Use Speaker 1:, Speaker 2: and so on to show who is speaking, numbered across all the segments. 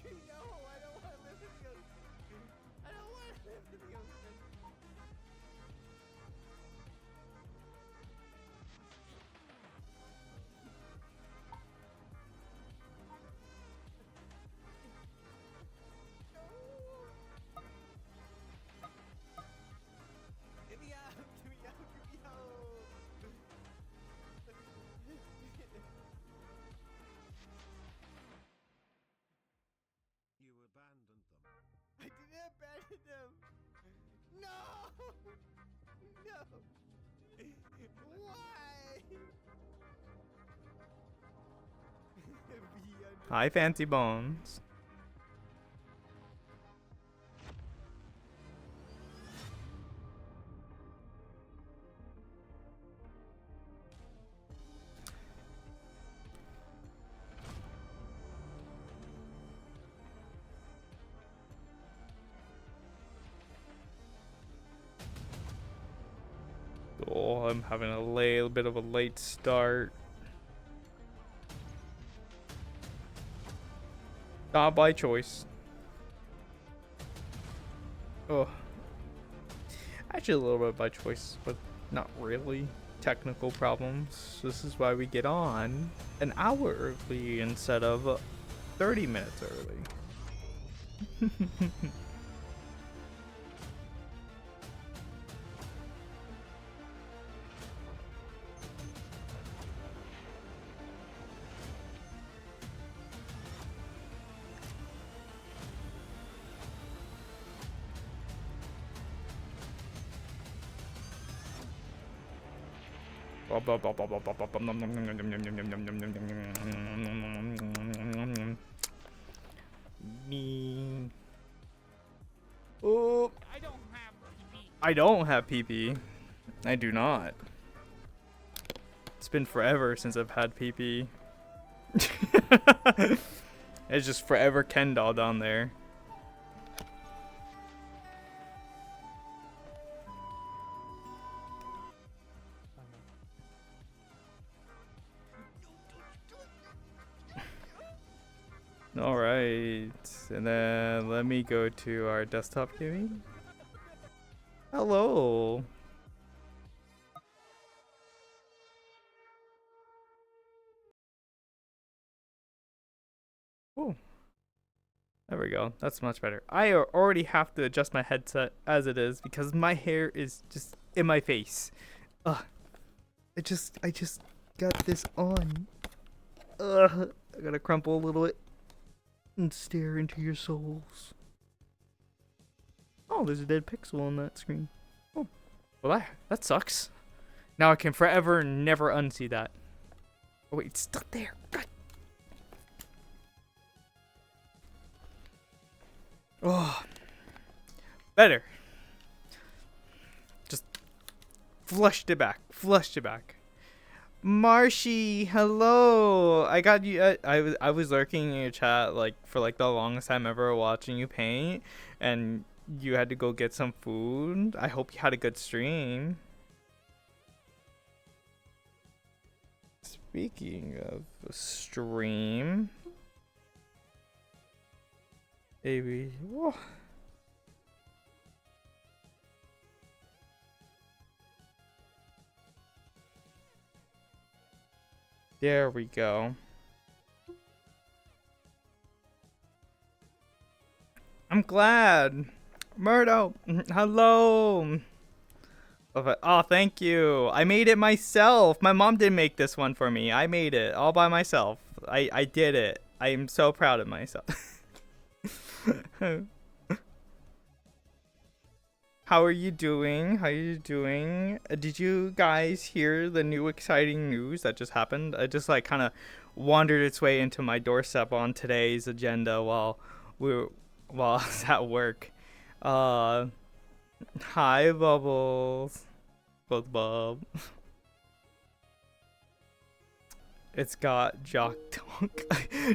Speaker 1: No, I don't want to live in the ocean. I don't want to live in the ocean. No. Get me out! Get me out! Get me out!
Speaker 2: You abandoned them.
Speaker 1: I didn't abandon them! No! No! Why?
Speaker 3: Hi, Fancy Bones. Oh, I'm having a little bit of a late start. Not by choice. Oh. Actually, a little bit by choice, but not really. Technical problems. This is why we get on an hour early instead of 30 minutes early. Oh, I don't have PP. I do not. It's been forever since I've had PP. It's just forever Ken doll down there. Alright, and then let me go to our desktop gaming. Hello. Oh, there we go. That's much better. I already have to adjust my headset as it is because my hair is just in my face. Ugh. I just got this on. Ugh. I gotta crumple a little bit and stare into your souls. Oh, there's a dead pixel on that screen. Oh, well that sucks. Now I can forever never unsee that. Oh wait, it's still there. God. Oh, better. Just flushed it back. Flushed it back. Marshy, hello. I got you. I was lurking in your chat like for like the longest time ever, watching you paint, and you had to go get some food. I hope you had a good stream. Speaking of stream, baby. Whoa. There we go. I'm glad. Murdo, hello. Oh, thank you. I made it myself. My mom didn't make this one for me. I made it all by myself. I did it. I am so proud of myself. How are you doing? How are you doing? Did you guys hear the new exciting news that just happened? I just like kind of wandered its way into my doorstep on today's agenda while I was at work. Hi Bubbles. Both Bob. It's got Jock Donk.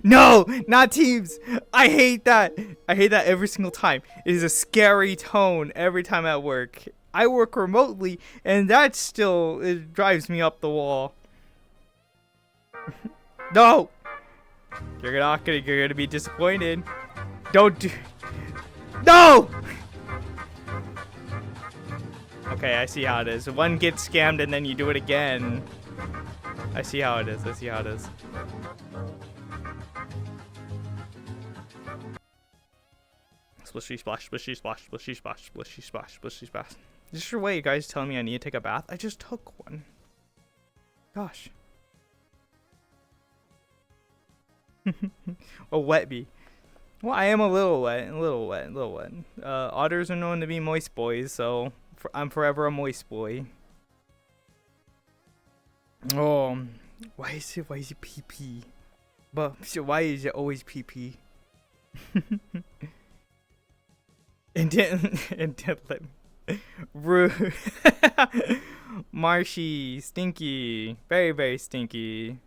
Speaker 3: No, not Teams. I hate that. I hate that every single time. It is a scary tone every time at work. I work remotely, and that still it drives me up the wall. No, you're gonna be disappointed. Don't do. No! Okay, I see how it is. One gets scammed and then you do it again. I see how it is. I see how it is. Splishy splash, splishy splash, splishy splash, splishy splash, splishy splash. Is this your way you guys telling me I need to take a bath? I just took one. Gosh. A wet bee. Well, I am a little wet, a little wet, a little wet. Otters are known to be moist boys, so I'm forever a moist boy. Oh, why is it pee pee? But why is it always pee pee? and didn't let me. Rude. Marshy, stinky, very very stinky.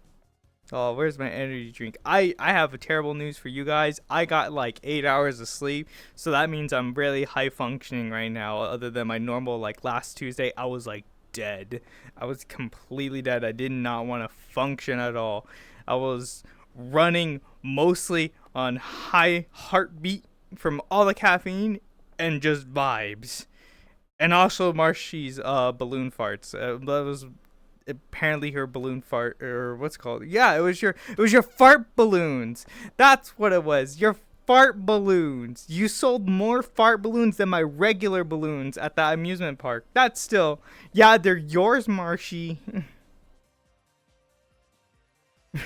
Speaker 3: Oh, where's my energy drink? I have a terrible news for you guys. I got like 8 hours of sleep, so that means I'm really high functioning right now. Other than my normal, like last Tuesday, I was like dead. I was completely dead. I did not want to function at all. I was running mostly on high heartbeat from all the caffeine and just vibes. And also Marshy's balloon farts. That was apparently her balloon fart, or what's it called? Yeah, it was your fart balloons. That's what it was. Your fart balloons. You sold more fart balloons than my regular balloons at the amusement park. That's still, yeah, they're yours, Marshy.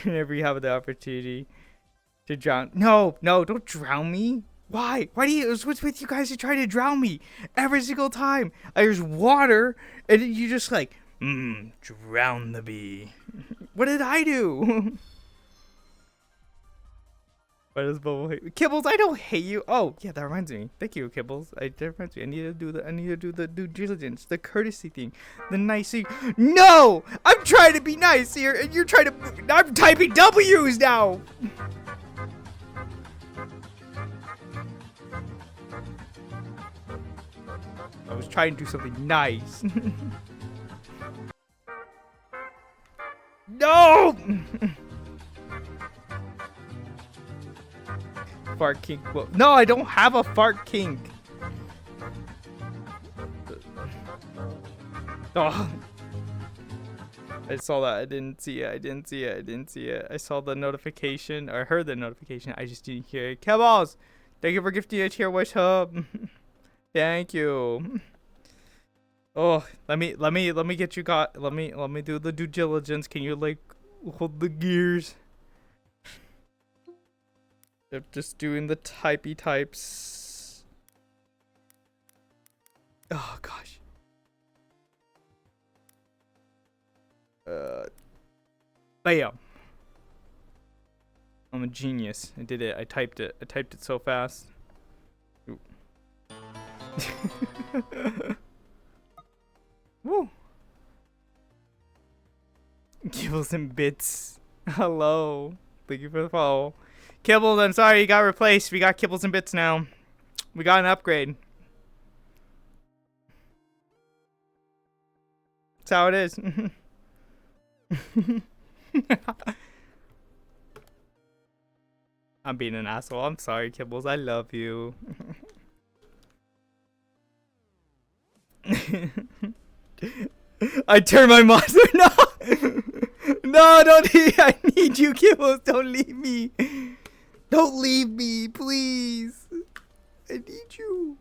Speaker 3: Whenever you have the opportunity to drown. No, don't drown me. Why? Why do you? What's with you guys to try to drown me every single time? There's water, and you just like, drown the bee. What did I do? Why does Bubble hate me? Kibbles, I don't hate you. Oh, yeah, that reminds me. Thank you, Kibbles. That reminds me. I need to do the due diligence, the courtesy thing, the nice thing. No! I'm trying to be nice here, and you're trying to. I'm typing W's now. I was trying to do something nice. No! Fart kink. Well, no, I don't have a fart kink. Oh. I saw that. I didn't see it. I saw the notification. Or heard the notification. I just didn't hear it. Kebballs! Thank you for gifting a tier wish hub. Thank you. Oh, let me get you let me do the due diligence. Can you like hold the gears? They're just doing the typey types. Oh gosh. Bam. I'm a genius. I did it. I typed it so fast. Woo. Kibbles and Bits. Hello. Thank you for the follow. Kibbles, I'm sorry you got replaced. We got Kibbles and Bits now. We got an upgrade. That's how it is. I'm being an asshole. I'm sorry, Kibbles. I love you. I turn my monster. No, no, don't leave. I need you, Kibbles. Don't leave me. Don't leave me, please. I need you.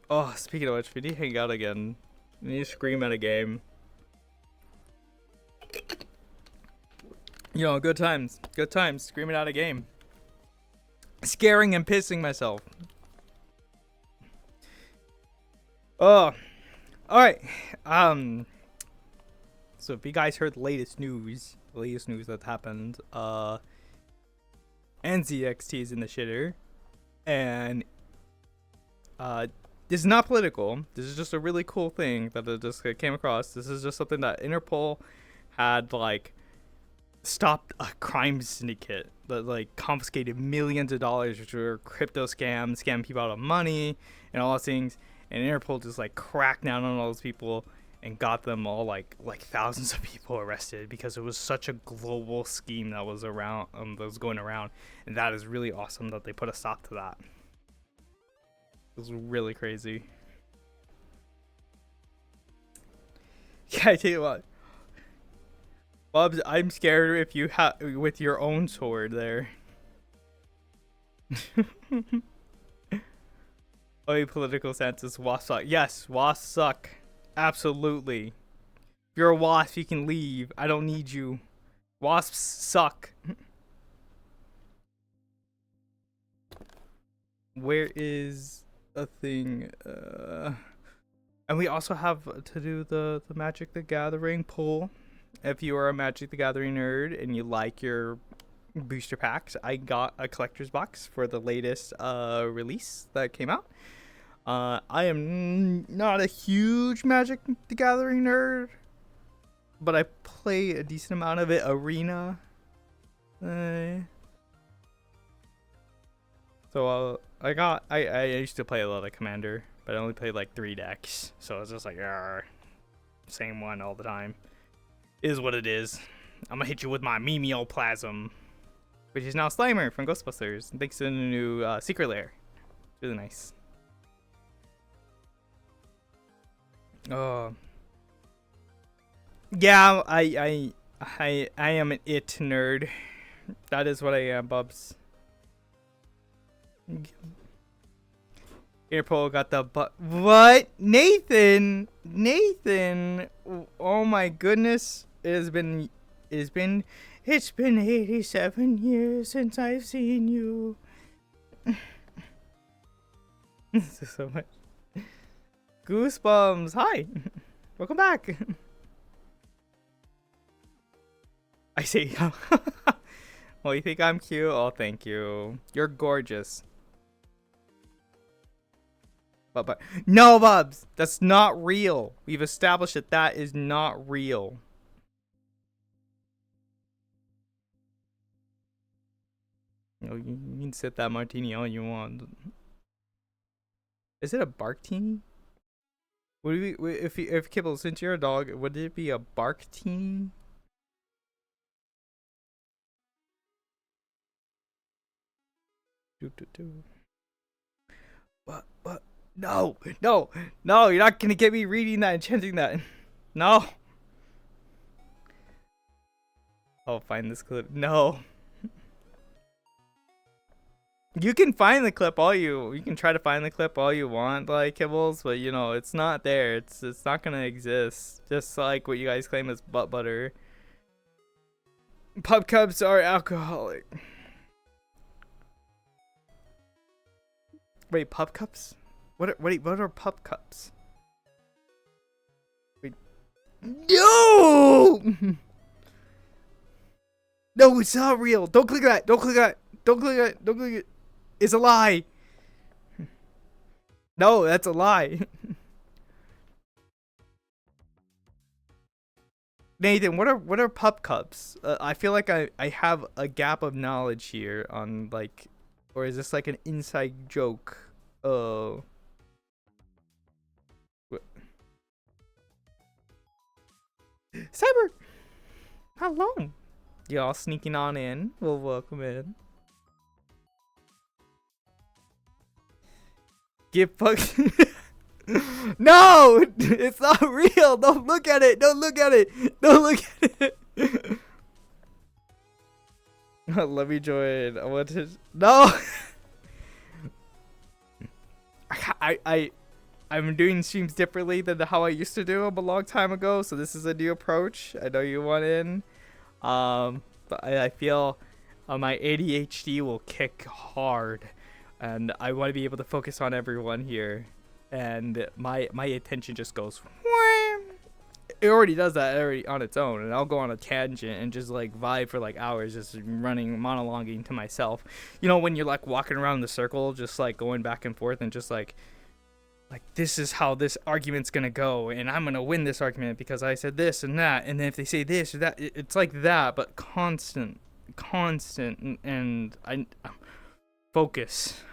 Speaker 3: Oh, speaking of which, we need to hang out again. We need to scream at a game. You know, good times. Good times. Screaming at a game. Scaring and pissing myself. Oh, all right. So if you guys heard the latest news that happened, NZXT is in the shitter, and this is not political. This is just a really cool thing that I just came across. This is just something that Interpol had like stopped a crime syndicate that like confiscated millions of dollars, which were crypto scams, scam people out of money and all those things. And Interpol just like cracked down on all those people and got them all like thousands of people arrested because it was such a global scheme that was around that was going around, and that is really awesome that they put a stop to that. It was really crazy. Yeah, I tell you what, Bubs, I'm scared if you have with your own sword there. Oh, political census, wasps suck. Yes, wasps suck. Absolutely. If you're a wasp, you can leave. I don't need you. Wasps suck. Where is a thing? And we also have to do the Magic the Gathering poll. If you are a Magic the Gathering nerd and you like your booster packs, I got a collector's box for the latest release that came out. I am not a huge Magic the Gathering nerd, but I play a decent amount of it. Arena. So I used to play a lot of Commander, but I only played like 3 decks, so it's just like same one all the time. Is what it is. I'm gonna hit you with my Memeoplasm, which is now Slimer from Ghostbusters, thanks to the new Secret Lair. It's really nice. Oh. Yeah, I am an it nerd. That is what I am, Bubs. Interpol got the what? Nathan, oh my goodness. It's been 87 years since I've seen you. This is so much. Goosebumps. Hi. Welcome back. I see. Well, you think I'm cute? Oh, thank you. You're gorgeous. But no, Bubs. That's not real. We've established that that is not real. No, you can sip that martini all you want. Is it a barktini? Would we, if Kibble, since you're a dog, would it be a barktini? But no, you're not gonna get me reading that and chanting that. No. I'll find this clip. No. You can find the clip you can try to find the clip all you want, like Kibbles, but you know it's not there. It's not gonna exist. Just like what you guys claim is butt butter. Pub cups are alcoholic. Wait, pub cups? What are pub cups? Wait. No! No, it's not real. Don't click that. Don't click that. Don't click that. Don't click it. It's a lie. No, that's a lie. Nathan, what are pub cups? I feel like I have a gap of knowledge here on like, or is this like an inside joke? Oh. Cyber. Hello. Y'all sneaking on in. Well, welcome in. Get fucked. No, it's not real. Don't look at it. Don't look at it. Don't look at it. Let me join. I want to. No. I'm doing streams differently than how I used to do them a long time ago. So this is a new approach. I know you want in. But I feel my ADHD will kick hard. And I want to be able to focus on everyone here, and my attention just goes. It already does that already on its own, and I'll go on a tangent and just like vibe for like hours, just running monologuing to myself. You know, when you're like walking around the circle, just like going back and forth, and just like this is how this argument's gonna go, and I'm gonna win this argument because I said this and that, and then if they say this or that, it's like that, but constant, and I focus.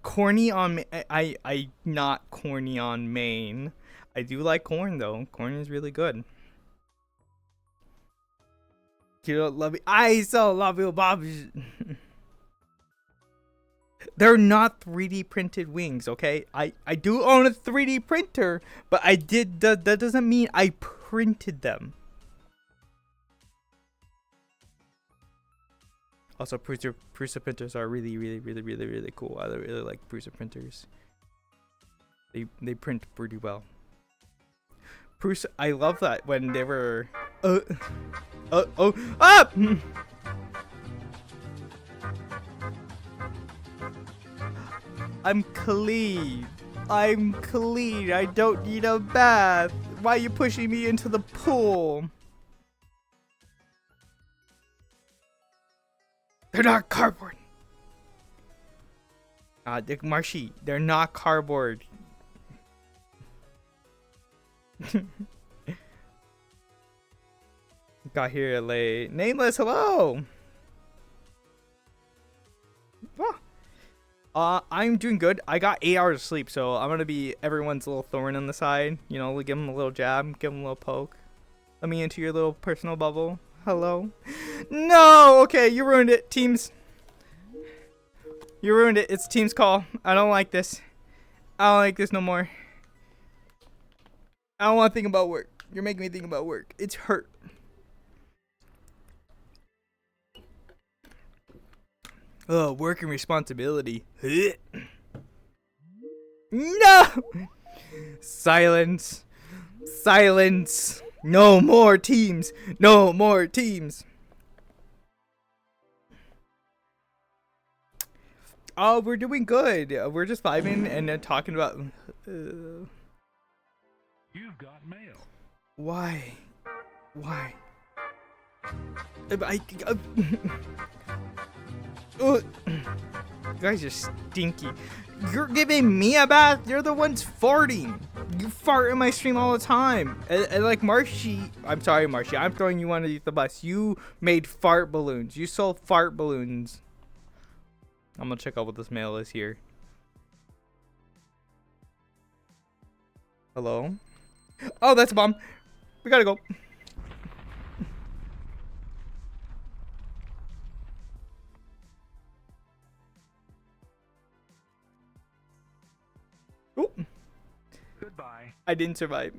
Speaker 3: Corny on I not corny on Maine. I do like corn though. Corn is really good. You don't love me. I so love you, Bob. They're not 3D printed wings, okay? I do own a 3D printer, but I did that doesn't mean I printed them. Also, Prusa printers are really cool. I really like Prusa printers. They print pretty well. Prusa, I love that when they were ah! I'm clean. I'm clean. I don't need a bath. Why are you pushing me into the pool? They're not cardboard. Dick Marshy, they're not cardboard. Got here late. Nameless, hello. I'm doing good. I got 8 hours of sleep, so I'm gonna be everyone's little thorn on the side. You know, give them a little jab, give them a little poke. Let me into your little personal bubble. Hello. No. Okay, you ruined it, teams. You ruined it. It's team's call. I don't like this. I don't like this no more. I don't want to think about work. You're making me think about work. It's hurt. Oh, work and responsibility. No! Silence. Silence. No more teams. No more teams. Oh, we're doing good. We're just vibing and talking about...
Speaker 2: You've got mail.
Speaker 3: Why? Why? You guys are stinky. You're giving me a bath? You're the ones farting. You fart in my stream all the time. And like Marshy, I'm sorry, Marshy. I'm throwing you underneath the bus. You made fart balloons. You sold fart balloons. I'm gonna check out what this mail is here. Hello? Oh, that's a bomb. We gotta go. Oh.
Speaker 2: Goodbye.
Speaker 3: I didn't survive.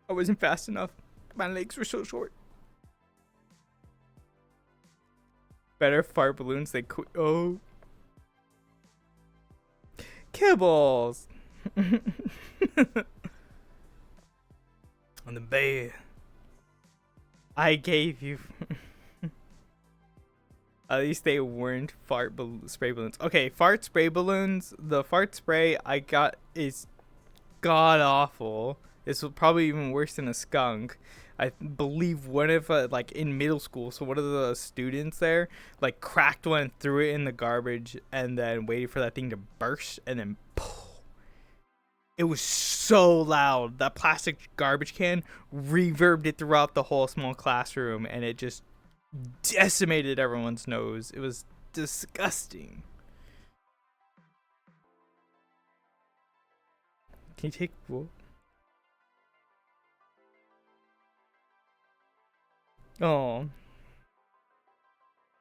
Speaker 3: I wasn't fast enough. My legs were so short. Better fart balloons than oh. Kibbles. On the bay. I gave you. At least they weren't spray balloons. Okay, fart spray balloons. The fart spray I got is god awful. It's probably even worse than a skunk. I believe one of like in middle school, so one of the students there like cracked one and threw it in the garbage and then waited for that thing to burst and then poof. It was so loud. That plastic garbage can reverbed it throughout the whole small classroom and it just decimated everyone's nose. It was disgusting. Can you take wool? Oh.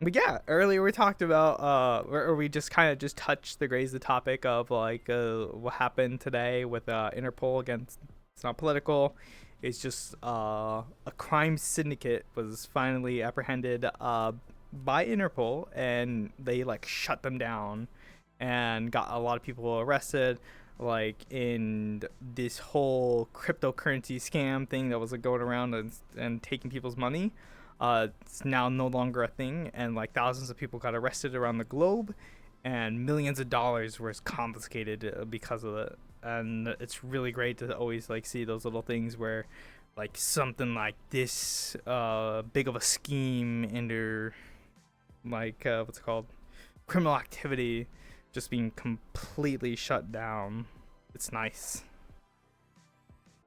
Speaker 3: But yeah, earlier we talked about or we just kind of just touched the graze the topic of like what happened today with Interpol against it's not political. It's just a crime syndicate was finally apprehended by Interpol and they like shut them down and got a lot of people arrested like in this whole cryptocurrency scam thing that was like going around and taking people's money. It's now no longer a thing and like thousands of people got arrested around the globe and millions of dollars were confiscated because of it. And it's really great to always like see those little things where like something like this big of a scheme into like what's it called, criminal activity just being completely shut down. It's nice.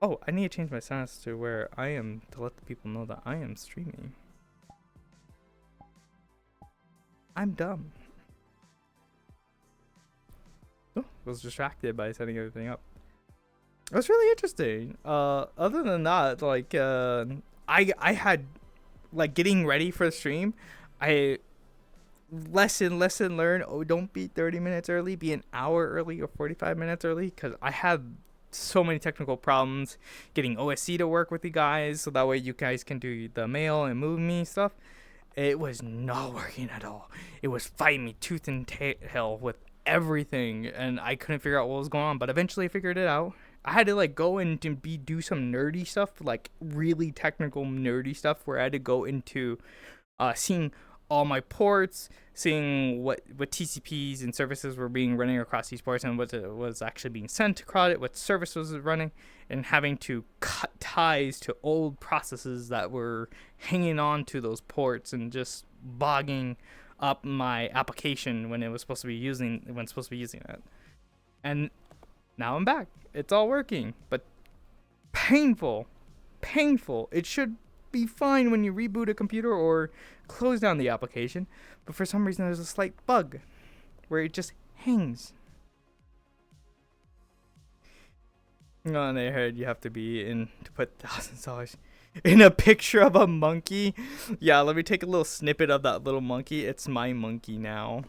Speaker 3: Oh, I need to change my status to where I am to let the people know that I am streaming. I'm dumb. was distracted by setting everything up. It was really interesting. Other than that, like I had like getting ready for the stream. I lesson learned. Oh, don't be 30 minutes early. Be an hour early or 45 minutes early, because I had so many technical problems getting OSC to work with you guys, so that way you guys can do the mail and move me stuff. It was not working at all. It was fighting me tooth and tail with everything, and I couldn't figure out what was going on. But eventually I figured it out. I had to like go in to do some nerdy stuff, like really technical nerdy stuff, where I had to go into seeing all my ports, seeing what TCPs and services were being running across these ports, and what was actually being sent across it, what service was running, and having to cut ties to old processes that were hanging on to those ports and just bogging up my application when it was supposed to be using it. And now I'm back. It's all working, but painful. It should be fine when you reboot a computer or close down the application, but for some reason there's a slight bug where it just hangs. Oh, and I heard you have to be in to put $1,000 in a picture of a monkey. Yeah, let me take a little snippet of that little monkey. It's my monkey now.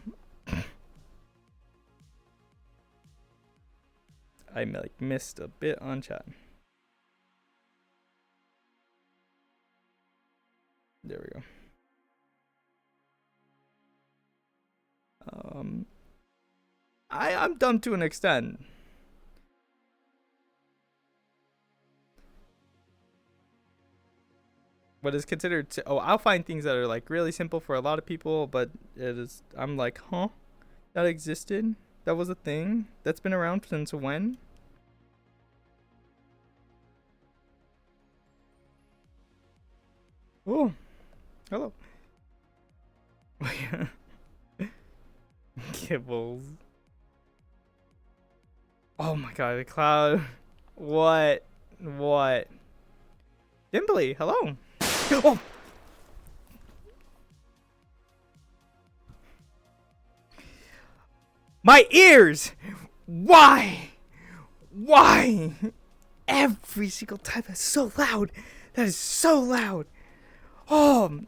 Speaker 3: I like missed a bit on chat. There we go. I'm dumb to an extent. What is considered I'll find things that are like really simple for a lot of people, but I'm like, huh? That existed? That was a thing? That's been around since when? Oh, hello. Kibbles. Oh my god, the cloud. What? Dimbly, hello. Oh! My ears! Why? Every single time, that's so loud. That is so loud. Oh,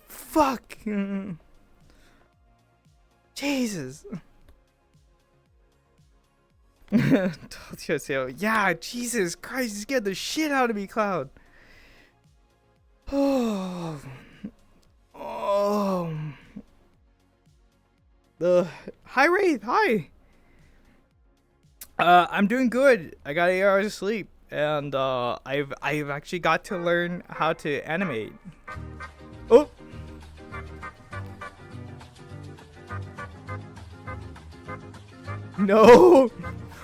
Speaker 3: fuck. Jesus. Told you so. Yeah, Jesus Christ, you scared the shit out of me, Cloud. Oh. Hi, Wraith. Hi. I'm doing good. I got 8 hours of sleep, and I've actually got to learn how to animate. Oh. No.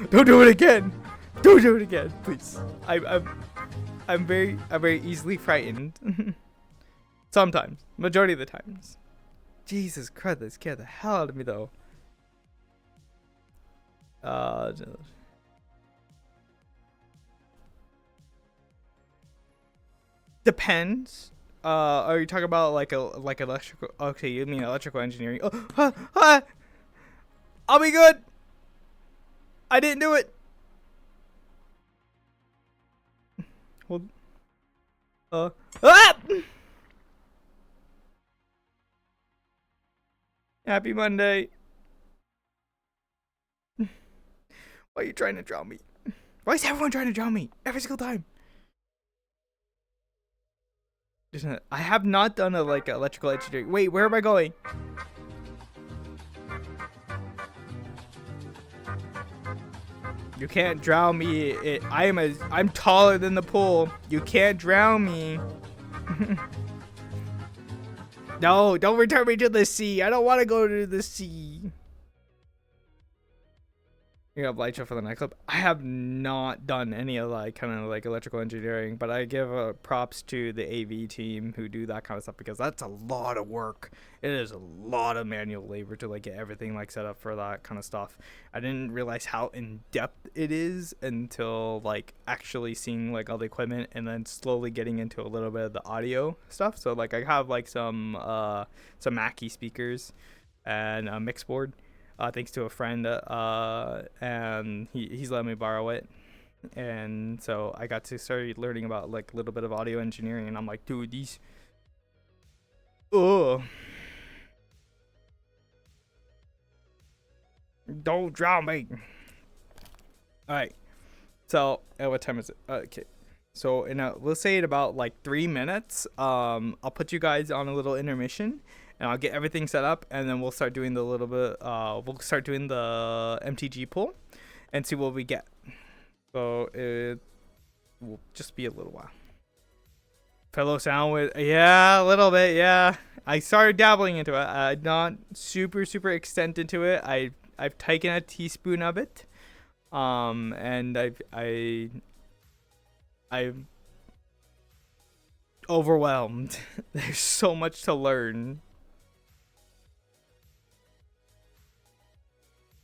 Speaker 3: Don't do it again. Don't do it again, please. I'm very easily frightened. Sometimes, majority of the times. Jesus Christ, that scared the hell out of me though. Depends. Are you talking about like electrical? Okay, you mean electrical engineering? Oh, I'll be good. I didn't do it. Hold. Happy Monday. Why are you trying to drown me? Why is everyone trying to drown me every single time? I have not done electrical engineering. Wait, where am I going? You can't drown me. I'm taller than the pool. You can't drown me. No, don't return me to the sea. I don't want to go to the sea. You have light show for the nightclub. I have not done any of electrical engineering, but I give props to the AV team who do that kind of stuff, because that's a lot of work. It is a lot of manual labor to get everything set up for that kind of stuff. I didn't realize how in depth it is until actually seeing all the equipment, and then slowly getting into a little bit of the audio stuff. So I have some Mackie speakers and a mix board. thanks to a friend, and he's let me borrow it. And so I got to start learning about like a little bit of audio engineering, and I'm like, dude, these, oh, don't drown me. All right. So, what time is it? Okay. So, we'll say in about like 3 minutes, I'll put you guys on a little intermission, and I'll get everything set up, and then we'll start doing we'll start doing the MTG pool, and see what we get. So it will just be a little while. Fellow sound with, yeah, a little bit, yeah. I started dabbling into it. Not super extent into it. I've taken a teaspoon of it. And I'm overwhelmed. There's so much to learn.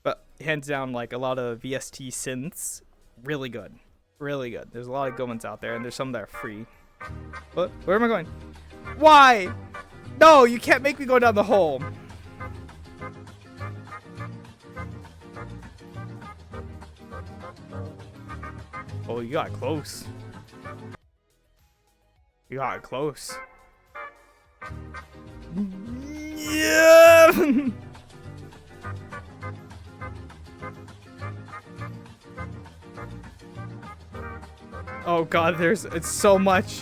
Speaker 3: But hands down, like a lot of VST synths, really good. Really good. There's a lot of good ones out there, and there's some that are free. What? Where am I going? Why? No, you can't make me go down the hole. Oh, you got close. You got close. Yeah! Oh god, it's so much.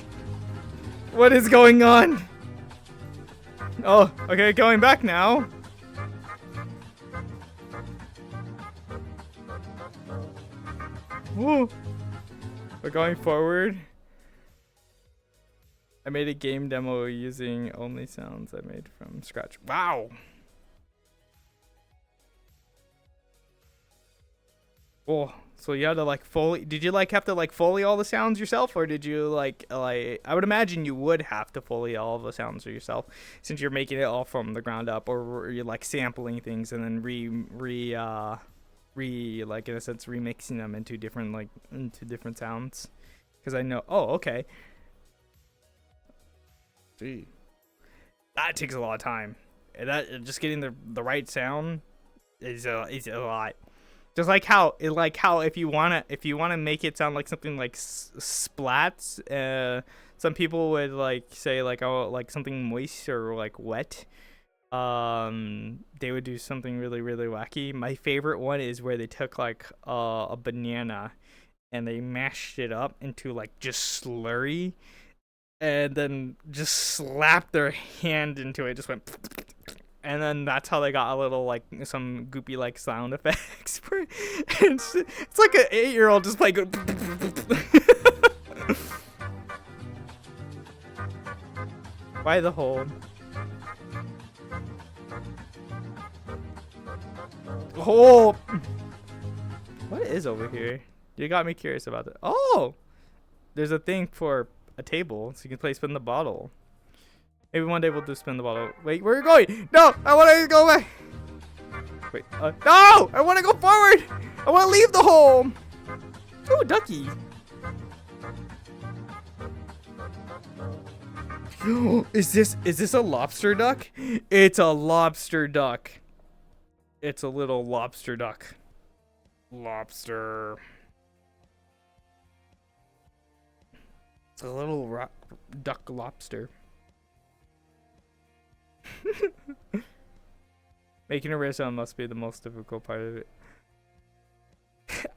Speaker 3: What is going on? Oh, okay, going back now. Woo. We're going forward. I made a game demo using only sounds I made from scratch. Wow. Oh, so you had to like Foley. Did you like have to like Foley all the sounds yourself, or did you like I would imagine you would have to Foley all the sounds yourself, since you're making it all from the ground up, or you're like sampling things and then like in a sense remixing them into different sounds. Because I know. Oh, okay. Gee, that takes a lot of time. And that just getting the right sound is a lot. Just like how if you wanna make it sound like something like splats, some people would like say like, oh, like something moist or like wet. They would do something really wacky. My favorite one is where they took like a banana and they mashed it up into like just slurry, and then just slapped their hand into it, just went, and then that's how they got a little like some goopy like sound effects. It's like an 8-year-old just like by the hole. Oh, what is over here? You got me curious about that. Oh, there's a thing for a table, so you can play spin the bottle. Maybe one day we'll do spin the bottle. Wait, where are you going? No, I want to go back. Wait, no, I want to go forward. I want to leave the hole. Oh, ducky. Is this a lobster duck? It's a lobster duck. It's a little lobster duck. Lobster. It's a little duck lobster. Making a rare sound must be the most difficult part of it.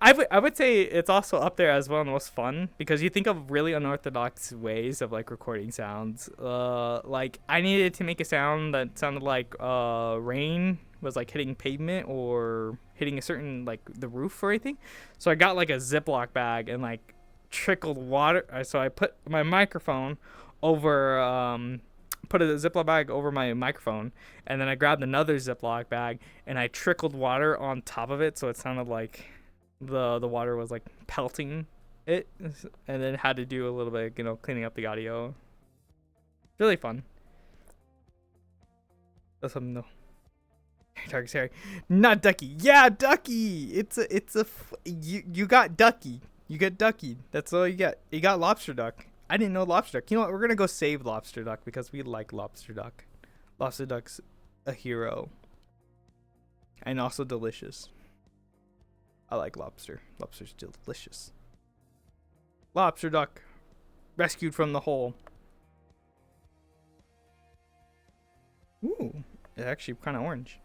Speaker 3: I would say it's also up there as one of the most fun, because you think of really unorthodox ways of like recording sounds. Like I needed to make a sound that sounded like rain was like hitting pavement or hitting a certain like the roof or anything. So I got like a Ziploc bag and like trickled water. So I put my microphone over put a Ziploc bag over my microphone, and then I grabbed another Ziploc bag and I trickled water on top of it, so it sounded like the water was like pelting it, and then had to do a little bit, cleaning up the audio. Really fun. That's something though. Target's Harry, not Ducky. Yeah, Ducky. You got Ducky. You get Ducky. That's all you get. You got Lobster Duck. I didn't know Lobster Duck. You know what? We're gonna go save Lobster Duck because we like Lobster Duck. Lobster Duck's a hero. and also delicious. I like lobster. Lobster's delicious. Lobster duck, rescued from the hole. Ooh, it's actually kind of orange.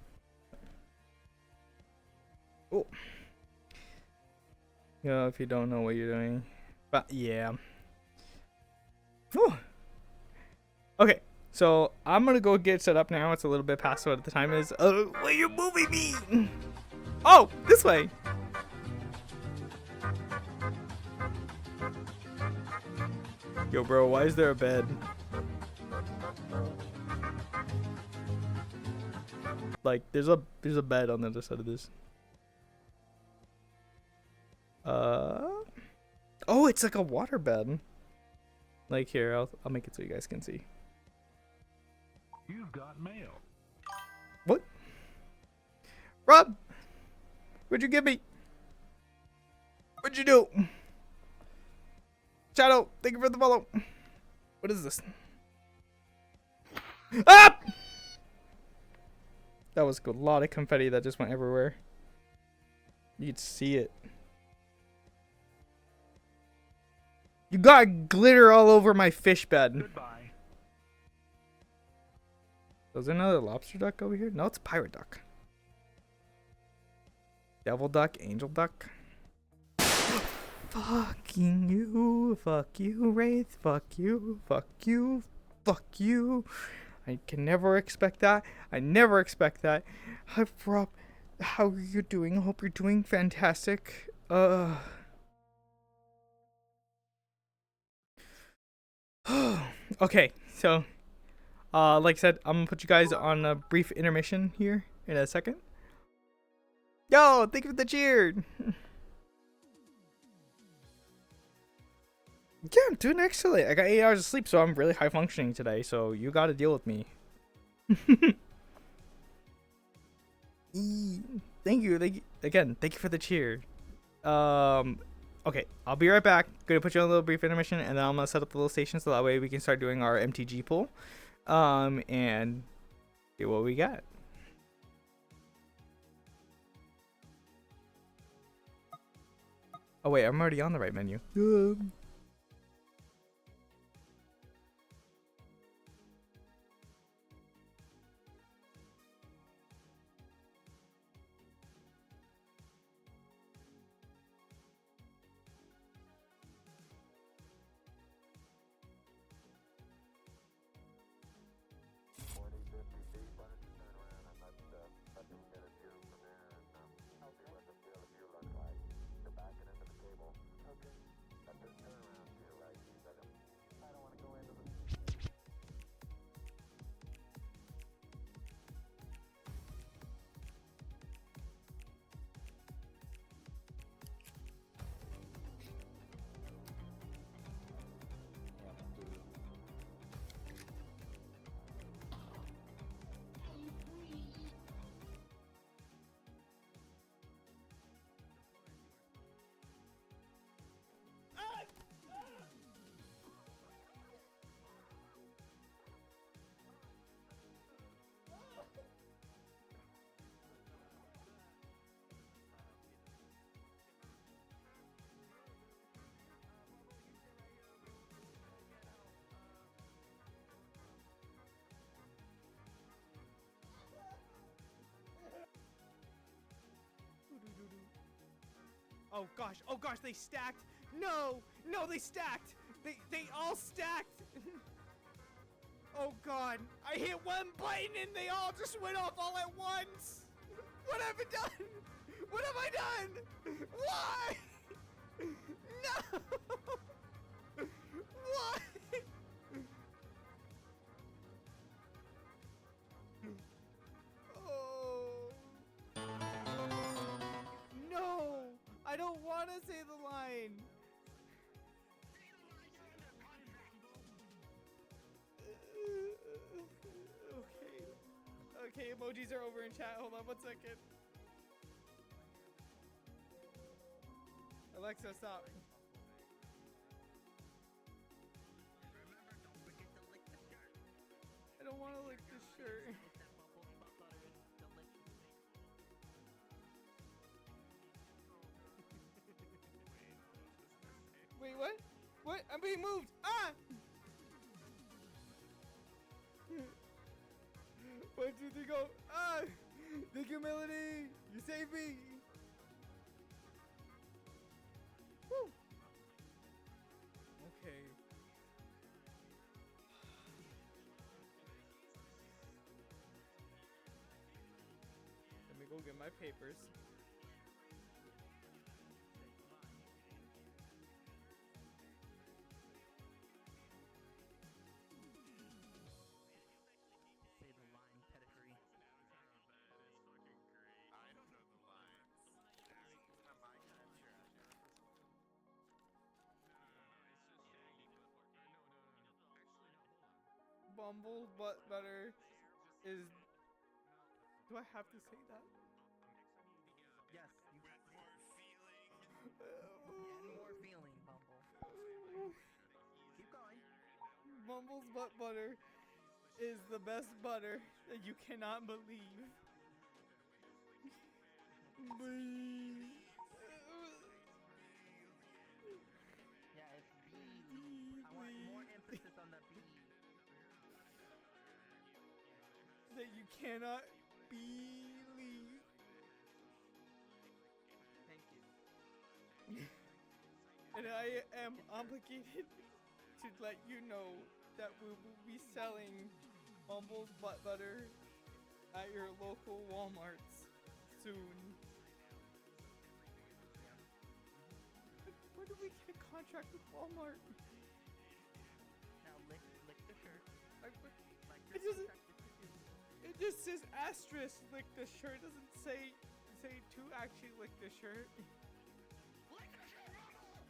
Speaker 3: Oh. You know, if you don't know what you're doing. But yeah. Ooh. Okay, so I'm gonna go get set up now. It's a little bit past what the time is. Where you moving me? Oh, this way. Yo, bro, why is there a bed? Like, there's a bed on the other side of this. Oh, it's like a water bed. Like here, I'll make it so you guys can see.
Speaker 2: You've got mail.
Speaker 3: What? Rob, what'd you give me? What'd you do? Shadow, thank you for the follow. What is this? Ah! That was a lot of confetti that just went everywhere. You'd see it. You got glitter all over my fish bed.
Speaker 2: Goodbye.
Speaker 3: Was there another lobster duck over here? No, it's a pirate duck. Devil duck, angel duck. Fucking you, fuck you, Wraith, fuck you, fuck you, fuck you. I can never expect that. I never expect that. Hi, Rob. How are you doing? I hope you're doing fantastic. Okay, so like I said, I'm gonna put you guys on a brief intermission here in a second. Yo, thank you for the cheer. Yeah, I'm doing excellent. I got 8 hours of sleep, so I'm really high functioning today, so you gotta deal with me. Thank you again, thank you for the cheer. Okay, I'll be right back. Gonna put you on a little brief intermission, and then I'm gonna set up the little station so that way we can start doing our MTG pool. And see what we got. Oh wait, I'm already on the right menu. Oh gosh, they stacked. No, they stacked. They all stacked. Oh god, I hit one button and they all just went off all at once. What have I done? What have I done? Why? No. Why? Oh. No. I don't want to say the line. Okay, emojis are over in chat. Hold on 1 second. Alexa, stop. I don't want to lick this shirt. Wait, what? What? I'm being moved! Ah! 1, 2, 3, go! Ah! Thank you, Melody! You saved me! Woo! Okay. Let me go get my papers.
Speaker 4: Say the line, pedigree.
Speaker 1: I don't know the lines. Isn't that my kind? Sure,
Speaker 3: Bumble's butt butter is. Do I have to say that?
Speaker 4: Yes, you
Speaker 1: With more feeling.
Speaker 4: and more feeling, Bumble. Keep going.
Speaker 3: Bumble's butt butter is the best butter that you cannot believe.
Speaker 4: Yeah, it's B. I want more emphasis on the B.
Speaker 3: That you cannot believe.
Speaker 4: Thank you.
Speaker 3: And I am obligated to let you know that we will be selling Bumble's butt butter at your local Walmarts soon. Where do we get a contract with Walmart?
Speaker 4: Now lick the shirt.
Speaker 3: I,
Speaker 4: Like
Speaker 3: It
Speaker 4: you're
Speaker 3: doesn't-
Speaker 4: contracted to do.
Speaker 3: it just says asterisk lick the shirt. It doesn't say to actually lick the shirt.
Speaker 1: Like a shirt, Ronald!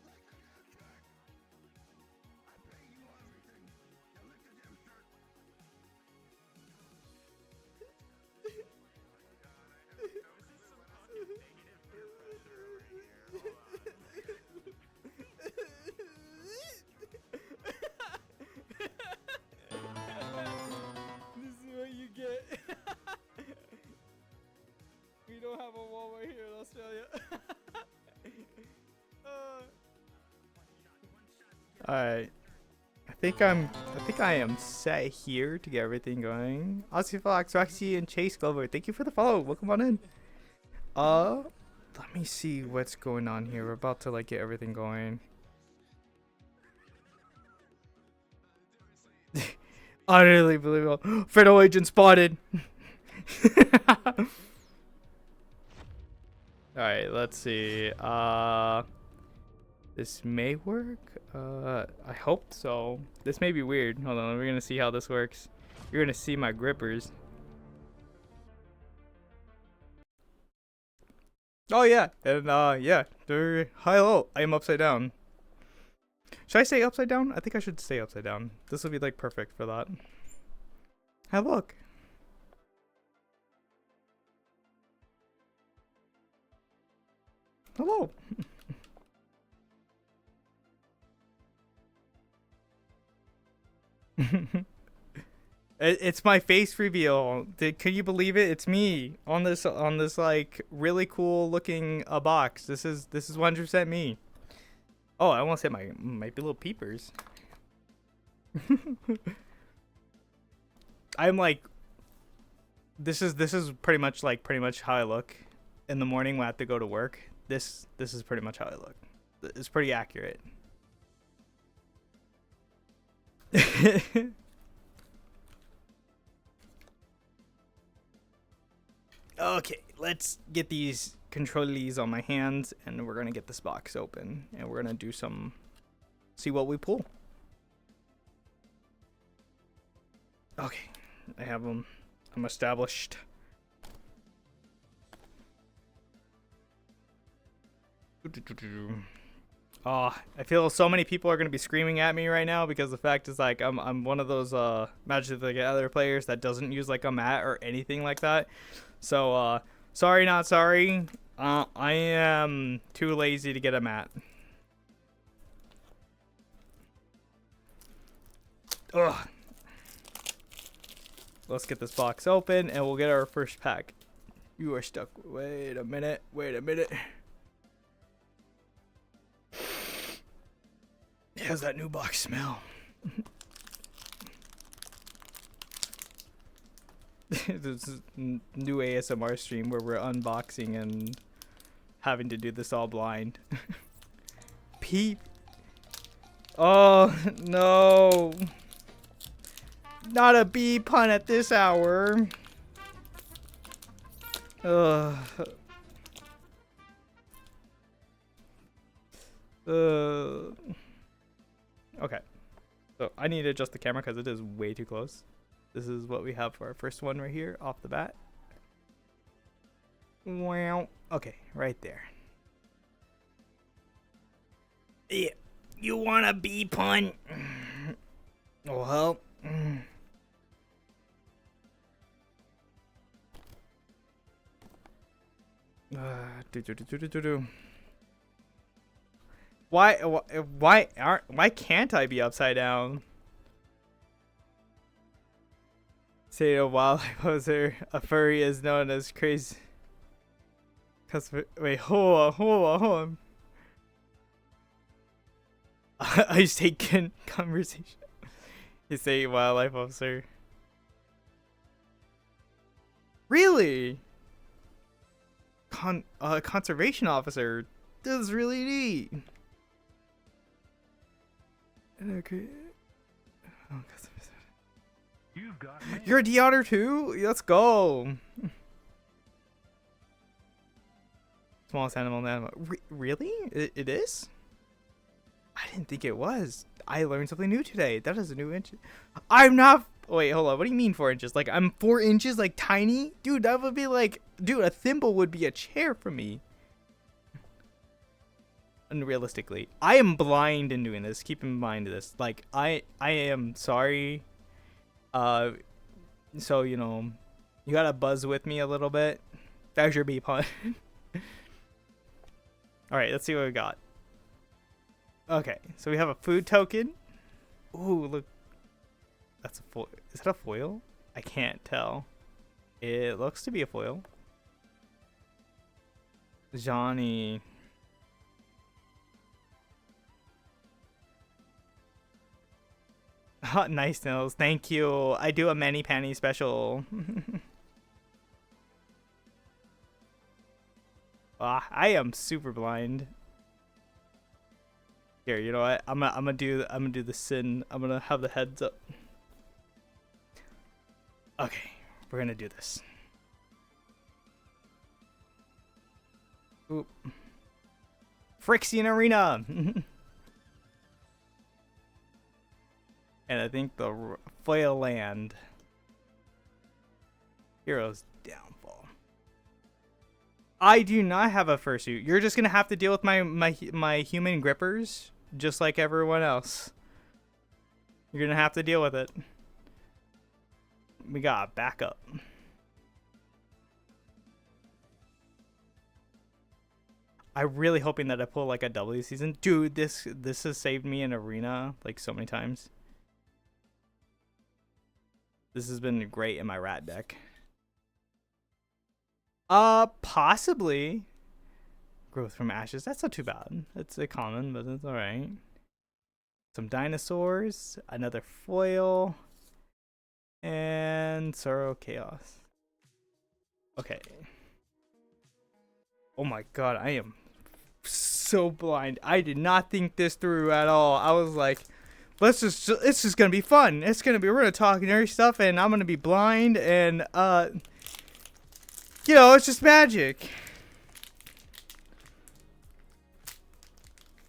Speaker 1: Like a damn shirt! I pay you everything. Now lick the damn shirt.
Speaker 3: This is what you get. We don't have a Walmart here in Australia. Alright. I think I am set here to get everything going. Aussie Fox, Roxy, and Chase Glover, thank you for the follow. Welcome on in. Let me see what's going on here. We're about to like get everything going. Utterly believable. Fredo agent spotted. Alright, let's see. This may work. I hope so. This may be weird. Hold on, we're gonna see how this works. You're gonna see my grippers. Oh yeah, and yeah, they're high-low. I am upside down. Should I stay upside down? I think I should stay upside down. This will be like perfect for that. Hey, look. Hello. It's my face reveal. Can you believe it? It's me on this like really cool looking box. This is 100% me. Oh, I want to say my little peepers. I'm like, this is pretty much how I look in the morning when I have to go to work. This is pretty much how I look. It's pretty accurate. Okay, let's get these controllees on my hands, and we're gonna get this box open, and we're gonna do see what we pull. Okay, I have them. I'm established. Oh, I feel so many people are gonna be screaming at me right now because the fact is like I'm one of those Magic the Gathering players that doesn't use like a mat or anything like that. So sorry, not sorry. I am too lazy to get a mat. Ugh. Let's get this box open and we'll get our first pack. You are stuck. Wait a minute. has that new box smell. This is new ASMR stream where we're unboxing and having to do this all blind. Peep. Oh no. Not a bee pun at this hour. Ugh. Okay. So I need to adjust the camera because it is way too close. This is what we have for our first one right here off the bat. Wow. Okay, right there. Yeah. You want a bee pun? Well. Why can't I be upside down? Say a wildlife poser, a furry is known as crazy. Wait, hold on. Ice taken conversation. You say wildlife officer. Really? Conservation officer. This is really neat. Okay. Oh,
Speaker 2: You've got mail.
Speaker 3: you're a deodor too? Let's go. Smallest animal in the animal. Really? It is? I didn't think it was. I learned something new today. That is a new inch. I'm not. Wait, hold on. What do you mean 4 inches? Like I'm 4 inches, like tiny? Dude, that would be like. Dude, a thimble would be a chair for me. Unrealistically, I am blind in doing this. Keep in mind this. Like I am sorry. So you know, you gotta buzz with me a little bit. There's your bee pun. All right, let's see what we got. Okay, so we have a food token. Ooh, look. That's a foil. Is that a foil? I can't tell. It looks to be a foil. Johnny. Nice nails. Thank you. I do a mani panty special. I am super blind. Here, you know what? I'm gonna do the sin. I'm gonna have the heads up. Okay, we're gonna do this. Oop. Frixian Arena. And I think the Foil Land. Hero's Downfall. I do not have a fursuit. You're just gonna have to deal with my human grippers, just like everyone else. You're gonna have to deal with it. We got backup. I'm really hoping that I pull like a W season. Dude, this has saved me in arena like so many times. This has been great in my rat deck. Possibly. Growth from ashes. That's not too bad. It's a common, but it's alright. Some dinosaurs. Another foil. And Sorrow Chaos. Okay. Oh my god, I am so blind. I did not think this through at all. I was like, it's just gonna be fun. We're gonna talk nerdy stuff and I'm gonna be blind and you know, it's just magic.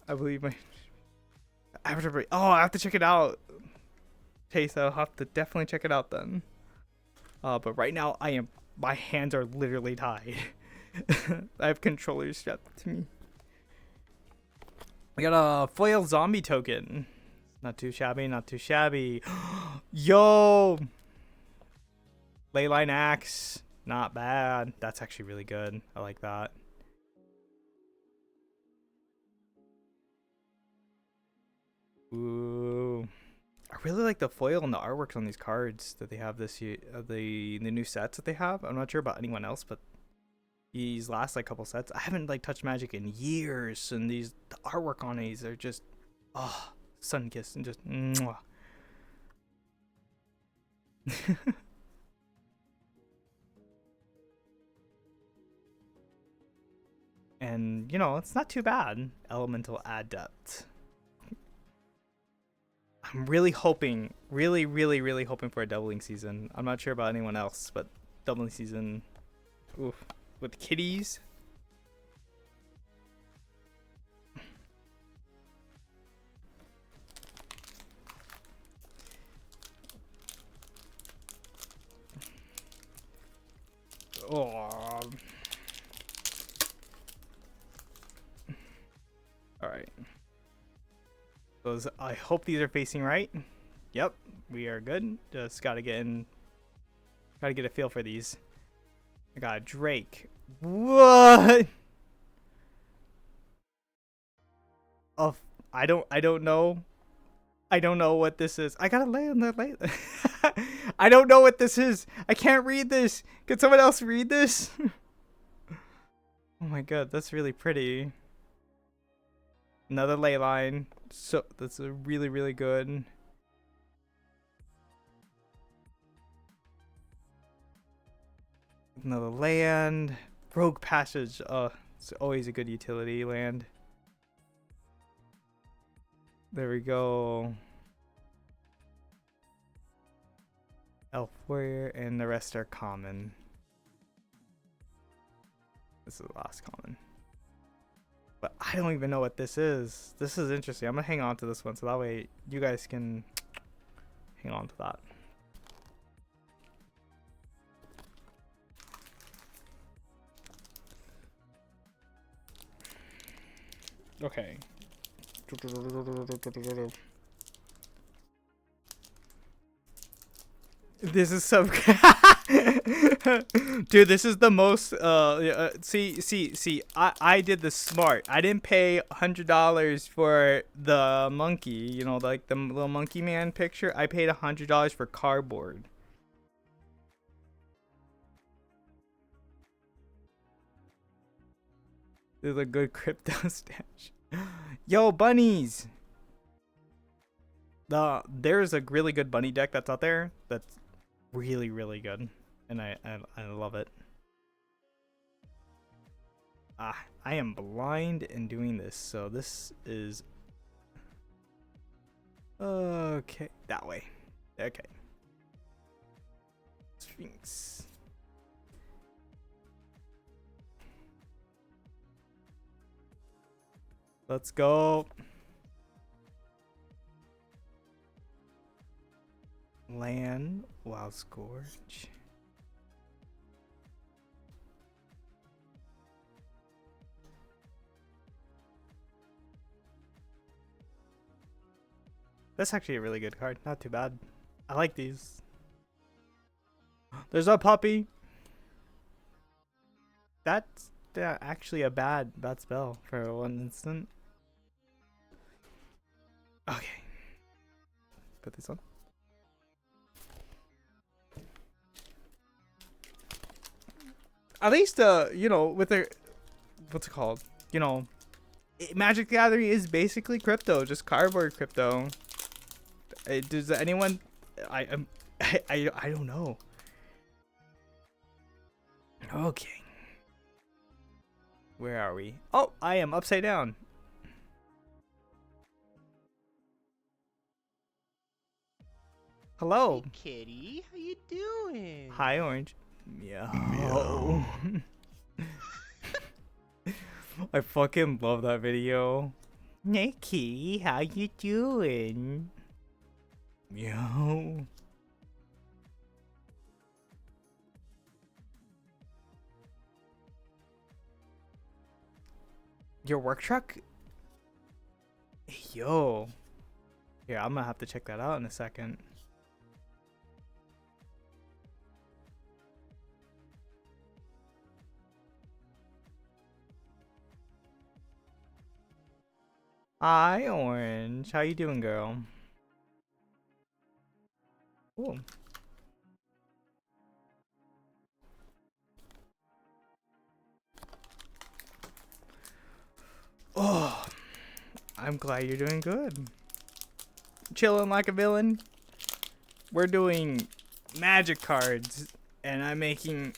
Speaker 3: I believe I have to check it out. Okay, so I'll have to definitely check it out then. But right now my hands are literally tied. I have controllers strapped to me. We got a foil zombie token. Not too shabby, not too shabby. Yo! Leyline axe. Not bad. That's actually really good. I like that. Ooh. I really like the foil and the artworks on these cards that they have this year. The new sets that they have. I'm not sure about anyone else, but these last like couple sets, I haven't like touched Magic in years, and the artwork on these are just sun kiss and just mwah. And you know, it's not too bad. Elemental Adept. I'm really hoping, really hoping for a doubling season. I'm not sure about anyone else, but doubling season, oof, with kitties. Oh. All right. Those. I hope these are facing right. Yep, we are good. Just gotta get in. Gotta get a feel for these. I got a Drake. What? Oh, I don't know. I don't know what this is. I gotta lay on the lay. I don't know what this is. I can't read this. Can someone else read this? Oh my god, that's really pretty. Another ley line. So that's a really good. Another land. Rogue Passage. It's always a good utility land. There we go. Elf Warrior, and the rest are common. This is the last common. But I don't even know what this is. This is interesting. I'm gonna hang on to this one so that way you guys can hang on to that. Okay. This is some dude, this is the most see I did this smart. I didn't pay $100 for the monkey, you know, like the little monkey man picture. I paid $100 for cardboard. This is a good crypto stash. Yo, bunnies. There's a really good bunny deck that's out there that's really good, and I love it. I am blind in doing this, so this is okay. That way. Okay. Sphinx. Let's go. Land, Wild Scourge. That's actually a really good card. Not too bad. I like these. There's a puppy. That's actually a bad spell for one instant. Okay. Put this on. At least, you know, with their, what's it called? You know, Magic the Gathering is basically crypto, just cardboard crypto. Does anyone? I don't know. Okay. Where are we? Oh, I am upside down. Hello.
Speaker 4: Hey, kitty, how you doing?
Speaker 3: Hi, Orange. Meow. I fucking love that video. Hey, kitty, how you doing? Meow. Your work truck? Yo. Here, I'm gonna have to check that out in a second. Hi, Orange. How you doing, girl? Cool. Oh, I'm glad you're doing good. chilling like a villain. We're doing magic cards, and I'm making.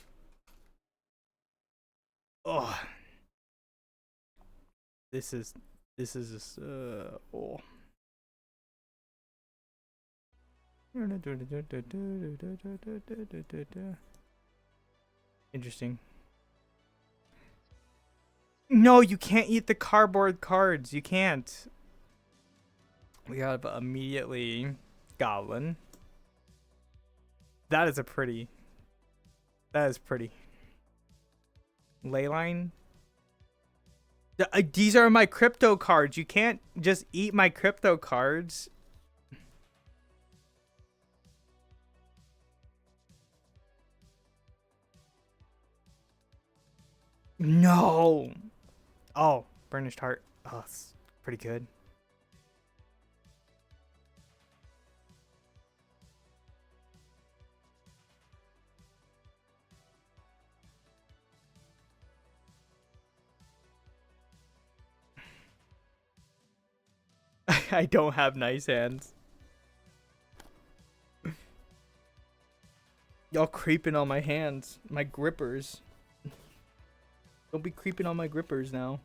Speaker 3: Oh, this is just oh. Interesting. No, you can't eat the cardboard cards. You can't. We have immediately Goblin. That is a pretty. That is pretty. Leyline. These are my crypto cards. You can't just eat my crypto cards. No. Oh, burnished heart. Oh, it's pretty good. I don't have nice hands. Y'all creeping on my hands. My grippers. Don't be creeping on my grippers now.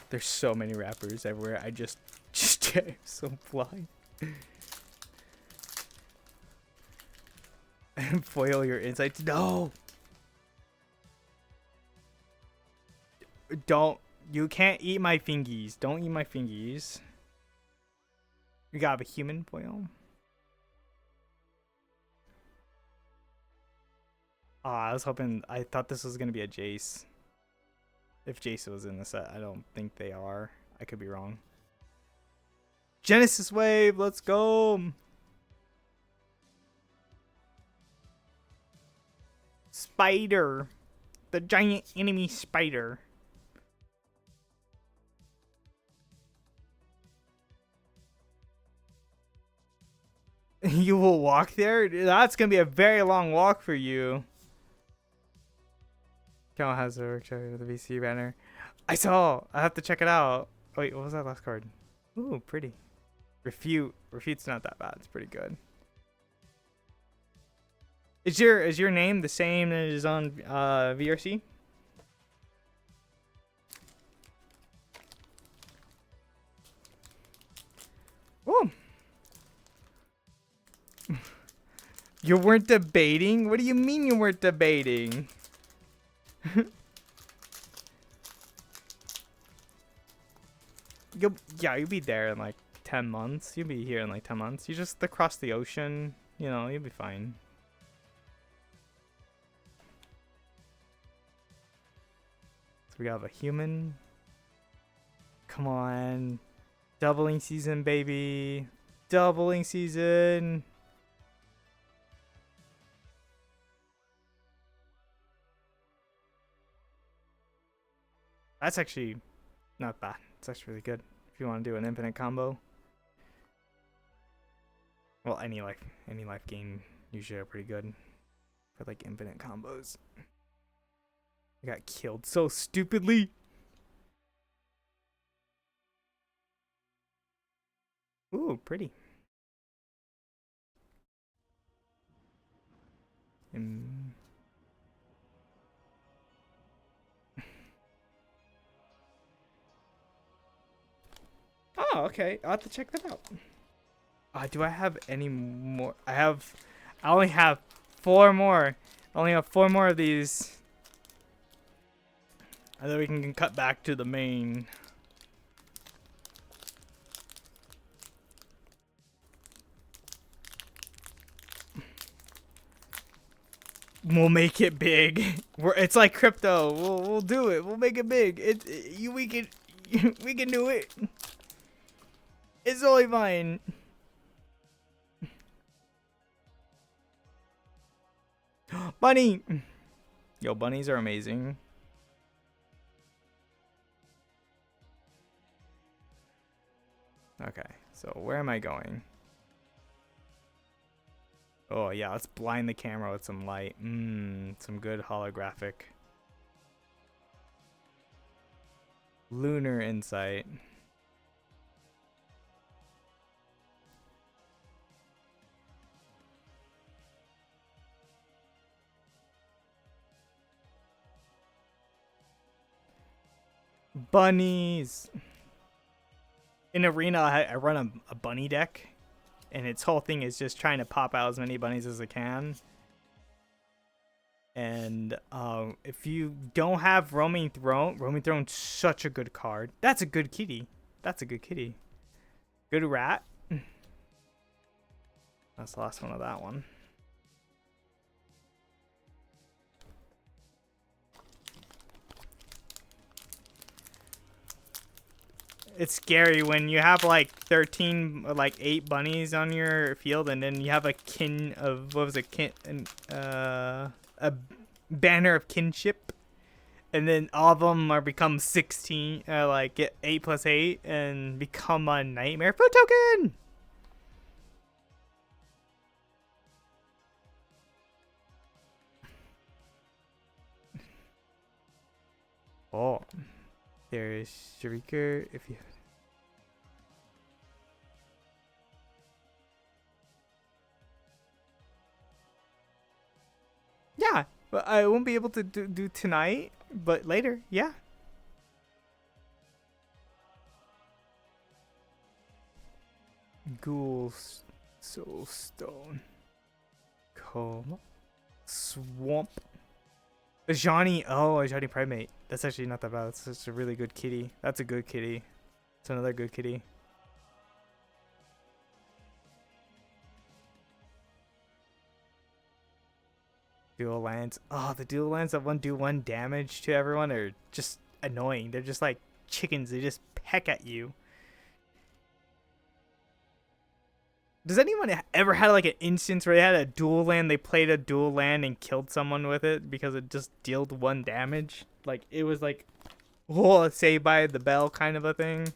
Speaker 3: There's so many wrappers everywhere. I just so blind. And foil your insights. No. Don't. You can't eat my fingies. Don't eat my fingies. We got a human foil. I was hoping. I thought this was gonna be a Jace. If Jace was in the set, I don't think they are. I could be wrong. Genesis Wave, let's go. Spider, the giant enemy spider. You will walk there? That's gonna be a very long walk for you. Cal has a workshop with the VC banner. I saw. I have to check it out. Wait, what was that last card? Ooh, pretty. Refute. Refute's not that bad. It's pretty good. Is your name the same as on VRC? Whoa. You weren't debating? What do you mean you weren't debating? You'll be there in like 10 months. You'll be here in like 10 months. You just across the ocean, you know, you'll be fine. So we have a human. Come on. Doubling season, baby. Doubling season. That's actually not bad. It's actually really good if you want to do an infinite combo. Well, any life game usually are pretty good for like infinite combos. I got killed so stupidly. Ooh, pretty. Oh, okay. I'll have to check that out. Do I have any more? I only have 4 more. I only have 4 more of these. And then we can cut back to the main. We'll make it big. It's like crypto. We'll do it. We'll make it big. We can do it. It's only fine. Bunny! Yo, bunnies are amazing. Okay, so where am I going? Oh, yeah, let's blind the camera with some light. Some good holographic. Lunar insight. Bunnies. In Arena, I run a bunny deck, and its whole thing is just trying to pop out as many bunnies as I can. And if you don't have Roaming Throne's such a good card. That's a good kitty. That's a good kitty. Good rat. That's the last one of that one. It's scary when you have like 13, like 8 bunnies on your field, and then you have a kin of, what was it, a banner of kinship, and then all of them are become 16, like get 8 plus 8 and become a nightmare food token. Oh, there's Shrieker. If you yeah, but I won't be able to do tonight, but later, yeah. Ghouls, Soulstone, Coma, Swamp, Ajani. Oh, Ajani Primate. That's actually not that bad. That's just a really good kitty. That's a good kitty. It's another good kitty. Dual lands. Oh, the dual lands that do 1 damage to everyone are just annoying. They're just like chickens. They just peck at you. Does anyone ever had like an instance where they had a dual land, they played a dual land and killed someone with it because it just dealt 1 damage? Like it was like, oh, Saved by the Bell kind of a thing.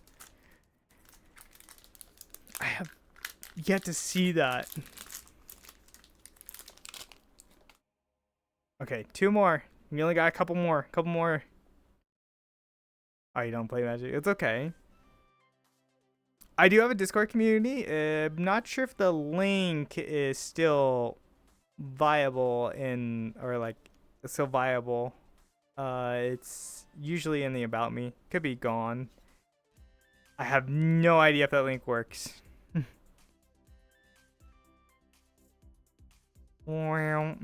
Speaker 3: I have yet to see that. Okay, 2 more. We only got a couple more. Oh, you don't play Magic? It's okay. I do have a Discord community. I'm not sure if the link is still viable still viable. It's usually in the About Me. Could be gone. I have no idea if that link works. Wow.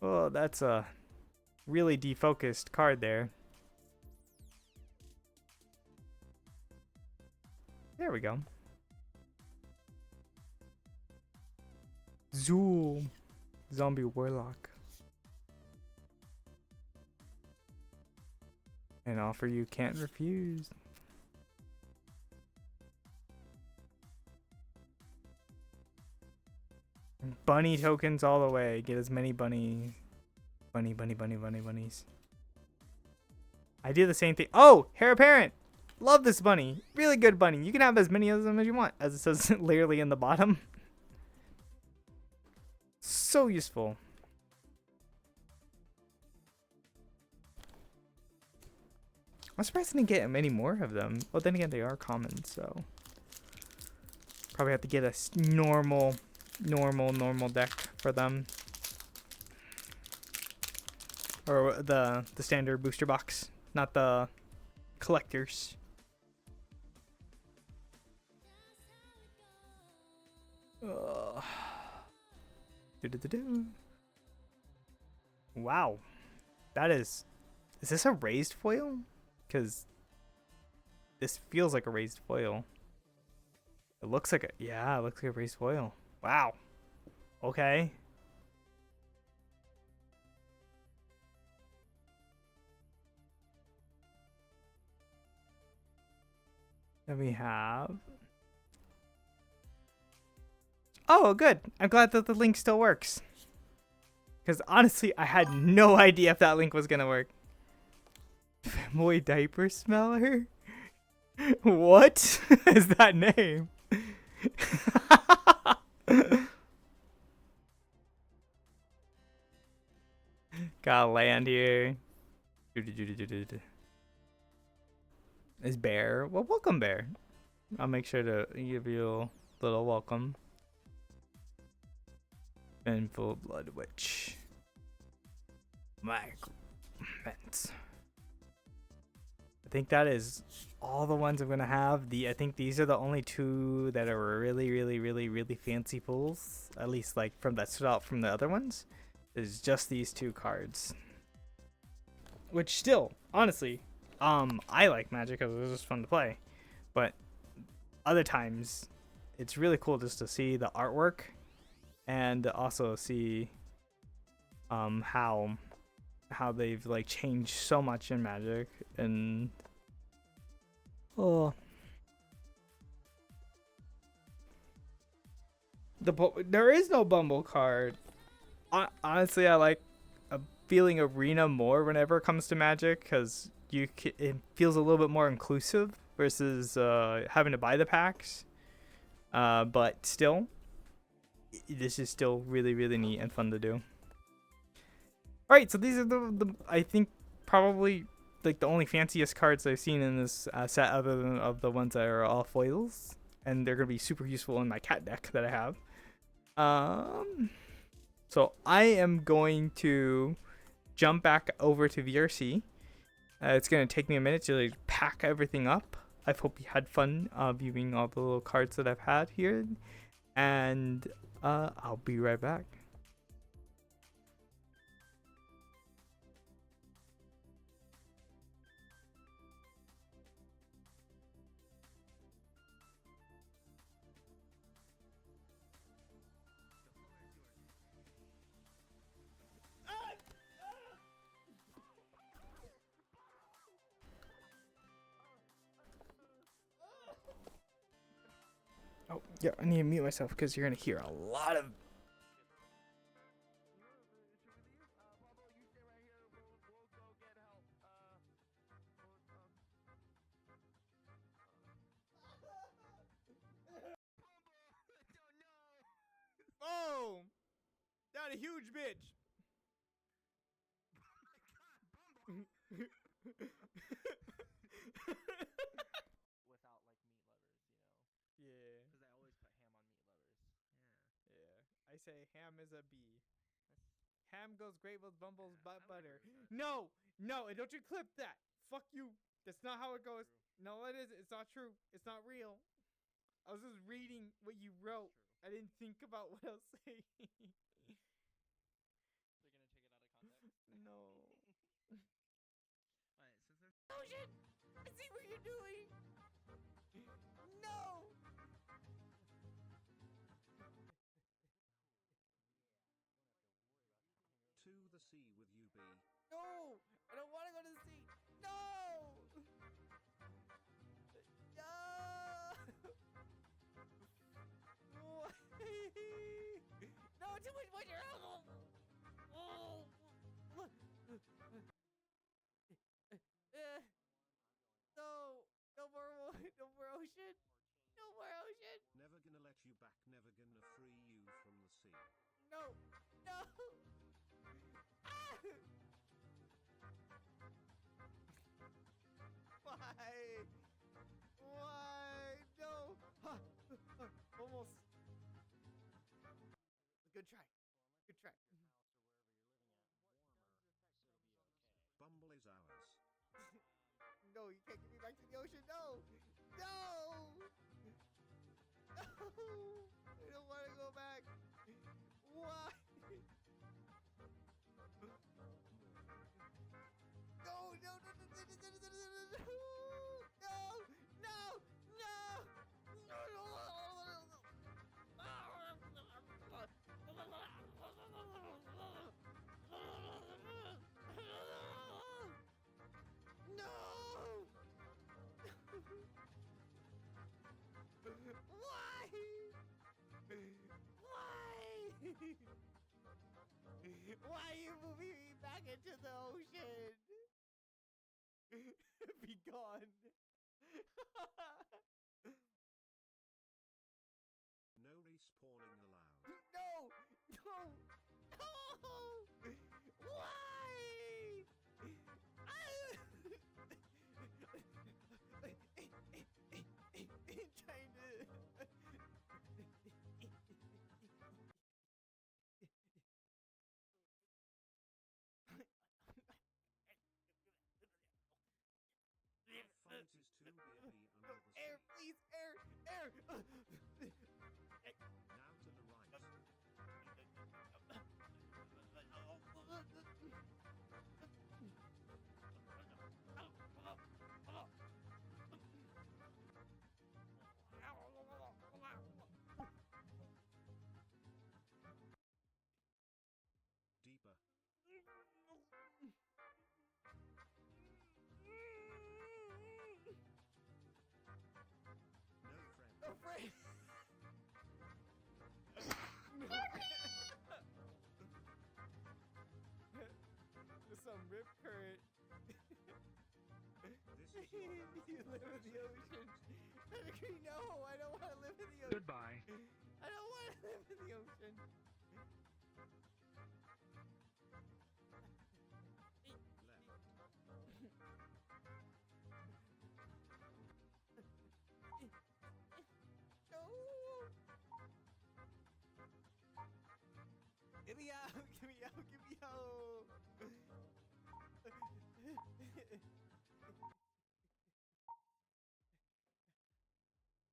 Speaker 3: Oh, that's a really defocused card there. There we go. Zoom. Zombie Warlock. An offer you can't refuse. Bunny tokens all the way. Get as many bunnies. Bunnies. I do the same thing. Oh, Heir Apparent. Love this bunny. Really good bunny. You can have as many of them as you want, as it says literally in the bottom. So useful. I'm surprised I didn't get many more of them. Well, then again, they are common, so probably have to get a normal deck for them, or the standard booster box, not the collectors. Wow, that is this a raised foil? Because this feels like a raised foil. It looks like it looks like a raised foil. Wow. Okay. Then we have... Oh, good. I'm glad that the link still works. Because honestly, I had no idea if that link was going to work. Femboy Diaper Smeller? What is that name? Gotta land here. Is Bear? Well, welcome, Bear. I'll make sure to give you a little welcome. And Full Blood Witch. My vents. think that is all the ones I'm gonna have. I think these are the only two that are really, really, really, really fancy pulls. At least like from that stood out from the other ones. Is just these two cards. Which still, honestly, I like Magic because it's just fun to play. But other times, it's really cool just to see the artwork and also see how they've like changed so much in Magic. And there is no Bumble card. Honestly, I like feeling Arena more whenever it comes to Magic because it feels a little bit more inclusive versus having to buy the packs. But still, this is still really, really neat and fun to do. All right, so these are the I think probably like the only fanciest cards I've seen in this set, other than of the ones that are all foils, and they're gonna be super useful in my cat deck that I have. So I am going to jump back over to VRC. It's gonna take me a minute to like pack everything up. I hope you had fun viewing all the little cards that I've had here, and I'll be right back. Oh, yeah, I need to mute myself because you're going to hear a lot of... Oh! That a huge bitch!
Speaker 4: Without like meat lovers,
Speaker 3: Yeah,
Speaker 4: because I always put ham on meat lovers.
Speaker 3: yeah. I say ham is a B. Ham goes great with Bumble's butt butter. No! No, and don't you clip that! Fuck you! That's not how it goes. No, it isn't. It's not true. It's not real. I was just reading what you wrote. I didn't think about what I was saying.
Speaker 4: They're gonna take it out of context.
Speaker 3: No.
Speaker 4: Alright, since there's
Speaker 3: Ocean! I see what you're doing! No!
Speaker 1: To the sea with you be.
Speaker 3: No! I don't want to go to the sea! No! No! No, too much moisture! Oh! No! No more ocean! No more ocean!
Speaker 1: Never gonna let you back, never gonna free you from the sea.
Speaker 3: No! No! Ah! Why? Why? No! Almost. Good try. Good try.
Speaker 1: Bumble is ours.
Speaker 3: No, you can't get me back to the ocean. No! No! No! I don't want to go back. Why? No, no, no, no, no, no, no, no, no, no, no, no! Why? Why are you moving me back into the ocean? Be gone.
Speaker 1: No respawning allowed.
Speaker 3: No! No! No! Why? Trying to... You live in the ocean. Pedigree, no, I don't want to live in the ocean.
Speaker 2: Goodbye.
Speaker 3: I don't want to live in the ocean. No. Get me out! Get me out! Get me out!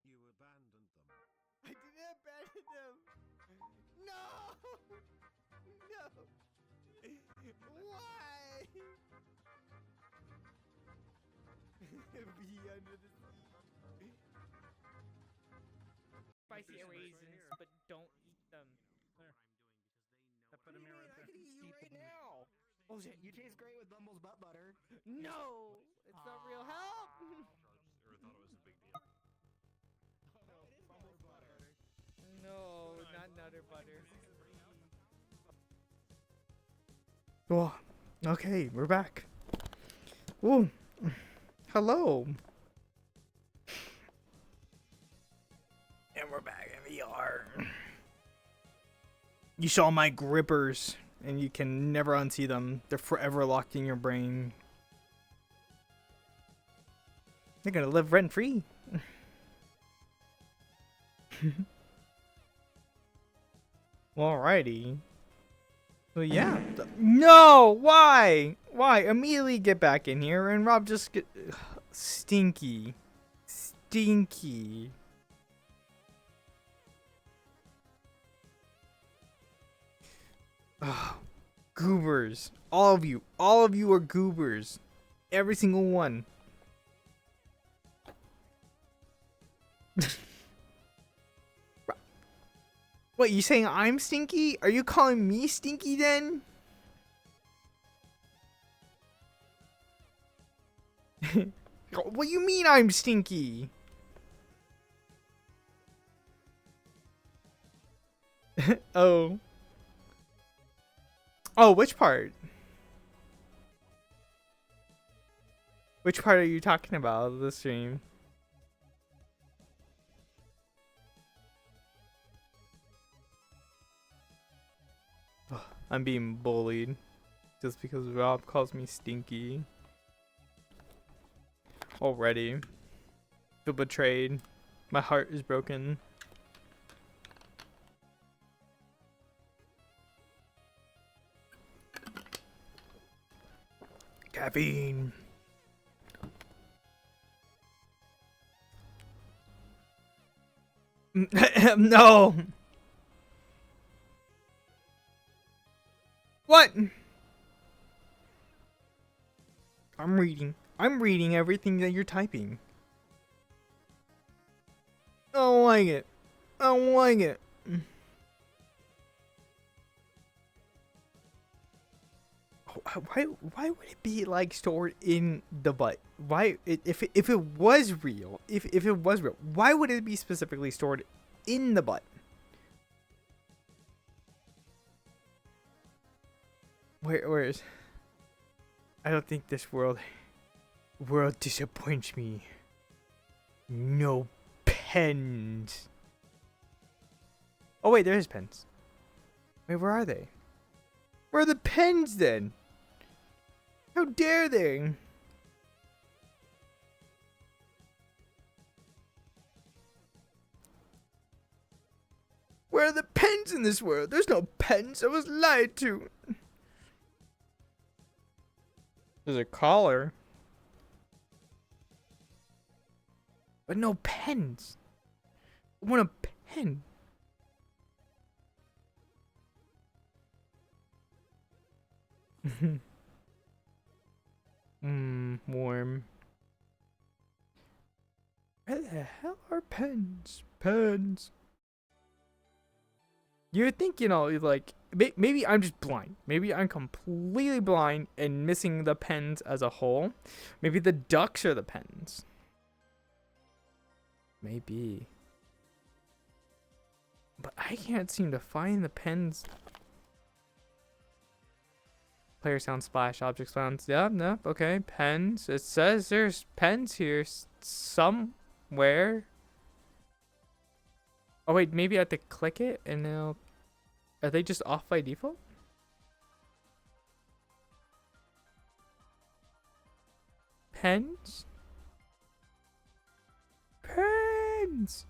Speaker 1: You abandoned them.
Speaker 3: I didn't abandon them. No! No! Why? Be under the sea. Spicy raisins, but don't eat them.
Speaker 2: I put them here right there.
Speaker 4: I can eat you right now. Oh shit, you taste great with Bumble's butt butter.
Speaker 3: No! It's not real help!
Speaker 1: Or thought it was a big deal.
Speaker 4: Bumble's butter.
Speaker 3: No, not Nutter Butter. Oh, okay, we're back. Ooh, hello. And we're back in VR. You saw my grippers, and you can never unsee them. They're forever locked in your brain. They're gonna live rent-free. Alrighty. Well, yeah. No! Why? Why? Immediately get back in here, and Rob just get... Stinky. Stinky. Ugh. Goobers. All of you. All of you are goobers. Every single one. What, you saying I'm stinky? Are you calling me stinky then? What do you mean I'm stinky? Oh. Oh, which part? Which part are you talking about of the stream? I'm being bullied just because Rob calls me stinky. Already. Feel betrayed. My heart is broken. Caffeine. No. What? I'm reading. I'm reading everything that you're typing. I don't like it. I don't like it. Why would it be like stored in the butt? Why if it was real, if it was real, why would it be specifically stored in the butt? Where is? I don't think this world disappoints me. No pens. Oh wait, there's pens. Wait, where are they? Where are the pens then? How dare they? Where are the pens in this world? There's no pens. I was lied to. There's a collar. But no pens. I want a pen. Warm. Where the hell are pens? Pens. You would think, you know, like, maybe I'm just blind. Maybe I'm completely blind and missing the pens as a whole. Maybe the ducks are the pens. Maybe. But I can't seem to find the pens. Player sound splash, object sounds. Yep, yep, okay. Pens. It says there's pens here somewhere. Oh, wait, maybe I have to click it and now. Are they just off by default? Pens? Pens!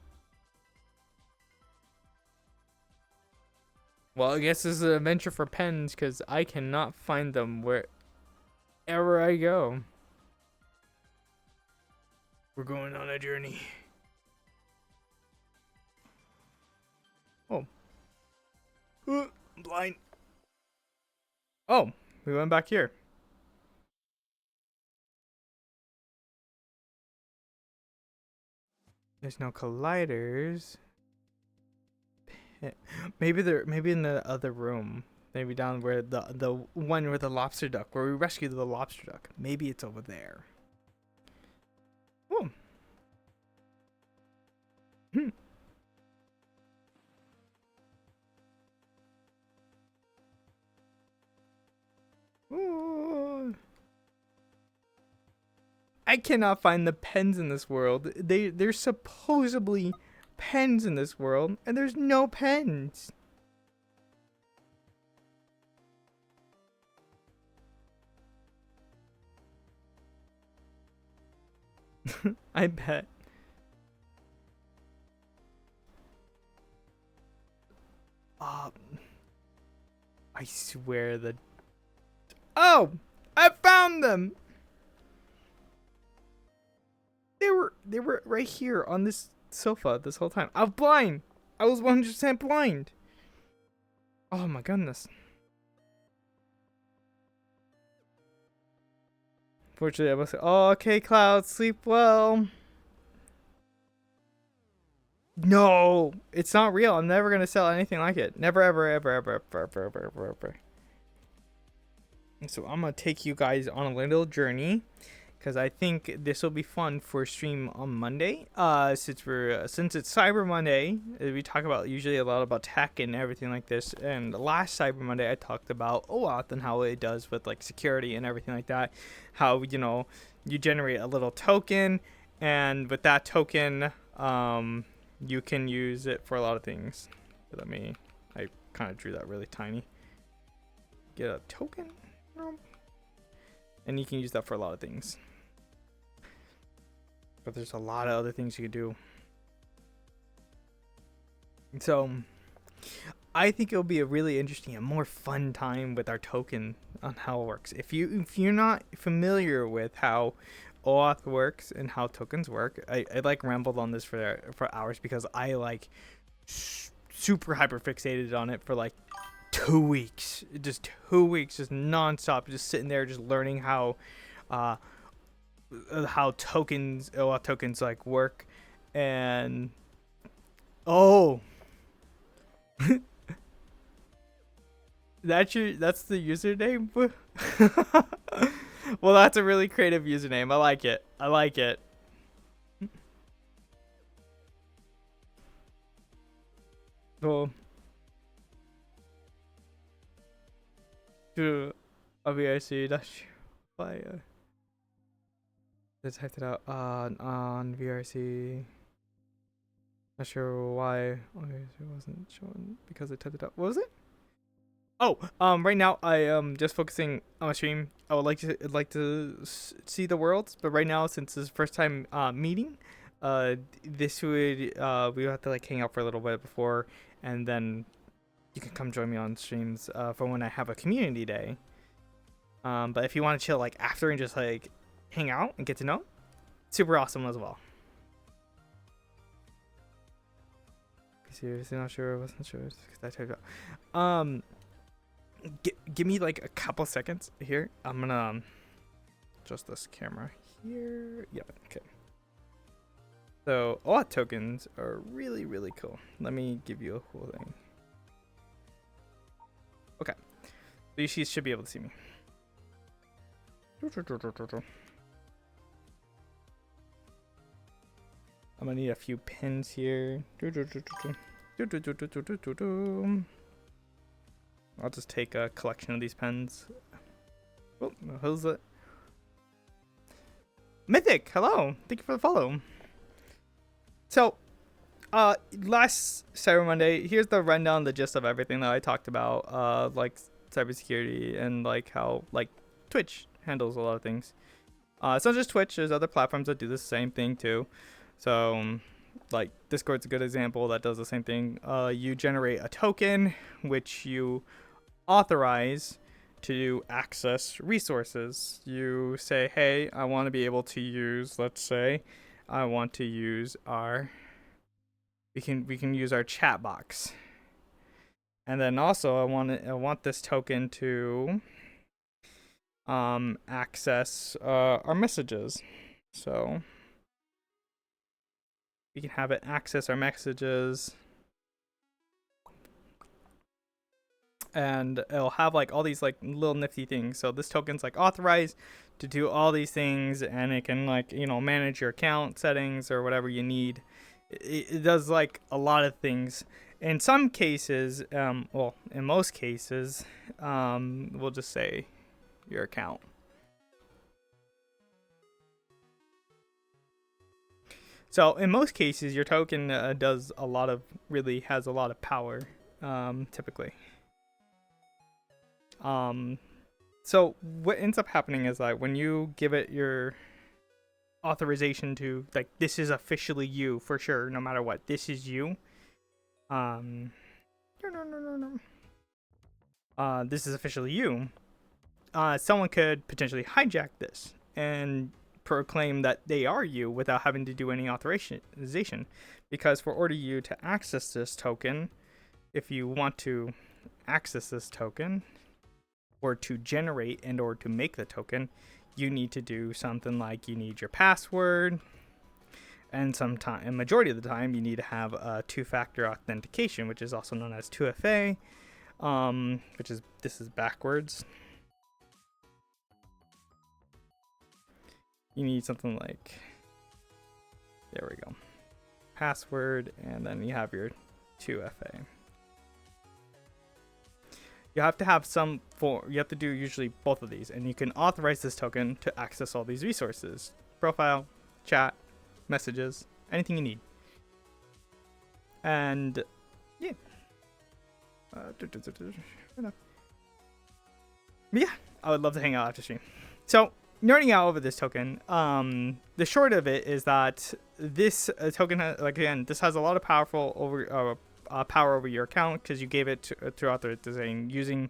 Speaker 3: Well, I guess this is an adventure for pens because I cannot find them wherever I go. We're going on a journey. Oh. I'm blind. Oh, we went back here. There's no colliders. Maybe in the other room. Maybe down where the one where the lobster duck, where we rescued the lobster duck. Maybe it's over there. Oh. Hmm. Ooh. I cannot find the pens in this world. There's supposedly pens in this world, and there's no pens. I bet. I swear that. Oh, I found them. They were right here on this sofa this whole time. I'm blind. I was 100% blind. Oh my goodness. Fortunately, I was. Oh, okay, Cloud, sleep well. No, it's not real. I'm never gonna sell anything like it. Never, ever, ever, ever, ever, ever, ever, ever, ever. So I'm gonna take you guys on a little journey, because I think this will be fun for stream on Monday. Since it's Cyber Monday, we talk about usually a lot about tech and everything like this. And last Cyber Monday, I talked about OAuth and how it does with like security and everything like that. How you generate a little token, and with that token, you can use it for a lot of things. I kind of drew that really tiny. Get a token, and you can use that for a lot of things. But there's a lot of other things you can do. So I think it'll be a really interesting and more fun time with our token on how it works. If you're not familiar with how OAuth works and how tokens work, I like rambled on this for hours because I like super hyper fixated on it for like 2 weeks. Just 2 weeks, just nonstop, just sitting there, just learning how OAuth tokens like work. And that's the username. Well, that's a really creative username. I like it. So to obviously that's why I typed it out on VRC. Not sure why. It wasn't showing because I typed it out. What was it? Oh, right now I am just focusing on my stream. I would like to see the worlds, but right now since this is first time meeting, this would we would have to like hang out for a little bit before, and then you can come join me on streams for when I have a community day. But if you want to chill like after and just like hang out and get to know, super awesome as well. Seriously, not sure. I wasn't sure because I typed out. Give me like a couple seconds here. I'm gonna adjust this camera here. Yep. Okay. So OAuth tokens are really, really cool. Let me give you a cool thing. Okay. So you should be able to see me. I'm gonna need a few pins here. I'll just take a collection of these pens. Oh, who's it? Mythic, hello. Thank you for the follow. So, last Cyber Monday, here's the rundown, the gist of everything that I talked about, like cybersecurity and like how like Twitch handles a lot of things. It's not just Twitch. There's other platforms that do the same thing too. So, like Discord's a good example that does the same thing. You generate a token which you authorize to access resources. You say, hey, I want to be able to use, let's say, I want to use we can use our chat box. And then also I want this token to access our messages. So we can have it access our messages, and it'll have like all these like little nifty things. So this token's like authorized to do all these things, and it can like, you know, manage your account settings or whatever you need. It does like a lot of things. In some cases, well, in most cases, we'll just say your account. So in most cases, your token has a lot of power, typically. So what ends up happening is that when you give it your authorization to, like, this is officially you for sure, no matter what, this is you. This is officially you. Someone could potentially hijack this and proclaim that they are you without having to do any authorization, because for order you to access this token, if you want to access this token or to generate and or to make the token, you need to do something like you need your password, and majority of the time you need to have a two-factor authentication, which is also known as 2FA, this is backwards. You need something like, there we go, password, and then you have your 2FA. You have to have you have to do usually both of these, and you can authorize this token to access all these resources: profile, chat, messages, anything you need. And yeah, yeah, I would love to hang out after stream. So nerding out over this token, the short of it is that this token this has a lot of power over your account, because you gave it through authorization using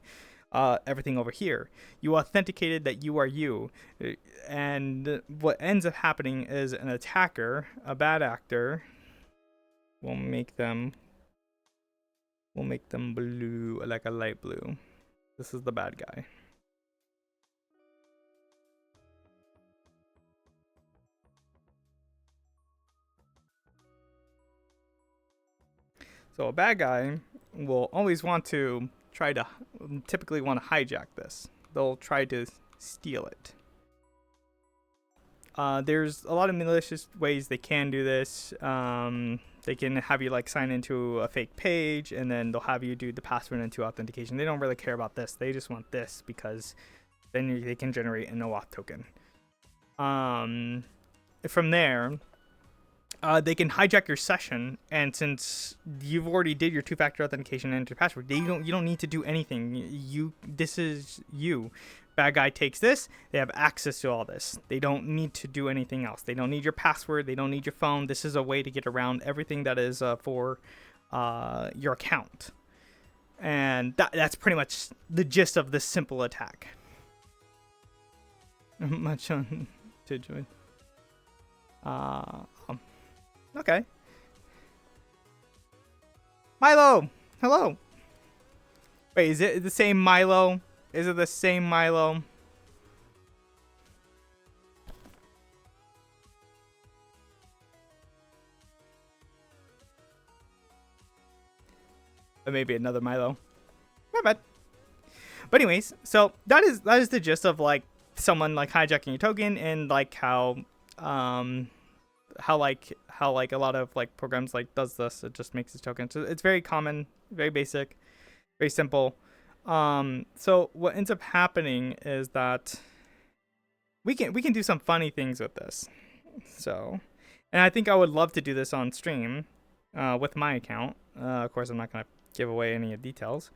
Speaker 3: everything over here. You authenticated that you are you, and what ends up happening is an attacker, a bad actor, will make them blue, like a light blue. This is the bad guy. So a bad guy will always typically want to hijack this. They'll try to steal it. There's a lot of malicious ways they can do this. They can have you like sign into a fake page, and then they'll have you do the password into authentication. They don't really care about this. They just want this, because then they can generate an OAuth token. From there, they can hijack your session, and since you've already did your two-factor authentication and your password, you don't need to do anything. This is you. Bad guy takes this. They have access to all this. They don't need to do anything else. They don't need your password. They don't need your phone. This is a way to get around everything that is for your account. And that's pretty much the gist of this simple attack. Much on to join. Okay. Milo, hello. Wait, is it the same Milo? Is it the same Milo? Or maybe another Milo. My bad. But anyways, so that is the gist of like someone like hijacking your token, and like how like a lot of like programs like does this. It just makes this token. So it's very common, very basic, very simple. So what ends up happening is that we can do some funny things with this. So, and I think I would love to do this on stream, with my account. Of course, I'm not gonna give away any details.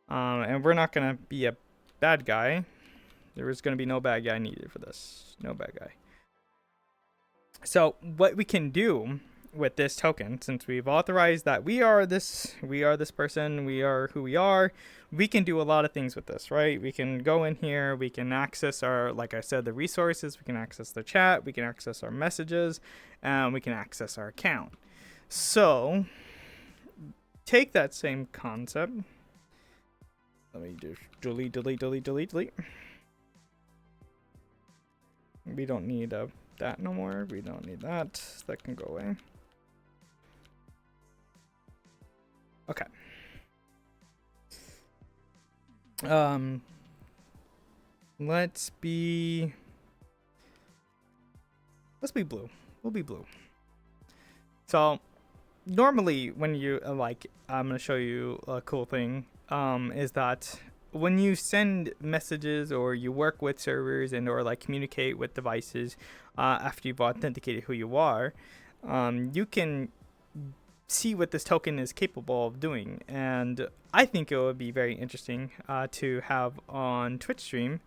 Speaker 3: And we're not gonna be a bad guy. There is gonna be no bad guy needed for this. No bad guy. So what we can do with this token, since we've authorized that we are this person, we are who we are, we can do a lot of things with this, right? We can go in here, we can access our, like I said, the resources, we can access the chat, we can access our messages, and we can access our account. So take that same concept. Let me just delete. We don't need that no more. We don't need that. That can go away. Okay. Let's be blue. We'll be blue. So normally when you like, I'm gonna show you a cool thing. Is that when you send messages or you work with servers and or like communicate with devices, after you've authenticated who you are, you can see what this token is capable of doing. And I think it would be very interesting to have on Twitch stream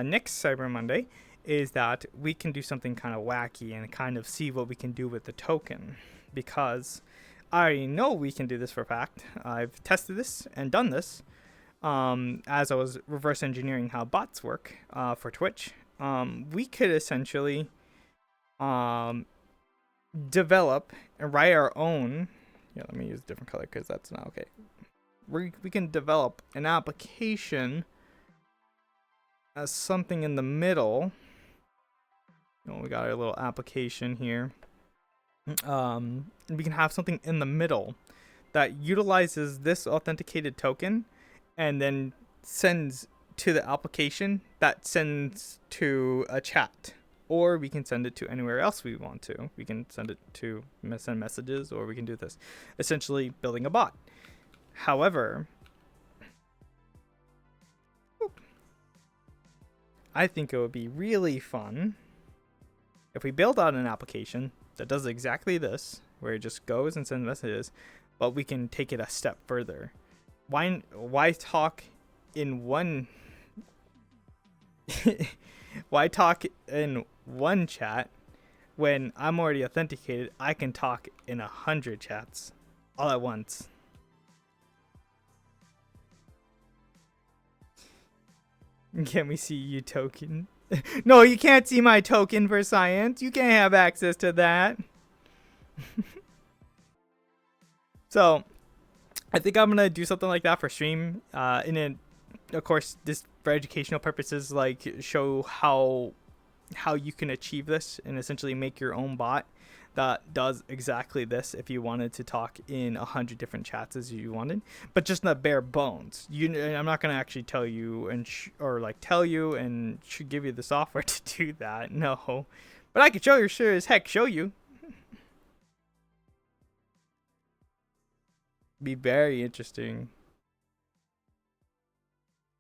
Speaker 3: next Cyber Monday, is that we can do something kind of wacky and kind of see what we can do with the token, because I already know we can do this for a fact. I've tested this and done this as I was reverse engineering how bots work for Twitch. We could essentially develop and write our own. Yeah, let me use a different color because that's not okay. We can develop an application as something in the middle. We got our little application here. And we can have something in the middle that utilizes this authenticated token and then sends to the application that sends to a chat. Or we can send it to anywhere else we want to. We can send it to send messages, or we can do this. Essentially building a bot. However, I think it would be really fun if we build out an application that does exactly this, where it just goes and sends messages, but we can take it a step further. Why talk in one why talk in one chat when I'm already authenticated? I can talk in 100 chats all at once. Can we see you token? No, you can't see my token for science. You can't have access to that. So I think I'm gonna do something like that for stream. Of course, this for educational purposes, like show how you can achieve this and essentially make your own bot that does exactly this if you wanted to talk in 100 different chats as you wanted, but just not bare bones. I'm not gonna actually tell you and tell you and give you the software to do that. No, but I could show you, sure as heck show you. Be very interesting.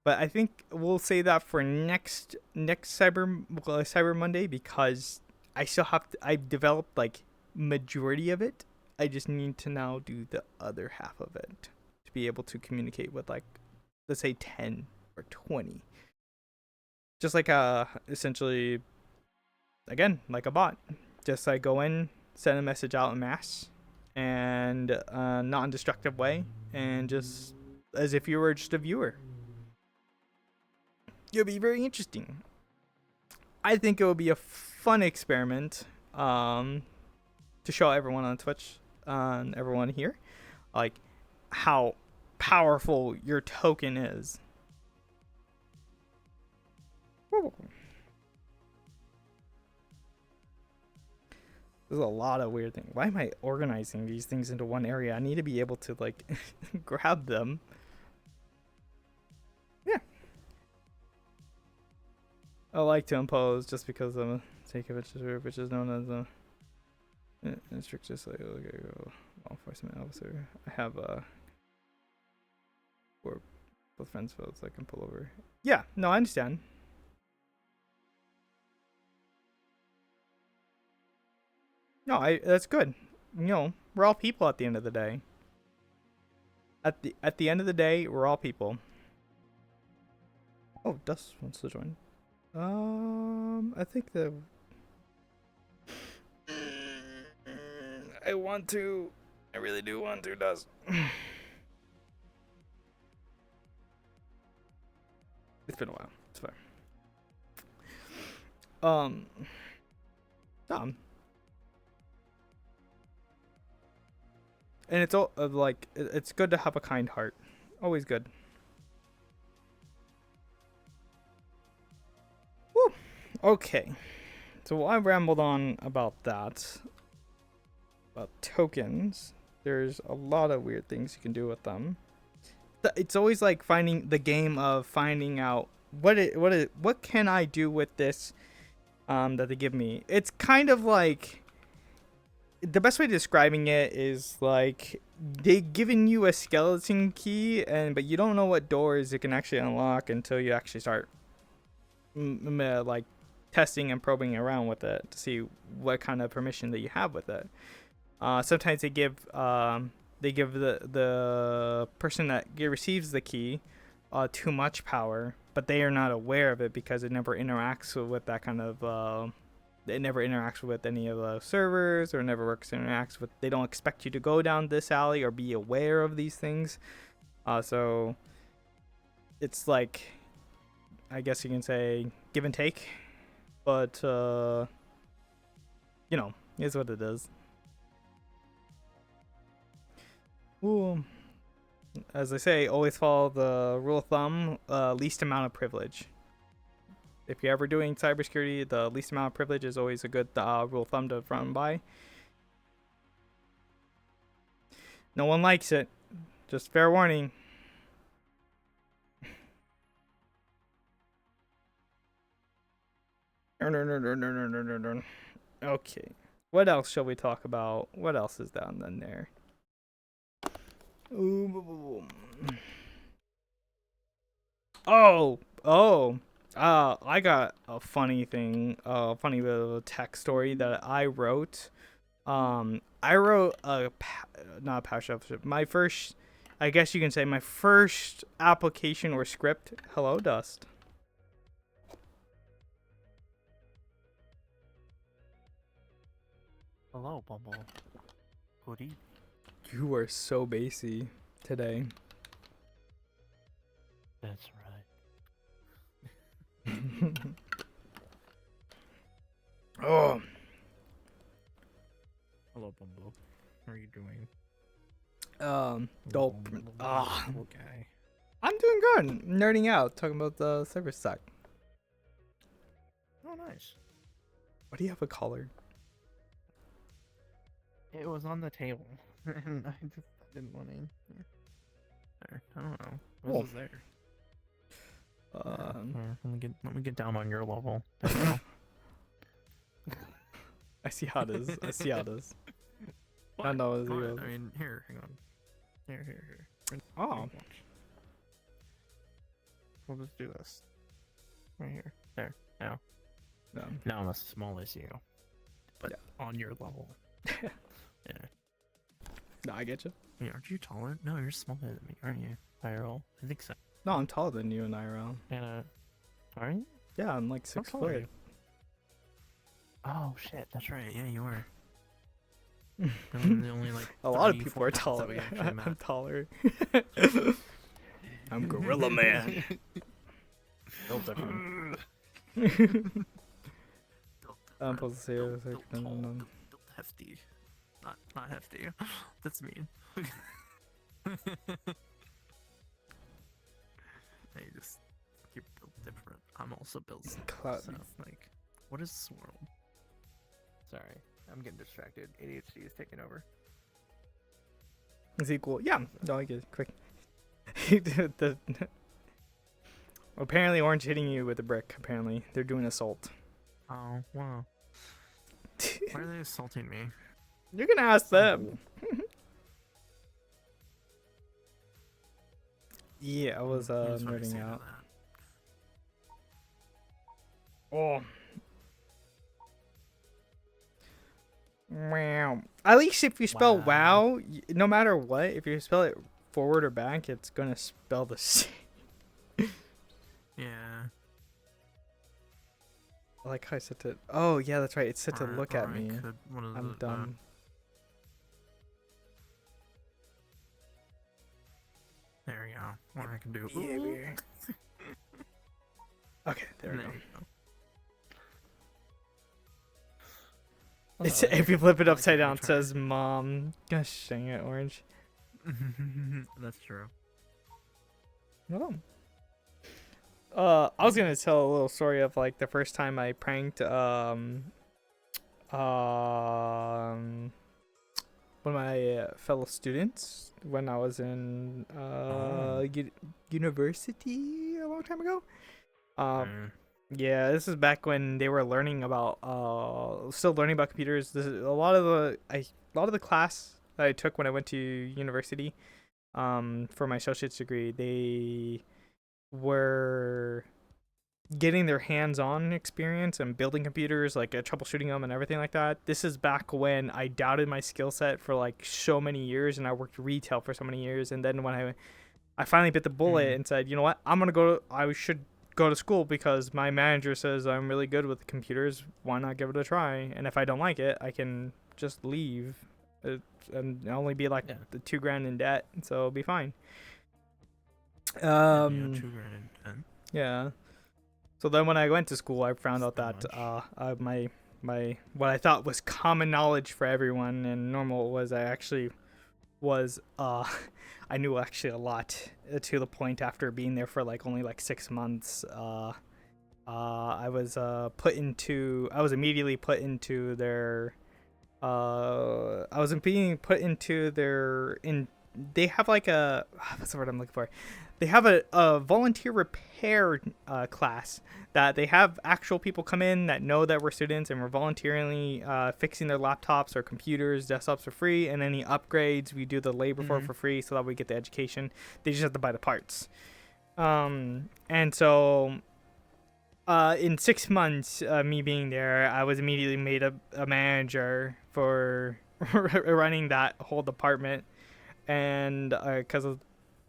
Speaker 3: But I think we'll say that for next Cyber Monday, because I've developed like majority of it. I just need to now do the other half of it to be able to communicate with, like, let's say 10 or 20. Just like essentially, again, like a bot. Just like go in, send a message out en masse, and non-destructive way, and just as if you were just a viewer. It'll be very interesting. I think it will be a fun experiment to show everyone on Twitch, everyone here, like how powerful your token is. Woo. There's a lot of weird things. Why am I organizing these things into one area? I need to be able to like grab them. Yeah. I like to impose just because I'm a sake of it, which is known as a restricted law enforcement officer. I have for Both friends votes I can pull over. Yeah, no, I understand. No, that's good. You know, we're all people at the end of the day. At the end of the day, we're all people. Oh, Dust wants to join. I think the I want to. I really do want to, Dust. It's been a while. It's fine. Dumb. And it's all like it's good to have a kind heart. Always good. Woo. Okay. So I rambled on about that. About tokens. There's a lot of weird things you can do with them. It's always like finding the game of finding out what can I do with this that they give me. It's kind of like the best way of describing it is like they giving you a skeleton key but you don't know what doors it can actually unlock until you actually start like testing and probing around with it to see what kind of permission that you have with it. Sometimes they give the person that receives the key too much power, but they are not aware of it because it never interacts with that kind of it never interacts with any of the servers or never interacts with. They don't expect you to go down this alley or be aware of these things. So it's like, I guess you can say give and take, but you know, is what it is. Ooh. As I say, always follow the rule of thumb, least amount of privilege. If you're ever doing cybersecurity, the least amount of privilege is always a good rule of thumb to run by. No one likes it. Just fair warning. Okay. What else shall we talk about? What else is down in there? Ooh. Oh. I got a funny thing, funny little tech story that I wrote. I wrote not a PowerShell. My first, I guess you can say, my first application or script. Hello, Dust.
Speaker 2: Hello, Bumble. Good evening.
Speaker 3: You are so bassy today.
Speaker 2: That's right.
Speaker 3: Oh.
Speaker 2: Hello, Bumble. How are you doing?
Speaker 3: Dope.
Speaker 2: Okay.
Speaker 3: I'm doing good. Nerding out, talking about the server stack.
Speaker 2: Oh, nice.
Speaker 3: Why do you have a collar?
Speaker 2: It was on the table, and I just didn't want to. There. I don't know. What was there? Here, let me get down on your level. There you go.
Speaker 3: I see how it is. I see how it is.
Speaker 2: What?
Speaker 3: know it's
Speaker 2: What?
Speaker 3: you.
Speaker 2: I mean, here, hang on. Here.
Speaker 3: Oh.
Speaker 2: Watch. We'll just do this. Right here. There. Now.
Speaker 3: No.
Speaker 2: Now I'm as small as you. But on your level. Yeah.
Speaker 3: No, I get you.
Speaker 2: Wait, aren't you taller? No, you're smaller than me, aren't you? IRL? I think so.
Speaker 3: No, I'm taller than you in IRL.
Speaker 2: And, are you?
Speaker 3: Yeah, I'm like
Speaker 2: How
Speaker 3: 6
Speaker 2: tall are
Speaker 3: foot.
Speaker 2: you? Oh, shit, that's right. Yeah, you are. Only like
Speaker 3: A lot of
Speaker 2: 3,
Speaker 3: people
Speaker 2: 4
Speaker 3: are
Speaker 2: pounds that
Speaker 3: taller.
Speaker 2: we actually
Speaker 3: I'm
Speaker 2: met.
Speaker 3: taller. I'm Gorilla Man.
Speaker 2: Built different.
Speaker 3: I'm supposed to say it was like, no.
Speaker 2: Built hefty. Not hefty. That's mean. Hey, just you're built different. I'm also built
Speaker 3: Cloud.
Speaker 2: so, like, what is this world? Sorry, I'm getting distracted. ADHD is taking over.
Speaker 3: Is equal? Yeah. No, I get it. Quick. Apparently, Orange hitting you with a brick. Apparently, they're doing assault.
Speaker 2: Oh, wow. Why are they assaulting me?
Speaker 3: You're gonna ask them. Yeah, I was
Speaker 2: That's what I
Speaker 3: nerding
Speaker 2: say to
Speaker 3: out.
Speaker 2: that.
Speaker 3: Oh. Wow. At least if you spell
Speaker 2: Wow.
Speaker 3: no matter what, if you spell it forward or back, it's gonna spell the same.
Speaker 2: Yeah.
Speaker 3: I like how I said to. Oh yeah, that's right. It's said to look
Speaker 2: Or
Speaker 3: at
Speaker 2: I
Speaker 3: me.
Speaker 2: could, what is
Speaker 3: I'm
Speaker 2: it,
Speaker 3: dumb.
Speaker 2: there we go. Or I can do.
Speaker 3: Yeah, we're... Okay, there we
Speaker 2: There
Speaker 3: go.
Speaker 2: you go.
Speaker 3: It's,
Speaker 2: Oh,
Speaker 3: if you flip it
Speaker 2: I like
Speaker 3: upside
Speaker 2: the
Speaker 3: down, it
Speaker 2: return.
Speaker 3: says "Mom." Gosh dang it, Orange.
Speaker 2: That's true.
Speaker 3: Oh. I was gonna tell a little story of like the first time I pranked one of my fellow students when I was in university a long time ago. Yeah, this is back when they were learning about still learning about computers. This is a lot of the class that I took when I went to university for my associate's degree. They were getting their hands-on experience and building computers, like troubleshooting them and everything like that. This is back when I doubted my skill set for like so many years, and I worked retail for so many years. And then when I finally bit the bullet and said, you know what, I should go to school because my manager says I'm really good with computers. Why not give it a try? And if I don't like it, I can just leave and only be like the $2,000 in debt, so it'll be fine. Yeah. So then when I went to school, I found out that my what I thought was common knowledge for everyone and normal was I actually was I knew actually a lot, to the point after being there for like only like 6 months. I was immediately put into their they have like a what's the word I'm looking for? They have a volunteer repair class that they have actual people come in that know that we're students and we're voluntarily fixing their laptops or computers, desktops for free, and any upgrades we do the labor for free so that we get the education. They just have to buy the parts. And so in 6 months, me being there, I was immediately made a manager for running that whole department. And because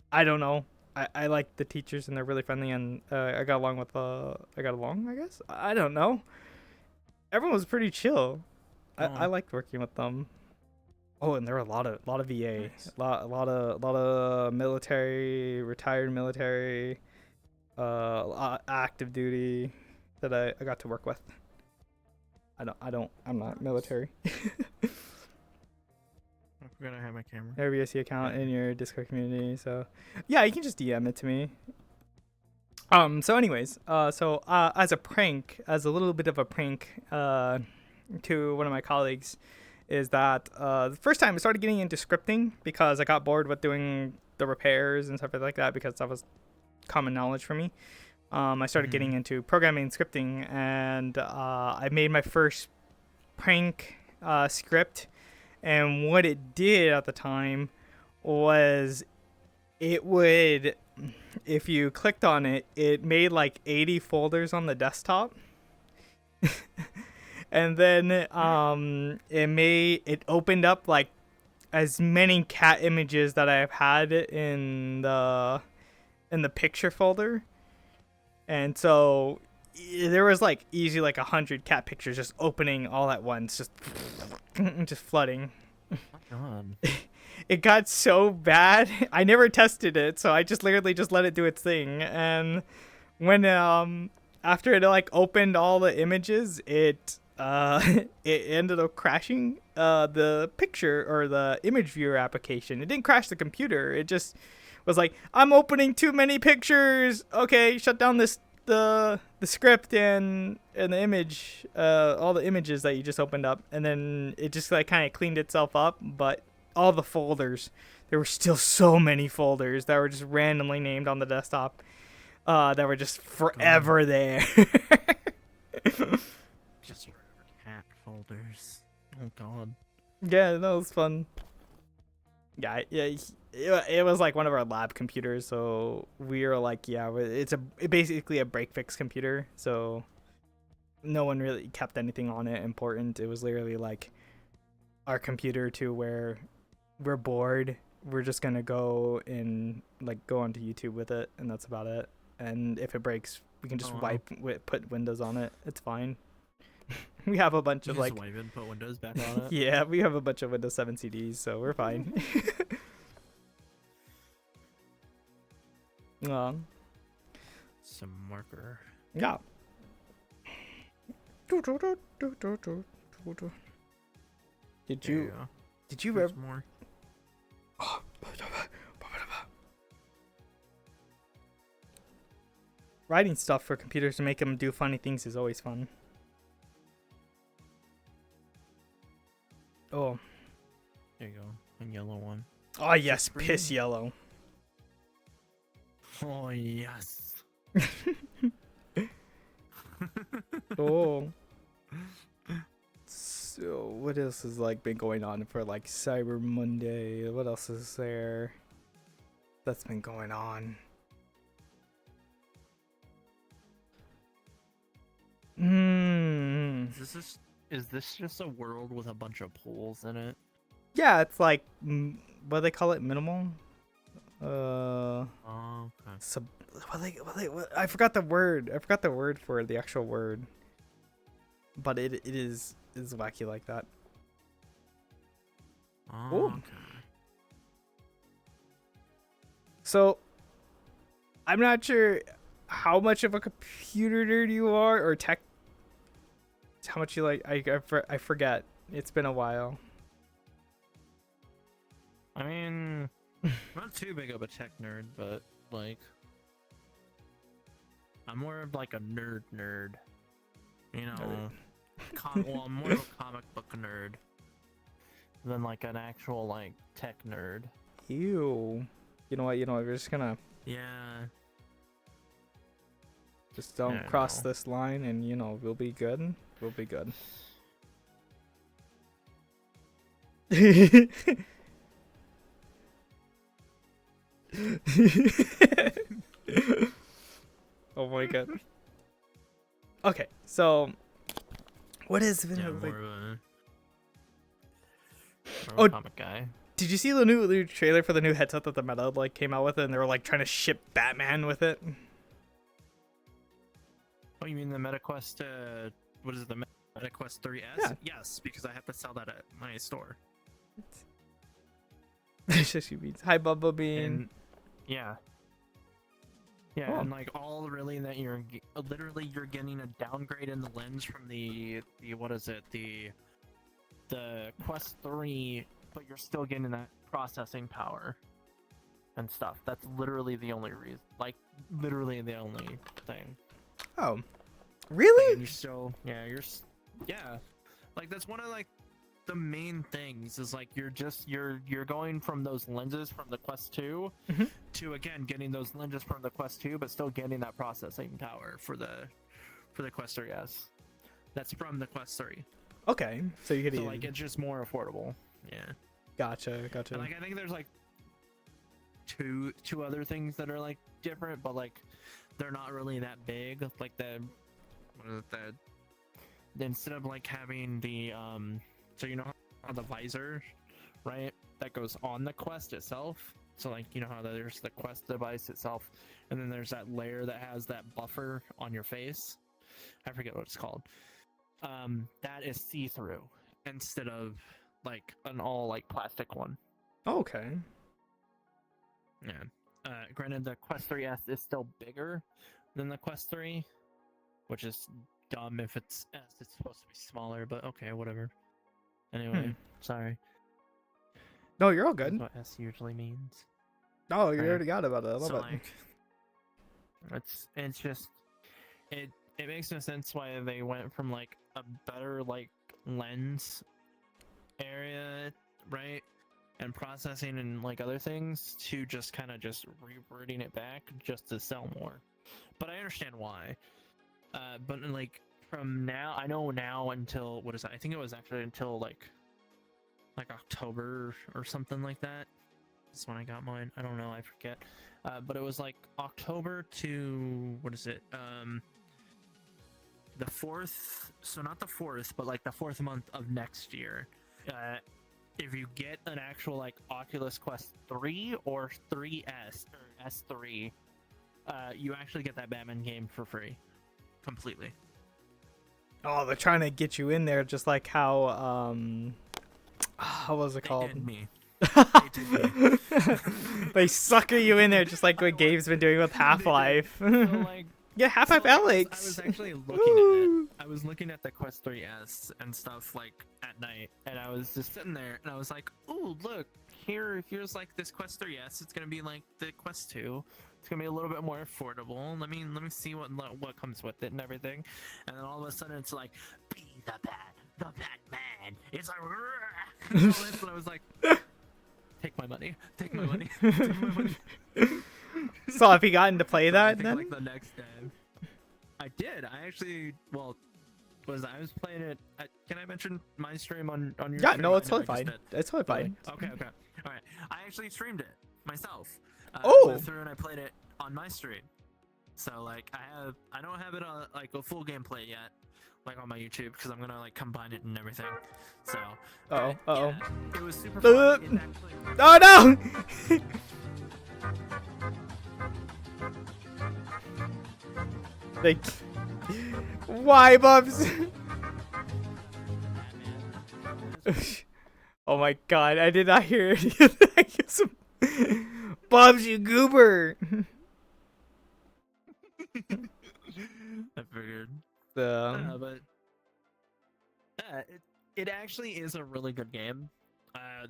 Speaker 3: I don't know, I like the teachers and they're really friendly, and I got along, I guess. I don't know. Everyone was pretty chill. I liked working with them. Oh, and there were a lot of VA, nice. a lot of military, retired military, active duty that I got to work with. I'm not military.
Speaker 2: I forgot I have my camera.
Speaker 3: RBSC account in your Discord community, so yeah, you can just DM it to me. So anyways, as a prank, as a little bit of a prank to one of my colleagues, is that the first time I started getting into scripting because I got bored with doing the repairs and stuff like that because that was common knowledge for me. I started getting into programming and scripting, and I made my first prank script. And what it did at the time was it would, if you clicked on it, it made like 80 folders on the desktop. And then it opened up like as many cat images that I've had in the picture folder. And so there was like easy like 100 cat pictures just opening all at once, just flooding.
Speaker 2: Oh my god.
Speaker 3: It got so bad. I never tested it, so I just literally just let it do its thing. And when after it like opened all the images, it ended up crashing the picture or the image viewer application. It didn't crash the computer. It just was like, I'm opening too many pictures. Okay, shut down the script and the image, all the images that you just opened up, and then it just like kind of cleaned itself up. But all the folders, there were still so many folders that were just randomly named on the desktop, that were just forever there.
Speaker 2: Just cat folders. Oh god.
Speaker 3: Yeah, that was fun. Yeah, it was like one of our lab computers, so we were like, yeah, it's basically a break fix computer, so no one really kept anything on it important. It was literally like our computer to where we're bored, we're just gonna go and like go onto YouTube with it, and that's about it. And if it breaks, we can just
Speaker 5: Oh, wow.
Speaker 3: put Windows on it. It's fine. We have a bunch
Speaker 5: You
Speaker 3: of
Speaker 5: just
Speaker 3: like
Speaker 5: wipe it and put Windows back on it.
Speaker 3: yeah, we have a bunch of Windows 7 CDs, so we're fine.
Speaker 5: Some marker.
Speaker 3: Yeah. Did
Speaker 5: There
Speaker 3: you
Speaker 5: go.
Speaker 3: did you
Speaker 5: Here's
Speaker 3: ever
Speaker 5: more.
Speaker 3: writing stuff for computers to make them do funny things is always fun. Oh.
Speaker 5: There you go. A yellow one.
Speaker 3: Oh yes,
Speaker 5: Green.
Speaker 3: piss yellow.
Speaker 5: Oh yes.
Speaker 3: Oh. So what else has like been going on for like Cyber Monday? What else is there that's been going on?
Speaker 5: Is this just a world with a bunch of pools in it?
Speaker 3: Yeah, it's like what do they call it? Minimal.
Speaker 5: Oh, okay.
Speaker 3: Sub. I forgot the word. I forgot the word for it, the actual word. But it is wacky like that.
Speaker 5: Oh,
Speaker 3: Ooh.
Speaker 5: okay.
Speaker 3: So I'm not sure how much of a computer nerd you are or tech. How much you like? I forget. It's been a while.
Speaker 5: I mean, I'm not too big of a tech nerd, but like, I'm more of like a nerd. You know, well, I'm more of a comic book nerd than like an actual like tech nerd.
Speaker 3: Ew. You know what? We're just gonna
Speaker 5: Yeah.
Speaker 3: just don't
Speaker 5: Yeah, I
Speaker 3: cross
Speaker 5: know.
Speaker 3: this line, and we'll be good. We'll be good. Oh my god. Okay, so what is
Speaker 5: Yeah,
Speaker 3: like,
Speaker 5: more of a
Speaker 3: Oh,
Speaker 5: comic guy.
Speaker 3: did you see the new trailer for the new headset that the Meta like came out with, and they were like trying to ship Batman with it?
Speaker 5: Oh, you mean the MetaQuest? What is it? The MetaQuest 3S?
Speaker 3: Yeah.
Speaker 5: Yes, because I have to sell that at my store.
Speaker 3: She means hi Bubba Bean.
Speaker 5: And yeah. Yeah,
Speaker 3: Oh.
Speaker 5: and like all really that literally you're getting a downgrade in the lens from the what is it, the Quest 3, but you're still getting that processing power and stuff. That's literally the only reason, like literally the only thing.
Speaker 3: Oh,
Speaker 5: Like,
Speaker 3: really?
Speaker 5: and you still, yeah, like that's one of like the main things is like you're going from those lenses from the Quest 2
Speaker 3: Mhm.
Speaker 5: to again getting those lenses from the Quest 2, but still getting that processing power for the Quest 3S. That's from the Quest 3.
Speaker 3: Okay, so you could
Speaker 5: So like it's just more affordable. Yeah.
Speaker 3: gotcha.
Speaker 5: And like I think there's like two other things that are like different, but like they're not really that big. Like instead of like having the so you know how the visor, right, that goes on the Quest itself. So like you know how there's the Quest device itself, and then there's that layer that has that buffer on your face. I forget what it's called. That is see-through instead of like an all like plastic one.
Speaker 3: Okay.
Speaker 5: Yeah. Granted, the Quest 3S is still bigger than the Quest 3, which is dumb if it's S. It's supposed to be smaller, but okay, whatever. Anyway, sorry.
Speaker 3: No, you're all
Speaker 5: That's
Speaker 3: good.
Speaker 5: what S usually means.
Speaker 3: Oh, you
Speaker 5: Right.
Speaker 3: already got about it. I love
Speaker 5: So
Speaker 3: it.
Speaker 5: like, it's just it makes no sense why they went from like a better like lens area, right, and processing and like other things to just kind of just reverting it back just to sell more. But I understand why. But like from now, I know now until what is that? I think it was actually until like October or something like that. is when I got mine. I don't know, I forget. But it was like October to what is it? The 4th. So not the 4th, but like the 4th month of next year. If you get an actual like Oculus Quest 3 or 3S or S3, you actually get that Batman game for free, completely.
Speaker 3: Oh, they're trying to get you in there, just like how how was it
Speaker 5: They
Speaker 3: called?
Speaker 5: did me. They did me.
Speaker 3: They sucker you in there, just like what Gabe's been doing with Half-Life.
Speaker 5: So like.
Speaker 3: Yeah, Half-Life
Speaker 5: So, like,
Speaker 3: Alex.
Speaker 5: I was actually looking at it. I was looking at the Quest 3S and stuff like at night, and I was just sitting there, and I was like, "Oh, look, here's like this Quest 3S. It's gonna be like the Quest 2. It's gonna be a little bit more affordable. Let me see what comes with it and everything." And then all of a sudden, it's like, "Be the Batman." It's like, and all this, and I was like, "Take my money. Take my money. Take my money."
Speaker 3: So have you gotten to play
Speaker 5: So I
Speaker 3: that
Speaker 5: think,
Speaker 3: then?
Speaker 5: like the next day. I did. I actually, well, I was playing it. Can I mention my stream on your?
Speaker 3: Yeah,
Speaker 5: stream?
Speaker 3: no,
Speaker 5: I
Speaker 3: it's
Speaker 5: know
Speaker 3: totally
Speaker 5: I just
Speaker 3: fine.
Speaker 5: did.
Speaker 3: It's totally
Speaker 5: Really?
Speaker 3: fine.
Speaker 5: Okay. All right. I actually streamed it myself.
Speaker 3: Oh.
Speaker 5: I went through and I played it on my stream. So like I don't have it on like a full gameplay yet, like on my YouTube, because I'm gonna like combine it and everything. So.
Speaker 3: Uh-oh, uh-oh.
Speaker 5: Yeah, it was super fun. It actually.
Speaker 3: Oh no! Like, why, Bubs? Oh my god, I did not hear any of that. Bubs, you goober!
Speaker 5: I figured. But it actually is a really good game.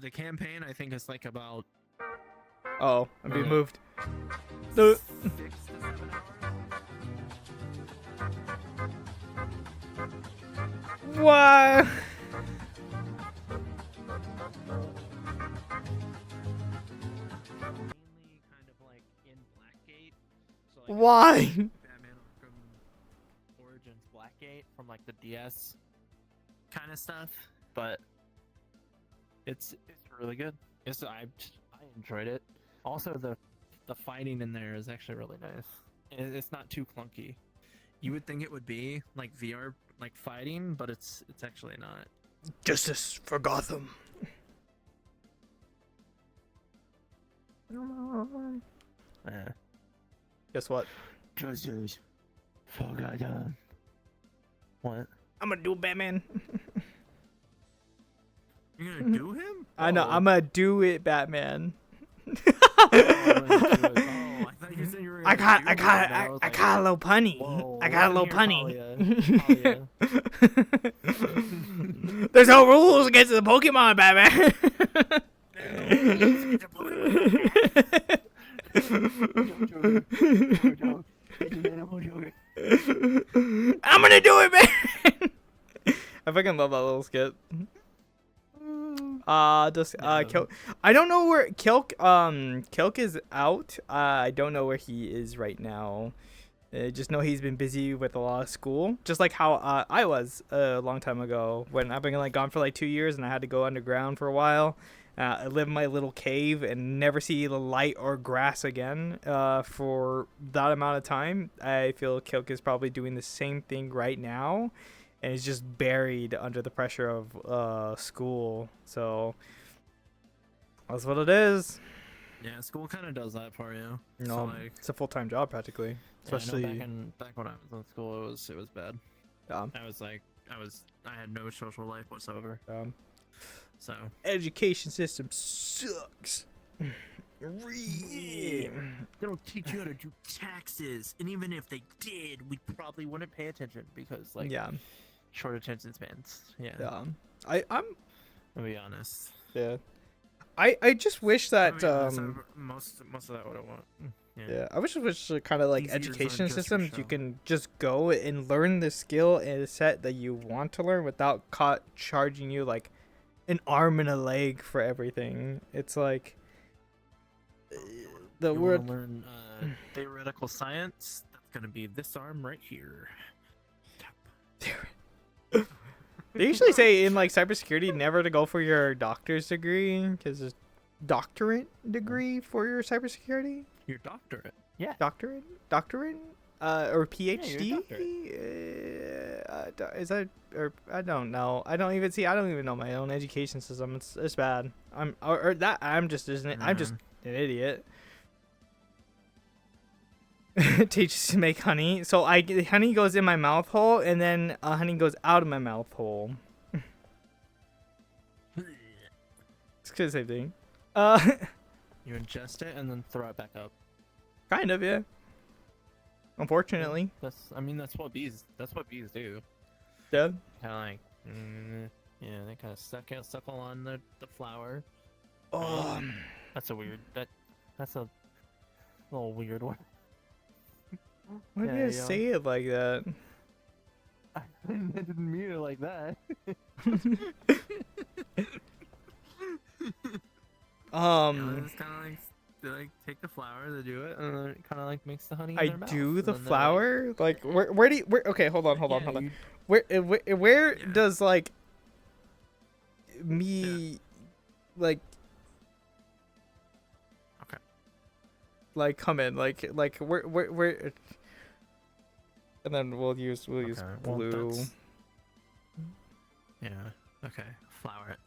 Speaker 5: The campaign I think is like about
Speaker 3: Oh, I'm being moved. No.
Speaker 5: 6 to 7 hours.
Speaker 3: What?
Speaker 5: Mainly kind of like in Blackgate. So like
Speaker 3: Why?
Speaker 5: Batman Arkham Origins Blackgate from like the DS kind of stuff, but it's really good. I enjoyed it. Also the fighting in there is actually really nice. It's not too clunky. You would think it would be like VR like fighting, but it's actually not.
Speaker 3: Justice for Gotham.
Speaker 5: Yeah.
Speaker 3: Guess what?
Speaker 5: Justice for Gotham. What?
Speaker 3: I'm gonna do Batman.
Speaker 5: You're gonna do him?
Speaker 3: I know, I'm gonna do it, Batman.
Speaker 5: Oh, I thought you said you were
Speaker 3: I
Speaker 5: gonna
Speaker 3: got,
Speaker 5: do
Speaker 3: I
Speaker 5: him,
Speaker 3: got,
Speaker 5: and
Speaker 3: I,
Speaker 5: was
Speaker 3: I
Speaker 5: like,
Speaker 3: got a little punny.
Speaker 5: whoa,
Speaker 3: I got a little
Speaker 5: here,
Speaker 3: punny.
Speaker 5: Talia.
Speaker 3: There's no rules against the Pokemon, Batman. I'm gonna do it, man. I fucking love that little skit. Kilk. I don't know where Kilk is out. I don't know where he is right now. Just know he's been busy with a lot of school, just like how I was a long time ago when I've been like gone for like 2 years and I had to go underground for a while. I live in my little cave and never see the light or grass again for that amount of time. I feel Kilk is probably doing the same thing right now, and is just buried under the pressure of school. So that's what it is.
Speaker 5: Yeah, school kind of does that for you.
Speaker 3: You
Speaker 5: So,
Speaker 3: know,
Speaker 5: like,
Speaker 3: it's a full-time job practically, especially.
Speaker 5: yeah, I know back when I was in school, it was bad. I had no social life whatsoever. So
Speaker 3: Education system sucks.
Speaker 5: they don't teach you how to do taxes, and even if they did, we probably wouldn't pay attention because like short attention spans. Yeah.
Speaker 3: I'm
Speaker 5: To be honest.
Speaker 3: yeah. I just wish that
Speaker 5: To be honest, most of that would I want.
Speaker 3: yeah, I wish kind of like
Speaker 5: These years aren't
Speaker 3: education
Speaker 5: just for
Speaker 3: systems you
Speaker 5: show.
Speaker 3: can just go and learn the skill and set that you want to learn without charging you like an arm and a leg for everything. It's like the
Speaker 5: You
Speaker 3: word
Speaker 5: wanna learn theoretical science. That's gonna be this arm right here.
Speaker 3: they usually say in like cybersecurity never to go for your doctor's degree because doctorate degree for your cybersecurity?
Speaker 5: Your doctorate. Yeah.
Speaker 3: Doctorate, or PhD?
Speaker 5: doctorate.
Speaker 3: Is that, or I don't know. I don't even know my own education system. It's bad. I'm just I'm just an idiot. Teaches to make honey. So honey goes in my mouth hole, and then honey goes out of my mouth hole. It's the same thing.
Speaker 5: You ingest it and then throw it back up.
Speaker 3: Kind of, yeah. Unfortunately.
Speaker 5: That's what bees do.
Speaker 3: Yeah.
Speaker 5: Kind of like, yeah, they kind of suckle on the flower.
Speaker 3: Oh.
Speaker 5: That's a little weird one.
Speaker 3: Why
Speaker 5: Yeah,
Speaker 3: did you
Speaker 5: yeah.
Speaker 3: say it like that?
Speaker 5: I didn't mean it like that. It's kind of like they like take the flower, they do it, and then it kind of like makes the honey.
Speaker 3: I
Speaker 5: in their mouth,
Speaker 3: do
Speaker 5: and
Speaker 3: the
Speaker 5: then they're
Speaker 3: flower? Like, where do you, okay, hold on.
Speaker 5: Yeah, you-
Speaker 3: Where
Speaker 5: Yeah.
Speaker 3: does, like, me, like,
Speaker 5: Okay.
Speaker 3: like, come in? Like, where, and then we'll use
Speaker 5: Okay, well,
Speaker 3: blue.
Speaker 5: that's- Yeah. Okay. Flower it.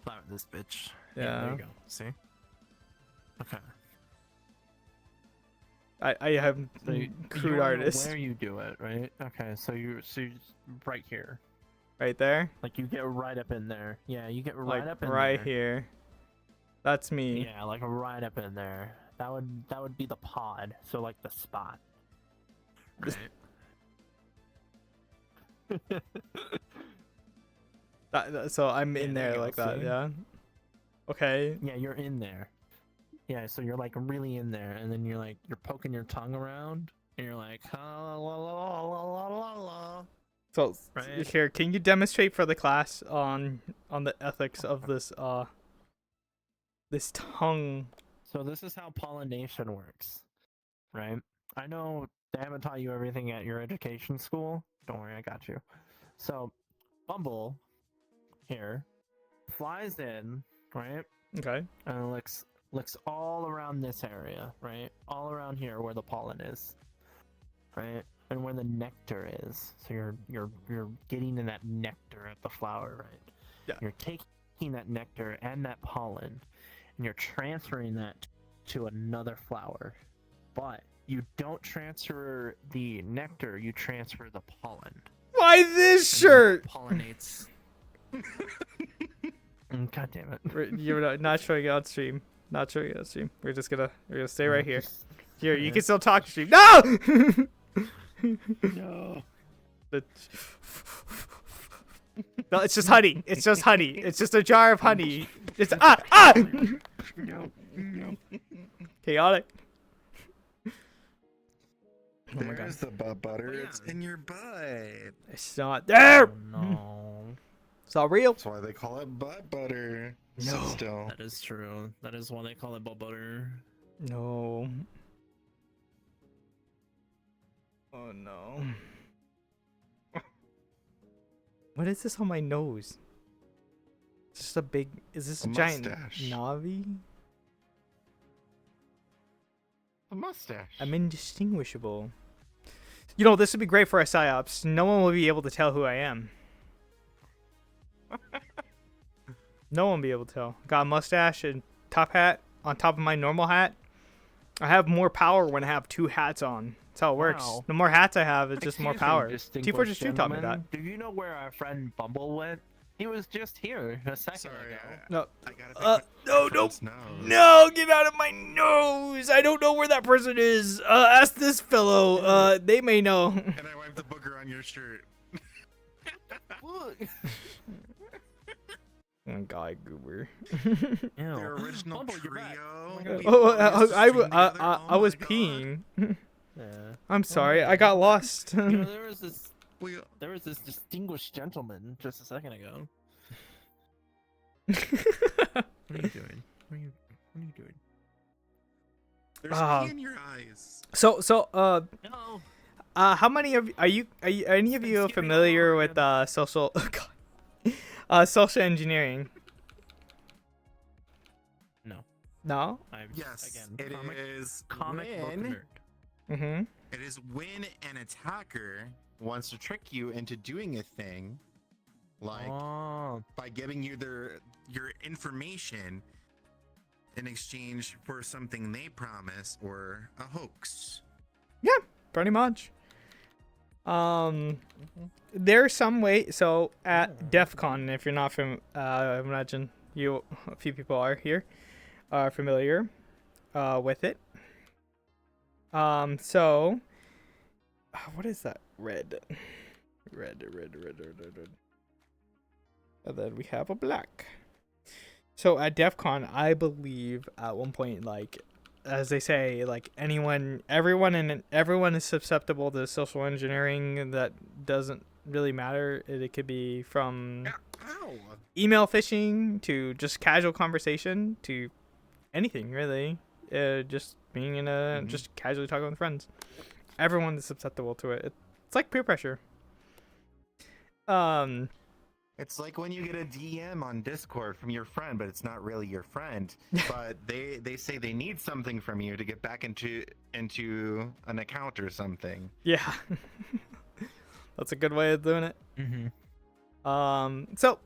Speaker 5: Flower this bitch. There
Speaker 3: Yeah.
Speaker 5: you go. See. Okay.
Speaker 3: I have
Speaker 5: So you
Speaker 3: crude
Speaker 5: wanna know
Speaker 3: artist
Speaker 5: where you do it, right? Okay. So you just right here.
Speaker 3: right there.
Speaker 5: Like you get right up in there. Yeah, you get right
Speaker 3: Like,
Speaker 5: up in
Speaker 3: right
Speaker 5: there.
Speaker 3: here. That's me.
Speaker 5: Yeah, like right up in there. That would be the pod. So like the spot.
Speaker 3: This-
Speaker 5: Right.
Speaker 3: So I'm
Speaker 5: Yeah,
Speaker 3: in
Speaker 5: there
Speaker 3: there
Speaker 5: you
Speaker 3: like
Speaker 5: go,
Speaker 3: that,
Speaker 5: see?
Speaker 3: yeah. Okay.
Speaker 5: Yeah, you're in there. Yeah, so you're like really in there, and then you're poking your tongue around, and you're like, la la la la la la la.
Speaker 3: So
Speaker 5: Right.
Speaker 3: here, can you demonstrate for the class on the ethics of this this tongue?
Speaker 5: So this is how pollination works, right? I know they haven't taught you everything at your education school. Don't worry, I got you. So, Bumble here flies in, right,
Speaker 3: Okay.
Speaker 5: and licks all around this area, right, all around here where the pollen is, right, and where the nectar is. So you're getting in that nectar at the flower, right?
Speaker 3: Yeah.
Speaker 5: You're taking that nectar and that pollen, and you're transferring that to another flower, but you don't transfer the nectar. You transfer the pollen.
Speaker 3: Why this
Speaker 5: And
Speaker 3: shirt?
Speaker 5: it pollinates. God damn it!
Speaker 3: You're not showing it on stream. Not showing it on stream. We're gonna stay right here.
Speaker 5: Just-
Speaker 3: Here, you
Speaker 5: yeah.
Speaker 3: can still talk stream. No.
Speaker 5: No.
Speaker 3: No, it's just honey. It's just honey. It's just a jar of honey. It's ah.
Speaker 5: No. No.
Speaker 3: Chaotic. Oh my god.
Speaker 1: There's the butt butter.
Speaker 5: Oh,
Speaker 1: It's
Speaker 5: yeah.
Speaker 1: in your butt.
Speaker 3: It's not there.
Speaker 5: Oh, no.
Speaker 3: It's not real.
Speaker 1: That's why they call it butt butter.
Speaker 3: No.
Speaker 1: Sit still.
Speaker 5: That is true. That is why they call it butt butter.
Speaker 3: No. Oh no. What is this on my nose? It's just a big. Is this a,
Speaker 1: A
Speaker 3: giant
Speaker 1: mustache.
Speaker 3: Navi?
Speaker 1: A mustache.
Speaker 3: I'm indistinguishable. You know, this would be great for our psyops. No one will be able to tell who I am. No one will be able to tell. Got a mustache and top hat on top of my normal hat. I have more power when I have two hats on. That's how it works.
Speaker 5: Wow.
Speaker 3: The more hats I have, it's just more
Speaker 5: Excuse me,
Speaker 3: power.
Speaker 5: distinguished
Speaker 3: T4 just taught me that.
Speaker 5: gentlemen. Do you know where our friend Bumble went? He was just here a second
Speaker 1: Sorry,
Speaker 5: ago.
Speaker 3: No.
Speaker 1: I gotta pick
Speaker 3: No,
Speaker 1: my
Speaker 3: no,
Speaker 1: friend's nose.
Speaker 3: no, get out of my nose. I don't know where that person is. Ask this fellow. They may know.
Speaker 1: And I wiped the booger on your shirt.
Speaker 5: Look.
Speaker 3: Oh, God, goober.
Speaker 1: Their original
Speaker 5: Bumble, you're back.
Speaker 1: trio. we
Speaker 3: Oh,
Speaker 1: always
Speaker 3: I
Speaker 1: streamed together.
Speaker 3: I
Speaker 1: Oh
Speaker 3: was
Speaker 1: my God.
Speaker 3: peeing.
Speaker 5: Yeah.
Speaker 3: I'm sorry, I got lost.
Speaker 5: You know, there was this
Speaker 1: We,
Speaker 5: distinguished gentleman just a second ago. What are you doing? What are you doing?
Speaker 1: there's
Speaker 3: Ah.
Speaker 1: pee in your eyes.
Speaker 3: so,
Speaker 5: No.
Speaker 3: how many of are you any of you
Speaker 5: skipping
Speaker 3: familiar
Speaker 5: over,
Speaker 3: with social social engineering? No.
Speaker 5: I'm
Speaker 1: Yes,
Speaker 5: again
Speaker 1: it
Speaker 5: comic,
Speaker 1: is
Speaker 5: comic book
Speaker 1: when
Speaker 5: nerd.
Speaker 3: Mm-hmm.
Speaker 1: it is when an attacker wants to trick you into doing a thing, like
Speaker 5: Oh,
Speaker 1: by giving you your information in exchange for something they promise or a hoax.
Speaker 3: Yeah, pretty much. There's some way. So at DEF CON, if you're not from, I imagine a few people are here, are familiar, with it. So, what is that? Red. And then we have a black. So at DEF CON, I believe at one point, like, as they say, like everyone is susceptible to social engineering. That doesn't really matter. It could be from
Speaker 1: Ow!
Speaker 3: email phishing to just casual conversation to anything really. Just being in a just casually talking with friends. Everyone is susceptible to it. It's like peer pressure.
Speaker 1: It's like when you get a DM on Discord from your friend, but it's not really your friend. But they say they need something from you to get back into an account or something.
Speaker 3: Yeah. That's a good way of doing it.
Speaker 5: mm-hmm.
Speaker 3: So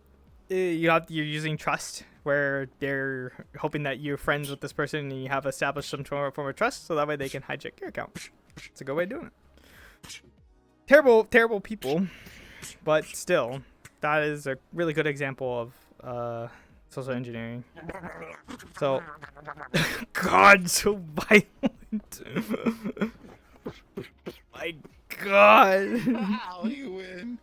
Speaker 3: you're using trust, where they're hoping that you're friends with this person and you have established some form of trust, so that way they can hijack your account. It's a good way of doing it. Terrible people, but still, that is a really good example of social engineering. So, God, so violent. My God.
Speaker 1: Wow, you win.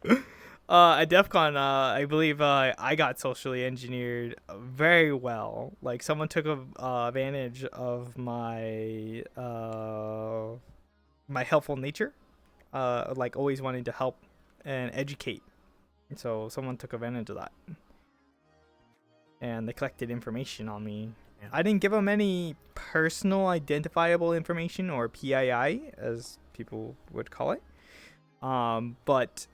Speaker 3: At DEF CON, I believe I got socially engineered very well. Like, someone took advantage of my my helpful nature, like always wanting to help and educate. So someone took advantage of that, and they collected information on me.
Speaker 5: Yeah.
Speaker 3: I didn't give them any personal identifiable information, or PII as people would call it. But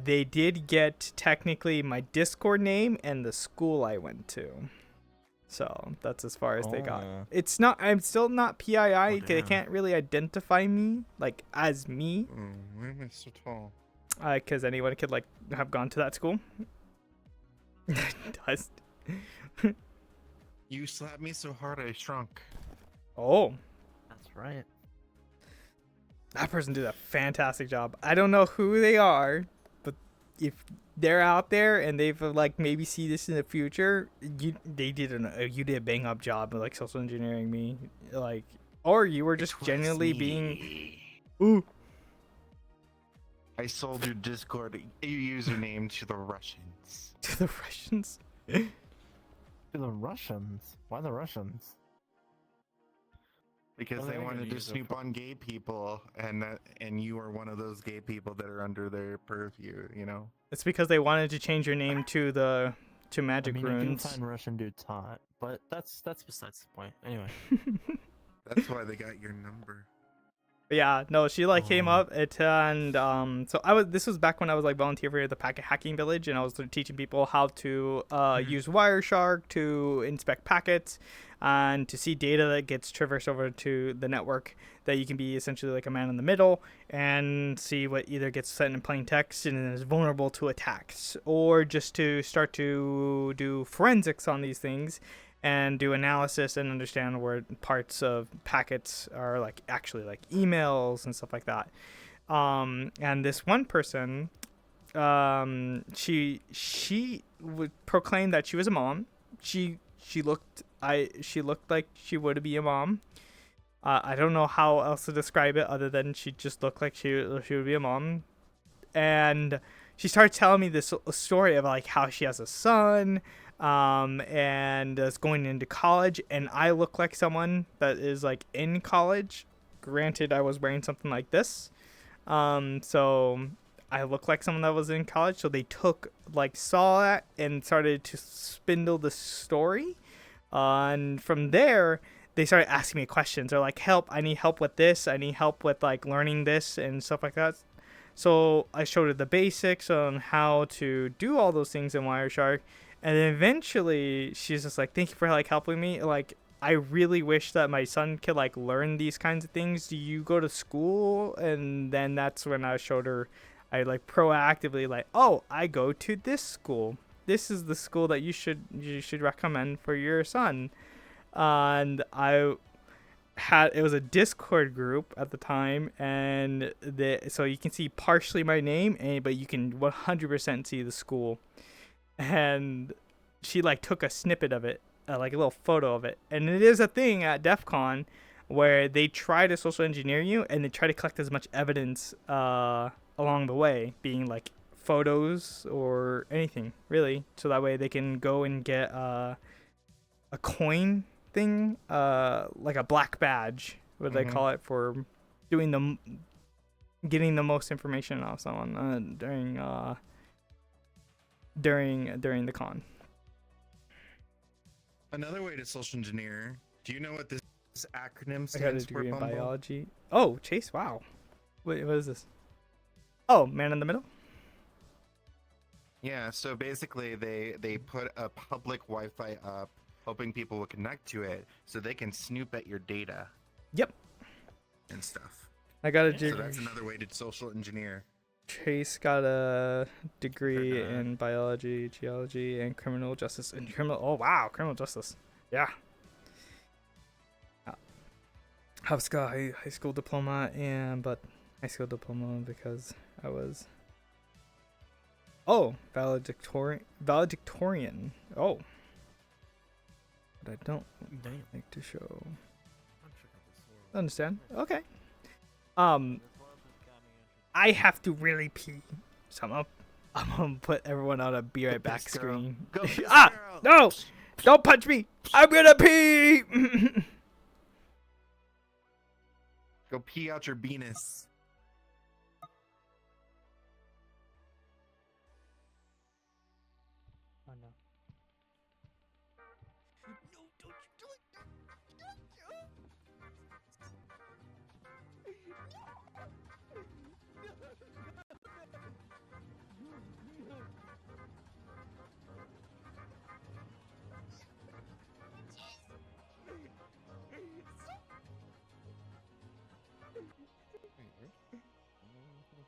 Speaker 3: they did get technically my Discord name and the school I went to. So that's as far as they got.
Speaker 5: Oh.
Speaker 3: It's not. I'm still not PII. They
Speaker 5: damn.
Speaker 3: can't really identify me like as me,
Speaker 1: Why am I so tall?
Speaker 3: because anyone could like have gone to that school. Dust.
Speaker 1: You slapped me so hard I shrunk.
Speaker 3: Oh,
Speaker 5: That's right.
Speaker 3: that person did a fantastic job. I don't know who they are, but if they're out there and they've like maybe see this in the future, you did a bang up job of like social engineering me, like, or you were just
Speaker 1: It was
Speaker 3: genuinely
Speaker 1: me.
Speaker 3: being ooh.
Speaker 1: I sold your Discord username to the Russians.
Speaker 3: To the Russians.
Speaker 5: To the Russians. Why the Russians?
Speaker 1: Because
Speaker 5: Well,
Speaker 1: they
Speaker 5: they're gonna
Speaker 1: wanted to
Speaker 5: use it
Speaker 1: snoop
Speaker 5: for-
Speaker 1: on gay people, and you are one of those gay people that are under their purview, you know?
Speaker 3: It's because they wanted to change your name to magic
Speaker 5: I mean, I do
Speaker 3: runes.
Speaker 5: find Russian dudes hot, but that's besides the point. Anyway.
Speaker 1: That's why they got your number.
Speaker 3: But yeah, no, she like came
Speaker 5: Oh.
Speaker 3: up and so this was back when I was like volunteering at the packet hacking village, and I was teaching people how to use Wireshark to inspect packets and to see data that gets traversed over to the network, that you can be essentially like a man in the middle and see what either gets sent in plain text and is vulnerable to attacks, or just to start to do forensics on these things and do analysis and understand where parts of packets are like actually like emails and stuff like that. And this one person, she would proclaim that she was a mom. She looked like she would be a mom. I don't know how else to describe it other than she just looked like she would be a mom. And she started telling me this story of like how she has a son, and is going into college, and I look like someone that is like in college. Granted, I was wearing something like this, so I look like someone that was in college. So they saw that and started to spindle the story, and from there they started asking me questions. They're like, "Help! I need help with this. I need help with like learning this and stuff like that." So I showed her the basics on how to do all those things in Wireshark. And then eventually she's just like, "Thank you for like helping me." Like, I really wish that my son could like learn these kinds of things. Do you go to school? And then that's when I showed her, I like proactively like, oh, I go to this school. This is the school that you should recommend for your son. And I had, it was a Discord group at the time, and so you can see partially my name, but you can 100% see the school. And she like took a snippet of it, like a little photo of it, and it is a thing at DEF CON where they try to social engineer you, and they try to collect as much evidence along the way, being like photos or anything really, so that way they can go and get a coin thing, like a black badge, what they call it, for doing getting the most information off someone during the con.
Speaker 1: Another way to social engineer. Do you know what this acronym
Speaker 3: I got a
Speaker 1: stands for,
Speaker 3: degree in
Speaker 1: Bumble?
Speaker 3: biology. Oh, Chase! Wow. What is this? Oh, man in the middle.
Speaker 1: Yeah, so basically they put a public Wi-Fi up, hoping people will connect to it, so they can snoop at your data
Speaker 3: Yep.
Speaker 1: and stuff.
Speaker 3: I got a
Speaker 1: So
Speaker 3: degree.
Speaker 1: that's another way to social engineer.
Speaker 3: Chase got a degree in biology, geology, and criminal justice. And oh wow, criminal justice. Yeah. I've got high school diploma, but high school diploma because I was valedictorian. Oh, but I don't like to show. Understand? Okay. I have to really pee, so I'm gonna put everyone on a be right back
Speaker 1: piss girl.
Speaker 3: screen.
Speaker 1: Go piss
Speaker 3: Ah,
Speaker 1: girl.
Speaker 3: no! Don't punch me! I'm gonna pee.
Speaker 1: Go pee out your penis.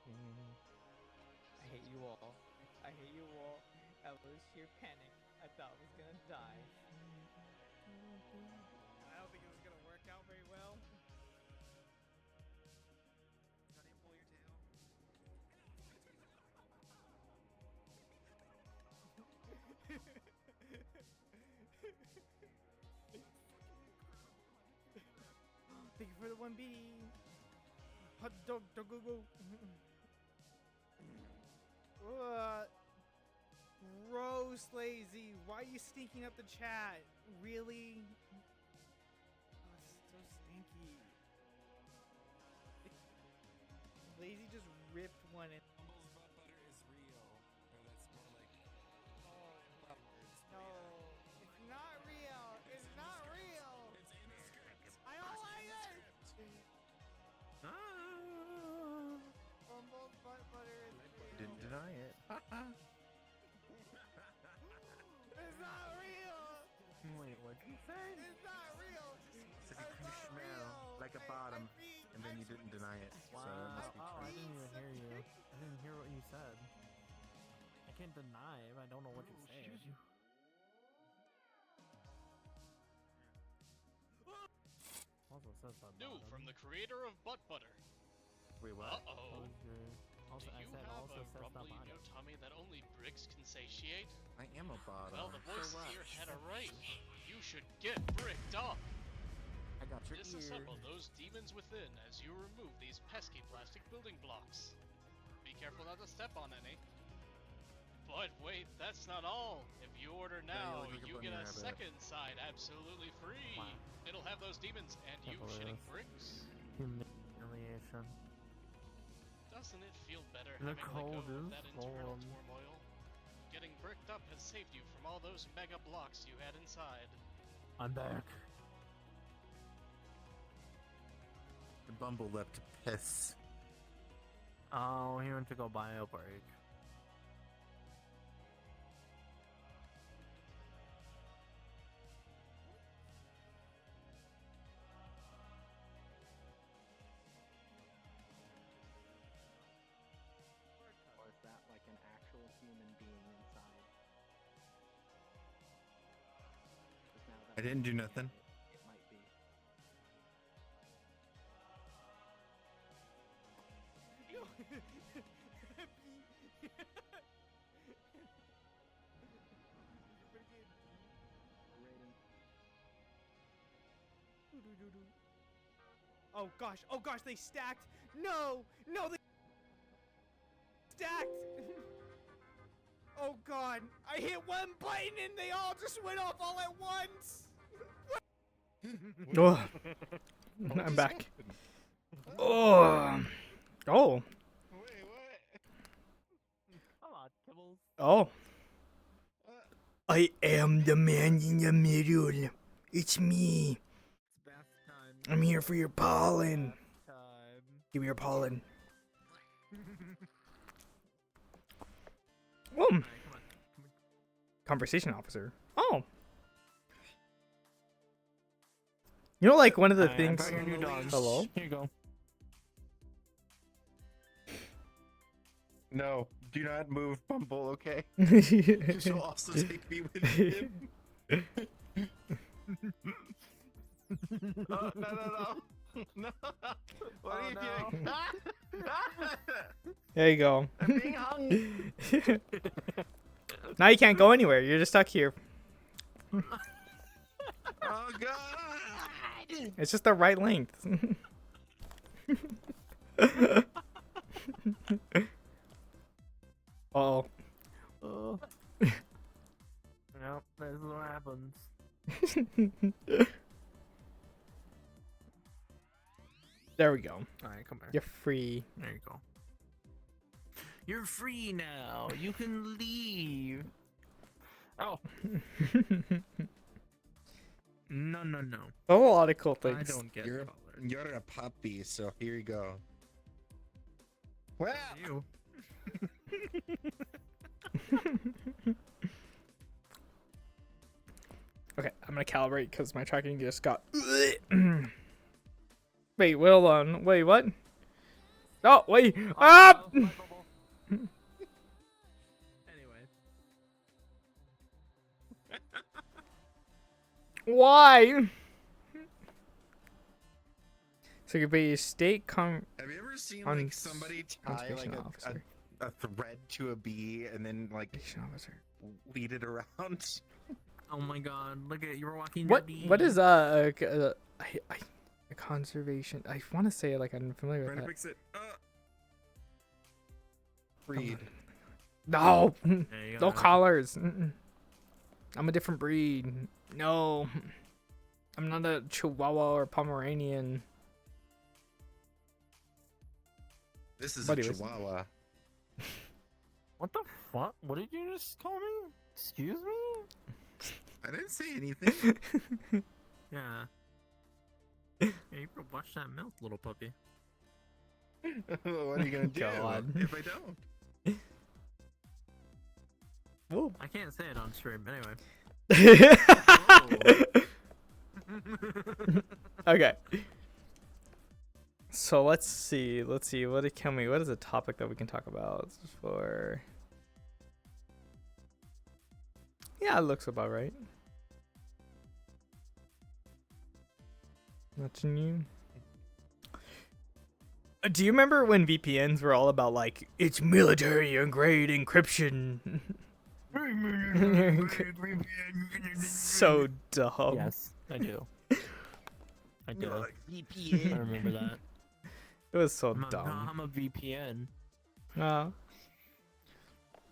Speaker 3: Oh no.
Speaker 4: I hate you all. I hate you all. That was sheer panic. I thought I was gonna die. I don't think it was gonna work out very well. Pull your tail.
Speaker 2: Thank you for the 1B. Hot dog, go, go, go. Gross, lazy. Why are you stinking up the chat? Really? Oh, it's so stinky. Lazy just ripped one in.
Speaker 6: Bumble's butt butter is real. Or that's more like butt words.
Speaker 2: No, it's not real. It's not real.
Speaker 6: It's in the script.
Speaker 2: I don't like it. Bumble's butt butter is real.
Speaker 1: Didn't deny it.
Speaker 2: It's not real.
Speaker 5: Wait, what'd you say?
Speaker 2: It's not real.
Speaker 1: Said you kind of smell like a bottom, and then you didn't deny it. So it must be
Speaker 5: Oh, I
Speaker 1: true.
Speaker 5: didn't even hear you. I didn't hear what you said. I can't deny it. I don't know what you're saying. Also says that.
Speaker 7: New from the creator of butt butter.
Speaker 1: Wait, what?
Speaker 7: Uh-oh.
Speaker 5: Also,
Speaker 7: Do
Speaker 5: I
Speaker 7: you
Speaker 5: said
Speaker 7: have
Speaker 5: also
Speaker 7: a
Speaker 5: says the
Speaker 7: rumbly in your
Speaker 5: bottom.
Speaker 7: tummy that only bricks can satiate?
Speaker 1: I am a bottom.
Speaker 7: Well, the
Speaker 1: So
Speaker 7: voices
Speaker 1: what?
Speaker 7: here had a right. You should get bricked up.
Speaker 1: I got your ear.
Speaker 7: Disassemble those demons within as you remove these pesky plastic building blocks. Be careful not to step on any. But wait, that's not all. If you order now,
Speaker 1: look like a
Speaker 7: you
Speaker 1: bunny
Speaker 7: get a
Speaker 1: rabbit.
Speaker 7: second side absolutely free.
Speaker 5: Wow.
Speaker 7: It'll have those demons and you
Speaker 5: Can't believe
Speaker 7: shitting
Speaker 5: this.
Speaker 7: bricks.
Speaker 5: Humiliation.
Speaker 7: Doesn't it feel better
Speaker 5: The
Speaker 7: having let
Speaker 5: cold
Speaker 7: go of
Speaker 5: is
Speaker 7: that internal
Speaker 5: warm.
Speaker 7: turmoil? Getting bricked up has saved you from all those mega blocks you had inside.
Speaker 5: I'm back.
Speaker 1: The Bumble left to piss.
Speaker 5: Oh, he went to go buy a break.
Speaker 4: human being inside. 'Cause now that
Speaker 1: I didn't do
Speaker 4: we're
Speaker 1: nothing.
Speaker 4: it might be.
Speaker 2: Oh gosh, they stacked. No, they stacked. Oh god, I hit one button and they all just went off all at once.
Speaker 3: Oh, I'm back. Oh. Oh.
Speaker 1: Wait, what?
Speaker 5: Come on, Kibbles.
Speaker 3: Oh. I am the man in the middle. It's me.
Speaker 5: It's bath time.
Speaker 3: I'm here for your pollen.
Speaker 5: Bath time.
Speaker 3: Give me your pollen. Oh,
Speaker 5: Alright, come on.
Speaker 3: conversation officer. Oh. You know, like one of the
Speaker 5: Alright, I
Speaker 3: things.
Speaker 5: brought your new dogs.
Speaker 3: Hello?
Speaker 5: Here you go.
Speaker 1: No, do not move, Bumble, okay?
Speaker 3: Oh,
Speaker 1: She'll also take me with him. Oh, no. No. What are you doing?
Speaker 3: there you go.
Speaker 1: I'm being hung.
Speaker 3: Now you can't go anywhere. You're just stuck here.
Speaker 1: Oh, God.
Speaker 3: It's just the right length. Oh.
Speaker 5: Oh. Yep, this is what happens.
Speaker 3: There we go.
Speaker 5: Alright, come here.
Speaker 3: You're free.
Speaker 5: There you go. You're free now. You can leave. Oh. No.
Speaker 3: A lot of cool
Speaker 5: I
Speaker 3: things.
Speaker 5: don't get
Speaker 1: You're a puppy, so here you go. Well,
Speaker 5: you.
Speaker 3: Okay, I'm gonna calibrate because my tracking just got. Wait, hold on. Wait, what? Oh, wait. Ah!
Speaker 5: Anyway.
Speaker 3: Why? So you be a state
Speaker 1: have you ever seen
Speaker 3: On
Speaker 1: like somebody tie
Speaker 3: conservation
Speaker 1: like
Speaker 3: officer.
Speaker 1: a thread to a bee and then like
Speaker 3: officer.
Speaker 1: lead it around?
Speaker 5: Oh my god, look at you were walking
Speaker 3: What?
Speaker 5: your
Speaker 3: What
Speaker 5: bee.
Speaker 3: is a conservation? I want to say like I'm familiar
Speaker 1: Trying
Speaker 3: with
Speaker 1: to
Speaker 3: that.
Speaker 1: fix it. Breed.
Speaker 3: No,
Speaker 5: There you
Speaker 3: no
Speaker 5: go.
Speaker 3: collars. I'm a different breed. No, I'm not a Chihuahua or Pomeranian.
Speaker 1: This is
Speaker 3: Buddy,
Speaker 1: a
Speaker 3: listen.
Speaker 1: Chihuahua.
Speaker 5: What the fuck? What did you just call me? Excuse me?
Speaker 1: I didn't say anything.
Speaker 5: Yeah. Yeah, you better watch that mouth, little puppy.
Speaker 1: What are you gonna do
Speaker 3: God.
Speaker 1: if I don't?
Speaker 3: Oh.
Speaker 5: I can't say it on stream, anyway.
Speaker 3: Okay. So let's see. What is a topic that we can talk about for? Yeah, it looks about right. Nothing new. Do you remember when VPNs were all about like it's military grade encryption? So dumb.
Speaker 5: Yes, I do. I do.
Speaker 1: Like
Speaker 5: I
Speaker 1: VPN.
Speaker 5: remember that.
Speaker 3: It was so
Speaker 5: I'm
Speaker 3: dumb.
Speaker 5: a VPN.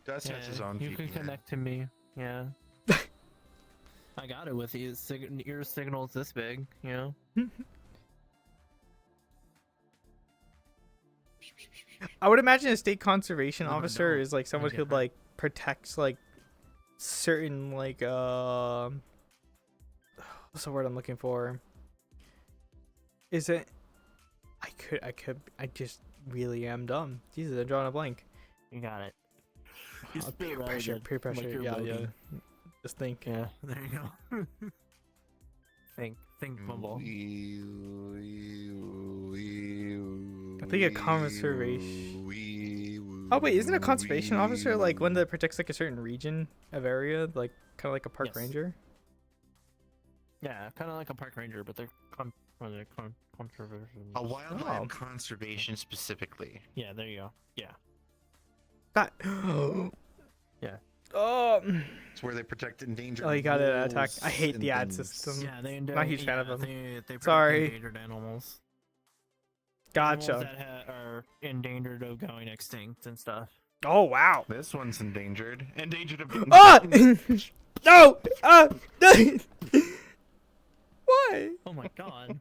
Speaker 1: Dust has his own
Speaker 5: you
Speaker 1: VPN.
Speaker 5: can connect to me. Yeah. I got it with ear signals this big, you know?
Speaker 3: I would imagine a state conservation
Speaker 5: No,
Speaker 3: officer
Speaker 5: no.
Speaker 3: is like someone who
Speaker 5: different.
Speaker 3: like protects like certain like what's the word I'm looking for? Is it? I just really am dumb. Jesus, I'm drawing a blank.
Speaker 5: You got it. You spit
Speaker 3: Peer
Speaker 5: really
Speaker 3: pressure,
Speaker 5: good,
Speaker 3: peer
Speaker 5: like
Speaker 3: pressure.
Speaker 5: you're
Speaker 3: Yeah.
Speaker 5: Logan.
Speaker 3: Just think.
Speaker 5: Yeah, there you go. think, Bumble.
Speaker 3: I think a conservation. Oh wait, isn't a conservation officer like one that protects like a certain region of area, like kind of like a park
Speaker 5: Yes.
Speaker 3: ranger?
Speaker 5: Yeah, kind of like a park ranger, but they're controversial.
Speaker 1: A wildlife
Speaker 3: Oh.
Speaker 1: conservation specifically.
Speaker 5: Yeah, there you go. Yeah.
Speaker 3: That.
Speaker 5: Yeah.
Speaker 3: Oh.
Speaker 1: It's where they protect endangered.
Speaker 3: Oh, you got an attack.
Speaker 1: wolves
Speaker 3: I hate
Speaker 1: and
Speaker 3: the ad
Speaker 1: things.
Speaker 3: system.
Speaker 5: Yeah, they
Speaker 3: Not a huge fan of them.
Speaker 5: They protect
Speaker 3: Sorry.
Speaker 5: endangered animals.
Speaker 3: Gotcha.
Speaker 5: Animals that are endangered of going extinct and stuff.
Speaker 3: Oh wow.
Speaker 1: This one's endangered. Endangered of getting
Speaker 3: Ah!
Speaker 1: eaten.
Speaker 3: No! Why?
Speaker 5: Oh my god.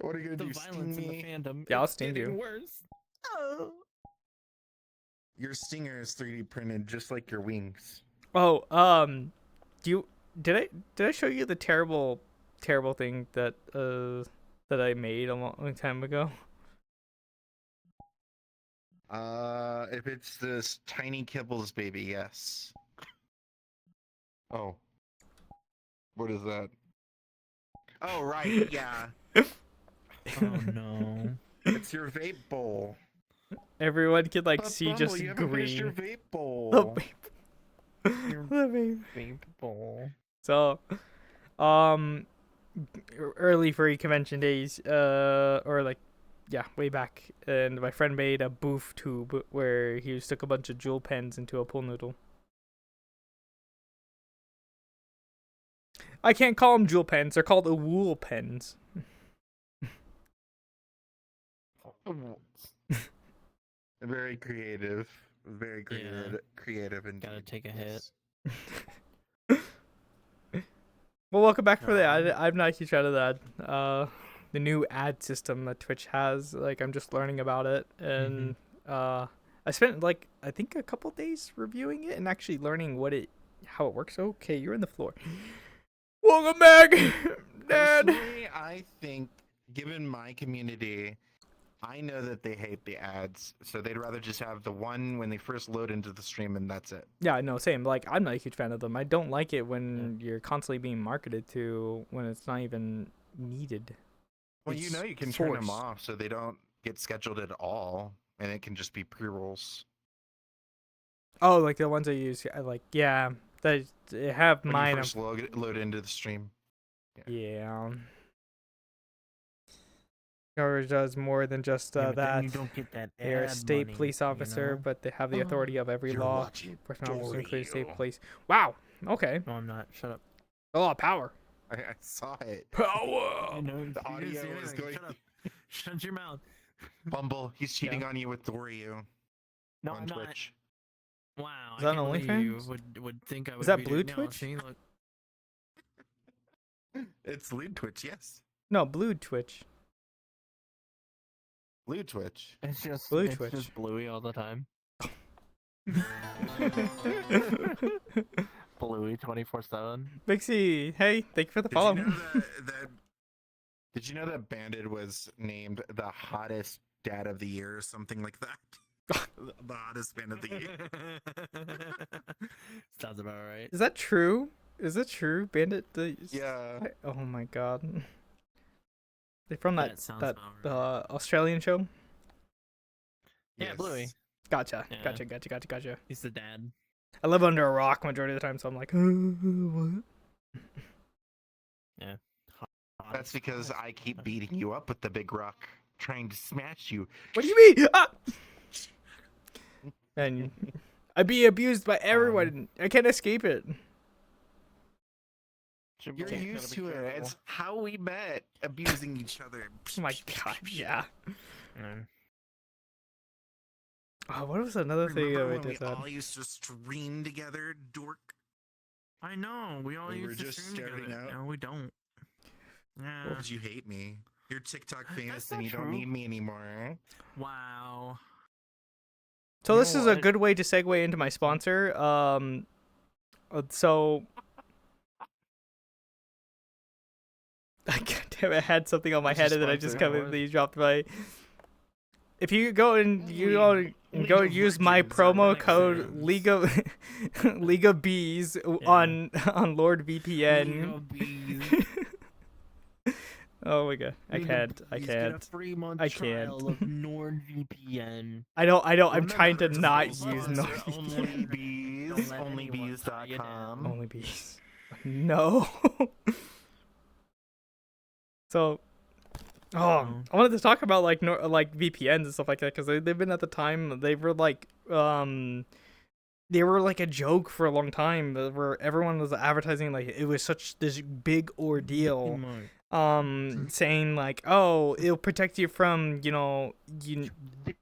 Speaker 1: What are you
Speaker 5: The
Speaker 1: gonna do?
Speaker 5: violence
Speaker 1: Sting
Speaker 5: in the
Speaker 1: me?
Speaker 5: fandom.
Speaker 3: Yeah, I'll
Speaker 5: is
Speaker 3: sting
Speaker 5: getting
Speaker 3: you.
Speaker 5: Worse. Oh.
Speaker 1: Your stinger is 3D printed just like your wings.
Speaker 3: Oh, did I show you the terrible thing that I made a long time ago?
Speaker 1: If it's this tiny Kibbles baby, yes. Oh. What is that? Oh, right, yeah.
Speaker 5: Oh no.
Speaker 1: It's your vape bowl.
Speaker 3: Everyone could like
Speaker 1: But
Speaker 3: see
Speaker 1: Bumble,
Speaker 3: just
Speaker 1: you haven't finished your
Speaker 3: green.
Speaker 1: vape bowl.
Speaker 3: The vape.
Speaker 5: Your
Speaker 3: The vape.
Speaker 5: vape bowl.
Speaker 3: So, early furry convention days, or like, yeah, way back, and my friend made a boof tube where he stuck a bunch of jewel pens into a pool noodle. I can't call them jewel pens; they're called wool pens.
Speaker 1: Very creative. Very creative indeed.
Speaker 5: Gotta take a hit.
Speaker 3: Well, welcome back for the ad. I'm not a huge fan of that. The new ad system that Twitch has, like, I'm just learning about it, and I spent like I think a couple days reviewing it and actually learning how it works. Okay, you're in the floor. Welcome back, Dad.
Speaker 1: Personally, I think, given my community, I know that they hate the ads, so they'd rather just have the one when they first load into the stream, and that's it.
Speaker 3: Yeah, no, same. Like, I'm not a huge fan of them. I don't like it when you're constantly being marketed to when it's not even needed.
Speaker 1: Well,
Speaker 3: It's
Speaker 1: you can turn them
Speaker 3: forced.
Speaker 1: off so they don't get scheduled at all, and it can just be pre-rolls.
Speaker 3: Oh, like the ones I use. Yeah, they have
Speaker 1: When
Speaker 3: mine.
Speaker 1: you first load into the stream.
Speaker 3: Yeah. Coverage does more than just
Speaker 5: Yeah, but then
Speaker 3: that.
Speaker 5: you don't get that
Speaker 3: They are a
Speaker 5: ad
Speaker 3: state
Speaker 5: money,
Speaker 3: police
Speaker 5: you
Speaker 3: officer,
Speaker 5: know?
Speaker 3: but they have the authority of every
Speaker 1: You're
Speaker 3: law
Speaker 1: watching
Speaker 3: enforcement officer, including state
Speaker 1: Dorio.
Speaker 3: police. Wow. Okay.
Speaker 5: No, I'm not. Shut up.
Speaker 3: A lot of power.
Speaker 1: I saw it.
Speaker 3: Power.
Speaker 5: I know.
Speaker 1: The
Speaker 5: you didn't
Speaker 1: audio
Speaker 5: say
Speaker 1: is
Speaker 5: anything.
Speaker 1: going.
Speaker 5: Shut up. Shut your mouth.
Speaker 1: Bumble, he's cheating on you with Dorio
Speaker 5: No,
Speaker 1: on
Speaker 5: I'm not.
Speaker 1: Twitch.
Speaker 5: Wow.
Speaker 3: Is
Speaker 5: I
Speaker 3: that
Speaker 5: can't
Speaker 3: on
Speaker 5: believe you
Speaker 3: OnlyFans?
Speaker 5: would think I would.
Speaker 3: Is that
Speaker 5: be
Speaker 3: Blue
Speaker 5: doing- no,
Speaker 3: Twitch?
Speaker 5: see, look.
Speaker 1: It's Lewd Twitch, yes.
Speaker 3: No, Blue Twitch.
Speaker 1: Lewd Twitch.
Speaker 5: It's just
Speaker 3: Blue
Speaker 5: it's
Speaker 3: Twitch.
Speaker 5: just Bluey all the time. Bluey 24/7.
Speaker 3: Bixie, hey, thank you for the
Speaker 1: Did
Speaker 3: follow.
Speaker 1: you know did you know that Bandit was named the hottest dad of the year or something like that? The hottest man of the year.
Speaker 5: Sounds about right.
Speaker 3: Is that true? Is it true? Bandit?
Speaker 1: Yeah.
Speaker 3: Oh my god. They from that
Speaker 5: sounds
Speaker 3: that
Speaker 5: about right.
Speaker 3: Australian show?
Speaker 5: Yeah,
Speaker 1: Yes.
Speaker 5: Bluey.
Speaker 3: Gotcha.
Speaker 5: Yeah.
Speaker 3: Gotcha.
Speaker 5: He's the dad.
Speaker 3: I live under a rock majority of the time, so I'm like, what?
Speaker 5: Yeah.
Speaker 1: That's because I keep beating you up with the big rock, trying to smash you.
Speaker 3: What do you mean? Ah! And I'd be abused by everyone. I can't escape it.
Speaker 1: You're used to it. It's how we met, abusing each other.
Speaker 3: Oh my god, yeah.
Speaker 5: Mm.
Speaker 3: Oh, what was another thing that
Speaker 1: Remember
Speaker 3: we
Speaker 1: when we
Speaker 3: did that?
Speaker 1: all used to stream together, dork?
Speaker 5: I know. We all
Speaker 1: We were
Speaker 5: used to
Speaker 1: just
Speaker 5: stream
Speaker 1: starting
Speaker 5: together.
Speaker 1: out.
Speaker 5: No, we don't. Yeah.
Speaker 1: Because you hate me. You're TikTok famous
Speaker 5: not
Speaker 1: and you don't
Speaker 5: true.
Speaker 1: need me anymore.
Speaker 5: Wow.
Speaker 3: So
Speaker 5: You
Speaker 3: this
Speaker 5: know
Speaker 3: is a
Speaker 5: what?
Speaker 3: good way to segue into my sponsor. So God damn it, I had something on my
Speaker 1: What's
Speaker 3: head
Speaker 1: your
Speaker 3: and then I just
Speaker 1: sponsor?
Speaker 3: completely dropped my. If you go and
Speaker 1: League
Speaker 3: go
Speaker 1: of
Speaker 3: use my
Speaker 1: Legends,
Speaker 3: promo
Speaker 5: League of
Speaker 3: code
Speaker 5: Legends.
Speaker 3: League of Bees on Lord VPN. Oh my god, I
Speaker 5: You
Speaker 3: can't. I
Speaker 5: please get a
Speaker 3: can't.
Speaker 5: 3-month
Speaker 3: I
Speaker 5: trial
Speaker 3: can't.
Speaker 5: of NordVPN.
Speaker 3: I don't. I'm
Speaker 5: Remember,
Speaker 3: trying to not
Speaker 5: those
Speaker 3: use
Speaker 5: ones are
Speaker 3: NordVPN.
Speaker 5: Don't let anyone
Speaker 1: Onlybees.com.
Speaker 3: Only bees. No. So, I wanted to talk about like like VPNs and stuff like that because they've been at the time they were like a joke for a long time where everyone was advertising like it was such this big ordeal. Saying like, oh, it'll protect you from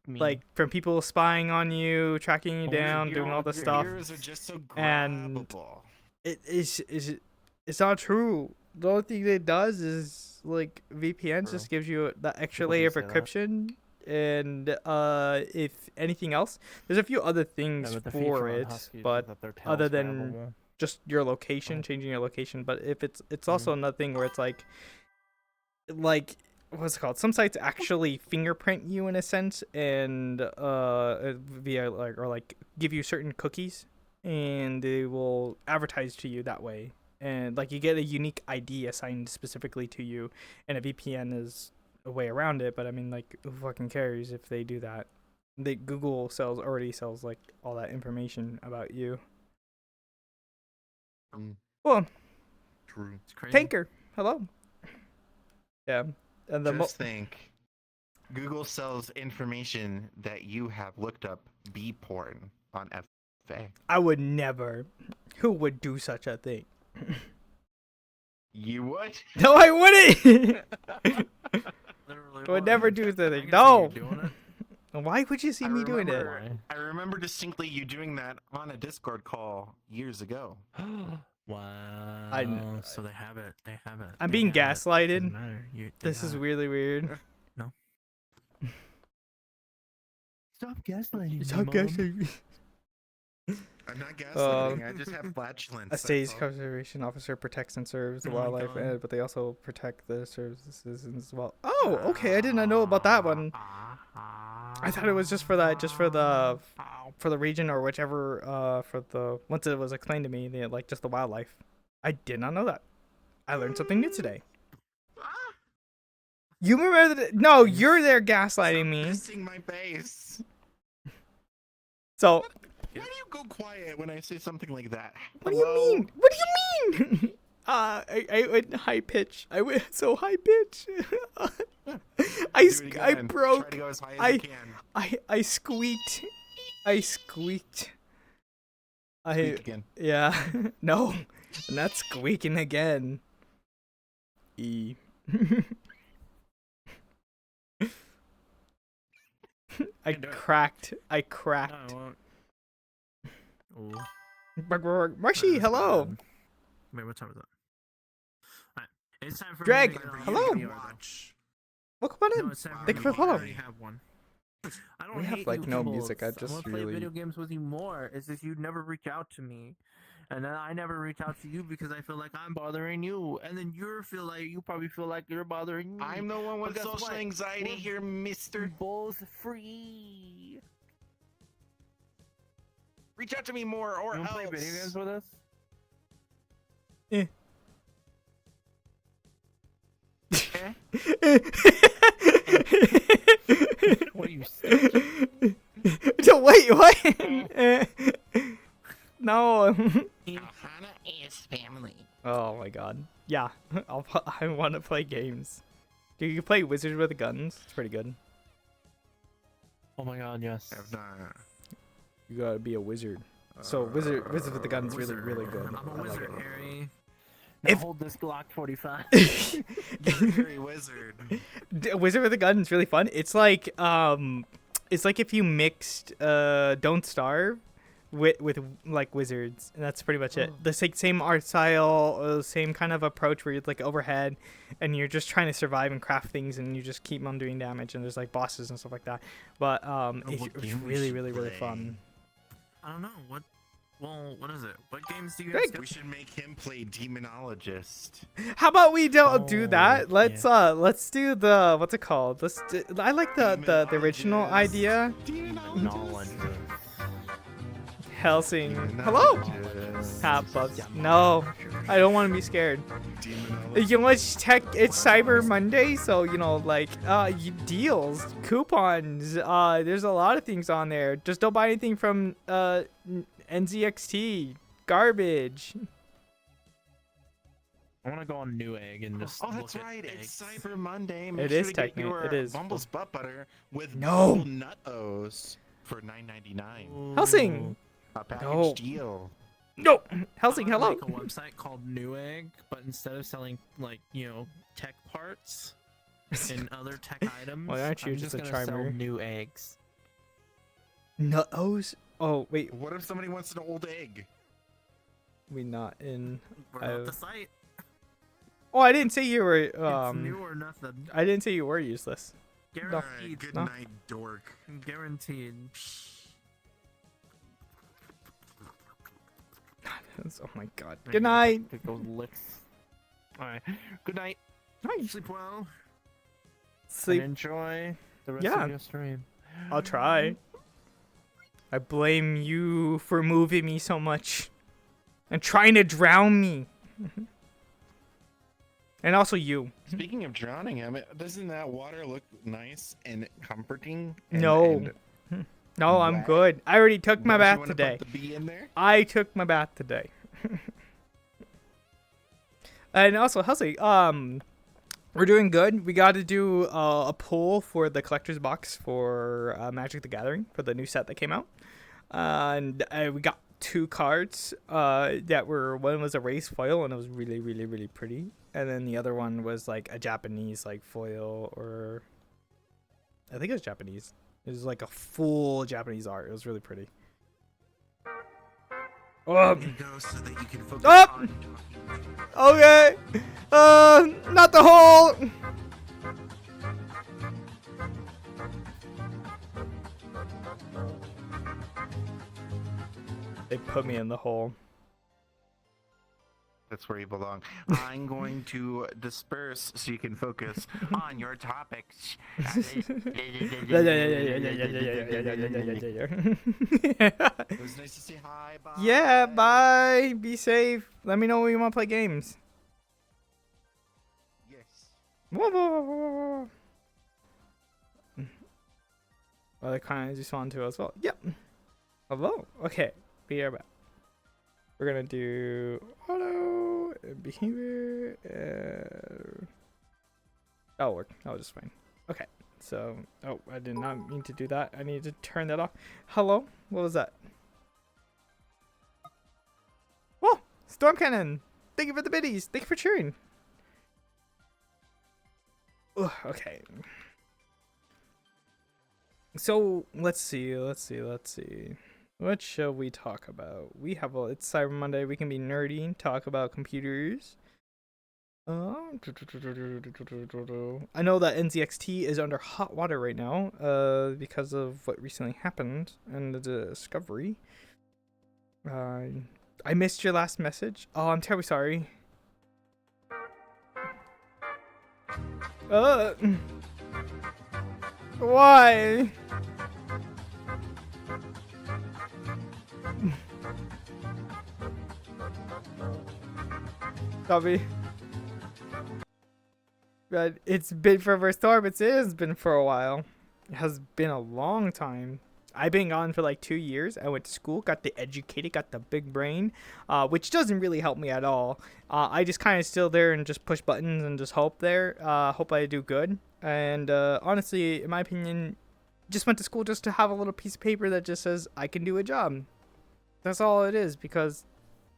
Speaker 3: like from people spying on you, tracking you down, doing all this stuff.
Speaker 1: Ears are just so
Speaker 3: And
Speaker 1: grabbable.
Speaker 3: It's not true. The only thing it does is like VPNs just gives you that extra
Speaker 5: People
Speaker 3: layer of
Speaker 5: do say that.
Speaker 3: encryption, and if anything else, there's a few other things for it, but other than just your location, changing your location. But if it's also another thing where it's like what's it called? Some sites actually fingerprint you in a sense, and via like give you certain cookies, and they will advertise to you that way. And like you get a unique ID assigned specifically to you, and a VPN is a way around it. But I mean, like, who fucking cares if they do that? Google already sells like all that information about you. Well,
Speaker 1: True.
Speaker 5: It's crazy.
Speaker 3: Tanker, hello. Yeah, and the
Speaker 1: Just think, Google sells information that you have looked up B porn on FA.
Speaker 3: I would never. Who would do such a thing?
Speaker 1: You would?
Speaker 3: No, I wouldn't.
Speaker 5: Literally
Speaker 3: I would never do such a
Speaker 5: I
Speaker 3: thing.
Speaker 5: can see
Speaker 3: No.
Speaker 5: you doing it.
Speaker 3: Why would you see me doing it?
Speaker 1: I remember distinctly you doing that on a Discord call years ago.
Speaker 5: Wow. So they have it. They have it.
Speaker 3: I'm
Speaker 5: They
Speaker 3: being
Speaker 5: have it.
Speaker 3: gaslighted.
Speaker 5: Doesn't matter. They
Speaker 3: This is
Speaker 5: have it.
Speaker 3: really weird.
Speaker 5: Stop gaslighting.
Speaker 3: Stop guessing.
Speaker 1: I'm not gaslighting. I just have
Speaker 3: A
Speaker 1: flatulence.
Speaker 3: state's
Speaker 1: that's all.
Speaker 3: conservation officer protects and serves the
Speaker 5: Oh my
Speaker 3: wildlife,
Speaker 5: God.
Speaker 3: but they also protect the services as well. Oh, okay. I did not know about that one. I thought it was just for the region or whichever for the once it was explained to me, like just the wildlife. I did not know that. I learned something new today. You remember that? No, you're there gaslighting me.
Speaker 1: Kissing my face.
Speaker 3: So
Speaker 1: Why do you go quiet when I say something like that?
Speaker 3: what do you
Speaker 1: Hello?
Speaker 3: mean? What do you mean? I went high pitch. I went so high pitch.
Speaker 1: Do it again.
Speaker 3: broke.
Speaker 1: Try to go as high as you can.
Speaker 3: I squeaked. I squeaked.
Speaker 1: Speak again.
Speaker 3: Yeah. No. I'm not squeaking again. E. I cracked. I
Speaker 5: No,
Speaker 3: cracked.
Speaker 5: I won't. Ooh.
Speaker 3: Marshy, hello.
Speaker 5: Wait, what time is it? Alright. It's time for
Speaker 3: Drag,
Speaker 5: me to get on
Speaker 3: hello.
Speaker 5: video, though.
Speaker 1: Watch.
Speaker 3: Welcome on
Speaker 5: No,
Speaker 3: in.
Speaker 5: it's time
Speaker 3: Thank you
Speaker 5: me
Speaker 3: for
Speaker 5: to
Speaker 3: follow.
Speaker 5: already have one. I don't
Speaker 3: We have,
Speaker 5: hate
Speaker 3: like,
Speaker 5: you
Speaker 3: no
Speaker 5: people.
Speaker 3: music, I
Speaker 5: I
Speaker 3: just
Speaker 5: want to
Speaker 3: really-
Speaker 5: play video games with you more. It's just you never reach out to me. And then I never reach out to you because I feel like I'm bothering you. And then you probably feel like you're bothering me.
Speaker 1: I'm the one with
Speaker 5: But guess
Speaker 1: social
Speaker 5: what?
Speaker 1: anxiety
Speaker 5: We're
Speaker 1: here, mister.
Speaker 5: both free.
Speaker 1: Reach out to me more or
Speaker 5: You want
Speaker 1: else.
Speaker 5: to play video games with us?
Speaker 3: Eh.
Speaker 5: What are you saying?
Speaker 3: So wait, what? No.
Speaker 1: Ohana is family.
Speaker 3: Oh my god. Yeah, I want to play games. Do you play Wizards with Guns? It's pretty good.
Speaker 5: Oh my god, yes.
Speaker 1: Have not.
Speaker 3: You gotta be a wizard. So Wizards with the Guns really, really good.
Speaker 5: I'm
Speaker 3: I
Speaker 5: a
Speaker 3: like
Speaker 5: wizard,
Speaker 3: it.
Speaker 5: Harry. Now
Speaker 3: If-
Speaker 5: hold this Glock 45.
Speaker 1: You're very wizard.
Speaker 3: Wizard with the Gun is really fun. It's like if you mixed Don't Starve with like Wizards, and that's pretty much it. The same art style, same kind of approach where you're like overhead, and you're just trying to survive and craft things, and you just keep on doing damage, and there's like bosses and stuff like that. But it's
Speaker 1: what game we
Speaker 3: really,
Speaker 1: should
Speaker 3: really, really
Speaker 1: play?
Speaker 3: fun.
Speaker 5: I don't know. What is it? What games do you
Speaker 3: Greg,
Speaker 5: guys
Speaker 1: We should make him play Demonologist.
Speaker 3: How about we don't do
Speaker 5: Oh,
Speaker 3: that? Let's do the what's it called? I like the original
Speaker 1: Demonologist.
Speaker 3: idea.
Speaker 1: Demonologist.
Speaker 5: Knowledge.
Speaker 3: Helsing.
Speaker 1: Demon
Speaker 3: Hello.
Speaker 1: Nudges.
Speaker 3: Top buffs. No, I don't want to be scared.
Speaker 1: Demon
Speaker 3: You know, it's Cyber Monday, so you know, like, deals, coupons. There's a lot of things on there. Just don't buy anything from NZXT. Garbage.
Speaker 5: I want to go on Newegg and just.
Speaker 1: Oh, that's
Speaker 5: look at
Speaker 1: right.
Speaker 5: eggs.
Speaker 1: It's Cyber Monday. Make
Speaker 3: It
Speaker 1: sure
Speaker 3: is
Speaker 1: to get
Speaker 3: technically-
Speaker 1: your
Speaker 3: it is.
Speaker 1: Bumble's butt butter with
Speaker 3: No.
Speaker 1: Bumble Nut-O's for $9.99.
Speaker 3: Helsing.
Speaker 1: A package
Speaker 3: No.
Speaker 1: deal.
Speaker 3: No. Helsing,
Speaker 5: I
Speaker 3: hello.
Speaker 5: like a website called Newegg, but instead of selling like tech parts and other tech items,
Speaker 3: Why aren't you
Speaker 5: I'm
Speaker 3: just
Speaker 5: just
Speaker 3: a
Speaker 5: gonna sell
Speaker 3: charmer?
Speaker 5: new eggs.
Speaker 3: Nut-O's? Oh, wait.
Speaker 1: What if somebody wants an old egg?
Speaker 3: We not in.
Speaker 5: We're not the site.
Speaker 3: Oh, I didn't say you were.
Speaker 5: It's new or nothing.
Speaker 3: I didn't say you were useless.
Speaker 1: Alright,
Speaker 5: Guaranteed.
Speaker 1: good
Speaker 3: No.
Speaker 1: night, dork.
Speaker 5: Guaranteed.
Speaker 3: Oh my god. Good night.
Speaker 5: It goes licks. All right. Good night.
Speaker 3: Night.
Speaker 5: Sleep well.
Speaker 3: Sleep.
Speaker 5: And enjoy the rest
Speaker 3: Yeah.
Speaker 5: of your stream.
Speaker 3: I'll try. I blame you for moving me so much and trying to drown me. And also you.
Speaker 1: Speaking of drowning him, doesn't that water look nice and comforting? And,
Speaker 3: No.
Speaker 1: and
Speaker 3: No, I'm
Speaker 1: Wet?
Speaker 3: good. I already took my
Speaker 1: don't you
Speaker 3: bath
Speaker 1: wanna
Speaker 3: today.
Speaker 1: Put the bee in there?
Speaker 3: I took my bath today. And also, Helsey, we're doing good. We got to do a poll for the collector's box for Magic the Gathering for the new set that came out. And we got 2 cards that were, one was a race foil and it was really, really, really pretty. And then the other one was like a Japanese like foil, or I think it was Japanese. It was like a full Japanese art. It was really pretty.
Speaker 1: There you go, so that you can focus
Speaker 3: Up!
Speaker 1: on talking.
Speaker 3: Okay. Not the hole. They put me in the hole.
Speaker 1: That's where you belong. I'm going to disperse so you can focus on your topics. It was nice to say hi. Bye.
Speaker 3: Yeah, bye. Be safe. Let me know when you want to play games.
Speaker 1: Yes.
Speaker 3: Well, they kind of just want to as well. Yep. Hello. Okay. Be right back. We're gonna do auto and behavior. That'll work. That'll just fine. Okay. So, oh, I did not mean to do that. I need to turn that off. Hello. What was that? Oh, Storm Cannon. Thank you for the biddies. Thank you for cheering. Ugh, okay. So let's see. What shall we talk about? We have it's Cyber Monday. We can be nerdy, talk about computers. I know that NZXT is under hot water right now, because of what recently happened and the discovery. I missed your last message. Oh, I'm terribly sorry. Why? Copy. But it's been for Storm. It has been for a while. It has been a long time. I've been gone for like 2 years. I went to school, got the educated, got the big brain, which doesn't really help me at all. I just kind of still there and just push buttons and just hope there. Hope I do good. And honestly, in my opinion, just went to school just to have a little piece of paper that just says I can do a job. That's all it is, because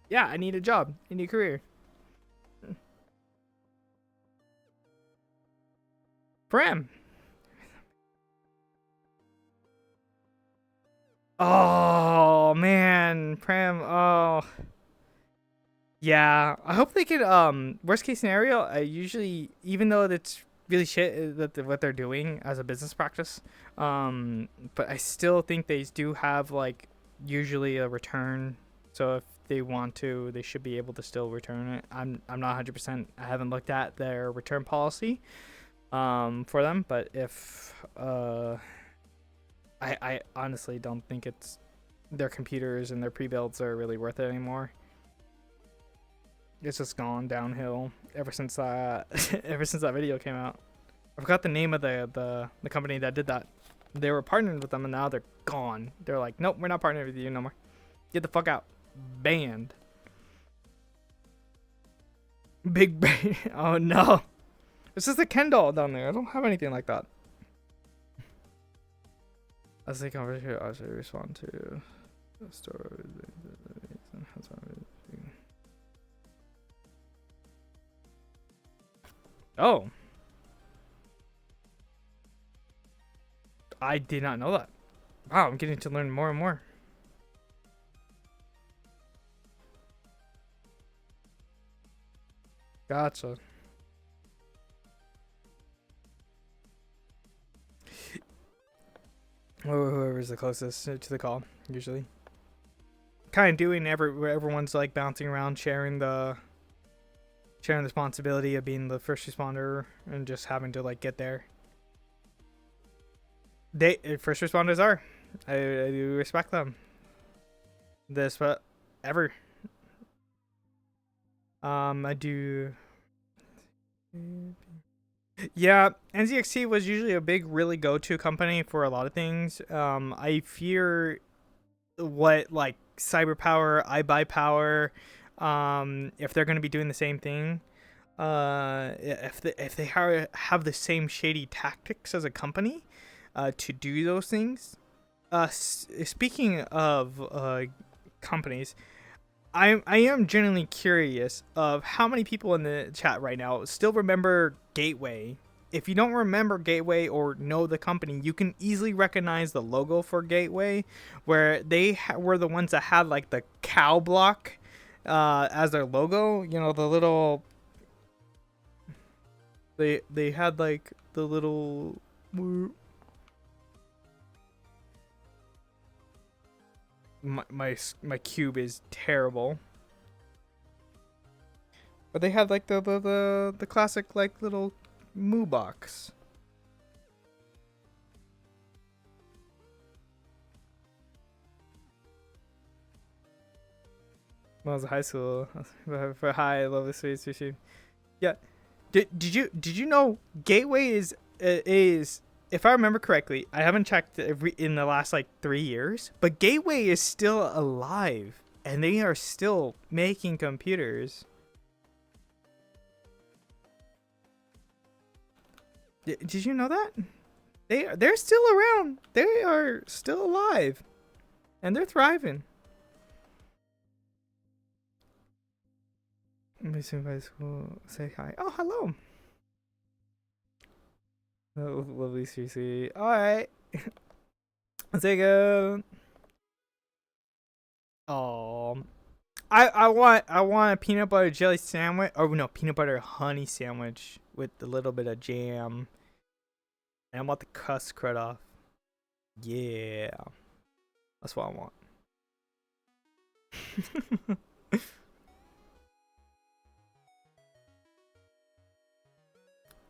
Speaker 3: yeah, I need a job, I need a career. Pram. Oh man, Pram. Oh yeah, I hope they could. Worst case scenario, I usually, even though it's really shit that what they're doing as a business practice, but I still think they do have like usually a return. So if they want to, they should be able to still return it. I'm not 100%. I haven't looked at their return policy for them, but if I honestly don't think it's their computers and their pre-builds are really worth it anymore. It's just gone downhill ever since ever since that video came out. I forgot the name of the company that did that. They were partnered with them and now they're gone. They're like, nope, we're not partnered with you no more. Get the fuck out. Banned. Big brain. Oh no. It's just a Ken doll down there. I don't have anything like that. As they convert here, I should respond to the store. Oh. I did not know that. Wow, I'm getting to learn more and more. Gotcha. Or whoever's the closest to the call, usually. Kind of doing where everyone's like bouncing around, sharing the responsibility of being the first responder and just having to like get there. They first responders are. I do respect them. This but ever. I do. Yeah, NZXT was usually a big, really go-to company for a lot of things. I fear what like CyberPower, iBuyPower, if they're going to be doing the same thing. If they have the same shady tactics as a company, to do those things. Speaking of companies, I am genuinely curious of how many people in the chat right now still remember Gateway. If you don't remember Gateway or know the company, you can easily recognize the logo for Gateway, where they were the ones that had like the cow block as their logo. You know, the little. They had like the little. My cube is terrible. But they had like the classic like little moo box. When I was in high school, for hi, I love this sweet sushi. Yeah, did you know Gateway is if I remember correctly, I haven't checked in the last like 3 years, but Gateway is still alive and they are still making computers. Did you know that? They're still around. They are still alive and they're thriving. Let me see if I say hi. Oh, hello. Oh, lovely CC. Alright. Let's take a. Oh. I want a peanut butter jelly sandwich. Or no, peanut butter honey sandwich with a little bit of jam. And I want the crust cut off. Yeah. That's what I want.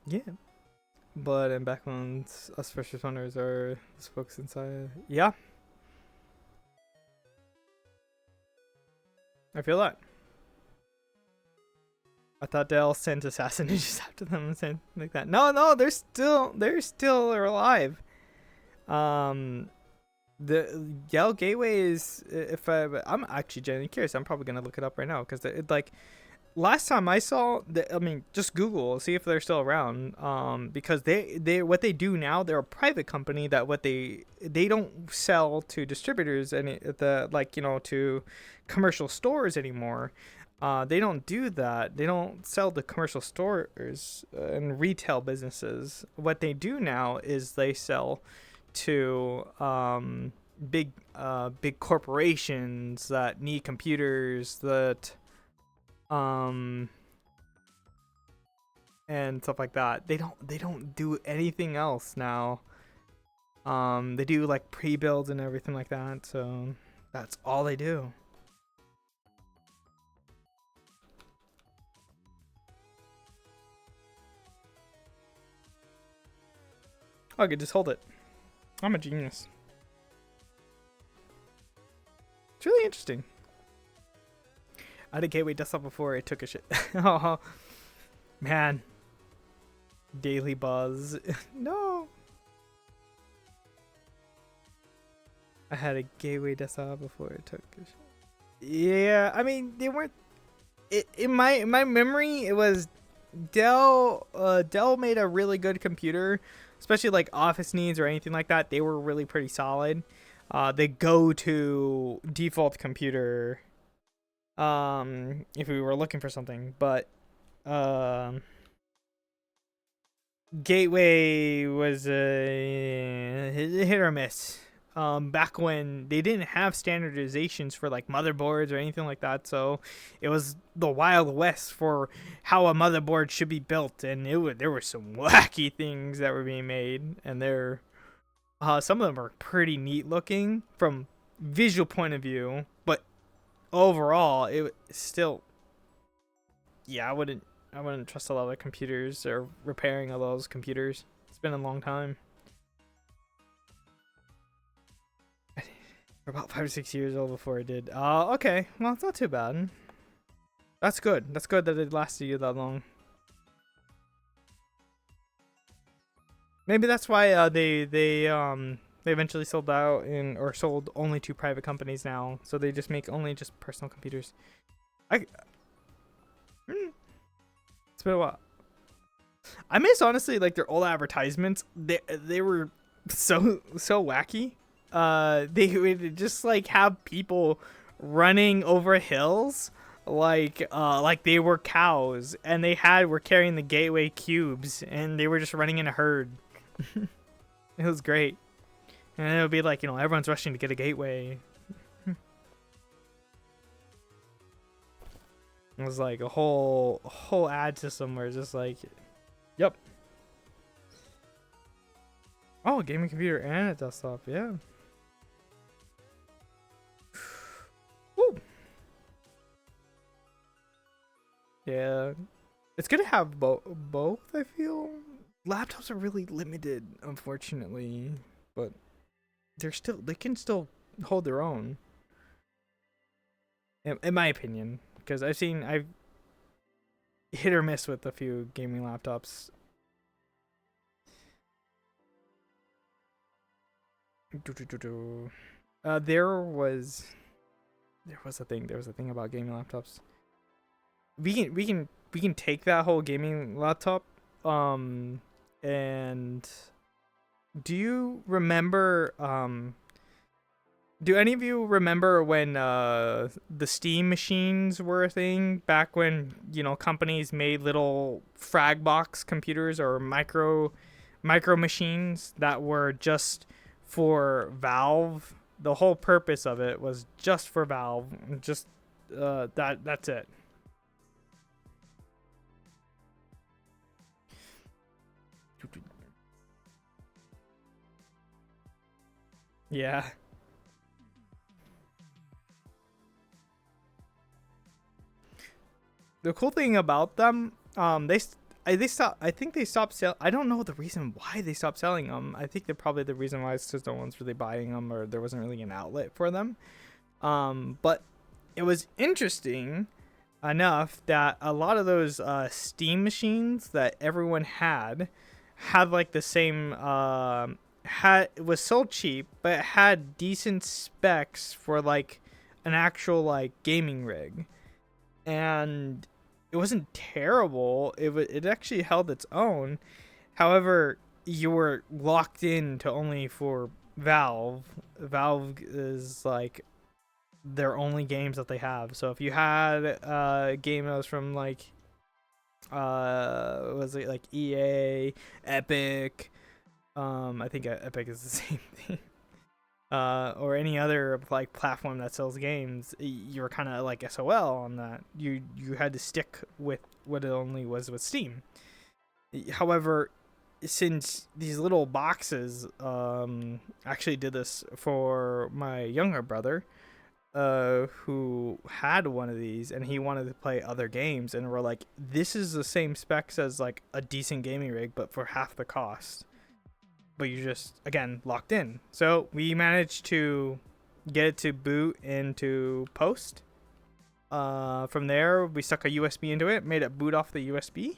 Speaker 3: Yeah. But and back when us first responders are the spokes inside. Yeah. I feel that. I thought they all sent assassinations after them and something like that. No, they're still alive. The Yell Gateway is I'm actually genuinely curious. I'm probably gonna look it up right now because it like. Last time I saw, just Google, see if they're still around. Because they what they do now, they're a private company that they don't sell to distributors to commercial stores anymore. They don't do that. They don't sell to commercial stores and retail businesses. What they do now is they sell to big corporations that need computers that. And stuff like that. They don't do anything else now. They do like pre-builds and everything like that, so that's all they do. I could just hold it. I'm a genius. It's really interesting. I had a gateway desktop before it took a shit. Oh man. Daily buzz. No. I had a gateway desktop before it took a shit. Yeah, I mean they weren't. In my memory, it was Dell. Dell made a really good computer, especially like office needs or anything like that. They were really pretty solid. The go-to default computer. If we were looking for something, but Gateway was a hit or miss. Back when they didn't have standardizations for like motherboards or anything like that, so it was the Wild West for how a motherboard should be built, and there were some wacky things that were being made, and some of them are pretty neat looking from visual point of view, but overall it still, yeah, I wouldn't trust a lot of computers or repairing all those computers. It's been a long time. About 5 or 6 years old before it did. Okay. Well, it's not too bad. That's good. That's good that it lasted you that long. Maybe that's why they eventually sold out or sold only to private companies now. So they just make only just personal computers. It's been a while. I miss honestly like their old advertisements. They were so whacky. They would just like have people running over hills like they were cows, and were carrying the gateway cubes, and they were just running in a herd. It was great. And it would be like, everyone's rushing to get a gateway. It was like a whole ad system where it's just like, yep. Oh, gaming computer and a desktop, yeah. Woo. Yeah, it's gonna have both. I feel laptops are really limited, unfortunately, but they can still hold their own. In my opinion, because I've hit or miss with a few gaming laptops. There was a thing about gaming laptops. We can take that whole gaming laptop and do you remember do any of you remember when the Steam machines were a thing back when companies made little frag box computers or micro machines that were just for Valve? The whole purpose of it was just for Valve. Just that's it. Yeah. The cool thing about them, I think they stopped selling. I don't know the reason why they stopped selling them. I think probably the reason why is because no one's really buying them, or there wasn't really an outlet for them. But it was interesting enough that a lot of those Steam machines that everyone had like the same it was so cheap, but it had decent specs for like an actual like gaming rig, and it wasn't terrible. It actually held its own. However, you were locked in to only for Valve. Valve is like their only games that they have. So if you had a game that was from like was it like EA, Epic, I think Epic is the same thing. Or any other like platform that sells games, you were kind of like SOL on that. You had to stick with what it only was with Steam. However, since these little boxes, actually did this for my younger brother, who had one of these, and he wanted to play other games, and we're like, this is the same specs as like a decent gaming rig, but for half the cost. But you're just, again, locked in. So we managed to get it to boot into Post. From there, we stuck a USB into it, made it boot off the USB.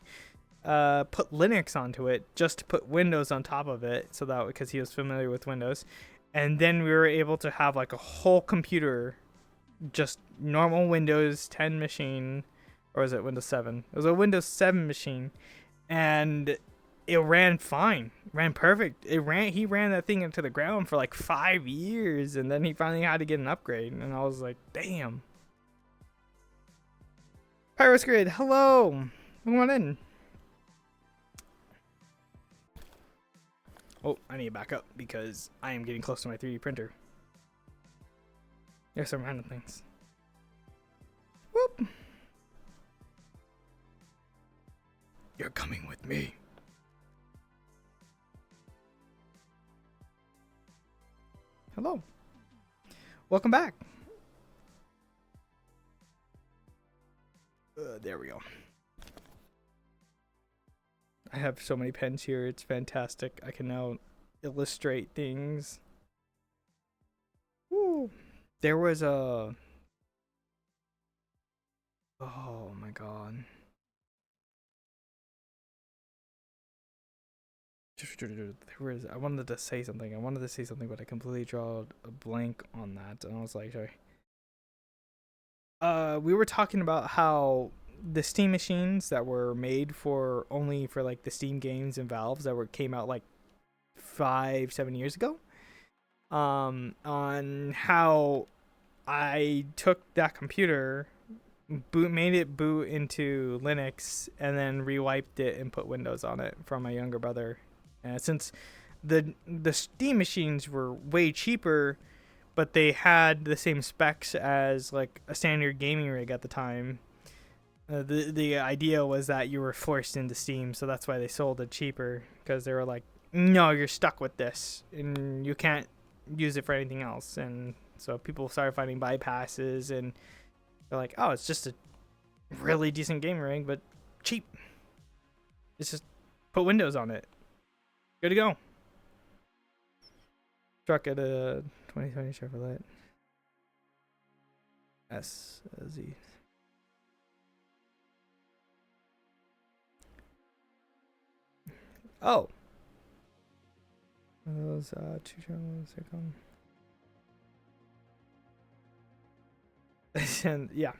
Speaker 3: Put Linux onto it just to put Windows on top of it, so that because he was familiar with Windows, and then we were able to have like a whole computer, just normal Windows 10 machine, or was it Windows 7? It was a Windows 7 machine, and it ran fine, ran perfect. He ran that thing into the ground for like 5 years, and then he finally had to get an upgrade, and I was like, damn. Pyrus Grid, hello, come on in. Oh, I need to back up because I am getting close to my 3D printer. There's some random things. Whoop. You're coming with me. Hello. Welcome back. There we go. I have so many pens here. It's fantastic. I can now illustrate things. Woo. There was a... Oh my god. There was... I wanted to say something. But I completely drew a blank on that. And I was like, sorry. We were talking about how the Steam machines that were made only for like the Steam games and Valves that came out like 5-7 years ago, on how I took that computer, made it boot into Linux, and then rewiped it and put Windows on it for my younger brother. And since the Steam machines were way cheaper, but they had the same specs as like a standard gaming rig at the time. The idea was that you were forced into Steam, so that's why they sold it cheaper, because they were like, no, you're stuck with this and you can't use it for anything else. And so people started finding bypasses, and they're like, oh, it's just a really decent gaming rig, but cheap. It's just put Windows on it. Good to go. Truck at a 2020 Chevrolet SZ. Oh. Those 2 channels are gone. And yeah.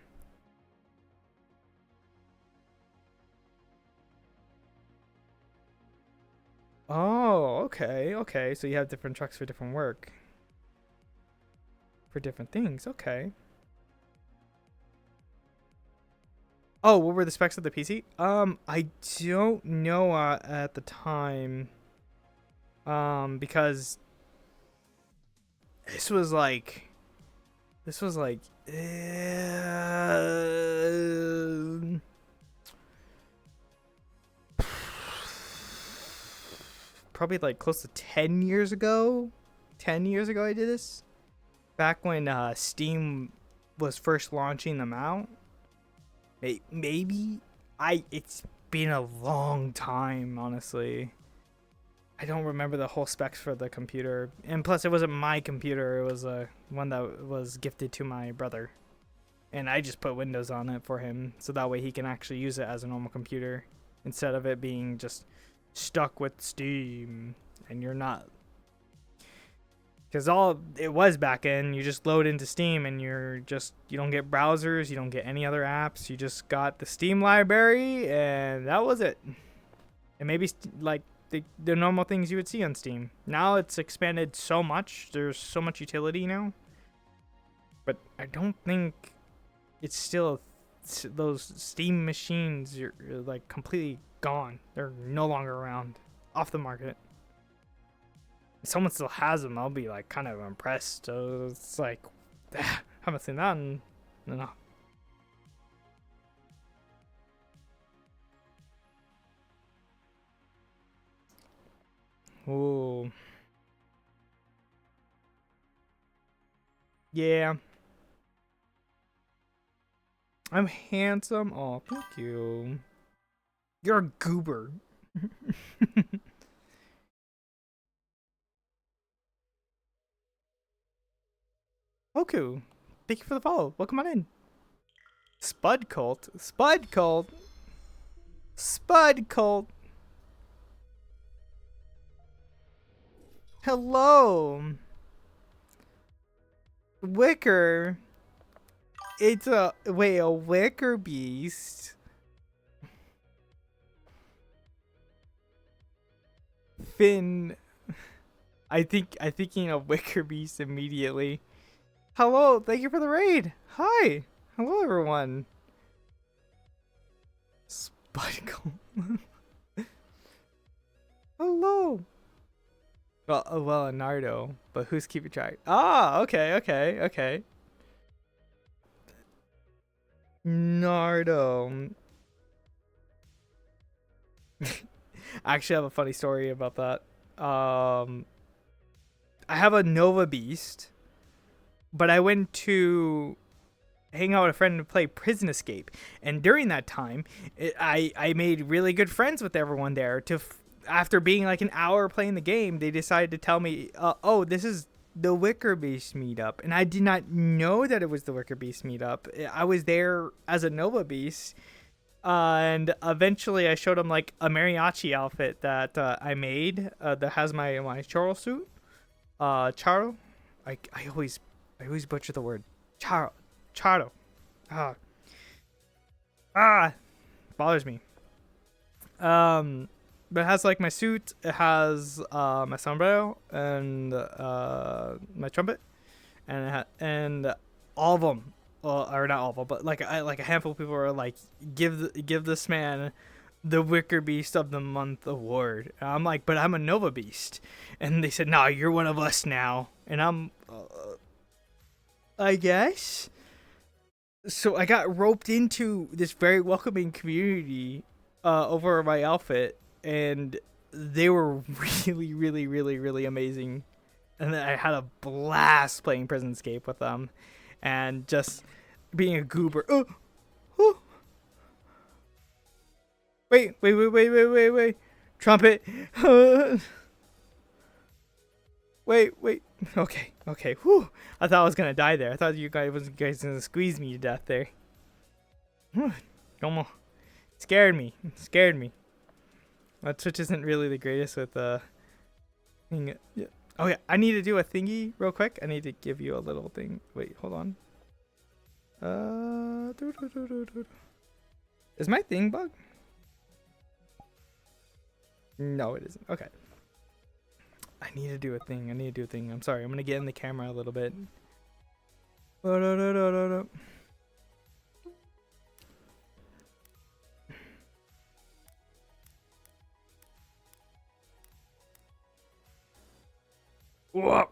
Speaker 3: Oh, okay, okay. So you have different trucks for different work. For different things, okay. Oh, what were the specs of the PC? I don't know at the time. Because this was like probably like close to 10 years ago. 10 years ago I did this. Back when Steam was first launching them out. Maybe it's been a long time, honestly. I don't remember the whole specs for the computer. And plus it wasn't my computer, it was one that was gifted to my brother. And I just put Windows on it for him, so that way he can actually use it as a normal computer instead of it being just stuck with Steam. And you're not, because all it was back in, you just load into Steam and you don't get browsers, you don't get any other apps, you just got the Steam library, and that was it. And maybe like the normal things you would see on Steam. Now it's expanded so much, there's so much utility now, but I don't think it's still, those Steam machines are like completely gone. They're no longer around, off the market. If someone still has them, I'll be like kind of impressed. So it's like, haven't seen that in no. Ooh. Yeah. I'm handsome. Oh, thank you. You're a goober. Hoku, thank you for the follow. Welcome on in. Spud Cult. Spud Cult. Spud Cult. Hello. Wicker. It's a wicker beast. Finn. I'm thinking of wicker beast immediately. Hello, thank you for the raid. Hi. Hello everyone. Spike. Hello. Well, Nardo, but who's keeping track? Ah, okay. Nardo. I actually have a funny story about that. I have a Nova Beast, but I went to hang out with a friend and play Prison Escape, and during that time, I made really good friends with everyone there. After being like an hour playing the game, they decided to tell me, "Oh, this is the Wicker Beast meetup," and I did not know that it was the Wicker Beast meetup. I was there as a Nova Beast. And eventually I showed him like a mariachi outfit that I made that has my Charo suit. Charo? I always butcher the word. Charo. Bothers me. But it has like my suit, it has my sombrero and my trumpet, and all of them. Or not all of them, but like a handful of people are like, give this man the Wicker Beast of the Month award. And I'm like, but I'm a Nova Beast, and they said, no, you're one of us now, and I'm, I guess. So I got roped into this very welcoming community over my outfit, and they were really, really, really, really amazing, and then I had a blast playing Prison Escape with them. And just being a goober. Wait. Trumpet. Wait. Okay. Whew. I thought I was going to die there. I thought you guys was going to squeeze me to death there. Como. Scared me. My Twitch isn't really the greatest with thing. Yeah. Oh yeah, I need to do a thingy real quick. I need to give you a little thing. Wait, hold on. Is my thing bug? No, it isn't. Okay. I need to do a thing. I'm sorry. I'm gonna get in the camera a little bit. Whoa.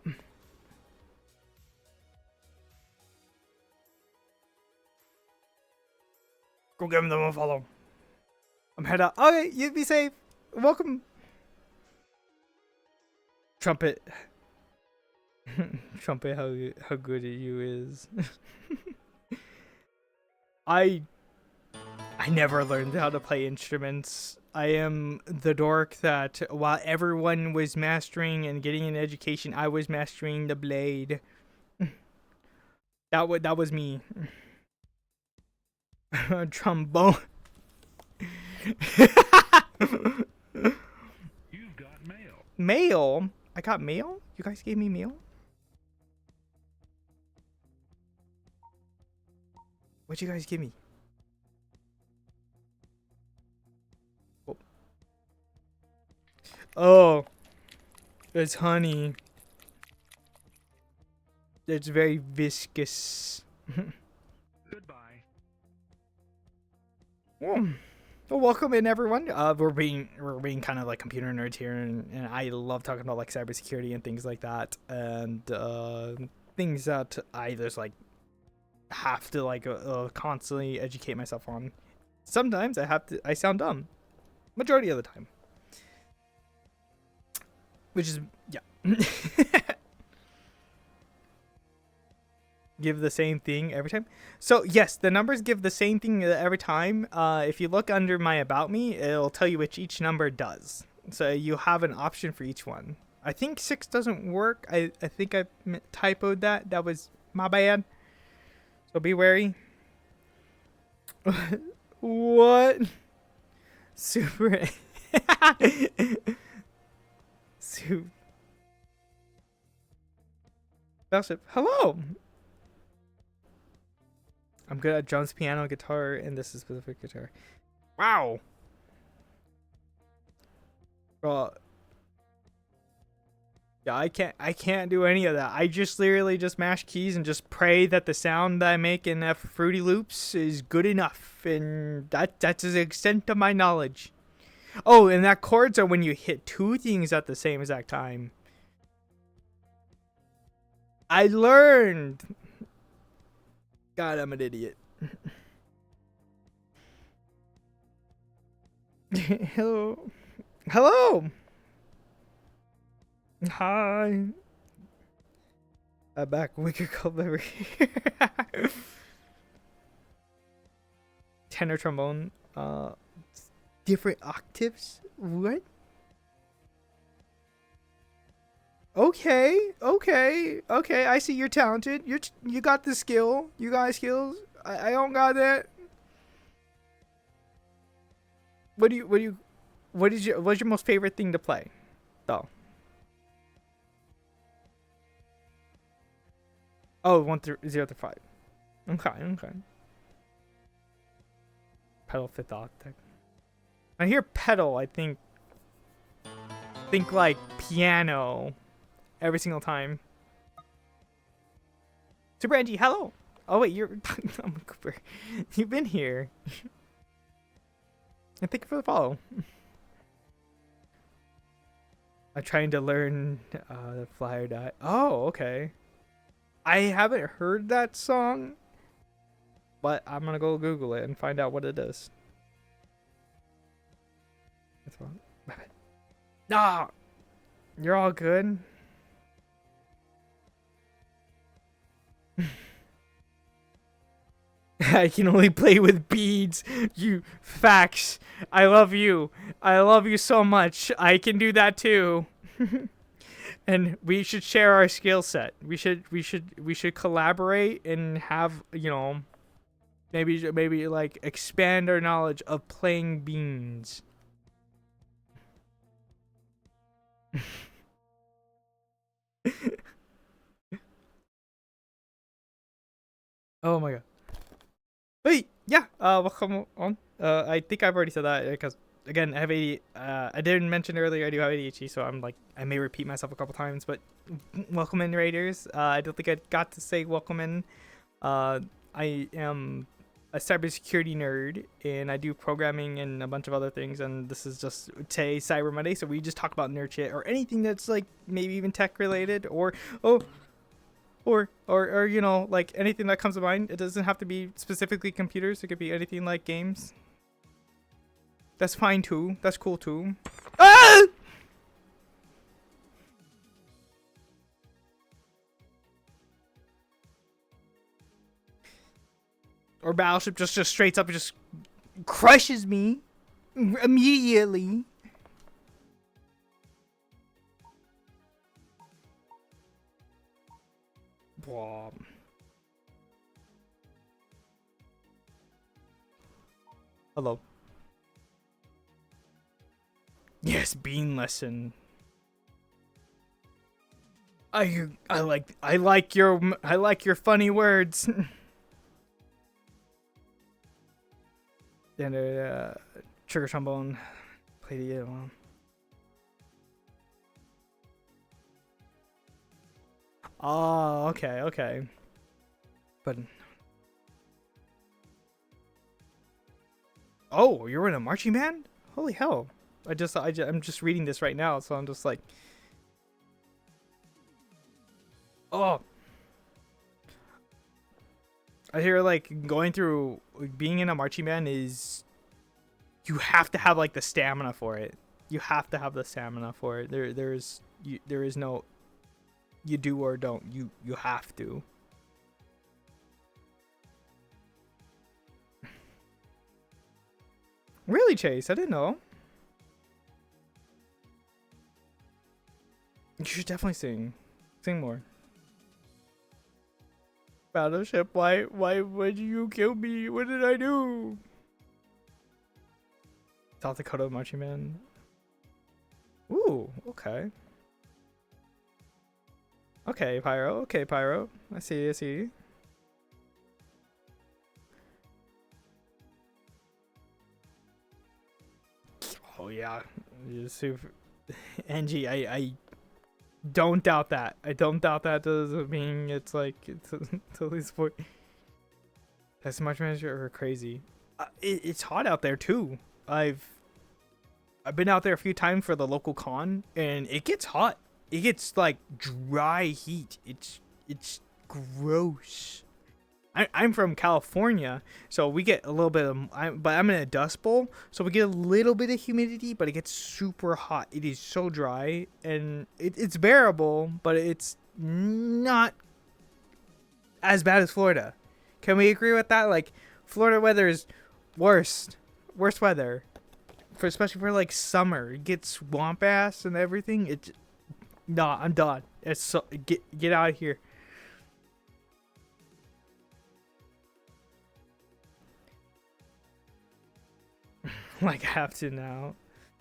Speaker 3: Go give them a follow. I'm head out. Okay, you be safe. Welcome. Trumpet. Trumpet, how good at you is. I never learned how to play instruments. I am the dork that while everyone was mastering and getting an education, I was mastering the blade. That was me. Trombone.
Speaker 6: You've got mail.
Speaker 3: Mail? I got mail? You guys gave me mail? What'd you guys give me? Oh, it's honey. It's very viscous.
Speaker 6: Goodbye.
Speaker 3: Well, welcome in everyone. We're being kind of like computer nerds here, and I love talking about like cybersecurity and things like that, and things that I just like have to like constantly educate myself on. Sometimes I sound dumb. Majority of the time. Which is, yeah. Give the same thing every time. So, yes, the numbers give the same thing every time. If you look under my About Me, it'll tell you which each number does. So, you have an option for each one. I think 6 doesn't work. I think I typoed that. That was My bad. So be wary. What? Super. Super. Battleship. Hello. I'm good at drums, piano, guitar, and this is specific guitar. Wow. Well, yeah, I can't do any of that. I just literally just mash keys and just pray that the sound that I make in Fruity Loops is good enough, and that's the extent of my knowledge. Oh, and that chords are when you hit two things at the same exact time. I learned. God, I'm an idiot. Hello. Hello. Hi. I'm back. Wicked Club over here. Tenor trombone. Different octaves? What? Okay. I see you're talented. You got the skill. You got skills. I don't got that. What's your most favorite thing to play, though? Oh, 1 through 0 through 5. Okay. Pedal fifth octave. I hear pedal, I think like piano every single time. Super Angie, hello. Oh wait, you're I'm Cooper. You've been here. And thank you for the follow. I'm trying to learn the flyer die. Oh, okay. I haven't heard that song, but I'm gonna go Google it and find out what it is. That's all. Nah, you're all good. I can only play with beads. You facts. I love you. I love you so much. I can do that too. And we should share our skill set. We should collaborate and have, you know, maybe like expand our knowledge of playing beans. Oh my god. Wait, yeah. Welcome on. I think I've already said that because again, I have I didn't mention earlier I do have ADHD, so I'm like I may repeat myself a couple times, but welcome in, Raiders. I don't think I got to say welcome in. I am a cybersecurity nerd, and I do programming and a bunch of other things. And this is just today Cyber Monday, so we just talk about nerd shit or anything that's like maybe even tech related, or you know, like anything that comes to mind. It doesn't have to be specifically computers. It could be anything like games. That's fine too. That's cool too. Ah! Or Battleship just straight up just crushes me immediately. Blah. Hello. Yes, bean lesson. I like your funny words. And trigger trombone, play the one. Oh, okay. But oh, you're in a marching band? Holy hell! I'm just reading this right now, so I'm just like, oh. I hear like going through being in a marching band is you have to have like the stamina for it. You have to have the stamina for it. There is no you do or don't. You have to. Really, Chase? I didn't know. You should definitely sing more. Battleship, why would you kill me? What did I do? South Dakota marching band. Ooh, okay. Okay, Pyro. Okay, Pyro. I see. I see. Oh yeah, you're super. Angie, I don't doubt that. I don't doubt that doesn't mean it's like it's totally sport. That's much manager are crazy. It's hot out there too. I've been out there a few times for the local con, and it gets hot. It gets like dry heat. It's gross. I'm from California, so we get a little bit of. But I'm in a dust bowl, so we get a little bit of humidity, but it gets super hot. It is so dry, and it's bearable, but it's not as bad as Florida. Can we agree with that? Like, Florida weather is worst weather, especially for like summer. It gets swamp ass and everything. Nah, I'm done. It's so get out of here. Like, I have to now.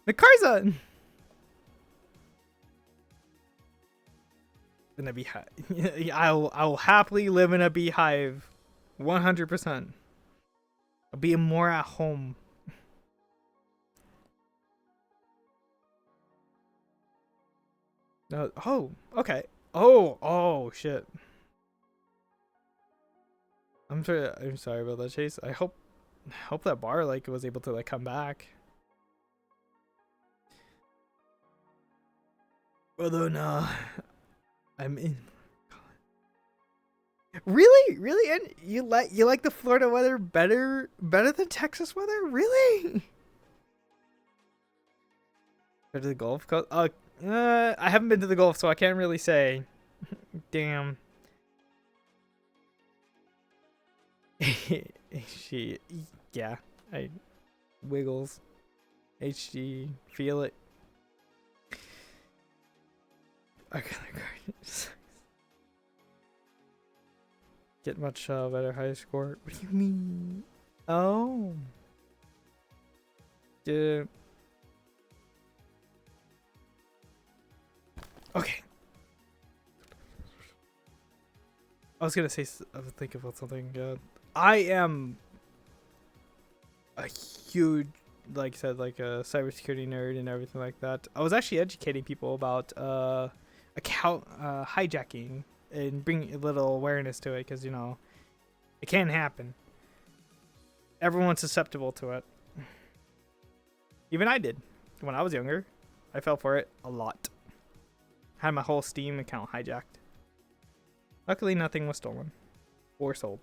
Speaker 3: The car's on. In a beehive. I will happily live in a beehive, 100%. I'll be more at home. Oh, okay. Oh, shit. I'm sorry about that, Chase. I hope that bar like was able to like come back. Although no, I'm in. Really, and you like the Florida weather better than Texas weather? Really? Go to the Gulf Coast? I haven't been to the Gulf, so I can't really say. Damn. Yeah, I wiggles. HG, feel it. Okay, get much better high score. What do you mean? Oh, yeah. Okay. I was gonna say. I was thinking about something. I am a huge, like I said, like a cybersecurity nerd and everything like that. I was actually educating people about account hijacking and bringing a little awareness to it, because you know it can happen. Everyone's susceptible to it. Even I did when I was younger. I fell for it a lot. Had my whole Steam account hijacked. Luckily, nothing was stolen or sold.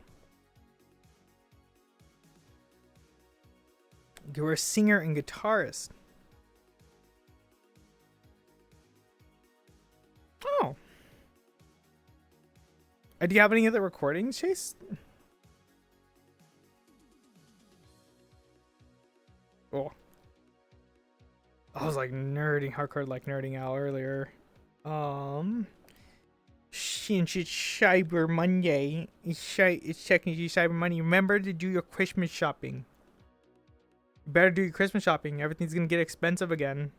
Speaker 3: You were a singer and guitarist. Oh. Do you have any other recordings, Chase? Oh. I was like hardcore nerding out earlier. Since it's Cyber Monday, it's technically Cyber Monday. Remember to do your Christmas shopping. You better do your Christmas shopping. Everything's gonna get expensive again.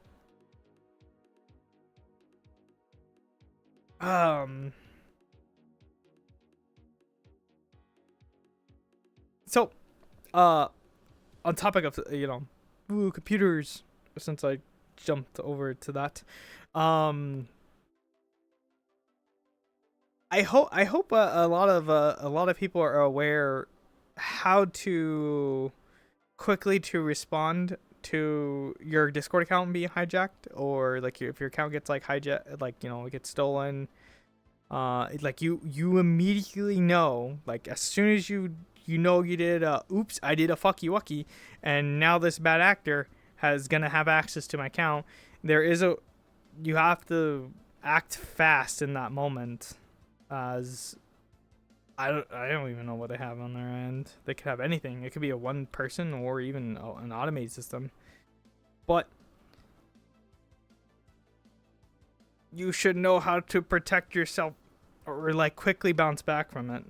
Speaker 3: So, on topic of computers, since I jumped over to that, I hope a lot of people are aware how to quickly to respond to your Discord account being hijacked, or like if your account gets like hijacked, like it gets stolen. Like you immediately know, like as soon as you did oops, I did a fucky wucky, and now this bad actor gonna have access to my account. You have to act fast in that moment, as I don't even know what they have on their end. They could have anything. It could be a one person or even an automated system, but you should know how to protect yourself or like quickly bounce back from it.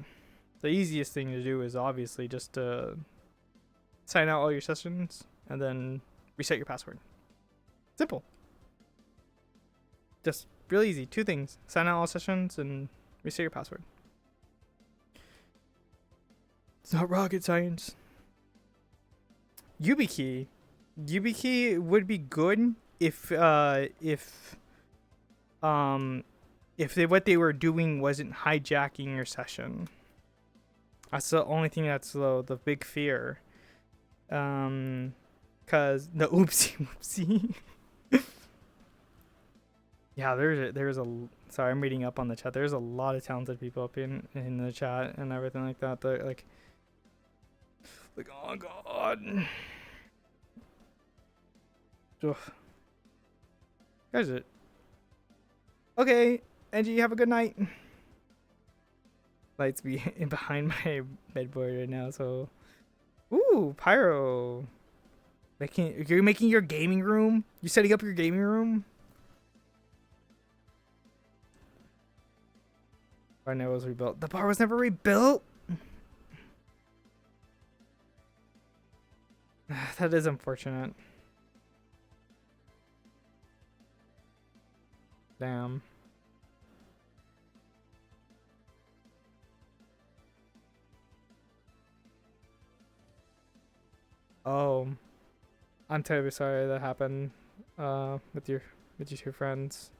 Speaker 3: the easiest thing to do is obviously just to sign out all your sessions and then reset your password. Simple. Just real easy. 2 things. Sign out all sessions and reset your password. It's not rocket science. YubiKey. YubiKey would be good if what they were doing wasn't hijacking your session. That's the only thing that's the big fear. Cause the oopsie. Yeah, there's a sorry, I'm reading up on the chat. There's a lot of talented people up in the chat and everything like that. They're like oh god. Ugh. Guys, it. Okay, Angie, have a good night. Lights be behind my bedboard right now, so. Ooh, Pyro. You're making your gaming room? You setting up your gaming room? Bar never was rebuilt. The bar was never rebuilt? That is unfortunate. Damn. Oh. I'm terribly sorry that happened with your 2 friends.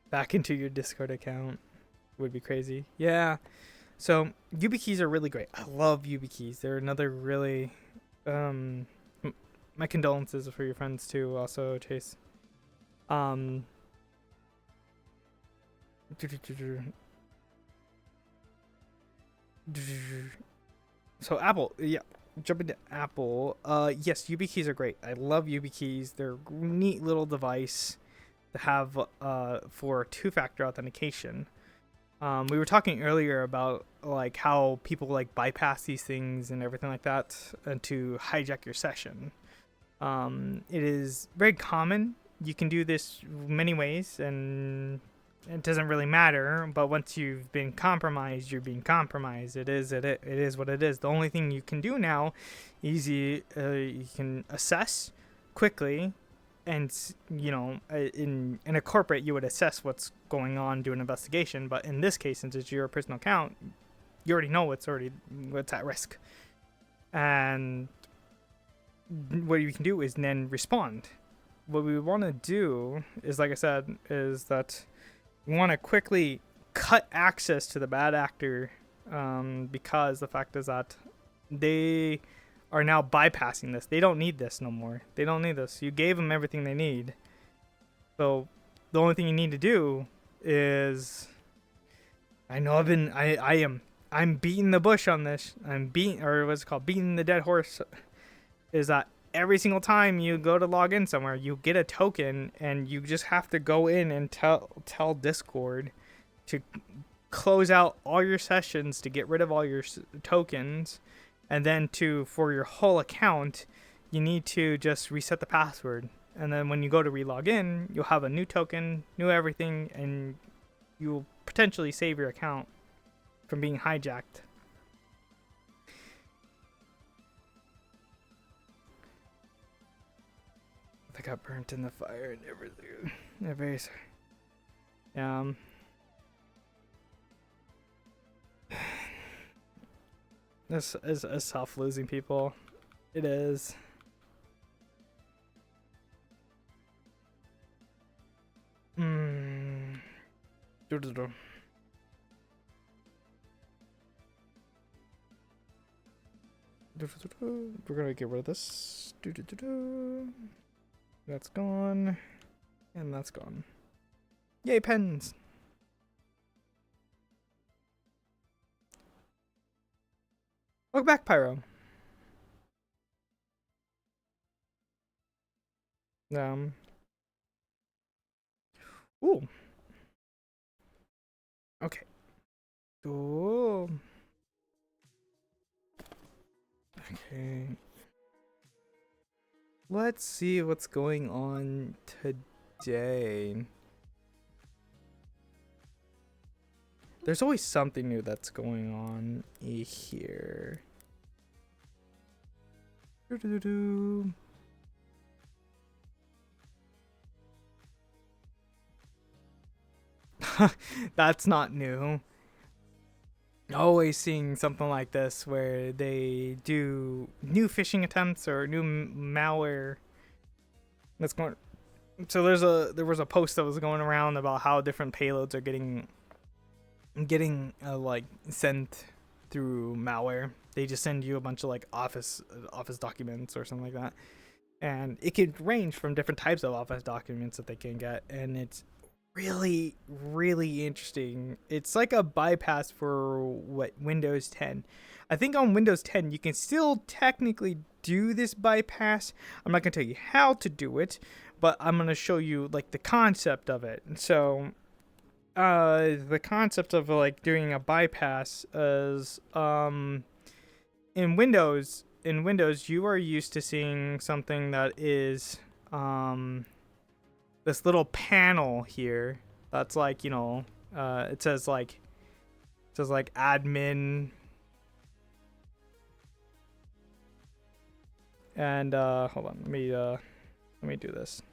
Speaker 3: Back into your Discord account would be crazy. Yeah. So YubiKeys are really great. I love YubiKeys. They're another really my condolences for your friends too, also Chase. So Apple, yeah, jump into Apple. Yes, YubiKeys are great. I love YubiKeys. They're a neat little device to have for 2-factor authentication. We were talking earlier about like how people like bypass these things and everything like that and to hijack your session. It is very common. You can do this many ways and it doesn't really matter, but once you've been compromised, you're being compromised. It is what it is. The only thing you can do now is you can assess quickly, and in a corporate you would assess what's going on, do an investigation, but in this case, since it's your personal account, you already know what's at risk, and what you can do is then respond. What we want to do is, like I said, is that we want to quickly cut access to the bad actor, because the fact is that they are now bypassing this. They don't need this no more. They don't need this. You gave them everything they need. So the only thing you need to do is, I'm beating the bush on this. Beating the dead horse. Is that every single time you go to log in somewhere, you get a token, and you just have to go in and tell Discord to close out all your sessions to get rid of all your tokens, and then for your whole account, you need to just reset the password. And then when you go to relog in, you'll have a new token, new everything, and you'll potentially save your account from being hijacked. I got burnt in the fire and everything. Very sorry. This is tough losing people. It is. We're gonna get rid of this. That's gone. And that's gone. Yay, pens! Welcome back, Pyro. Ooh. Okay. Cool. Okay. Let's see what's going on today. There's always something new that's going on here. Doo-doo-doo-doo. That's not new. Always seeing something like this where they do new phishing attempts or new malware that's going. So there was a post that was going around about how different payloads are getting like sent through malware. They just send you a bunch of like office documents or something like that, and it could range from different types of office documents that they can get, and it's really, really interesting. It's like a bypass for Windows 10. I think on Windows 10 you can still technically do this bypass. I'm not gonna tell you how to do it, but I'm gonna show you like the concept of it. So the concept of like doing a bypass is in Windows you are used to seeing something that is this little panel here that's like, it says like admin, and hold on, let me do this.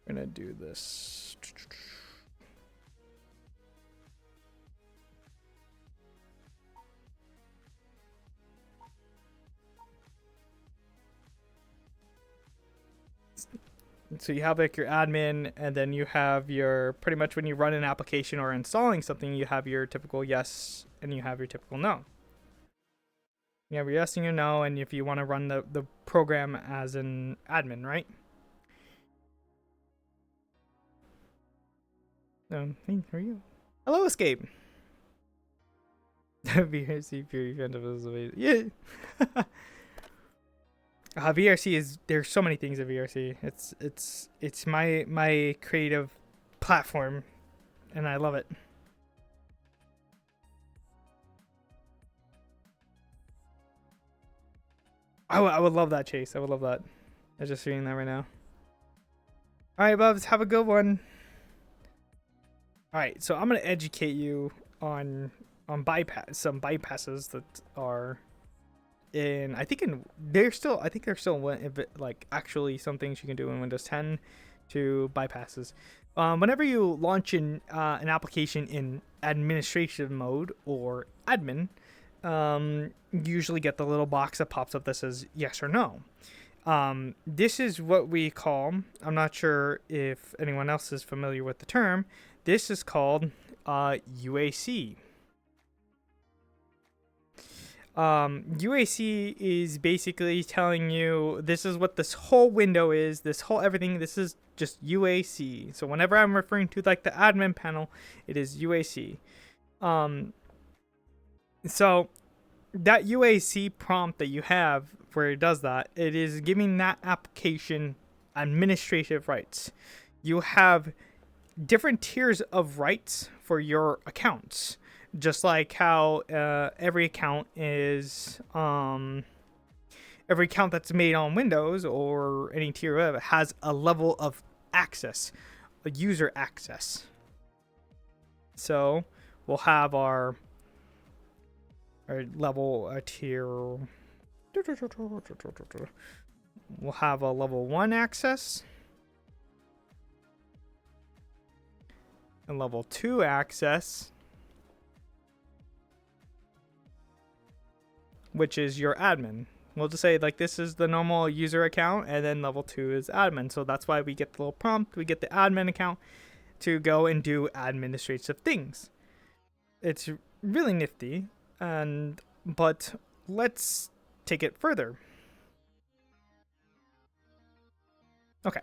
Speaker 3: I'm gonna do this. So you have like your admin, and then you have your, pretty much when you run an application or installing something, you have your typical yes and you have your typical no. You have your yes and your no, and if you want to run the program as an admin, right? Hey, how are you? Hello, Escape. VRC pure event of amazing. Yeah. VRC is, there's so many things at VRC. It's my creative platform, and I love it. I would love that, Chase. I would love that. I'm just reading that right now. All right, Bubs, have a good one. All right, so I'm gonna educate you on some bypasses that are in. I think they're still like actually some things you can do in Windows 10 to bypasses. Whenever you launch an application in administration mode or admin, you usually get the little box that pops up that says yes or no. This is what we call, I'm not sure if anyone else is familiar with the term, this is called UAC. UAC is basically telling you this is what this whole window is, this is just UAC. So whenever I'm referring to like the admin panel, it is UAC. So that UAC prompt that you have where it does that, it is giving that application administrative rights. You have different tiers of rights for your accounts, just like how every account is every account that's made on Windows or any tier of it has a level of access, a user access. So we'll have our level, a tier. We'll have a level 1 access, and level 2 access, which is your admin. We'll just say like this is the normal user account, and then level 2 is admin. So that's why we get the little prompt. We get the admin account to go and do administrative things. It's really nifty, but let's take it further. Okay.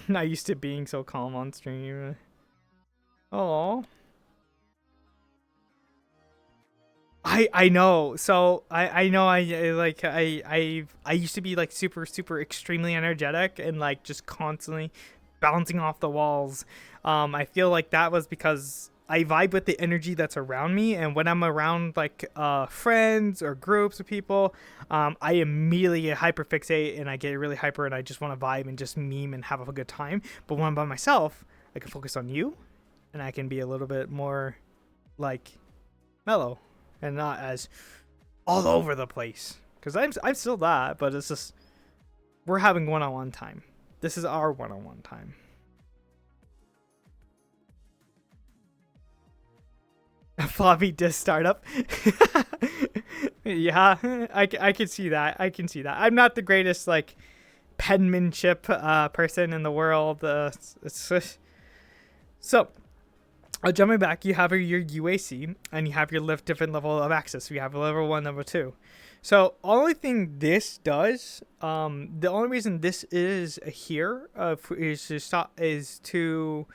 Speaker 3: Not used to being so calm on stream. Oh. I know. So I know I used to be like super extremely energetic and like just constantly bouncing off the walls. I feel like that was because I vibe with the energy that's around me, and when I'm around like friends or groups of people, I immediately get hyperfixate and I get really hyper and I just want to vibe and just meme and have a good time. But when I'm by myself, I can focus on you, and I can be a little bit more like mellow and not as all over the place. Because I'm still that, but it's just we're having one-on-one time. This is our one-on-one time. A floppy disk startup. Yeah, I can see that. I can see that. I'm not the greatest like penmanship person in the world. So, jumping back, you have your UAC and you have your different level of access. You have level 1, level 2. So, only thing this does, the only reason this is here is to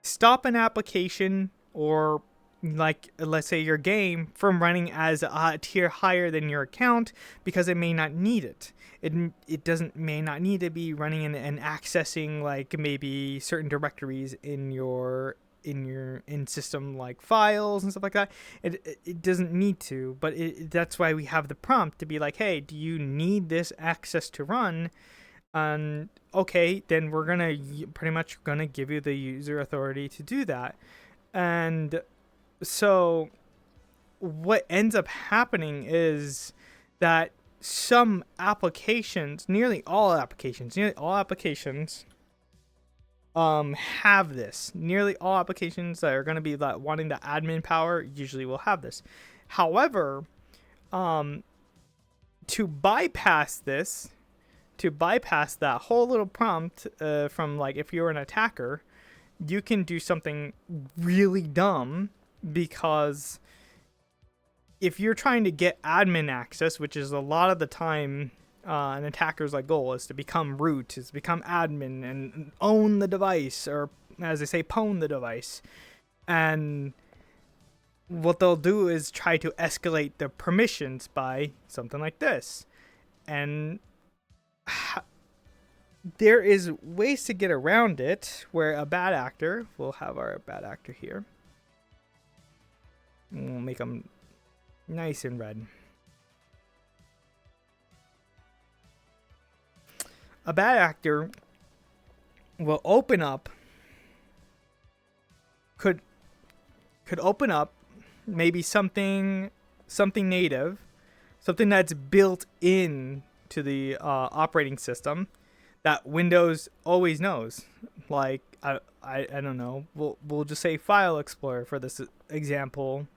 Speaker 3: stop an application or like let's say your game from running as a tier higher than your account because it may not need it. It may not need to be running and accessing like maybe certain directories in system like files and stuff like that. It doesn't need to, but that's why we have the prompt to be like, hey, do you need this access to run? And okay, then we're pretty much gonna give you the user authority to do that. And so what ends up happening is that some applications, nearly all applications have this. Nearly all applications that are going to be like wanting the admin power usually will have this. However, to bypass this, to bypass that whole little prompt from like if you're an attacker, you can do something really dumb. Because if you're trying to get admin access, which is a lot of the time an attacker's like goal is to become root, is to become admin and own the device, or as they say, pwn the device. And what they'll do is try to escalate the permissions by something like this. And there is ways to get around it where a bad actor, we'll have our bad actor here. We'll make them nice and red. A bad actor will open up, could open up maybe something native, something that's built in to the operating system that Windows always knows. Like I don't know. We'll just say File Explorer for this example.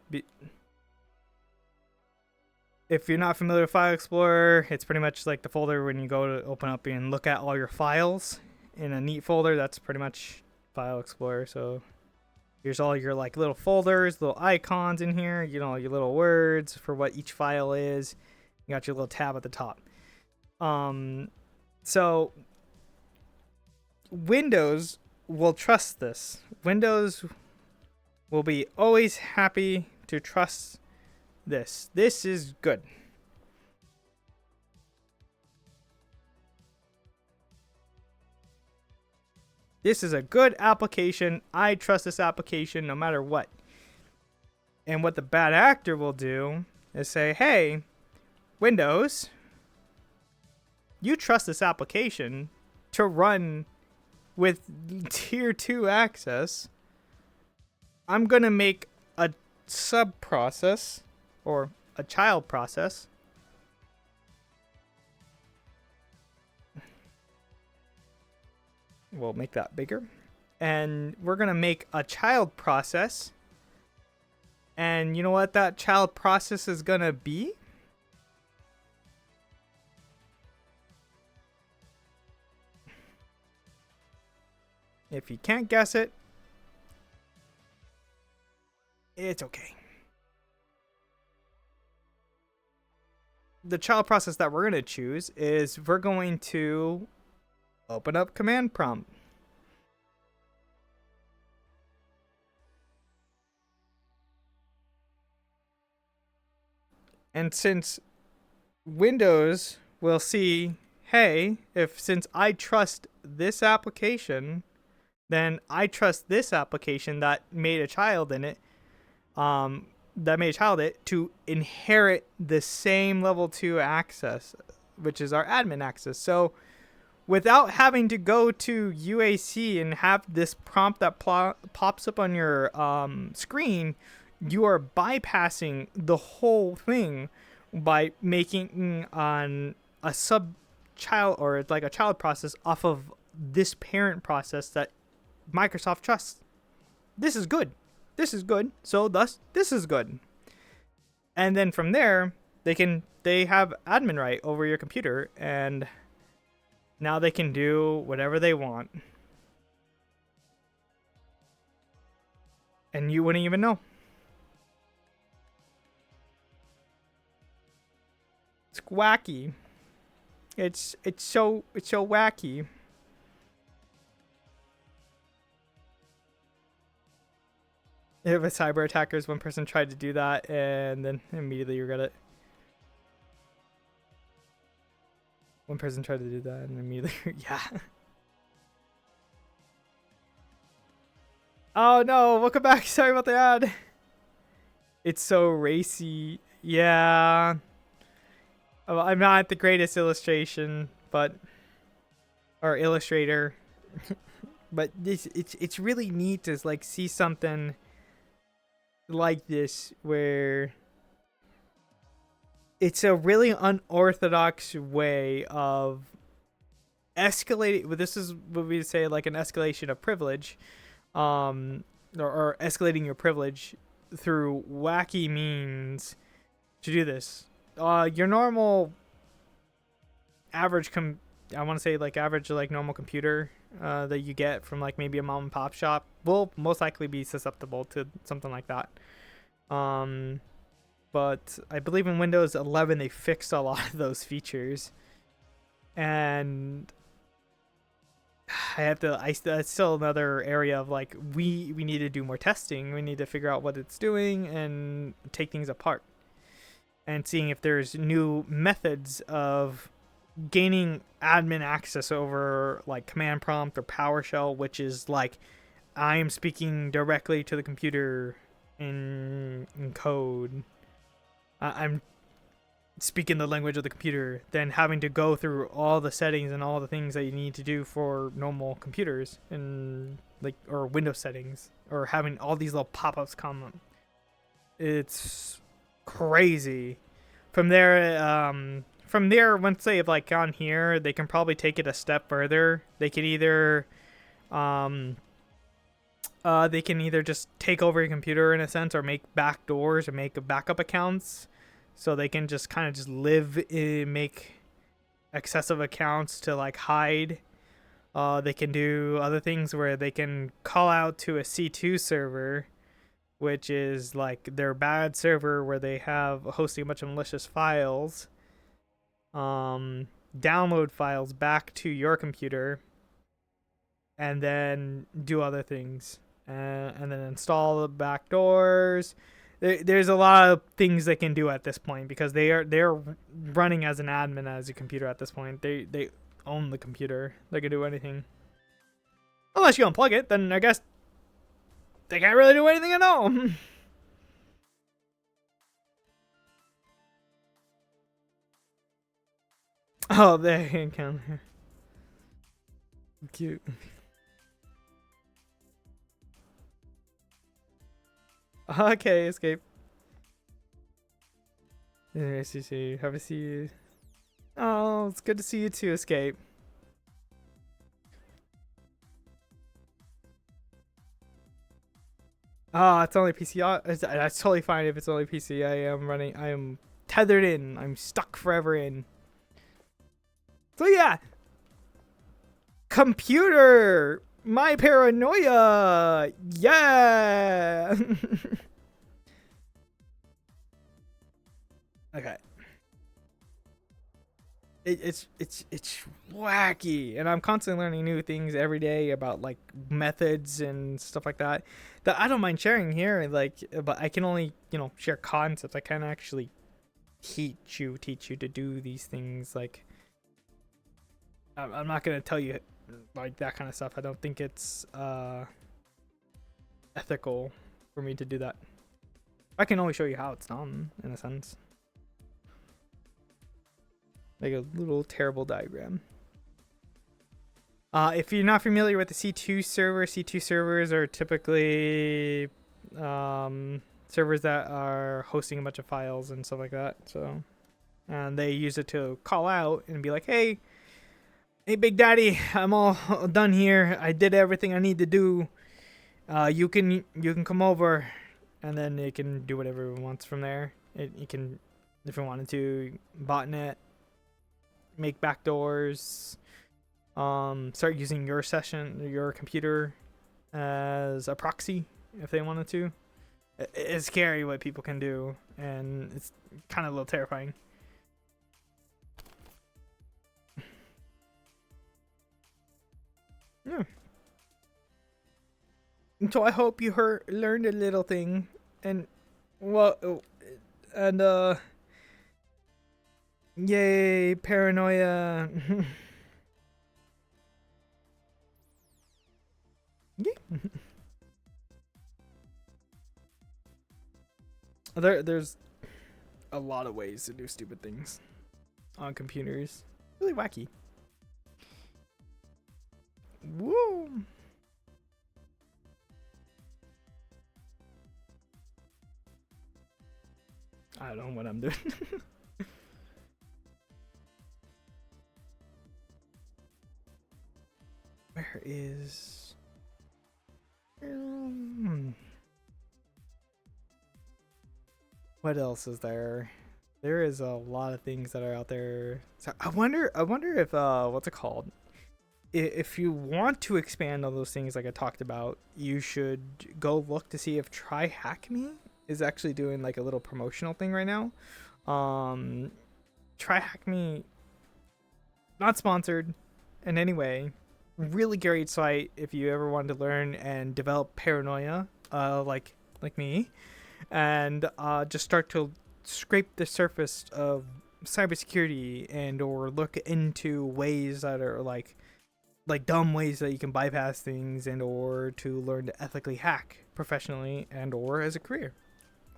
Speaker 3: If you're not familiar with File Explorer, it's pretty much like the folder when you go to open up and look at all your files in a neat folder. That's pretty much File Explorer. So here's all your like little folders, little icons in here, you know, your little words for what each file is. You got your little tab at the top. So Windows will trust this. Windows will be always happy to trust this. This is good. This is a good application. I trust this application no matter what. And what the bad actor will do is say, hey, Windows, you trust this application to run with tier 2 access. I'm going to make a sub process or a child process we'll make that bigger, and we're going to make a child process, and you know what that child process is going to be? If you can't guess it, it's okay. The child process that we're going to choose is we're going to open up command prompt. And since Windows will see, hey, since I trust this application then I trust this application that made a child in it, to inherit the same level 2 access, which is our admin access. So without having to go to UAC and have this prompt that pops up on your screen, you are bypassing the whole thing by making on a sub child, or like a child process off of this parent process that Microsoft trusts. This is good. This is good. So thus, this is good. And then from there, they have admin right over your computer, and now they can do whatever they want. And you wouldn't even know. It's wacky. It's so wacky. If a cyber attackers, one person tried to do that and then immediately regret it. One person tried to do that and immediately, yeah. Oh no, welcome back. Sorry about the ad. It's so racy. Yeah. Well, I'm not the greatest illustration, or illustrator. But it's really neat to like see something like this where it's a really unorthodox way of escalating. This is what we say, like an escalation of privilege, or escalating your privilege through wacky means to do this. Your normal average average like normal computer that you get from like maybe a mom and pop shop will most likely be susceptible to something like that. But I believe in Windows 11 they fixed a lot of those features, and that's still another area of like we need to do more testing. We need to figure out what it's doing and take things apart and seeing if there's new methods of gaining admin access over like command prompt or PowerShell, which is like I am speaking directly to the computer in code. I'm speaking the language of the computer, then having to go through all the settings and all the things that you need to do for normal computers and like or Windows settings, or having all these little pop-ups come up. It's crazy. From there, once they've like gone here, they can probably take it a step further. They could either just take over your computer in a sense, or make backdoors or make backup accounts, so they can just kind of just make excessive accounts to like hide. They can do other things where they can call out to a C2 server, which is like their bad server where they have hosting a bunch of malicious files. Download files back to your computer, and then do other things, and then install the backdoors. There's a lot of things they can do at this point because they're running as an admin as a computer at this point. They own the computer. They can do anything, unless you unplug it. Then I guess they can't really do anything at all. Oh, there you go. Cute. Okay, escape. Nice to see you. Have a see you. Oh, it's good to see you too, Escape. Oh, it's only PC. That's totally fine if it's only PC. I am tethered in. I'm stuck forever in. So yeah. Computer! My paranoia! Yeah! Okay. It's wacky, and I'm constantly learning new things every day about like methods and stuff like that I don't mind sharing here, like, but I can only share concepts. I can't actually teach you to do these things. Like I'm not gonna tell you like that kind of stuff. I don't think it's ethical for me to do that. I can only show you how it's done, in a sense. Like a little terrible diagram. If you're not familiar with the C2 server, C2 servers are typically servers that are hosting a bunch of files and stuff like that. So, and they use it to call out and be like, "Hey, Big Daddy, I'm all done here. I did everything I need to do. You can come over," and then it can do whatever it wants from there. It can, if it wanted to, botnet, make backdoors, start using your computer as a proxy if they wanted to. It's scary what people can do, and it's kind of a little terrifying. Yeah. So I hope you learned a little thing, and yay, paranoia. Yeah. There's a lot of ways to do stupid things on computers. Really wacky. Woo! I don't know what I'm doing. Where is... What else is there? There is a lot of things that are out there. So I wonder if what's it called? If you want to expand on those things like I talked about, you should go look to see if Try Hack Me is actually doing like a little promotional thing right now. Try Hack Me, not sponsored in any way. Really great site if you ever wanted to learn and develop paranoia, like me, and just start to scrape the surface of cybersecurity and or look into ways that are like dumb ways that you can bypass things and or to learn to ethically hack professionally and or as a career.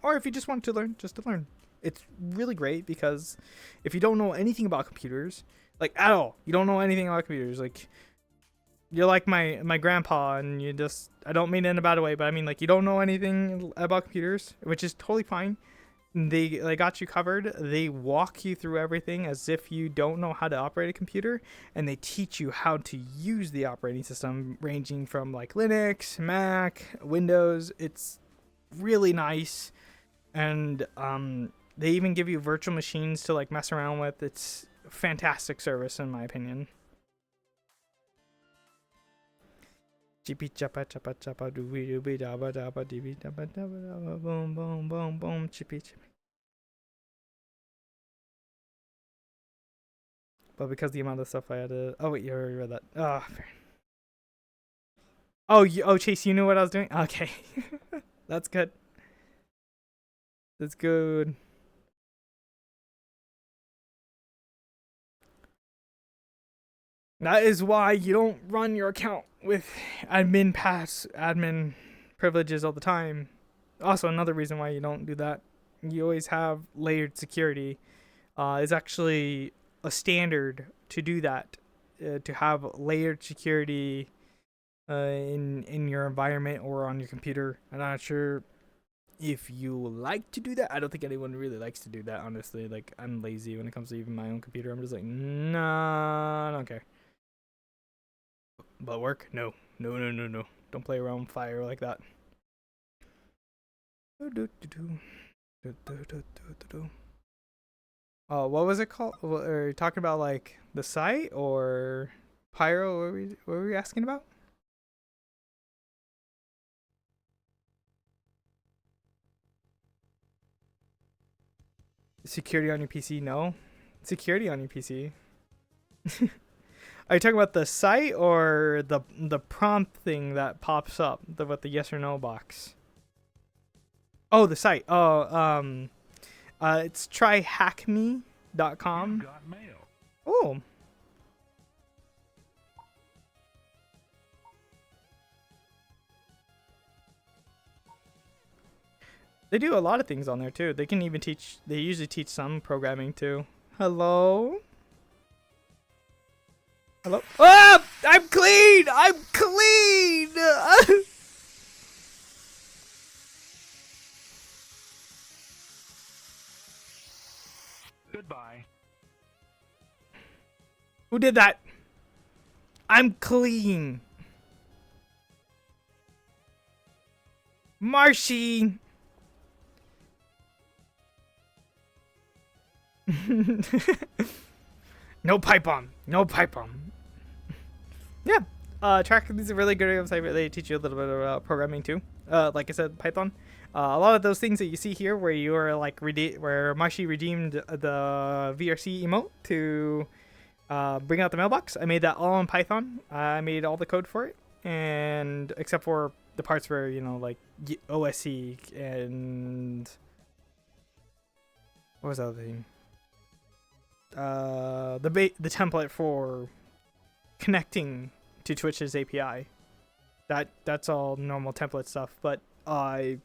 Speaker 3: Or if you just want to learn, just to learn. It's really great because if you don't know anything about computers, like at all, you don't know anything about computers, like you're like my grandpa and you just, I don't mean it in a bad way, but I mean like you don't know anything about computers, which is totally fine. They got you covered. They walk you through everything as if you don't know how to operate a computer, and they teach you how to use the operating system ranging from like Linux, Mac, Windows. It's really nice. And they even give you virtual machines to like mess around with. It's a fantastic service in my opinion. Chippy chappa chappa chappa dooby dooby dabba dabba dooby dabba dabba dabba boom boom boom boom chippy chippy. But because the amount of stuff I had to... Oh wait, you already read that. Oh, fair. Oh, Chase, you knew what I was doing? Okay. That's good. That's good. That is why you don't run your account with admin privileges all the time. Also, another reason why you don't do that, you always have layered security. Is actually a standard to do that, to have layered security in your environment or on your computer. I'm not sure if you like to do that. I don't think anyone really likes to do that, honestly. Like, I'm lazy when it comes to even my own computer. I'm just like, nah, I don't care. But work? No. Don't play around with fire like that. What was it called? Are you talking about like the site or Pyro? What were we asking about? Security on your PC? No. Security on your PC. Are you talking about the site or the prompt thing that pops up with the yes or no box? Oh, the site. Oh, it's tryhackme.com.
Speaker 6: Got mail.
Speaker 3: Oh. They do a lot of things on there too. They can even teach. They usually teach some programming too. Hello. Hello. Ah! I'm clean. I'm clean.
Speaker 5: Goodbye.
Speaker 3: Who did that? I'm clean. Marshy. No pipe bomb. No pipe bomb. Yeah. Track is a really good website where they teach you a little bit about programming too. Like I said, Python. A lot of those things that you see here, where you are like where Marshy redeemed the VRC emote to bring out the mailbox. I made that all in Python. I made all the code for it, and except for the parts where like OSC and what was the other thing? The template for connecting to Twitch's API. That's all normal template stuff, but I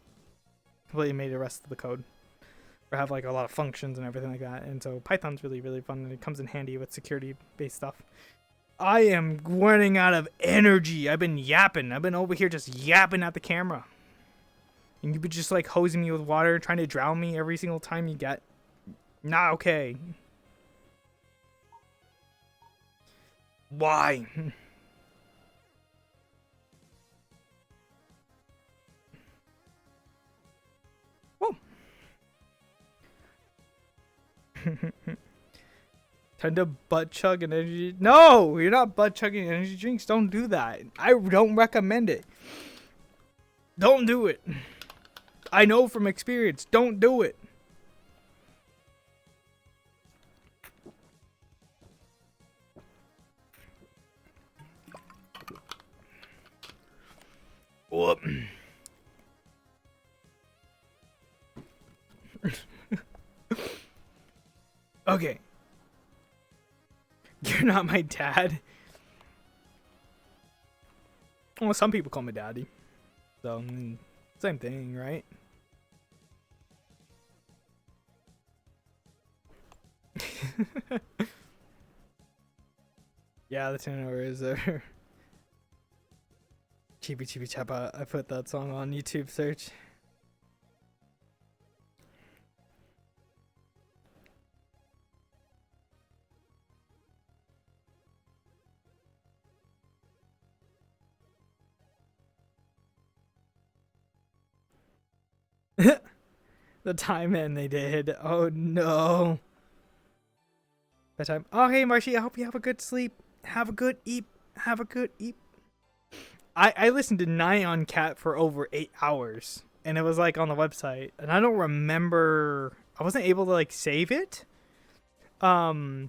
Speaker 3: completely made the rest of the code. Or have like a lot of functions and everything like that. And so Python's really, really fun, and it comes in handy with security based stuff. I am running out of energy. I've been yapping. I've been over here just yapping at the camera. And you've been just like hosing me with water, trying to drown me every single time you get. Not okay. Why? Whoa. Time to butt chug an energy. No, you're not butt chugging energy drinks. Don't do that. I don't recommend it. Don't do it. I know from experience. Don't do it. Whoop. Okay. You're not my dad. Well, some people call me daddy. So, same thing, right? Yeah, the tenor is there. Chibi Chibi Chapa. I put that song on YouTube search. The time and they did. Oh no. Bedtime. Oh hey Marshy, I hope you have a good sleep. Have a good eat. Have a good eat. I listened to Nyan Cat for over 8 hours. And it was like on the website. And I don't remember, I wasn't able to like save it. I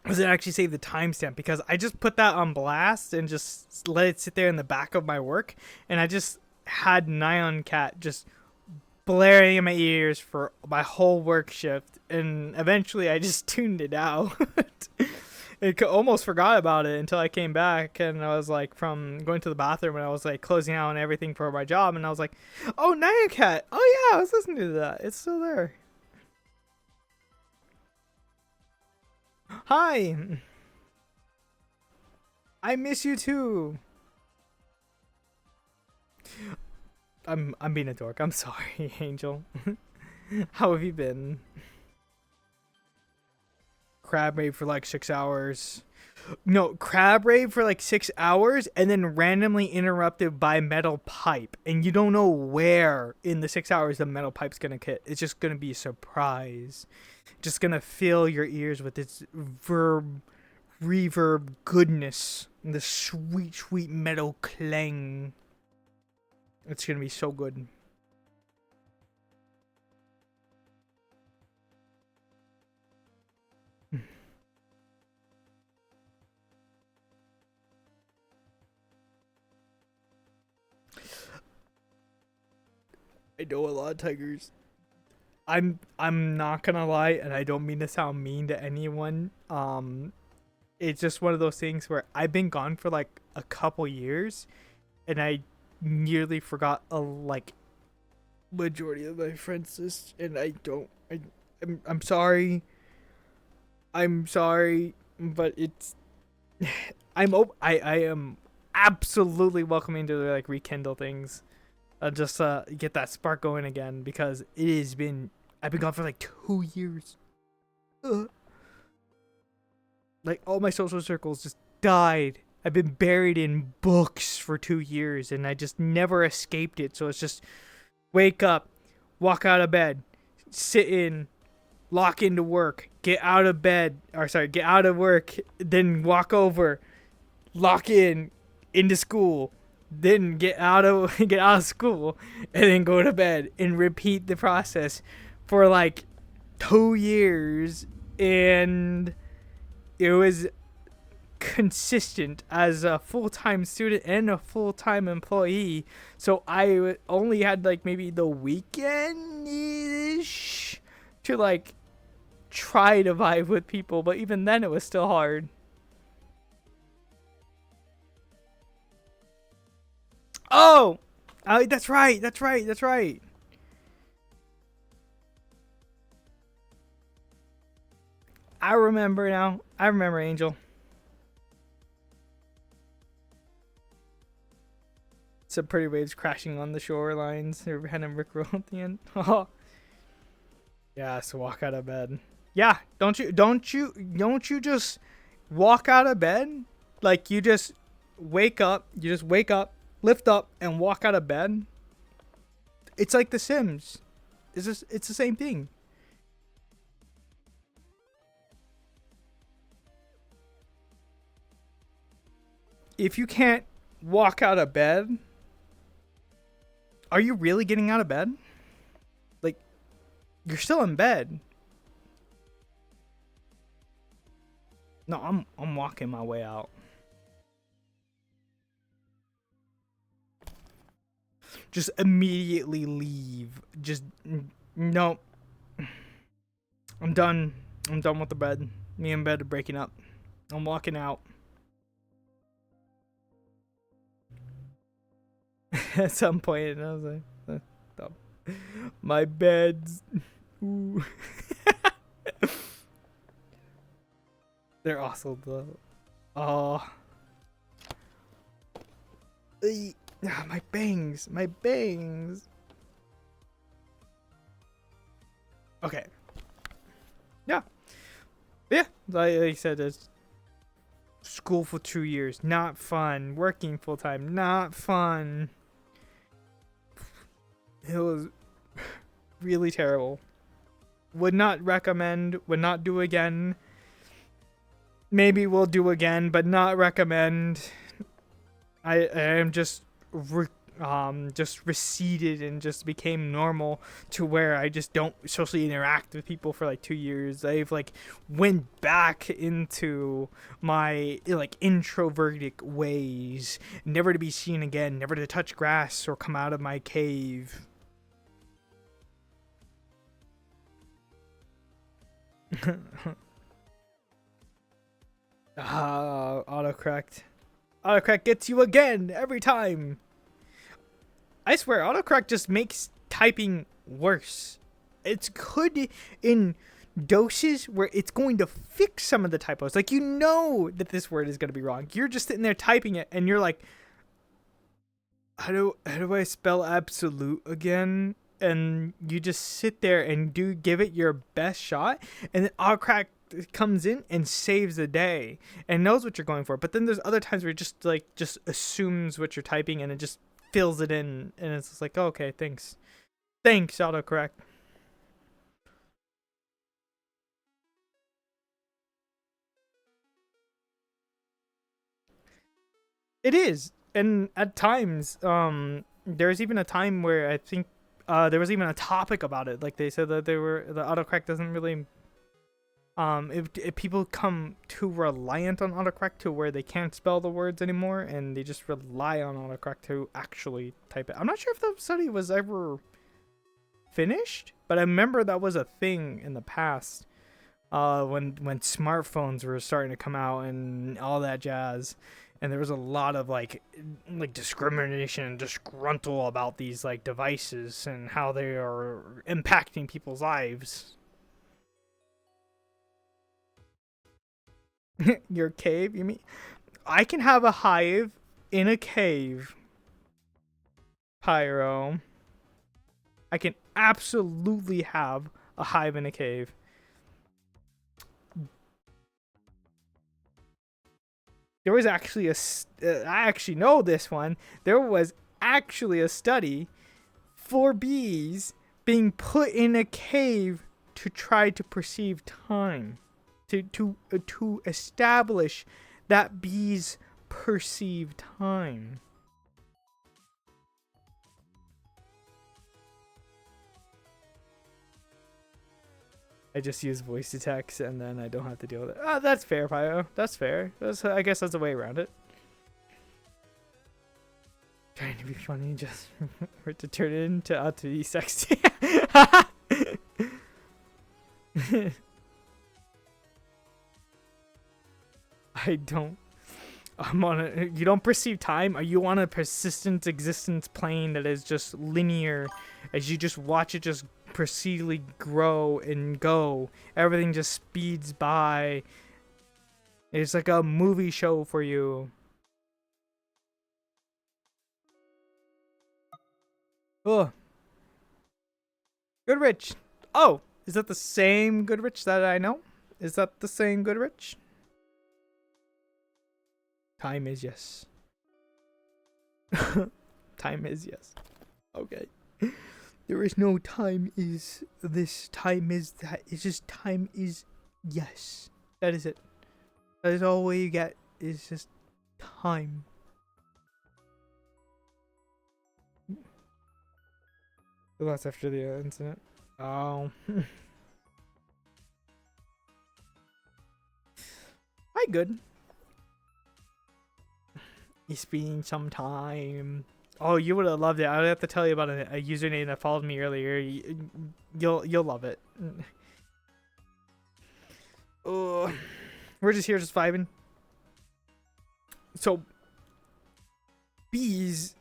Speaker 3: wasn't actually save the timestamp because I just put that on blast and just let it sit there in the back of my work. And I just had Nyan Cat just blaring in my ears for my whole work shift, and eventually I just tuned it out. Almost forgot about it until I came back, and I was like from going to the bathroom, and I was like closing out and everything for my job, and I was like, oh, Nyan Cat, oh yeah, I was listening to that, it's still there. Hi, I miss you too. I'm being a dork. I'm sorry, Angel. How have you been? Crab raid for like 6 hours. No, crab raid for like 6 hours and then randomly interrupted by metal pipe. And you don't know where in the 6 hours the metal pipe's gonna hit. It's just gonna be a surprise. Just gonna fill your ears with its reverb goodness. And the sweet, sweet metal clang. It's gonna be so good. I know a lot of tigers. I'm not gonna lie, and I don't mean to sound mean to anyone. It's just one of those things where I've been gone for like a couple years, and I nearly forgot like majority of my friends list, and I'm sorry. I'm sorry, but it's I am absolutely welcoming to like rekindle things. Just get that spark going again, because I've been gone for like 2 years. Like all my social circles just died. I've been buried in books for 2 years, and I just never escaped it. So it's just wake up, walk out of bed, sit in, lock into work, get out of work, then walk over, lock into school, then get out of school, and then go to bed, and repeat the process for like 2 years. And it was consistent as a full-time student and a full-time employee, so I only had like maybe the weekend-ish to like try to vibe with people, but even then it was still hard. Oh, that's right. I remember now. I remember, Angel. Some pretty waves crashing on the shorelines. They were having Rickroll at the end. Yeah, so walk out of bed. Yeah, don't you just walk out of bed? Like you just wake up, lift up, and walk out of bed. It's like The Sims. It's the same thing. If you can't walk out of bed, are you really getting out of bed? Like, you're still in bed. No, I'm walking my way out. Just immediately leave. Just no. I'm done. I'm done with the bed. Me and bed are breaking up. I'm walking out. At some point, and I was like, stop. My bed's. Ooh. They're also the. Oh. My bangs. My bangs. Okay. Yeah. Yeah. Like I said, it's school for 2 years. Not fun. Working full time. Not fun. It was really terrible. Would not recommend. Would not do again. Maybe we'll do again, but not recommend. I am just receded and just became normal to where I just don't socially interact with people for like 2 years. I've like went back into my like introverted ways, never to be seen again, never to touch grass or come out of my cave. Autocorrect. Autocorrect gets you again every time. I swear, autocorrect just makes typing worse. It's good in doses where it's going to fix some of the typos. Like, you know that this word is going to be wrong. You're just sitting there typing it, and you're like, how do I spell absolute again? And you just sit there and give it your best shot, and then autocorrect comes in and saves the day and knows what you're going for. But then there's other times where it just assumes what you're typing, and it just fills it in, and it's just like, oh, okay, thanks autocorrect. It is. And at times there's even a time where I think there was even a topic about it. Like, they said that the autocorrect doesn't really if people come too reliant on autocorrect to where they can't spell the words anymore, and they just rely on autocorrect to actually type it. I'm not sure if the study was ever finished, but I remember that was a thing in the past when smartphones were starting to come out and all that jazz. and there was a lot of like discrimination and disgruntle about these like devices and how they are impacting people's lives. Your cave, you mean? I can have a hive in a cave, Pyro. I can absolutely have a hive in a cave. There was actually I actually know this one. There was actually a study for bees being put in a cave to try to perceive time, to establish that bees perceive time. I just use voice to text and then I don't have to deal with it. Oh, that's fair, Pyro. That's fair. I guess that's a way around it. Trying to be funny just for it to turn it into out to be sexy. I don't. I'm on a. You don't perceive time? Are you on a persistent existence plane that is just linear, as you just watch it just proceedly grow and go? Everything just speeds by. It's like a movie show for you. Oh, Goodrich. Oh, is that the same Goodrich that I know? Is that the same Goodrich? Time is yes. Time is yes. Okay. There is no time is this. Time is that. It's just time is yes. That is it. That is all you get. Is just time. So that's after the incident. Oh. Hi, good. It's been some time. Oh, you would have loved it. I would have to tell you about a username that followed me earlier. You'll love it. Oh, we're just here, just vibing. So, bees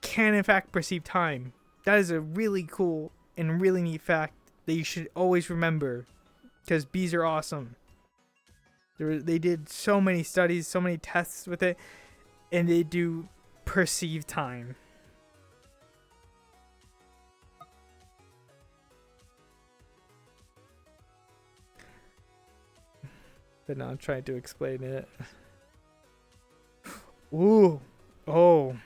Speaker 3: can in fact perceive time. That is a really cool and really neat fact that you should always remember, because bees are awesome. They did so many studies, so many tests with it, and they do perceive time. But now I'm trying to explain it. Ooh. Oh.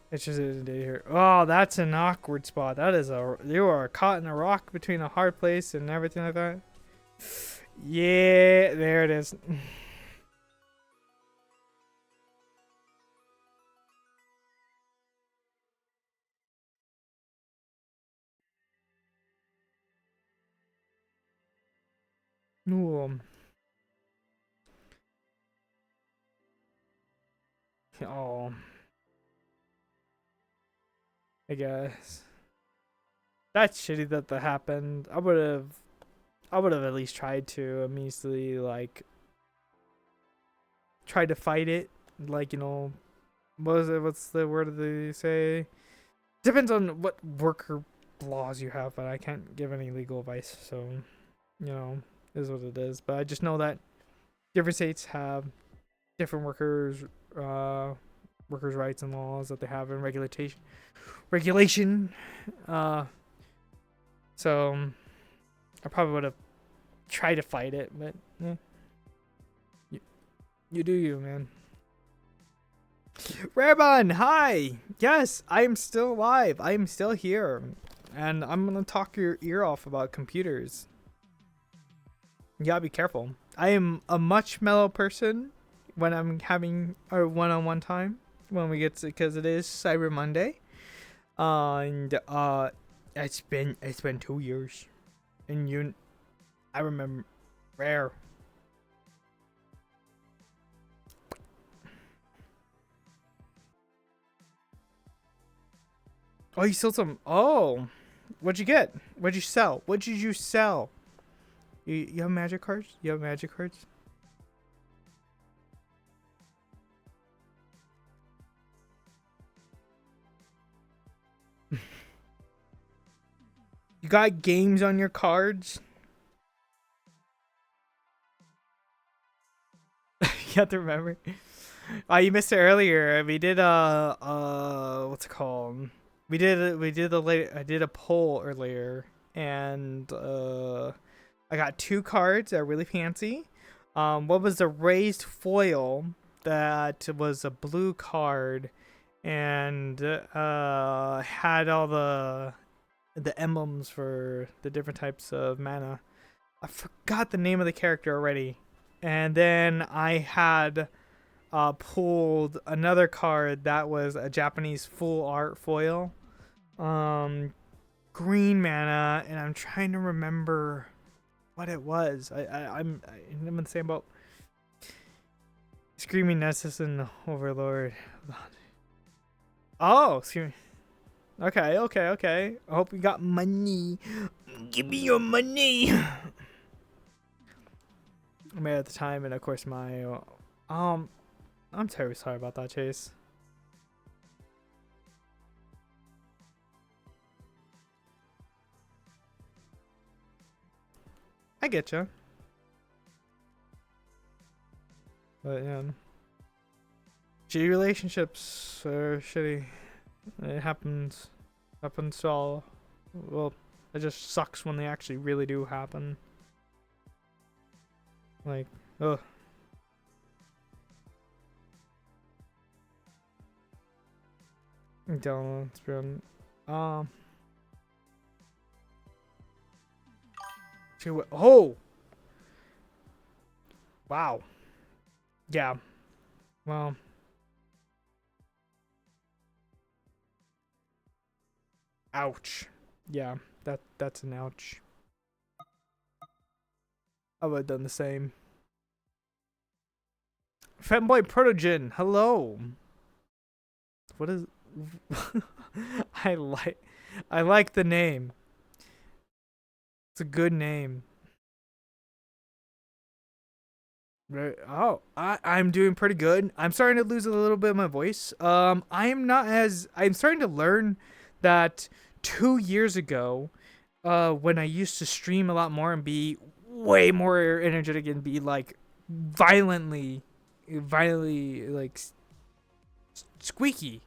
Speaker 3: It's just a day here. Oh, that's an awkward spot. That is you are caught in a rock between a hard place and everything like that. Yeah, there it is. Ooh. Oh. I guess. That's shitty that happened. I would have at least tried to immediately try to fight it. Like, what's the word they say? Depends on what worker laws you have, but I can't give any legal advice, so is what it is. But I just know that different states have different workers rights and laws that they have in regulation. So I probably would have tried to fight it, but you do you, man. Rabon, hi. Yes, I am still alive. I am still here, and I'm gonna talk your ear off about computers. You gotta be careful. I am a much mellow person when I'm having a one-on-one time when we get to, because it is Cyber Monday, and it's been 2 years, and I remember rare. Oh, you sold some. Oh, what'd you get? What'd you sell? What did you sell? You have magic cards? You have magic cards? You got games on your cards? You have to remember. You missed it earlier. We did what's it called? We did I did a poll earlier, and I got 2 cards that are really fancy. What was the raised foil that was a blue card and had all the emblems for the different types of mana. I forgot the name of the character already. And then I had pulled another card that was a Japanese full art foil. Green mana, and I'm trying to remember what it was. I'm in the same boat. Screaming Nessus and Overlord. Oh, excuse me. Okay. I hope you got money. Give me your money. I mean, at the time, and of course my I'm terribly sorry about that, Chase. I get you. But yeah, shitty relationships are shitty. It happens to all. Well, it just sucks when they actually really do happen. Like, ugh. I don't know. It's been oh, wow. Yeah. Well. Ouch. Yeah, that's an ouch. I would have done the same. Femboy Protogen, hello. What is I like the name. It's a good name. Right. Oh, I'm doing pretty good. I'm starting to lose a little bit of my voice. I'm starting to learn that 2 years ago, when I used to stream a lot more and be way more energetic and be like violently like squeaky.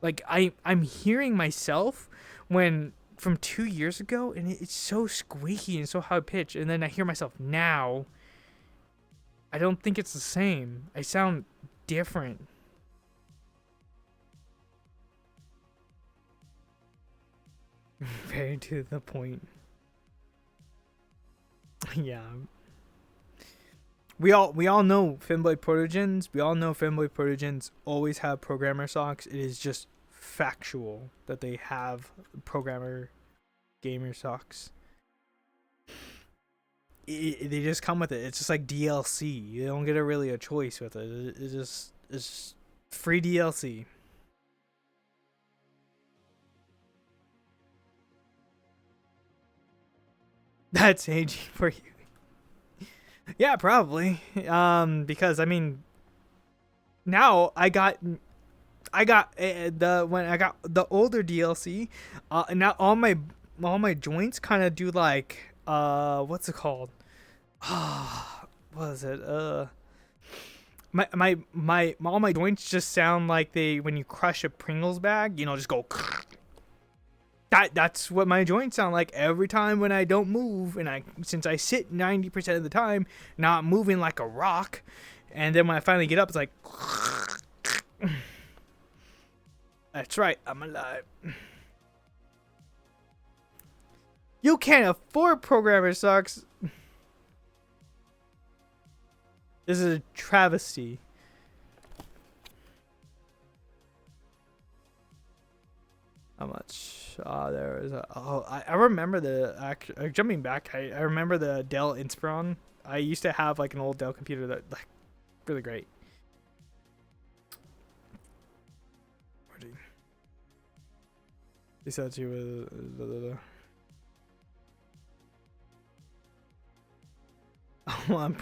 Speaker 3: Like I'm hearing myself when from 2 years ago, and it's so squeaky and so high pitched, and then I hear myself now. I don't think it's the same. I sound different. Very to the point. Yeah. We all know Femboy Protogens. We all know Femboy Protogens always have programmer socks. It is just factual that they have programmer gamer socks. They just come with it. It's just like DLC. You don't get really a choice with it. It's just free DLC. That's aging for you. Yeah, probably. Because I mean, now I got when I got the older DLC, and now all my joints kind of do like what's it called? What is it? My all my joints just sound like they when you crush a Pringles bag, just go. That's what my joints sound like every time when I don't move, and since I sit 90% of the time not moving like a rock, and then when I finally get up, it's like. That's right, I'm alive. You can't afford programmer socks. This is a travesty. How much? There is a. Oh, I remember the. Jumping back, I remember the Dell Inspiron. I used to have like an old Dell computer that like really great. He said she was. Oh, I'm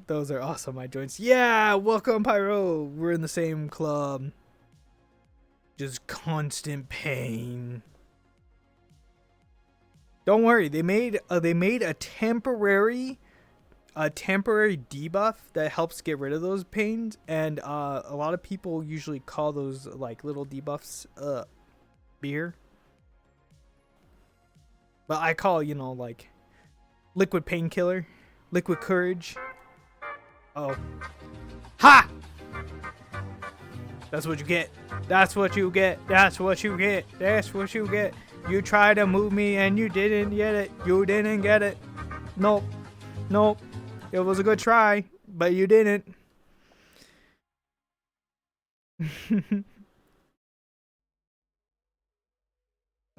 Speaker 3: those are also my joints. Yeah, welcome Pyro. We're in the same club. Just constant pain. Don't worry, they made a temporary debuff that helps get rid of those pains, and a lot of people usually call those like little debuffs beer. But I call, you know, like liquid painkiller, liquid courage. Oh. Ha! That's what you get. That's what you get. That's what you get. That's what you get. You tried to move me and you didn't get it. You didn't get it. Nope. Nope. It was a good try, but you didn't.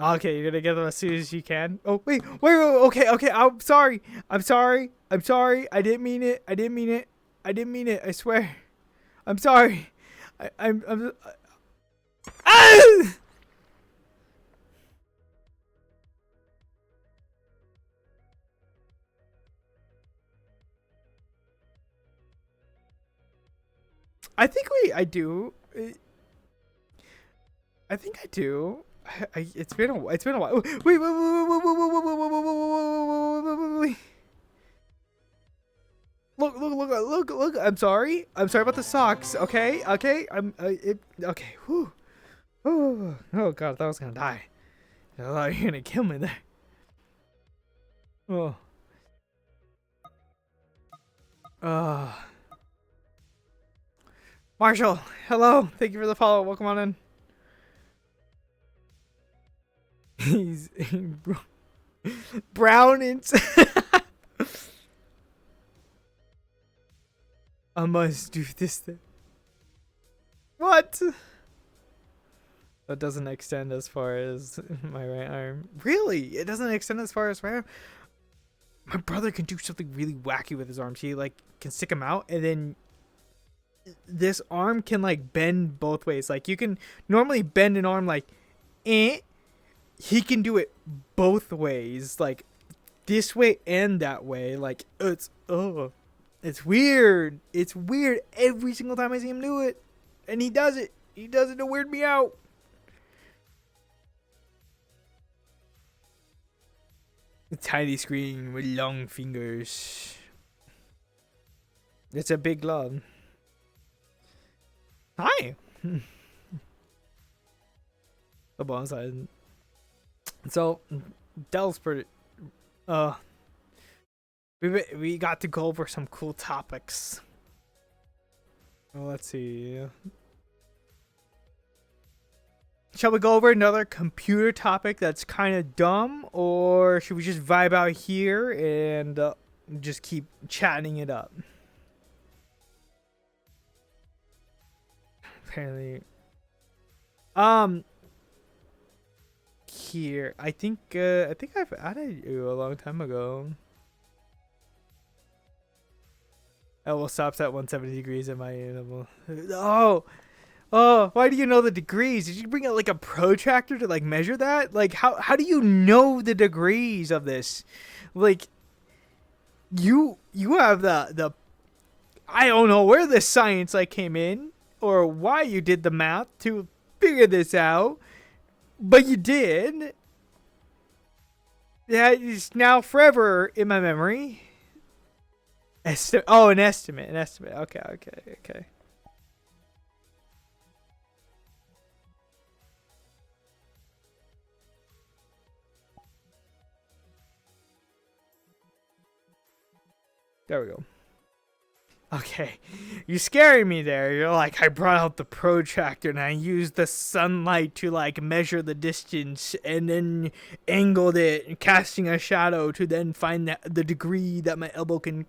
Speaker 3: Okay, you're gonna get them as soon as you can. Oh, wait. Okay, okay. I'm sorry. I'm sorry. I'm sorry. I didn't mean it. I didn't mean it. I didn't mean it. I swear. I'm sorry. I'm ah! I think I do. I think I do. It's been a while. Wait. Look. I'm sorry. I'm sorry about the socks. Okay. Okay. Okay. Whew. Oh God, I thought I was gonna die. I thought you were gonna kill me there. Oh. Marshall, hello. Thank you for the follow. Welcome on in. He's brown and I must do this thing. What? That doesn't extend as far as my right arm. Really? It doesn't extend as far as my arm? My brother can do something really wacky with his arms. He like can stick them out, and then this arm can like bend both ways. Like you can normally bend an arm like he can do it both ways, like this way and that way. Like it's weird. It's weird every single time I see him do it. And he does it to weird me out. A tiny screen with long fingers. It's a big glove. Hi. The bottom side. So, Dell's pretty. We got to go over some cool topics. Well, let's see. Shall we go over another computer topic that's kind of dumb, or should we just vibe out here and just keep chatting it up? Apparently, here I think I've added you a long time ago. Elbow stops at 170 degrees at my elbow. Oh, why do you know the degrees? Did you bring out like a protractor to like measure that? Like how do you know the degrees of this? Like you have the I don't know where the science like came in or why you did the math to figure this out, but you did. Yeah, it's now forever in my memory. An estimate. Okay. There we go. Okay, you're scaring me there. You're like, I brought out the protractor and I used the sunlight to like measure the distance and then angled it, casting a shadow to then find the degree that my elbow can.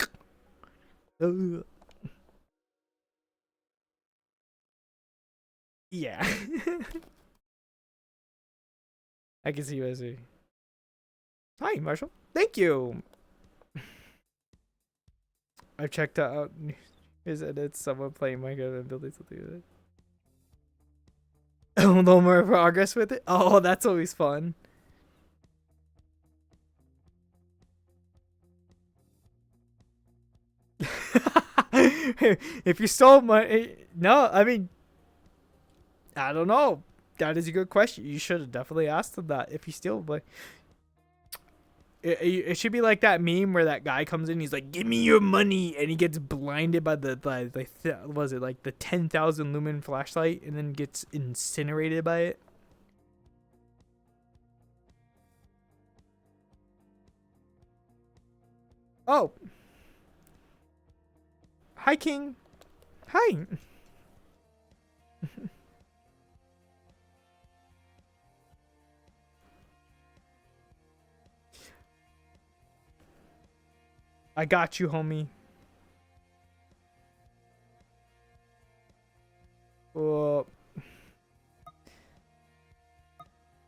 Speaker 3: Yeah. I can see you as a. Hi, Marshall. Thank you. I've checked out his edits. Someone playing Minecraft and building something with it. A little more progress with it. Oh, that's always fun. If you stole my, no, I mean, I don't know. That is a good question. You should have definitely asked him that if he stole, but it should be like that meme where that guy comes in, he's like, "Give me your money," and he gets blinded by was it like the 10,000 lumen flashlight, and then gets incinerated by it. Oh, hi King, hi. I got you, homie. Well,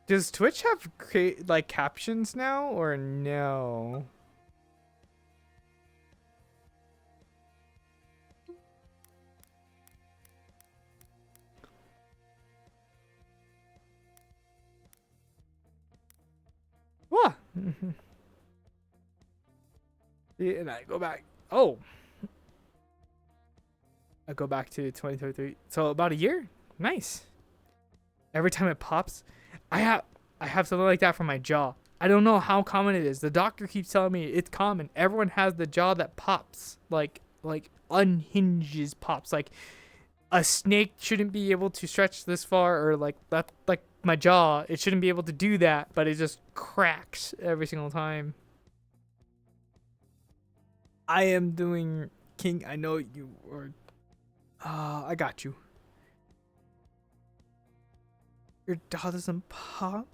Speaker 3: does Twitch have like captions now or no? What? Yeah, and I go back. Oh, I go back to 2023. So about a year. Nice. Every time it pops, I have something like that for my jaw. I don't know how common it is. The doctor keeps telling me it's common. Everyone has the jaw that pops, like unhinges pops. Like a snake shouldn't be able to stretch this far, or like that. Like my jaw, it shouldn't be able to do that, but it just cracks every single time. I am doing King. I know you are. I got you. Your jaw doesn't pop?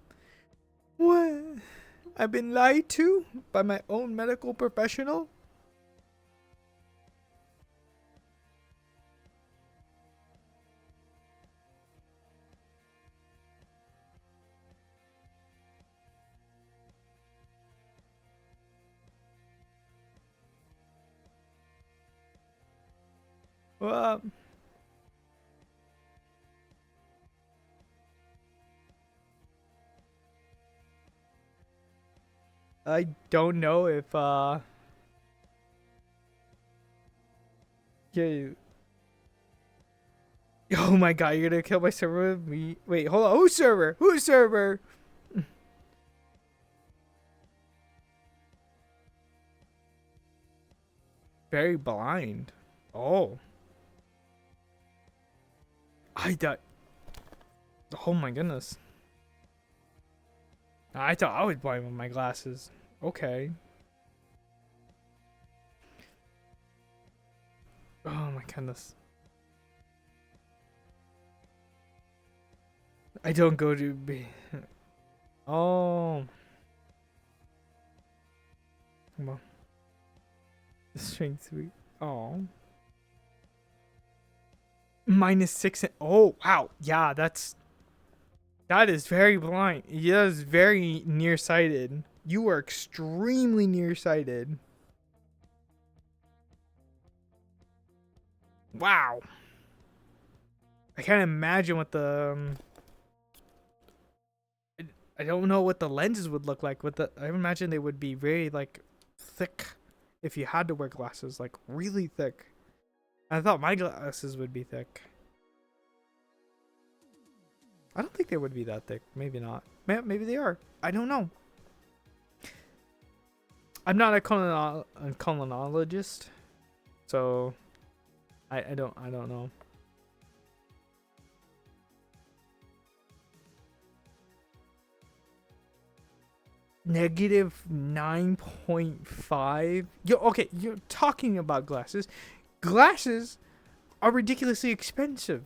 Speaker 3: What? I've been lied to by my own medical professional? Well, I don't know if yeah. Oh my god, you're gonna kill my server with me. Wait, hold on. Whose server? Whose server? Very blind. Oh. I thought. Oh my goodness. I thought I was blind with my glasses. Okay. Oh my goodness. I don't go to be. Oh. Come on. Strength 3. Oh. -6. Oh, wow. Yeah, that is very blind. That is very nearsighted. You are extremely nearsighted. Wow. I can't imagine what the I don't know what the lenses would look like. I imagine they would be very like thick if you had to wear glasses, like really thick. I thought my glasses would be thick. I don't think they would be that thick. Maybe not. Maybe they are. I don't know. I'm not a colonologist, so I don't know. -9.5. Yo, okay, you're talking about glasses. Glasses are ridiculously expensive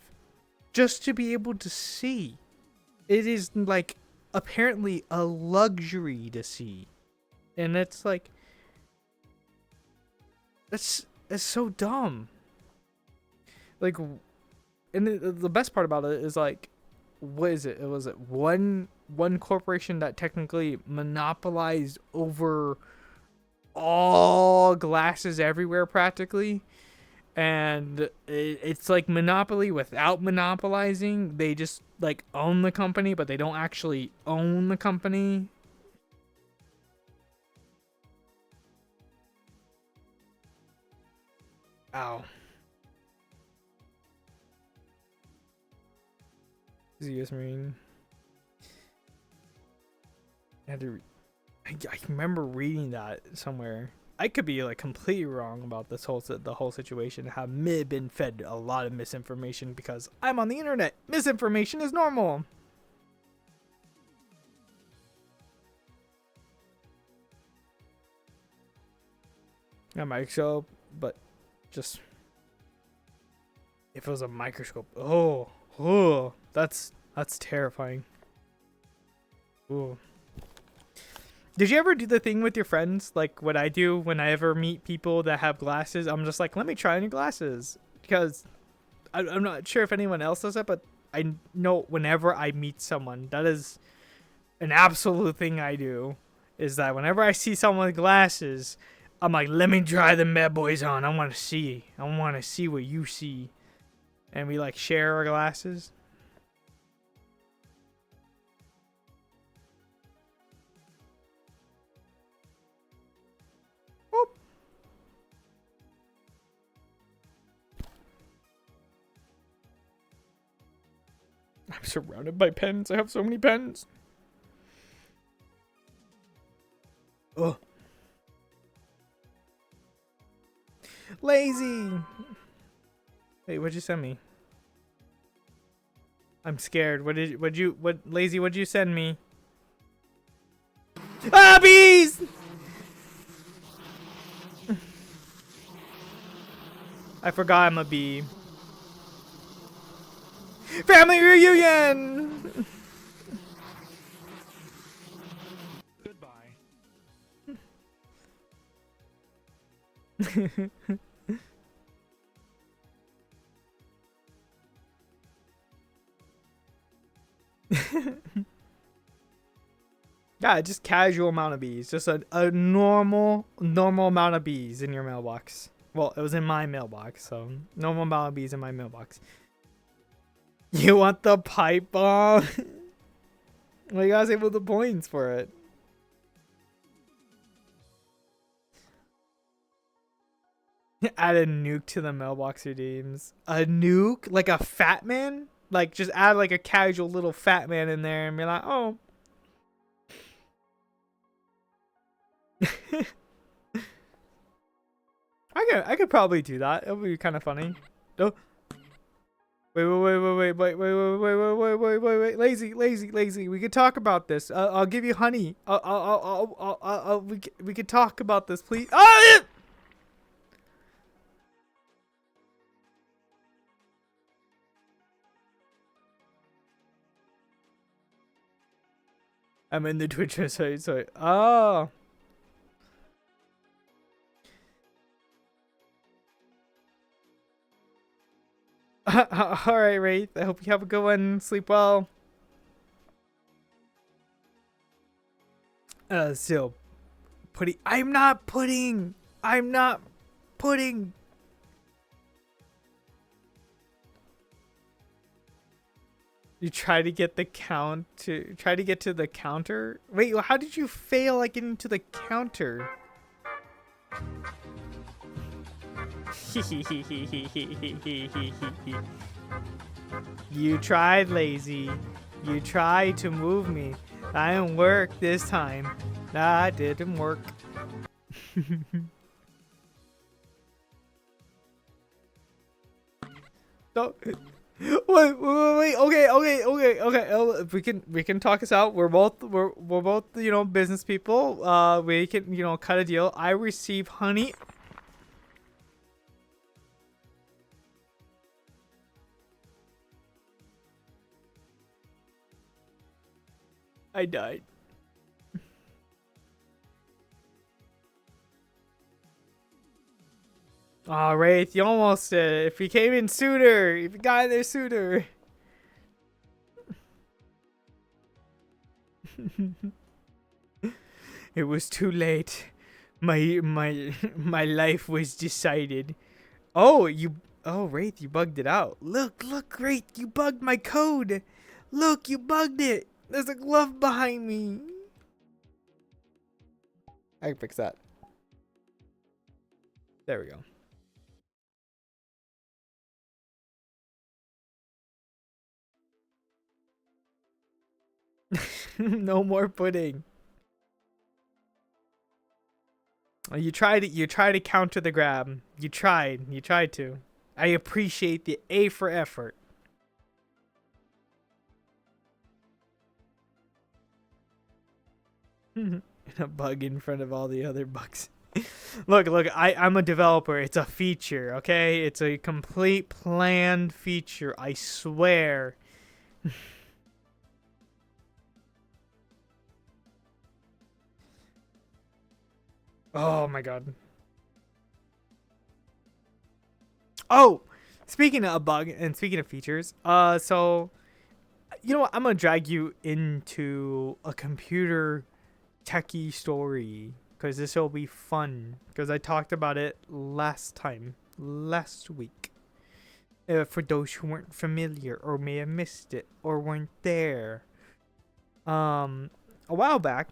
Speaker 3: just to be able to see. It is like apparently a luxury to see. And it's like it's so dumb. Like, and the best part about it is like, what is it? Was it one corporation that technically monopolized over all glasses everywhere practically, and it's like monopoly without monopolizing. They just like own the company, but they don't actually own the company. Ow. ZS Marine. I had to. I remember reading that somewhere. I could be like completely wrong about the whole situation. Have been fed a lot of misinformation because I'm on the internet. Misinformation is normal. A microscope, but just if it was a microscope. Oh, that's terrifying. Ooh. Did you ever do the thing with your friends? Like what I do when I ever meet people that have glasses, I'm just like, let me try on your glasses. Because I'm not sure if anyone else does that, but I know whenever I meet someone, that is an absolute thing I do. Is that whenever I see someone with glasses, I'm like, let me try the bad boys on. I want to see. I want to see what you see. And we like share our glasses. I'm surrounded by pens. I have so many pens. Ugh. Lazy. Wait, what'd you send me? I'm scared. What Lazy, what'd you send me? Ah, bees! I forgot I'm a bee. Family reunion!
Speaker 5: Goodbye.
Speaker 3: Yeah, just casual amount of bees. Just a normal amount of bees in your mailbox. Well, it was in my mailbox, so normal amount of bees in my mailbox. You want the pipe bomb? Well, you gotta save all the points for it. Add a nuke to the mailbox redeems. A nuke? Like a fat man? Like, just add like a casual little fat man in there and be like, oh. I could probably do that. It would be kind of funny. No. Wait, lazy. We could talk about this. I'll give you honey. We could talk about this, please. Ah! I'm in the Twitch site. Sorry. Oh. All right, Wraith. I hope you have a good one. Sleep well. So, putting. I'm not putting. You try to get the count to try to get to the counter. Wait, how did you fail at getting to the counter? You tried, lazy. You tried to move me. That didn't work this time. That didn't work. No. Wait. Okay. We can talk this out. We're both business people. We can cut a deal. I receive honey. I died. Aw, Wraith, you almost did it. If you came in sooner, if you got in there sooner. It was too late. My life was decided. Oh, Wraith, you bugged it out. Look, Wraith, you bugged my code. Look, you bugged it. There's a glove behind me. I can fix that. There we go. No more pudding. You tried it. You tried to counter the grab. You tried. You tried to. I appreciate the A for effort. A bug in front of all the other bugs. Look, I'm a developer. It's a feature, okay? It's a complete planned feature. I swear. Oh my god. Oh, speaking of bug and speaking of features, so you know what? I'm gonna drag you into a computer techie story because this will be fun. Because I talked about it last week. For those who weren't familiar or may have missed it or weren't there, a while back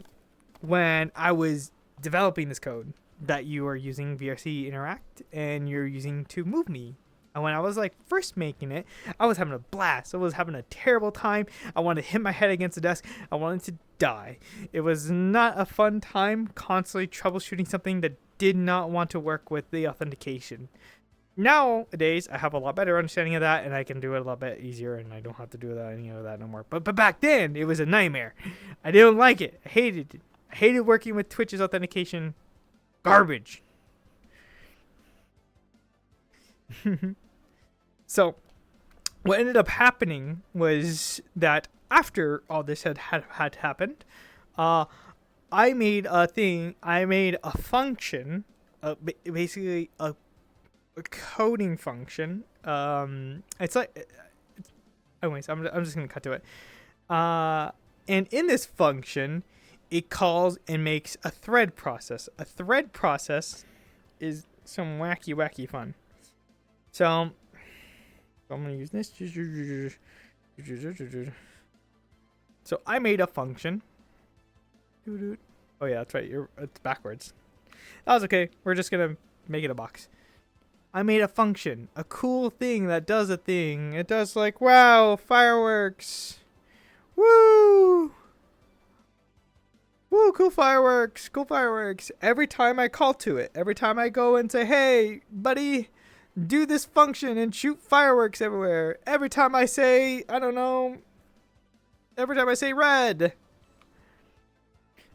Speaker 3: when I was developing this code that you are using VRC Interact and you're using to move me. And when I was like first making it, I was having a blast. I was having a terrible time. I wanted to hit my head against the desk. I wanted to die. It was not a fun time constantly troubleshooting something that did not want to work with the authentication. Nowadays, I have a lot better understanding of that, and I can do it a lot bit easier, and I don't have to do any of that no more. But back then, it was a nightmare. I didn't like it. I hated it. I hated working with Twitch's authentication. Garbage. So, what ended up happening was that after all this had happened, I made a thing. I made a function, basically a coding function. It's like, anyways, I'm just gonna cut to it. And in this function, it calls and makes a thread process. A thread process is some wacky fun. So I'm gonna use this. So I made a function. Oh yeah, that's right. It's backwards. That was okay. We're just gonna make it a box. I made a function, a cool thing that does a thing. It does like, wow, fireworks. Woo! Woo, cool fireworks, cool fireworks. Every time I call to it, every time I go and say, hey, buddy, do this function and shoot fireworks everywhere. Every time I say, I don't know, every time I say red.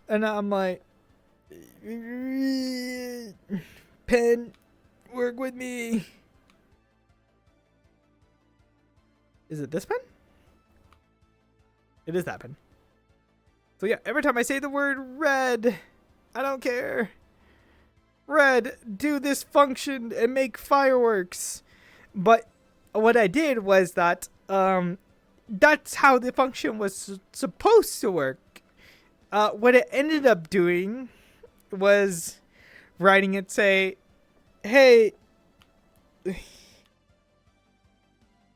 Speaker 3: And I'm like, pen, work with me. Is it this pen? It is that pen. So yeah, every time I say the word red, I don't care. Red, do this function and make fireworks. But what I did was that that's how the function was supposed to work. What it ended up doing was writing it say, hey,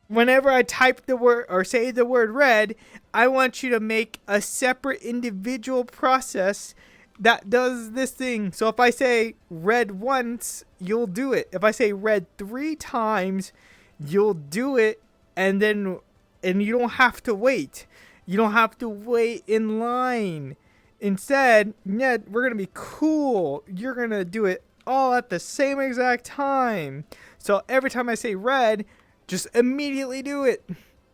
Speaker 3: whenever I type the word or say the word red, I want you to make a separate individual process that does this thing. So if I say red once, you'll do it. If I say red 3 times, you'll do it. And you don't have to wait. You don't have to wait in line. Instead, yeah, we're going to be cool. You're going to do it all at the same exact time. So every time I say red, just immediately do it.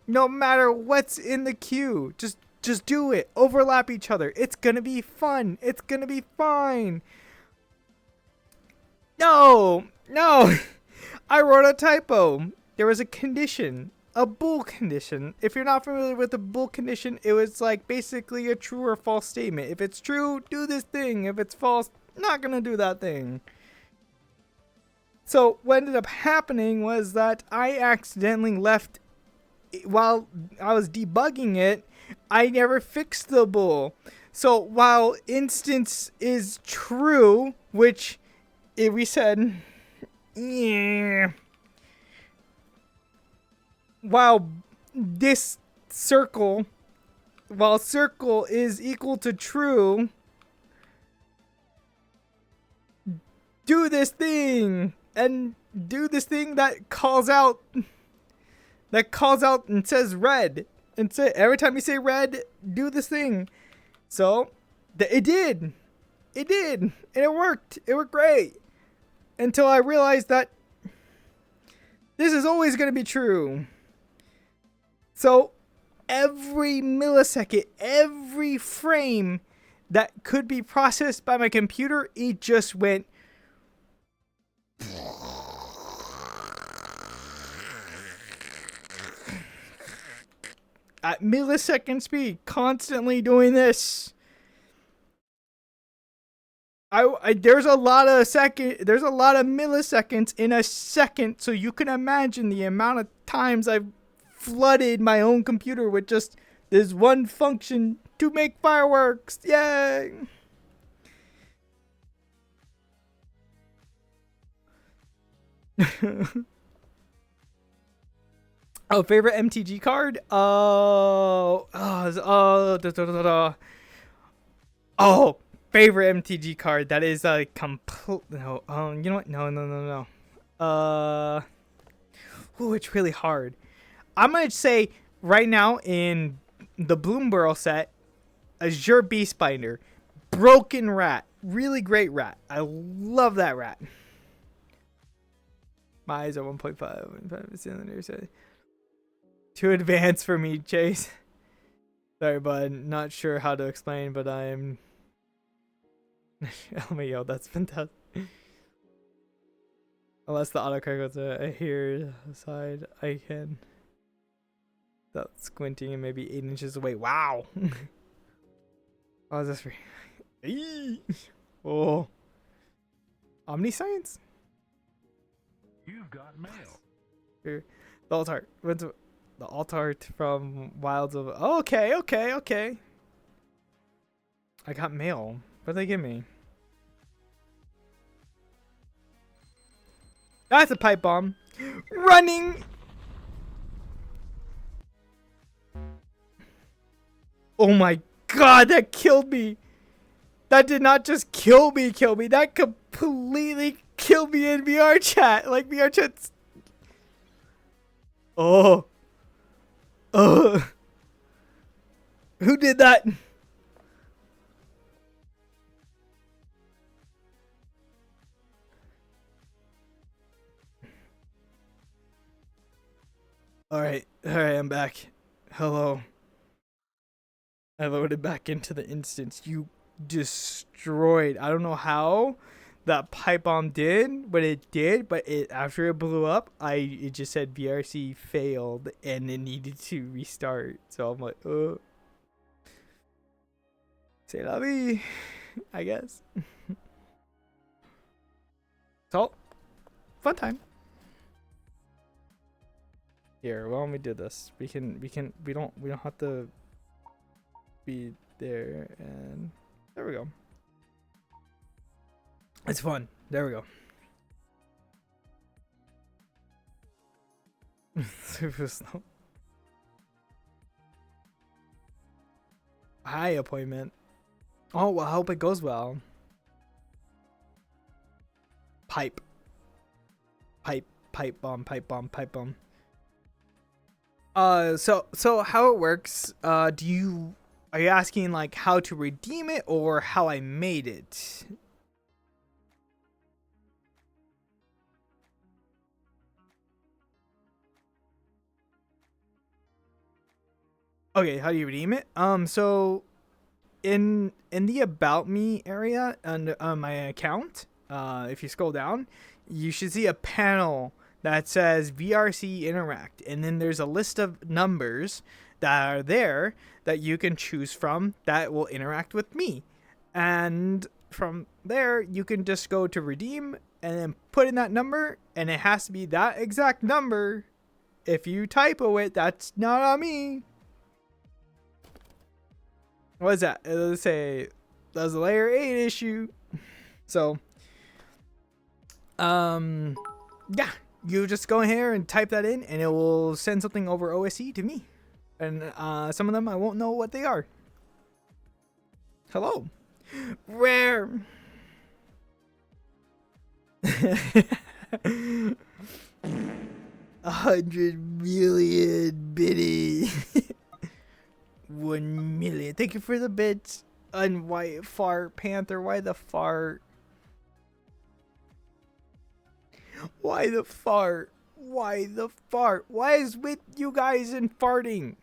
Speaker 3: No matter what's in the queue. Just do it. Overlap each other. It's going to be fun. It's going to be fine. No. I wrote a typo. There was a condition. A bool condition. If you're not familiar with the bool condition, it was like basically a true or false statement. If it's true, do this thing. If it's false, not going to do that thing. So what ended up happening was that I accidentally left, while I was debugging it, I never fixed the bool. So while instance is true, which if we said, yeah, while circle is equal to true, do this thing. And do this thing that calls out and says red. And say every time you say red, do this thing. So, it did. It did. And it worked. It worked great. Until I realized that this is always going to be true. So, every millisecond, every frame that could be processed by my computer, it just went at millisecond speed, constantly doing this. There's a lot of milliseconds in a second, so you can imagine the amount of times I've flooded my own computer with just this one function to make fireworks. Yay! Oh, favorite MTG card? Favorite MTG card. That is a complete. No, you know what? No. It's really hard. I'm gonna say right now in the Bloomburrow set, Azure Beastbinder, Broken Rat, really great rat. I love that rat. My eyes are 1.5. Too advanced for me, Chase. Sorry, bud. Not sure how to explain, but I'm. LMAO, that's fantastic. Unless the autocorrect goes here side, I can. Without squinting and maybe 8 inches away. Wow. Oh, is this free? Oh. Omniscience?
Speaker 8: You've got mail.
Speaker 3: Here. The alt art. The alt art from Wilds of. Oh, okay. I got mail. What did they give me? That's a pipe bomb. Running. Oh my god, that killed me. That did not just kill me. That completely killed me in VR chat. Like, VR chat's. Oh. Who did that? Alright, I'm back. Hello. I loaded back into the instance. You destroyed. I don't know how that pipe bomb did, but it did. But after it blew up, it just said VRC failed and it needed to restart. So I'm like, c'est la vie, I guess. So, fun time. Here, why don't we do this? We don't have to be there, and there we go. It's fun. There we go. Super slow. Hi, appointment. Oh, well, I hope it goes well. Pipe bomb. So how it works, are you asking like how to redeem it or how I made it? Okay, how do you redeem it? So in the about me area on my account, if you scroll down, you should see a panel that says VRC Interact, and then there's a list of numbers that are there that you can choose from that will interact with me. And from there, you can just go to redeem and then put in that number, and it has to be that exact number. If you typo it, that's not on me. What is that? Let's say that's a layer 8 issue. So, yeah. You just go in here and type that in, and it will send something over OSE to me. And some of them I won't know what they are. Hello. Rare. 100 million biddy. 1 million. Thank you for the bits. And why fart, Panther? Why the fart? Why the fart? Why the fart? Why is with you guys and farting?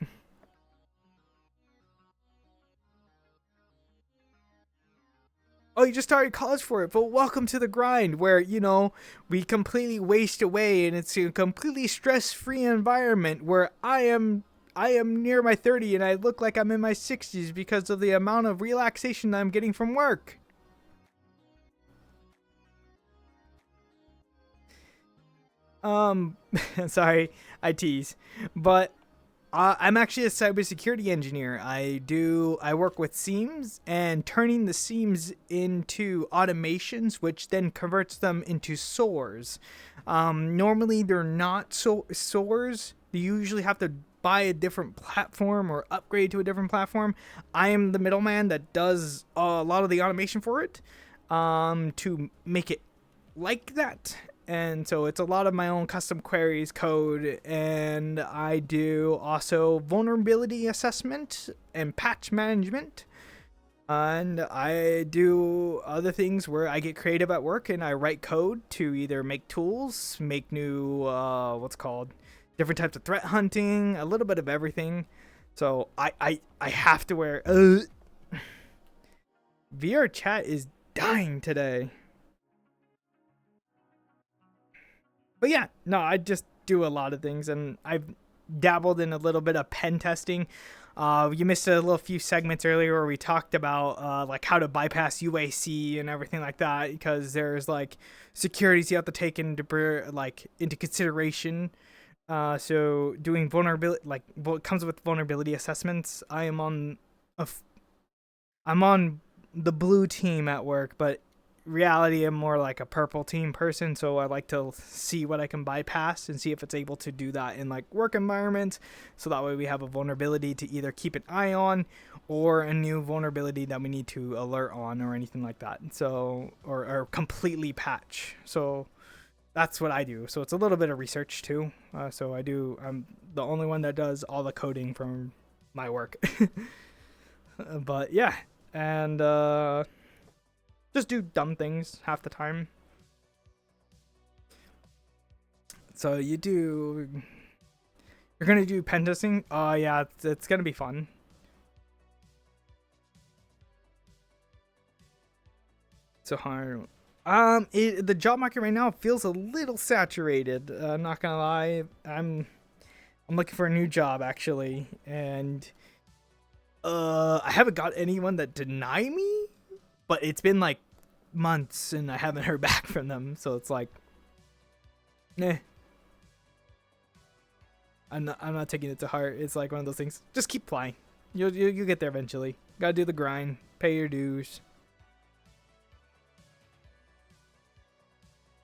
Speaker 3: Oh, you just started college for it, but welcome to the grind where, you know, we completely waste away and it's a completely stress-free environment where I am near my 30 and I look like I'm in my 60s because of the amount of relaxation I'm getting from work. Sorry, I tease, but I'm actually a cybersecurity engineer. I work with seams and turning the seams into automations, which then converts them into SOARs. Normally, they're not SOARs. You usually have to buy a different platform or upgrade to a different platform. I am the middleman that does a lot of the automation for it to make it like that. And so it's a lot of my own custom queries code, and I do also vulnerability assessment and patch management, and I do other things where I get creative at work and I write code to either make tools, make new different types of threat hunting, a little bit of everything. So I have to wear VR chat is dying today. But yeah, no, I just do a lot of things, and I've dabbled in a little bit of pen testing. You missed a little few segments earlier where we talked about like how to bypass UAC and everything like that, because there's like securities you have to take into consideration. So doing vulnerability, like what comes with vulnerability assessments, I'm on the blue team at work, but reality I'm more like a purple team person, so I like to see what I can bypass and see if it's able to do that in like work environments, so that way we have a vulnerability to either keep an eye on or a new vulnerability that we need to alert on or anything like that, so or completely patch. So that's what I do. So it's a little bit of research too. I'm the only one that does all the coding from my work. But yeah, and just do dumb things half the time. So you're gonna do pen testing? Oh yeah, it's gonna be fun. So hard. The job market right now feels a little saturated. I'm not gonna lie. I'm looking for a new job actually, and I haven't got anyone that deny me, but it's been like months and I haven't heard back from them, so it's like, nah. I'm not taking it to heart. It's like one of those things. Just keep playing. You'll get there eventually. Gotta do the grind. Pay your dues.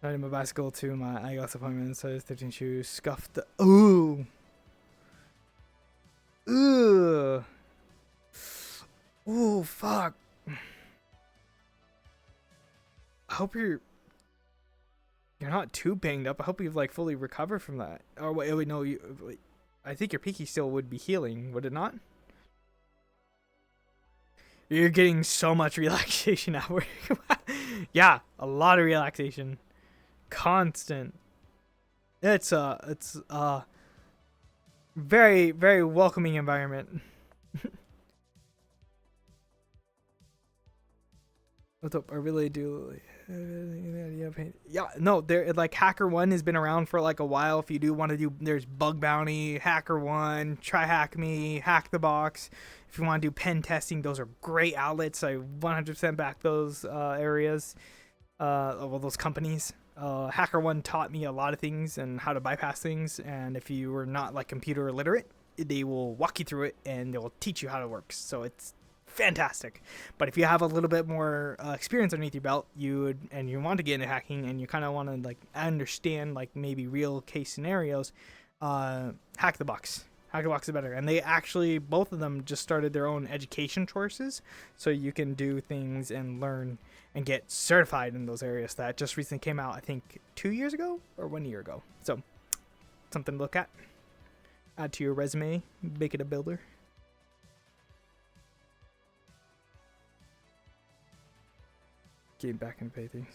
Speaker 3: Riding my bicycle to my eyeglass appointment. Size 13 shoes. Scuffed the. Ooh. Ooh. Ooh, fuck. I hope you're not too banged up. I hope you've like fully recovered from that. Or wait, no, I think your pinky still would be healing, would it not? You're getting so much relaxation at work. Yeah, a lot of relaxation, constant. It's very, very welcoming environment. What's up? I really do. Yeah, no, there like HackerOne has been around for like a while. If you do want to do, there's Bug Bounty, HackerOne, Try Hack Me, Hack the Box. If you want to do pen testing, those are great outlets. I 100% back those areas, well, those companies. HackerOne taught me a lot of things and how to bypass things. And if you were not like computer illiterate, they will walk you through it and they'll teach you how it works. So it's fantastic. But if you have a little bit more experience underneath your belt, you want to get into hacking and you kind of want to like understand like maybe real case scenarios, Hack the Box is better. And they actually, both of them just started their own education courses, so you can do things and learn and get certified in those areas. That just recently came out, I think 2 years ago or 1 year ago. So something to look at, add to your resume, make it a builder. getting back into pay things.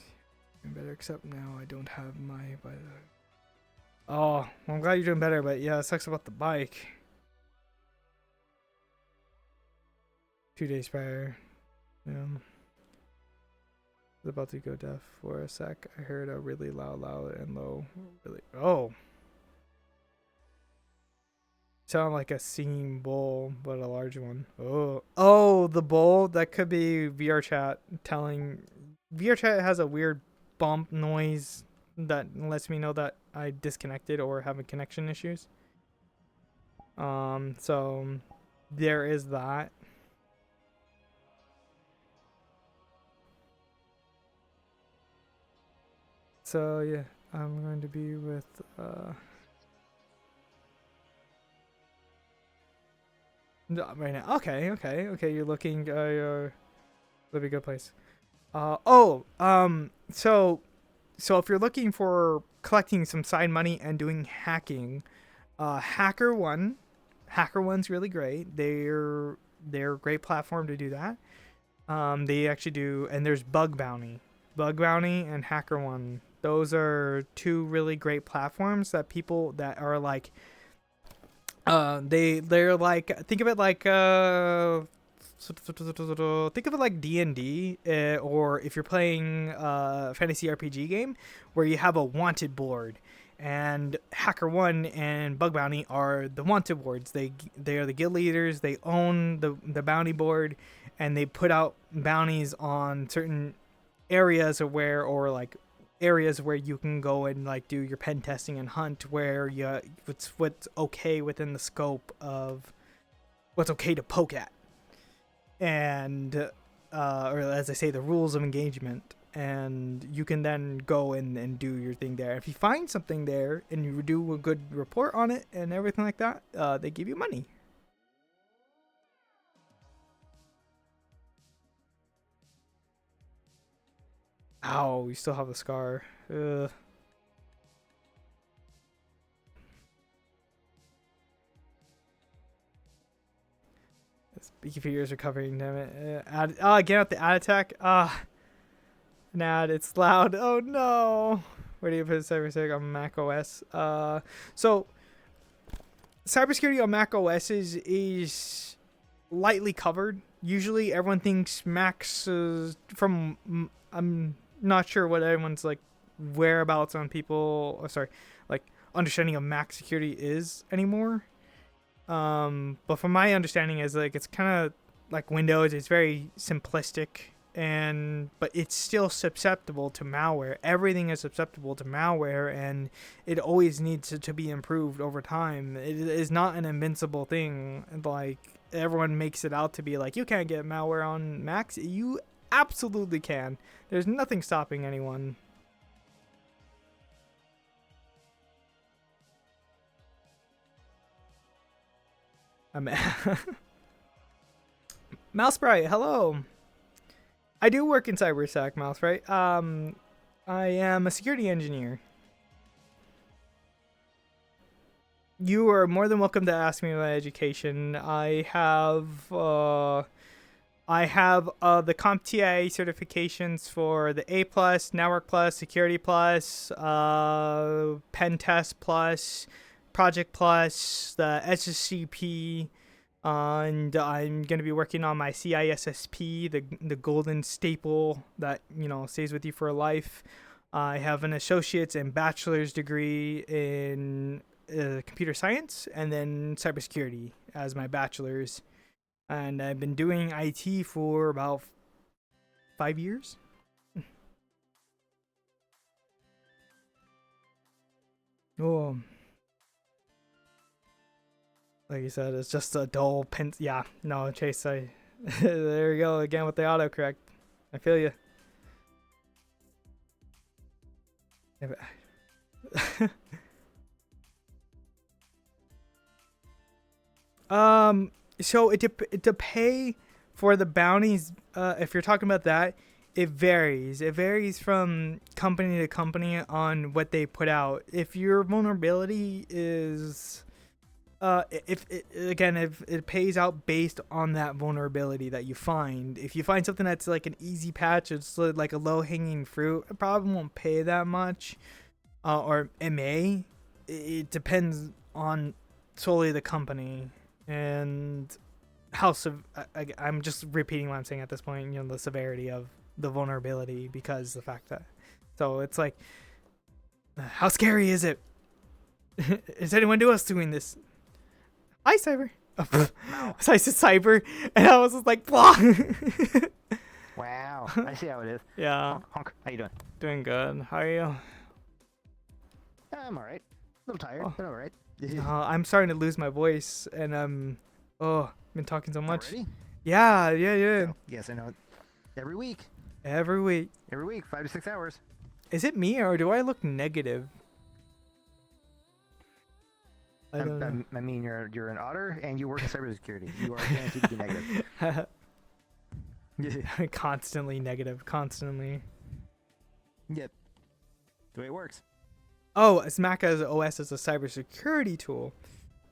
Speaker 3: Doing better, except now I don't have my bike. Oh, well, I'm glad you're doing better, but yeah, it sucks about the bike. 2 days prior. Was about to go deaf for a sec. I heard a really loud and low. Really. Oh. Sound like a singing bull, but a large one. Oh, the bull. That could be VR chat telling. VR chat has a weird bump noise that lets me know that I disconnected or having connection issues. So there is that. So yeah, I'm going to be with no, right now. Okay. You're looking. That'd be a good place. So if you're looking for collecting some side money and doing hacking, HackerOne's really great. They're a great platform to do that. They actually do, and there's Bug Bounty and HackerOne. Those are two really great platforms that people that are like, they're like, think of it like D&D, or if you're playing a fantasy RPG game where you have a wanted board, and HackerOne and Bug Bounty are the wanted boards. They are the guild leaders. They own the bounty board, and they put out bounties on certain areas areas where you can go and like do your pen testing and hunt, where what's okay within the scope of what's okay to poke at, and or as I say, the rules of engagement. And you can then go and do your thing there. If you find something there and you do a good report on it and everything like that, they give you money. Ow, you still have the scar. Ugh. Speaking for years recovering, damn it. Get out the ad attack. Nad, it's loud. Oh no. Where do you put cybersecurity on Mac OS? So cybersecurity on Mac OS is lightly covered. Usually everyone thinks Macs from I'm not sure what everyone's like whereabouts on people, like understanding of Mac security is anymore. But from my understanding is like it's kind of like Windows. It's very simplistic, but it's still susceptible to malware. Everything is susceptible to malware, and it always needs to be improved over time. It is not an invincible thing. Like everyone makes it out to be like, you can't get malware on Macs. You absolutely can. There's nothing stopping anyone. Mouse Bright, hello. I do work in cybersec, Mouse Bright. I am a security engineer. You are more than welcome to ask me my education. I have the CompTIA certifications for the A+, Network Plus, Security Plus, Pen Test Plus, Project Plus, the SSCP, and I'm going to be working on my CISSP, the golden staple that, stays with you for life. I have an associate's and bachelor's degree in computer science, and then cybersecurity as my bachelor's. And I've been doing IT for about 5 years. Oh. Like you said, it's just a dull pen. Yeah, no, Chase, there you go again with the autocorrect. I feel you. So to pay for the bounties, if you're talking about that, it varies. It varies from company to company on what they put out. If your vulnerability is if it pays out based on that vulnerability that you find. If you find something that's like an easy patch, it's like a low hanging fruit, it probably won't pay that much. Or it may. It depends on solely the company and how I'm just repeating what I'm saying at this point. You know, the severity of the vulnerability, because the fact that, so it's like, how scary is it? Is anyone else doing this? Hi, Cyber. So I said Cyber, and I was just like, blah.
Speaker 9: Wow, I see how it is.
Speaker 3: Yeah,
Speaker 9: Honk, honk. How you doing?
Speaker 3: doing good. How are you?
Speaker 9: I'm all right. A little tired,
Speaker 3: Oh.
Speaker 9: but all right.
Speaker 3: I'm starting to lose my voice, and I've been talking so much.
Speaker 9: Already?
Speaker 3: Yeah.
Speaker 9: Oh, yes, I know. Every week,
Speaker 3: Every week.
Speaker 9: 5 to 6 hours.
Speaker 3: Is it me, or do I look negative? I don't know.
Speaker 9: I mean, you're an otter, and you work in cybersecurity. You are guaranteed to be negative.
Speaker 3: Constantly negative. Constantly.
Speaker 9: Yep. The way it works.
Speaker 3: Oh, Mac as OS as a cybersecurity tool.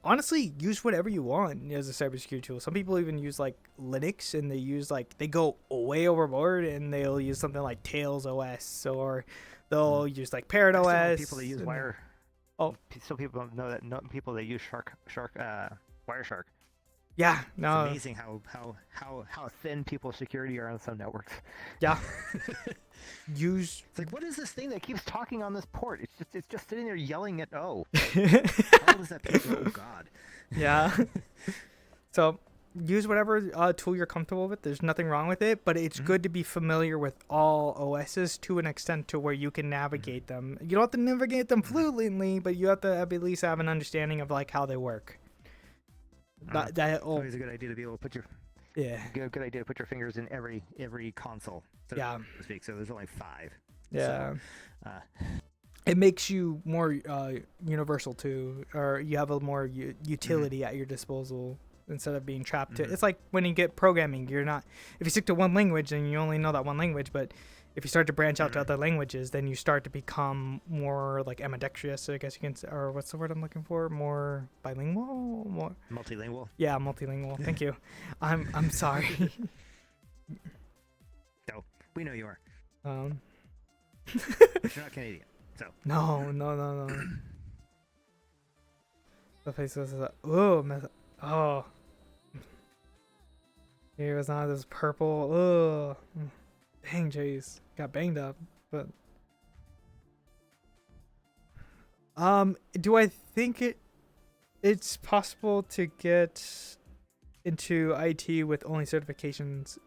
Speaker 3: Honestly, use whatever you want as a cybersecurity tool. Some people even use like Linux, and they go way overboard, and they'll use something like Tails OS, or they'll use like Parrot
Speaker 9: I still know
Speaker 3: OS.
Speaker 9: people that use
Speaker 3: and-
Speaker 9: Wire.
Speaker 3: Oh.
Speaker 9: Still people don't know that. No, people that use Wireshark.
Speaker 3: Yeah,
Speaker 9: It's
Speaker 3: no,
Speaker 9: amazing how thin people's security are on some networks.
Speaker 3: yeah. Use.
Speaker 9: It's like, what is this thing that keeps talking on this port? It's just sitting there yelling at how old is that picture? Oh God.
Speaker 3: Yeah. So use whatever tool you're comfortable with. There's nothing wrong with it, but it's good to be familiar with all OSs to an extent to where you can navigate them. You don't have to navigate them fluently, but you have to at least have an understanding of like how they work.
Speaker 9: It's always a good idea to be able to put your good idea to put your fingers in every console. So
Speaker 3: Yeah.
Speaker 9: to speak. So there's only 5.
Speaker 3: Yeah.
Speaker 9: So,
Speaker 3: It makes you more universal too, or you have a more utility at your disposal instead of being trapped to. It's like when you get programming, you're not. If you stick to one language, then you only know that one language. But if you start to branch out to other languages, then you start to become more like ambidextrous, I guess you can say, or what's the word I'm looking for? More bilingual, more.
Speaker 9: multilingual.
Speaker 3: Yeah, multilingual. Thank you. I'm sorry.
Speaker 9: No, we know you are.
Speaker 3: But
Speaker 9: You're not Canadian. So
Speaker 3: no. The face was oh. Here was not this purple. Oh, dang, jeez, got banged up. But do I think it's possible to get into IT with only certifications?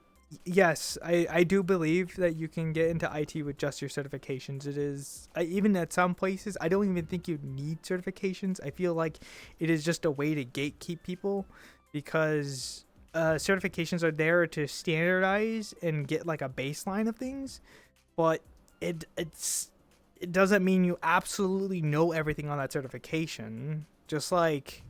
Speaker 3: Yes, I do believe that you can get into IT with just your certifications. It is even at some places, I don't even think you need certifications. I feel like it is just a way to gatekeep people, because certifications are there to standardize and get like a baseline of things, but it doesn't mean you absolutely know everything on that certification. Just like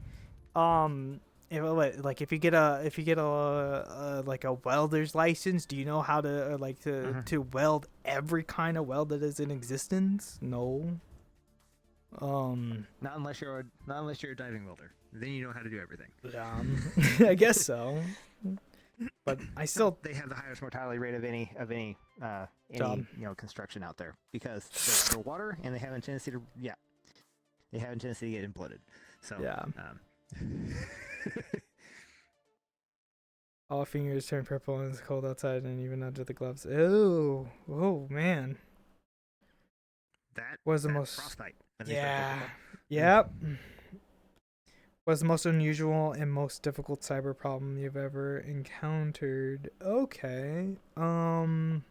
Speaker 3: if you get a like a welder's license, do you know how to to weld every kind of weld that is in existence? No.
Speaker 9: not unless you're a diving welder. Then you know how to do everything.
Speaker 3: I guess so. But I still
Speaker 9: They have the highest mortality rate of any
Speaker 3: Job.
Speaker 9: construction out there, because they're water, and they have a tendency to get imploded. So
Speaker 3: Yeah. All fingers turn purple and it's cold outside, and even under the gloves. Ew. Oh man.
Speaker 9: that
Speaker 3: Was the
Speaker 9: that's
Speaker 3: most
Speaker 9: frostbite. when they start
Speaker 3: Yeah.
Speaker 9: purple.
Speaker 3: Yep. Was the most unusual and most difficult cyber problem you've ever encountered? Okay. A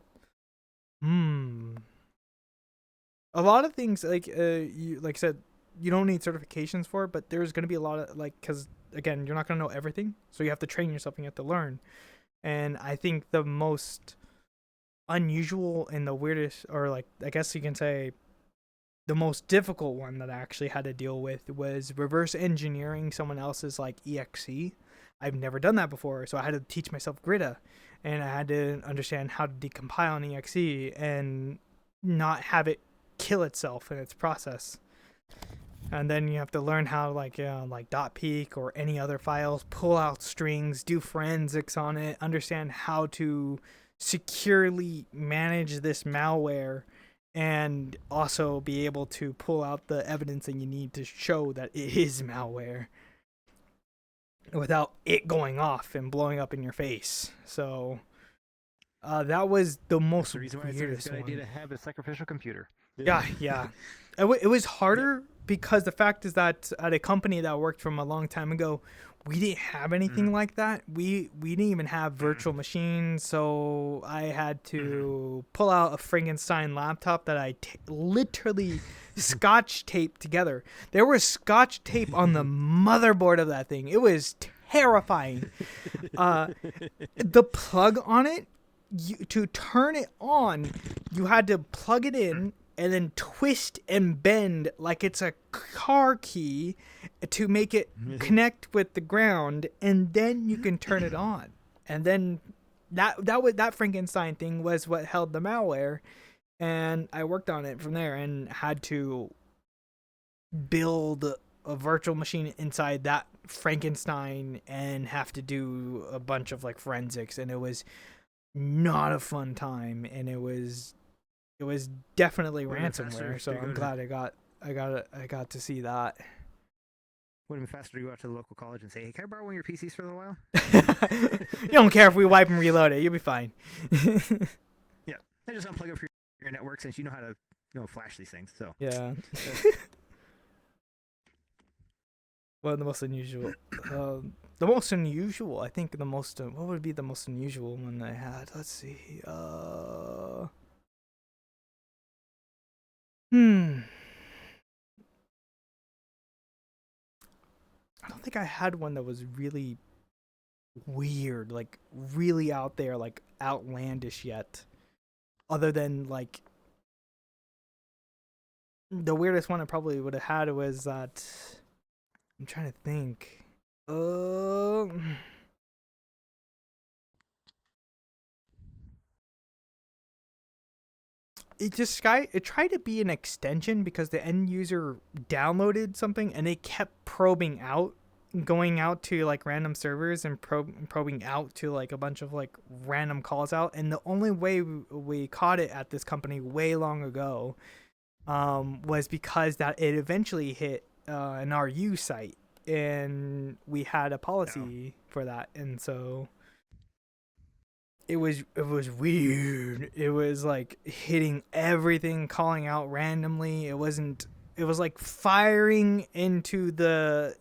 Speaker 3: lot of things like I said, you don't need certifications for it, but there's going to be a lot of cuz again, you're not going to know everything, so you have to train yourself and you have to learn. And I think the most unusual and the weirdest, or I guess you can say the most difficult one that I actually had to deal with, was reverse engineering someone else's exe. I've never done that before, so I had to teach myself Grida, and I had to understand how to decompile an exe and not have it kill itself in its process. And then you have to learn how like .peek or any other files, pull out strings, do forensics on it, understand how to securely manage this malware, and also be able to pull out the evidence that you need to show that it is malware without it going off and blowing up in your face. So that was the most
Speaker 9: That's the reason why it's a
Speaker 3: weirdest
Speaker 9: good idea
Speaker 3: one.
Speaker 9: to have a sacrificial computer.
Speaker 3: Yeah. It was harder because the fact is that at a company that I worked from a long time ago, we didn't have anything like that. We didn't even have virtual machines, so I had to pull out a Frankenstein laptop that I literally scotch taped together. There was scotch tape on the motherboard of that thing. It was terrifying. The plug on it, to turn it on, you had to plug it in and then twist and bend like it's a car key to make it connect with the ground, and then you can turn it on. And then that Frankenstein thing was what held the malware, and I worked on it from there and had to build a virtual machine inside that Frankenstein and have to do a bunch of like forensics, and it was not a fun time, and it was definitely ransomware. So I'm glad I got to see that.
Speaker 9: Would have been faster to go out to the local college and say, "Hey, can I borrow one of your PCs for a little while?"
Speaker 3: You don't care if we wipe and reload it. You'll be fine.
Speaker 9: Yeah, I just unplug it for your network since you know how to flash these things. So
Speaker 3: Yeah. One of the most unusual. I think what would be the most unusual one I had? Let's see. I don't think I had one that was really weird, like really out there, like outlandish yet. Other than like the weirdest one I probably would have had was that. I'm trying to think. It tried to be an extension because the end user downloaded something and they kept probing out, going out to like random servers and probing out to like a bunch of like random calls out. And the only way we caught it at this company way long ago was because that it eventually hit an RU site, and we had a policy for that, and so it was weird. It was like hitting everything, calling out randomly. It was like firing into the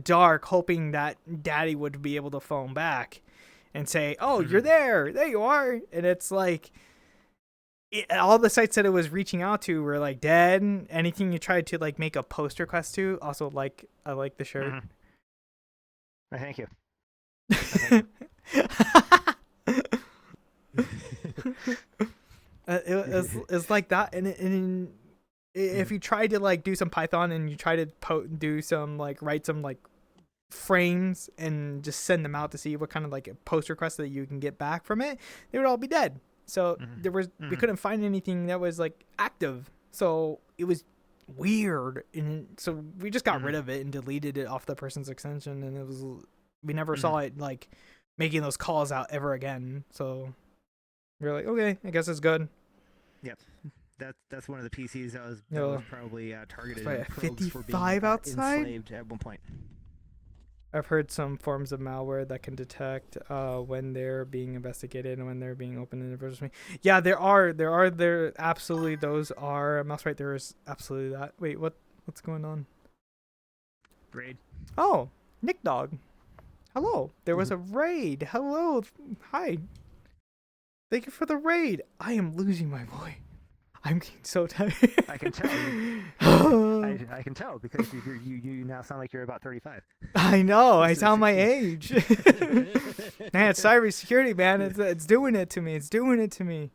Speaker 3: dark, hoping that daddy would be able to phone back and say, "Oh, you're there you are." And it's like all the sites that it was reaching out to were like dead. Anything you tried to like make a post request to, also like, I like the shirt.
Speaker 9: Thank you.
Speaker 3: It's like that, and if you try to like do some Python and you try to do some like write some like frames and just send them out to see what kind of like post requests that you can get back from it, they would all be dead. So we couldn't find anything that was like active. So it was weird, and so we just got rid of it and deleted it off the person's extension, and we never saw it like making those calls out ever again. So we're like, okay, I guess it's good.
Speaker 9: Yep. That's one of the PCs that was probably targeted.
Speaker 3: Right,
Speaker 9: at probes for
Speaker 3: 55
Speaker 9: being
Speaker 3: outside?
Speaker 9: enslaved at one point.
Speaker 3: I've heard some forms of malware that can detect when they're being investigated and when they're being opened in the virtual machine. Yeah, there absolutely, those are. Mouse right there is absolutely that. Wait, what's going on?
Speaker 9: Raid.
Speaker 3: Oh, Nick Dog. Hello. There was a raid. Hello. Hi. Thank you for the raid. I am losing my voice. I'm getting so tired.
Speaker 9: I can tell. I can tell because you now sound like you're about 35.
Speaker 3: I know. I sound my age. Man, it's cybersecurity, man. It's doing it to me. It's doing it to me.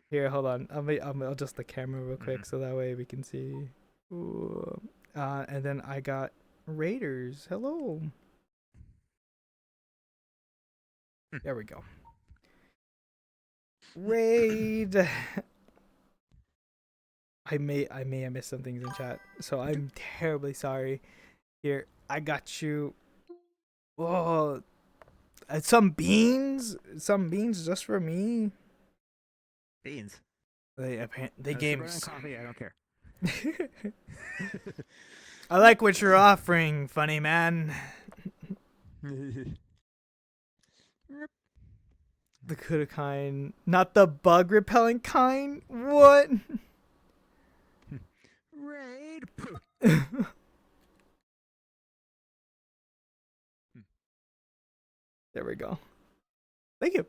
Speaker 3: Here, hold on. I'll adjust the camera real quick so that way we can see. Ooh. And then I got Raiders. Hello. There we go. Raid. I may have missed some things in chat, so I'm terribly sorry. Here, I got you. Oh, some beans just for me.
Speaker 9: Beans.
Speaker 3: They gave me.
Speaker 9: Coffee. I don't care.
Speaker 3: I like what you're offering, funny man. The good kind, not the bug repellent kind. What?
Speaker 9: Raid.
Speaker 3: There we go. Thank you.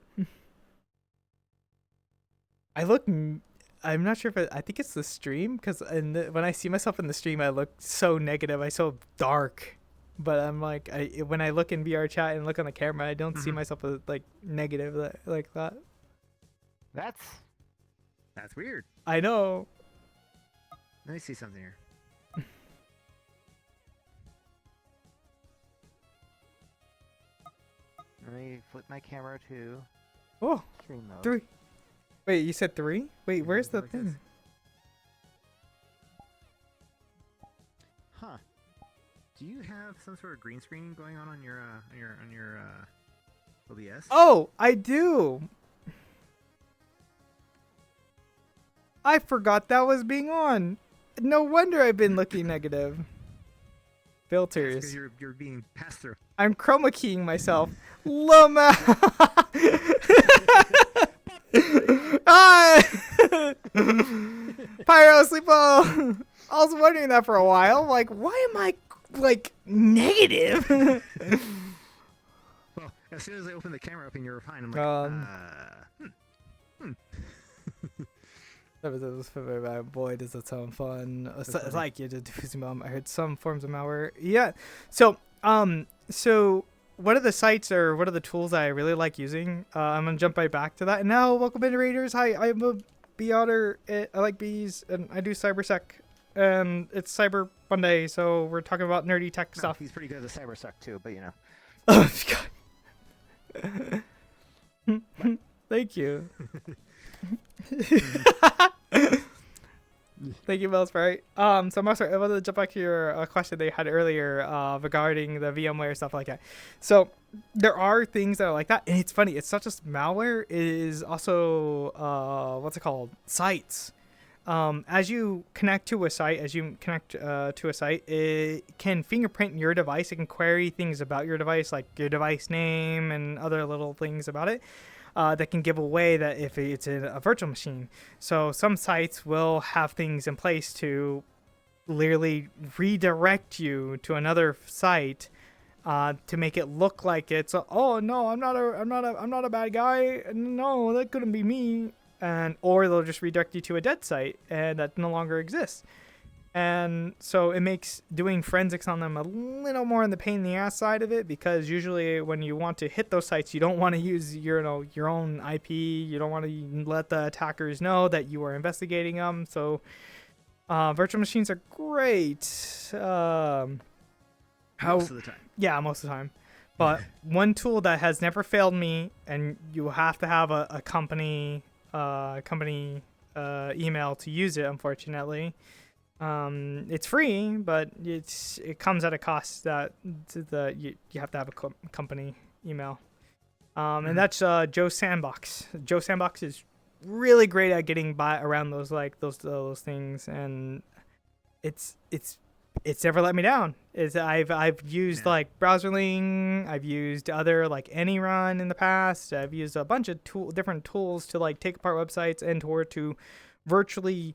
Speaker 3: I'm not sure if I think it's the stream, because when I see myself in the stream, I look so negative. I so dark. But I'm like, when I look in VR chat and look on the camera, I don't see myself as like negative like that.
Speaker 9: That's weird.
Speaker 3: I know.
Speaker 9: Let me see something here. Let me flip my camera to stream mode.
Speaker 3: 3. Wait, you said 3? Wait, where's the thing?
Speaker 9: Huh. Do you have some sort of green screen going on your OBS?
Speaker 3: Oh, I do. I forgot that was being on. No wonder I've been looking negative. Filters.
Speaker 9: Because you're being passed through.
Speaker 3: I'm chroma keying myself. Loma. Pyro Sleepo. I was wondering that for a while. Like, why am I like negative?
Speaker 9: Well, as soon as I open the camera up and you're fine, I'm like,
Speaker 3: Boy, does that sound fun. It's like you're just diffusing bomb. I heard some forms of malware. Yeah. So what are the sites or what are the tools that I really like using? I'm gonna jump right back to that. And now, welcome into Raiders. Hi, I'm a bee otter. I like bees, and I do cybersec. And it's Cyber Monday, so we're talking about nerdy tech stuff.
Speaker 9: He's pretty good at the cybersec too, but you know.
Speaker 3: Oh God. Thank you. Thank you, Bellsprite. So Master, I wanted to jump back to your question they had earlier regarding the VMware stuff like that. So there are things that are like that, and it's funny. It's not just malware. It is also what's it called? Sites. As you connect to a site, it can fingerprint your device. It can query things about your device, like your device name and other little things about it. That can give away that if it's in a virtual machine. So some sites will have things in place to literally redirect you to another site to make it look like it's oh no, I'm not a bad guy. No, that couldn't be me. Or they'll just redirect you to a dead site and that no longer exists. And so it makes doing forensics on them a little more on the pain in the ass side of it, because usually when you want to hit those sites, you don't want to use your own IP. You don't want to let the attackers know that you are investigating them. So virtual machines are great.
Speaker 9: Most of the time.
Speaker 3: Yeah, most of the time. But one tool that has never failed me, and you have to have a company email to use it, unfortunately. It's free, but it comes at a cost that you have to have a company email. And that's Joe Sandbox. Joe Sandbox is really great at getting by around those things, and it's never let me down. I've used like Browserling, I've used other like AnyRun in the past. I've used a bunch of different tools to like take apart websites and to virtually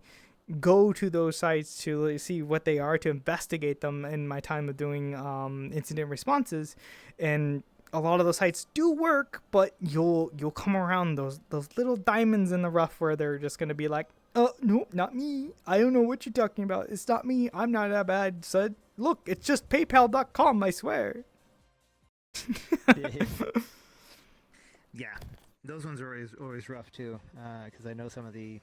Speaker 3: go to those sites to see what they are, to investigate them in my time of doing incident responses. And a lot of those sites do work, but you'll come around those little diamonds in the rough where they're just going to be like, oh no, not me, I don't know what you're talking about, it's not me, I'm not that bad, son. Look, it's just paypal.com, I swear.
Speaker 9: Yeah, those ones are always rough too, because I know some of the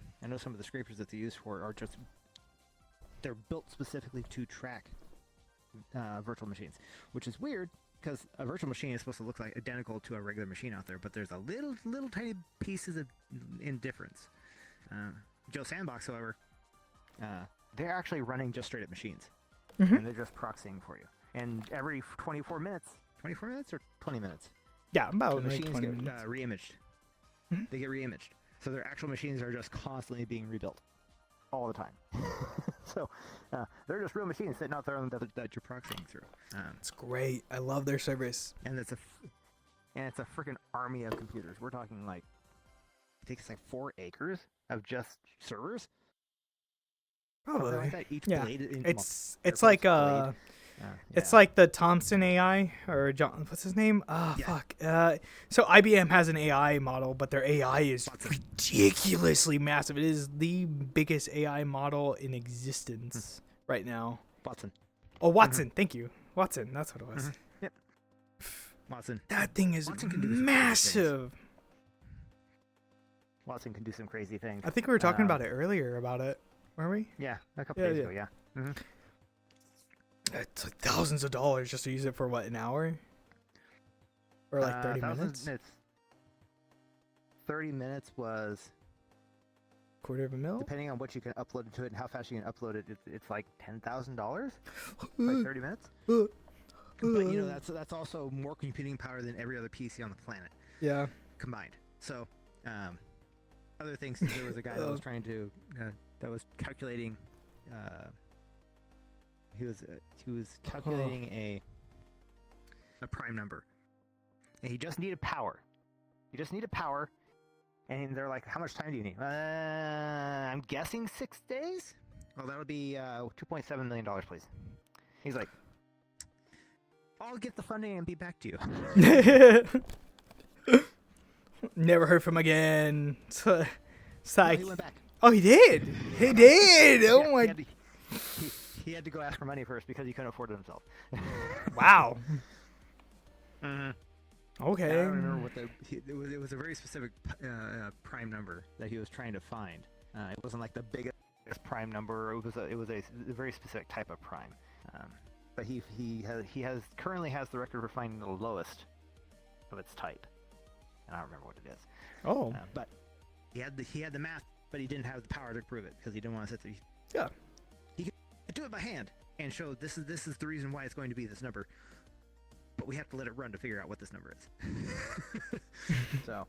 Speaker 9: scrapers that they use for are just, they're built specifically to track virtual machines, which is weird because a virtual machine is supposed to look like identical to a regular machine out there, but there's a little tiny pieces in difference. Joe Sandbox, however, they're actually running just straight up machines,
Speaker 3: Mhm.
Speaker 9: and they're just proxying for you. And every 24 minutes, 24 minutes or 20 minutes,
Speaker 3: Yeah,
Speaker 9: the
Speaker 3: about like
Speaker 9: machines
Speaker 3: 20
Speaker 9: get
Speaker 3: minutes.
Speaker 9: re-imaged.
Speaker 3: Mhm.
Speaker 9: They get re-imaged, so their actual machines are just constantly being rebuilt all the time. So they're just real machines sitting out there that you're proxying through.
Speaker 3: It's great. I love their service.
Speaker 9: And it's a freaking army of computers. We're talking like I think it's like 4 acres of just servers. Something
Speaker 3: Probably.
Speaker 9: like that. Each
Speaker 3: Yeah.
Speaker 9: blade in,
Speaker 3: It's
Speaker 9: they're
Speaker 3: like
Speaker 9: both blade.
Speaker 3: it's
Speaker 9: Yeah.
Speaker 3: like the Thompson AI or John. What's his name?
Speaker 9: Yeah.
Speaker 3: Fuck. So IBM has an AI model, but their AI is
Speaker 9: Watson.
Speaker 3: ridiculously massive. It is the biggest AI model in existence right now.
Speaker 9: Watson.
Speaker 3: Oh, Watson. Thank you, Watson. That's what it was.
Speaker 9: Yep. Watson.
Speaker 3: That thing is
Speaker 9: Watson can do some crazy things.
Speaker 3: massive.
Speaker 9: Watson can do some crazy things.
Speaker 3: I think we were talking about it earlier. About it, were we?
Speaker 9: Yeah, a couple
Speaker 3: Yeah,
Speaker 9: days
Speaker 3: yeah.
Speaker 9: ago. Yeah. Mm-hmm.
Speaker 3: It's like thousands of dollars just to use it for what, an hour? Or like 30 minutes?
Speaker 9: 30 minutes was,
Speaker 3: Quarter of a mil?
Speaker 9: depending on what you can upload to it and how fast you can upload it, it's like $10,000 like 30 minutes. But you know that's also more computing power than every other PC on the planet
Speaker 3: Yeah.
Speaker 9: combined. So, other things. There was a guy that was trying to that was calculating. He was calculating a prime number, and he just needed power. He just needed power, and they're like, "How much time do you need?" I'm guessing 6 days. Well, that would be $2.7 million, please. He's like, "I'll get the funding and be back to you."
Speaker 3: Never heard from again. It's like,
Speaker 9: he went back.
Speaker 3: oh, he did. He did. Oh
Speaker 9: Yeah,
Speaker 3: my.
Speaker 9: he had to go ask for money first because he couldn't afford it himself.
Speaker 3: Wow.
Speaker 9: Mm-hmm.
Speaker 3: Okay.
Speaker 9: I don't remember what it was a very specific prime number that he was trying to find. It wasn't like the biggest prime number. It was a very specific type of prime. But he currently has the record for finding the lowest of its type. And I don't remember what it is.
Speaker 3: Oh.
Speaker 9: But he had the math, but he didn't have the power to prove it because he didn't want to sit there.
Speaker 3: Yeah.
Speaker 9: He could do it by hand and show this is the reason why it's going to be this number. But we have to let it run to figure out what this number is. So.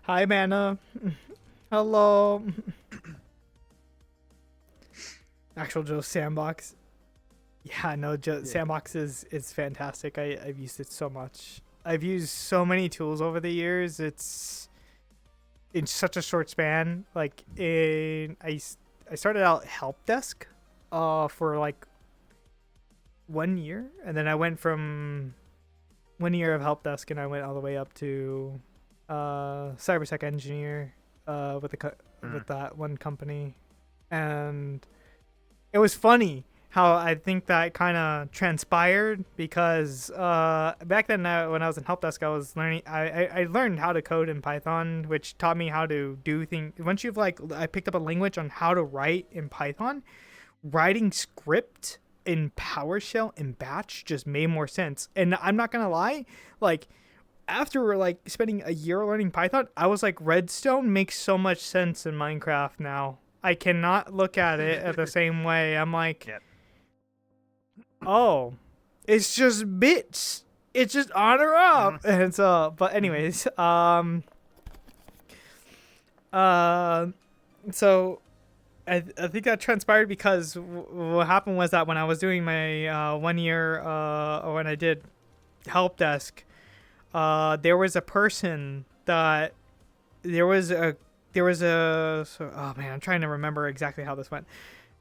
Speaker 3: Hi, Mana. Hello. Actual Joe Sandbox. Yeah, no, Sandbox is fantastic. I've used it so much. I've used so many tools over the years. It's in such a short span. Like I started out help desk for like 1 year, and then I went from 1 year of help desk and I went all the way up to cybersec engineer with that one company. And it was funny how I think that kind of transpired because back then when I was in help desk, I was learning. I learned how to code in Python, which taught me how to do things. Once you've I picked up a language on how to write in Python, writing script in PowerShell and Batch just made more sense. And I'm not gonna lie, like after spending a year learning Python, I was like, Redstone makes so much sense in Minecraft now. I cannot look at it the same way. I'm like,
Speaker 9: Yep.
Speaker 3: Oh, it's just bits. It's just on or up. And so, but anyways, so I think that transpired because what happened was that when I was doing my 1 year, when I did help desk, there was a person that oh man, I'm trying to remember exactly how this went.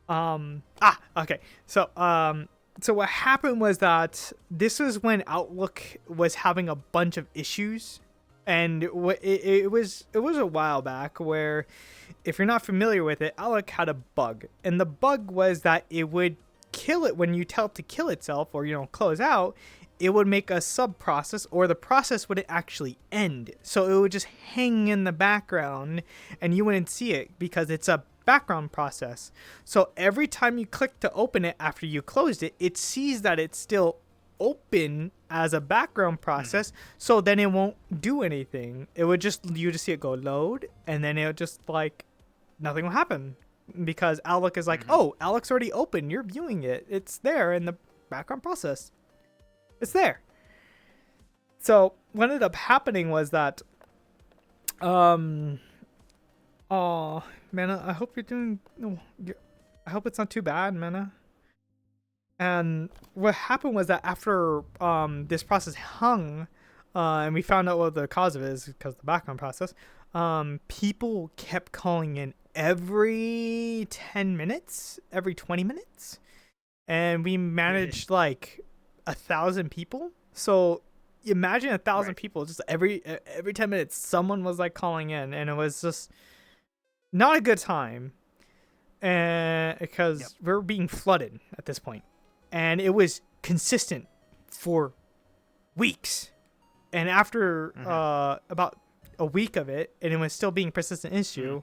Speaker 3: Okay. So what happened was that this was when Outlook was having a bunch of issues, and it was a while back where, if you're not familiar with it, Outlook had a bug, and the bug was that it would kill it when you tell it to kill itself or close out. It would make a sub process, or the process wouldn't actually end, so it would just hang in the background, and you wouldn't see it because it's a background process. So every time you click to open it after you closed it, it sees that it's still open as a background process, so then it won't do anything. It would just, you just see it go load, and then it'll just nothing will happen. because Outlook is like, oh, Outlook's already open. You're viewing it. It's there in the background process. It's there. So what ended up happening was that, oh, Mana, I hope you're doing, I hope it's not too bad, Mana. And what happened was that after this process hung, and we found out what the cause of it is because of the background process, people kept calling in every 10 minutes, every 20 minutes. And we managed like 1,000 people. So imagine 1,000 people, just every 10 minutes, someone was like calling in, and it was just not a good time. And because we're being flooded at this point. And it was consistent for weeks. And after about a week of it, and it was still being a persistent issue,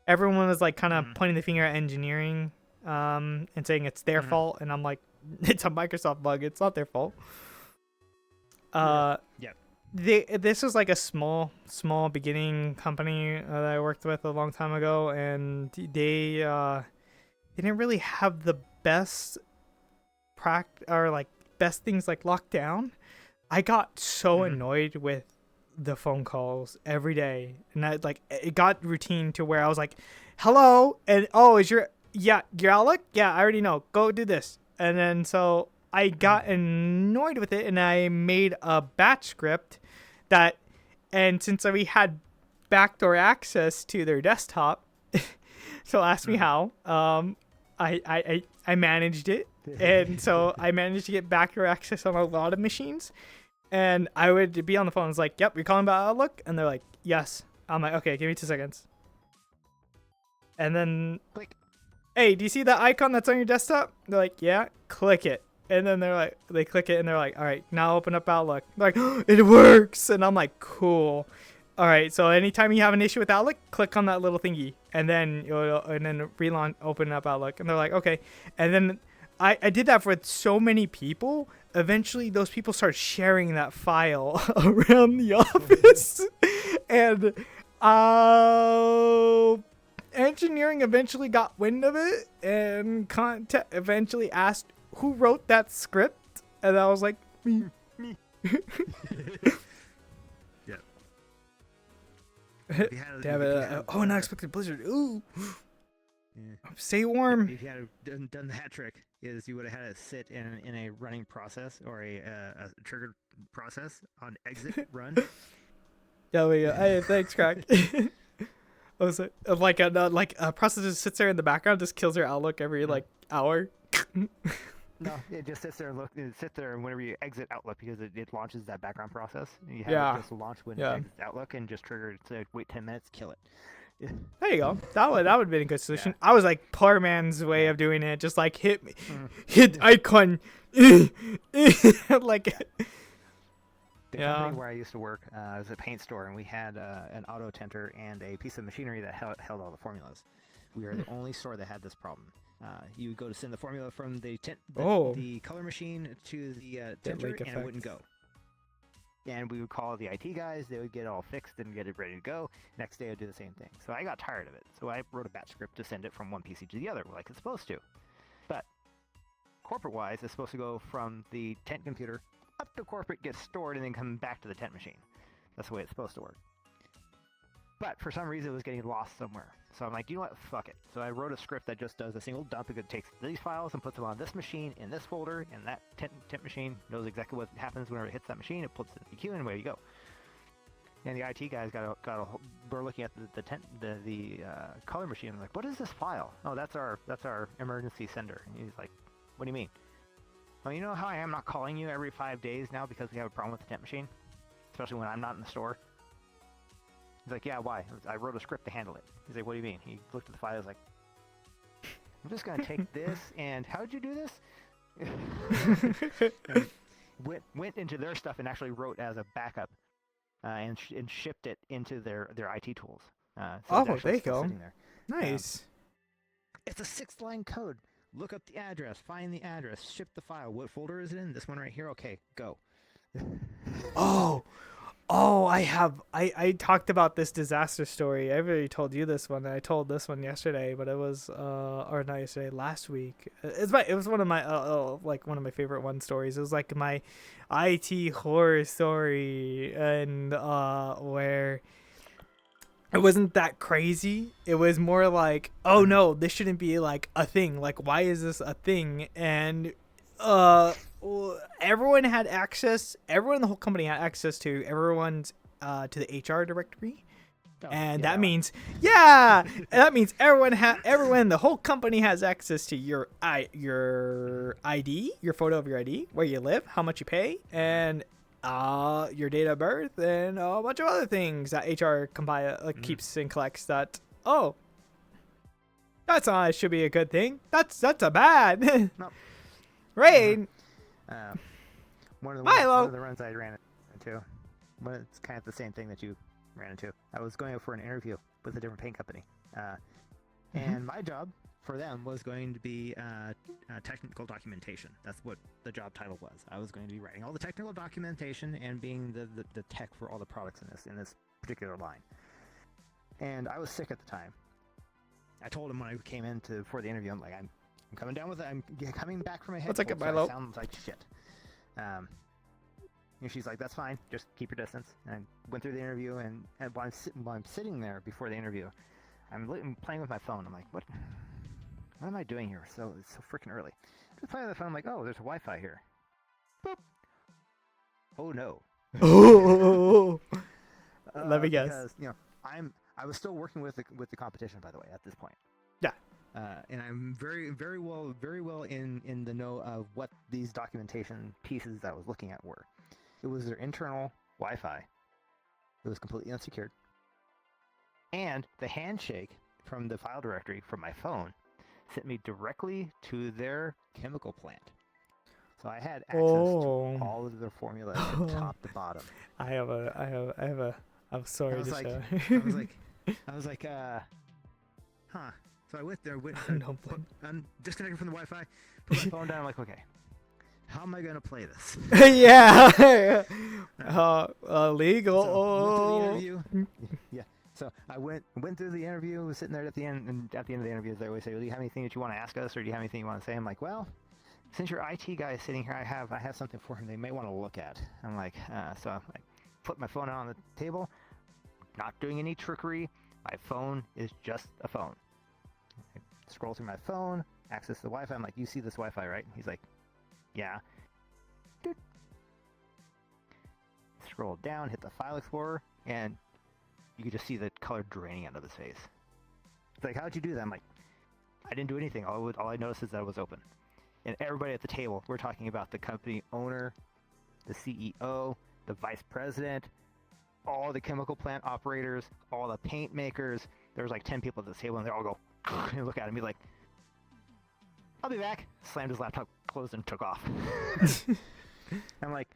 Speaker 3: everyone was like kind of pointing the finger at engineering and saying it's their fault. And I'm like, it's a Microsoft bug. It's not their fault. This was like a small beginning company that I worked with a long time ago, and they didn't really have the best best things like locked down. I got so annoyed with the phone calls every day, and it got routine to where I was like, hello, and is your Outlook? Yeah, I already know, go do this. And then so I got annoyed with it, and I made a batch script and since we had backdoor access to their desktop, so ask me how, I managed it. And so I managed to get backdoor access on a lot of machines, and I would be on the phone. It's like, yep, you're calling about Outlook? And they're like, yes. I'm like, okay, give me 2 seconds. And then,
Speaker 9: Click.
Speaker 3: Hey, do you see that icon that's on your desktop? They're like, yeah, click it. And then they click it, and they're like, all right, now open up Outlook. They're like, oh, it works. And I'm like, cool. All right, so anytime you have an issue with Outlook, click on that little thingy, and then relaunch, open up Outlook. And they're like, okay. And then I did that for so many people. Eventually, those people started sharing that file around the office. And engineering eventually got wind of it and eventually asked who wrote that script. And I was like, me. Damn it. An unexpected blizzard. Ooh.
Speaker 9: Yeah.
Speaker 3: Stay warm.
Speaker 9: If you had done the hat trick, is you would have had it sit in a running process or a triggered process on exit run.
Speaker 3: Yeah, we go. Hey, thanks, Crack. Was it like a process just sits there in the background, just kills your Outlook every hour?
Speaker 9: No, it just sits there and whenever you exit Outlook, because it launches that background process. You have it just launch when it exits Outlook and just trigger it to wait 10 minutes, kill it.
Speaker 3: There you go. That would have been a good solution. I was like poor man's way of doing it. Just like hit icon. Like
Speaker 9: the company where I used to work was a paint store, and we had an auto tinter and a piece of machinery that held all the formulas. We were the only store that had this problem. You would go to send the formula from the color machine to the tinter, and it wouldn't go. And we would call the IT guys, they would get it all fixed and get it ready to go. Next day I'd do the same thing. So I got tired of it. So I wrote a batch script to send it from one PC to the other, like it's supposed to. But corporate-wise, it's supposed to go from the tent computer up to corporate, get stored, and then come back to the tent machine. That's the way it's supposed to work. But for some reason, it was getting lost somewhere. So I'm like, you know what? Fuck it. So I wrote a script that just does a single dump. It takes these files and puts them on this machine in this folder, and that tent machine knows exactly what happens whenever it hits that machine. It puts it in the queue, and away you go. And the IT guys we're looking at the color machine. I'm like, what is this file? Oh, that's our emergency sender. And he's like, what do you mean? Well, you know how I am not calling you every 5 days now because we have a problem with the tent machine, especially when I'm not in the store. He's like, yeah, why? I wrote a script to handle it. He's like, what do you mean? He looked at the file. He's like, I'm just going to take this, and how'd you do this? went into their stuff and actually wrote as a backup and shipped it into their IT tools. So
Speaker 3: there you go. Nice.
Speaker 9: It's a 6-line code. Look up the address, find the address, ship the file. What folder is it in? This one right here? Okay, go.
Speaker 3: Oh, I talked about this disaster story. I already told you this one. I told this one yesterday, but it was or not yesterday, last week. It was one of my like one of my favorite one stories. It was like my IT horror story, and where it wasn't that crazy. It was more like, oh no, this shouldn't be like a thing. Like, why is this a thing? And everyone had access. Everyone in the whole company had access to everyone's to the HR directory. And that means, that means everyone, the whole company has access to your ID, your photo of your ID, where you live, how much you pay, and your date of birth, and a bunch of other things that HR keeps and collects. That that's not should be a good thing. That's a bad.
Speaker 9: No.
Speaker 3: Right.
Speaker 9: One of the runs I ran into, it's kind of the same thing that you ran into. I was going for an interview with a different paint company, and my job for them was going to be technical documentation. That's what the job title was. I was going to be writing all the technical documentation and being the tech for all the products in this particular line. And I was sick at the time. I told him when I came in for the interview, I'm like, I'm coming down with it. I'm coming back from my head.
Speaker 3: What's up,
Speaker 9: so
Speaker 3: Milo?
Speaker 9: I sound like shit. And she's like, that's fine. Just keep your distance. And I went through the interview, and while I'm sitting there before the interview, I'm playing with my phone. I'm like, what am I doing here? It's so freaking early. Just playing with the phone. I'm like, oh, there's a Wi-Fi here. Boop. Oh no.
Speaker 3: Oh. Let me guess.
Speaker 9: Because I was still working with the competition, by the way, at this point.
Speaker 3: Yeah.
Speaker 9: And I'm very well in the know of what these documentation pieces that I was looking at were. It was their internal Wi-Fi. It was completely unsecured. And the handshake from the file directory from my phone sent me directly to their chemical plant. So I had access to all of their formulas from top to bottom.
Speaker 3: I'm sorry to show.
Speaker 9: I was like, huh. So I went there, I'm disconnected from the Wi-Fi, put my phone down. I'm like, okay, how am I gonna play this?
Speaker 3: Yeah. Legal.
Speaker 9: So went through the interview. Yeah. So I went through the interview, was sitting there at the end, and at the end of the interview, they always say, well, do you have anything that you want to ask us, or do you have anything you want to say? I'm like, well, since your IT guy is sitting here, I have something for him they may want to look at. I'm like, so I put my phone out on the table, not doing any trickery. My phone is just a phone. I scroll through my phone, access the Wi-Fi. I'm like, you see this Wi-Fi, right? He's like, yeah. Doot. Scroll down, hit the file explorer, and you could just see the color draining out of his face. It's like, how'd you do that? I'm like, I didn't do anything. All I noticed is that it was open. And everybody at the table, we're talking about the company owner, the CEO, the vice president, all the chemical plant operators, all the paint makers. There was like 10 people at this table, and they all go and look at him. He's like, I'll be back. Slammed his laptop, closed, and took off. I'm like,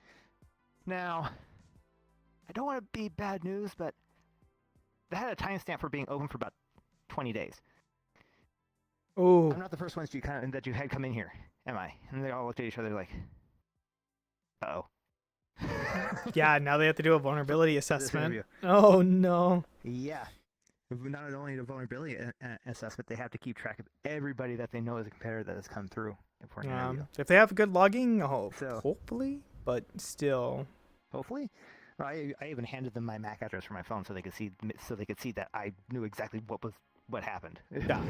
Speaker 9: now, I don't want to be bad news, but they had a timestamp for being open for about 20 days.
Speaker 3: Oh.
Speaker 9: I'm not the first ones that you had come in here, am I? And they all looked at each other like, uh-oh.
Speaker 3: Yeah, now they have to do a vulnerability assessment. Oh no.
Speaker 9: Yeah. Not only the vulnerability assessment, they have to keep track of everybody that they know is a competitor that has come through for an interview.
Speaker 3: If they have good logging,
Speaker 9: So-
Speaker 3: hopefully, but still.
Speaker 9: Hopefully. Well, I even handed them my MAC address for my phone so they could see that I knew exactly what happened.
Speaker 3: Yeah.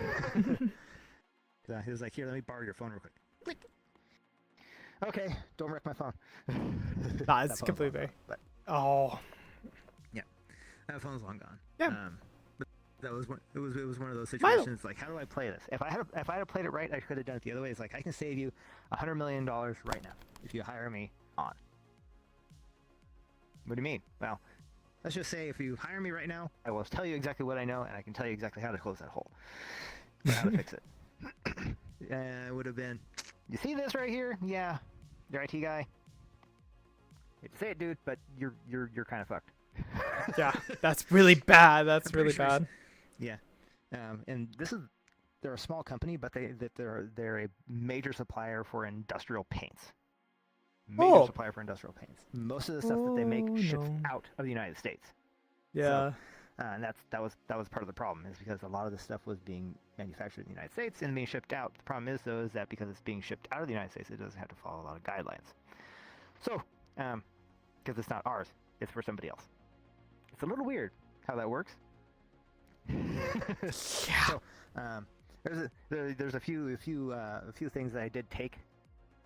Speaker 9: So he was like, here, let me borrow your phone real quick. Click. Okay, don't wreck my phone.
Speaker 3: Nah, it's completely fair.
Speaker 9: But
Speaker 3: Oh.
Speaker 9: yeah, that phone's long gone.
Speaker 3: Yeah.
Speaker 9: But that was one. It was one of those situations. Like, how do I play this? If I had played it right, I could have done it the other way. It's like, I can save you $100 million right now if you hire me on. What do you mean? Well, let's just say if you hire me right now, I will tell you exactly what I know, and I can tell you exactly how to close that hole, or how to fix it. It would have been, you see this right here? Yeah, your IT guy. Hate to say it, dude, but you're kind of fucked.
Speaker 3: Yeah, that's really bad. That's really
Speaker 9: sure
Speaker 3: bad.
Speaker 9: Yeah, and they're a small company, but they're a major supplier for industrial paints. Major
Speaker 3: Oh.
Speaker 9: supplier for industrial paints. Most of the stuff that they make
Speaker 3: Oh,
Speaker 9: ships
Speaker 3: no.
Speaker 9: out of the United States.
Speaker 3: Yeah.
Speaker 9: And that was part of the problem, is because a lot of the stuff was being manufactured in the United States and being shipped out. The problem is, though, is that because it's being shipped out of the United States, it doesn't have to follow a lot of guidelines. So, because it's not ours, it's for somebody else. It's a little weird how that works. So, there's a few things that I did take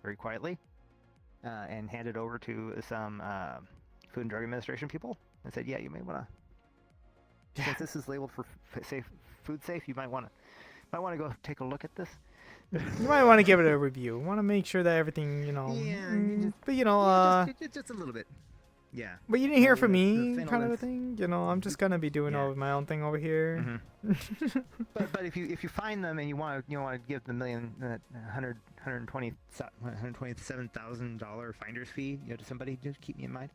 Speaker 9: very quietly and handed over to some Food and Drug Administration people and said, yeah, you may want to. Since this is labeled for food safe, you might want to go take a look at this.
Speaker 3: You might want to give it a review. Want to make sure that everything,
Speaker 9: Yeah,
Speaker 3: but you know,
Speaker 9: just a little bit. Yeah.
Speaker 3: but you didn't hear from
Speaker 9: the
Speaker 3: me,
Speaker 9: phenol
Speaker 3: kind of a
Speaker 9: length.
Speaker 3: thing. You know, I'm just gonna be doing
Speaker 9: Yeah.
Speaker 3: all of my own thing over here.
Speaker 9: Mm-hmm. But if you find them and you want to give the $127,000 finder's fee, to somebody, just keep me in mind.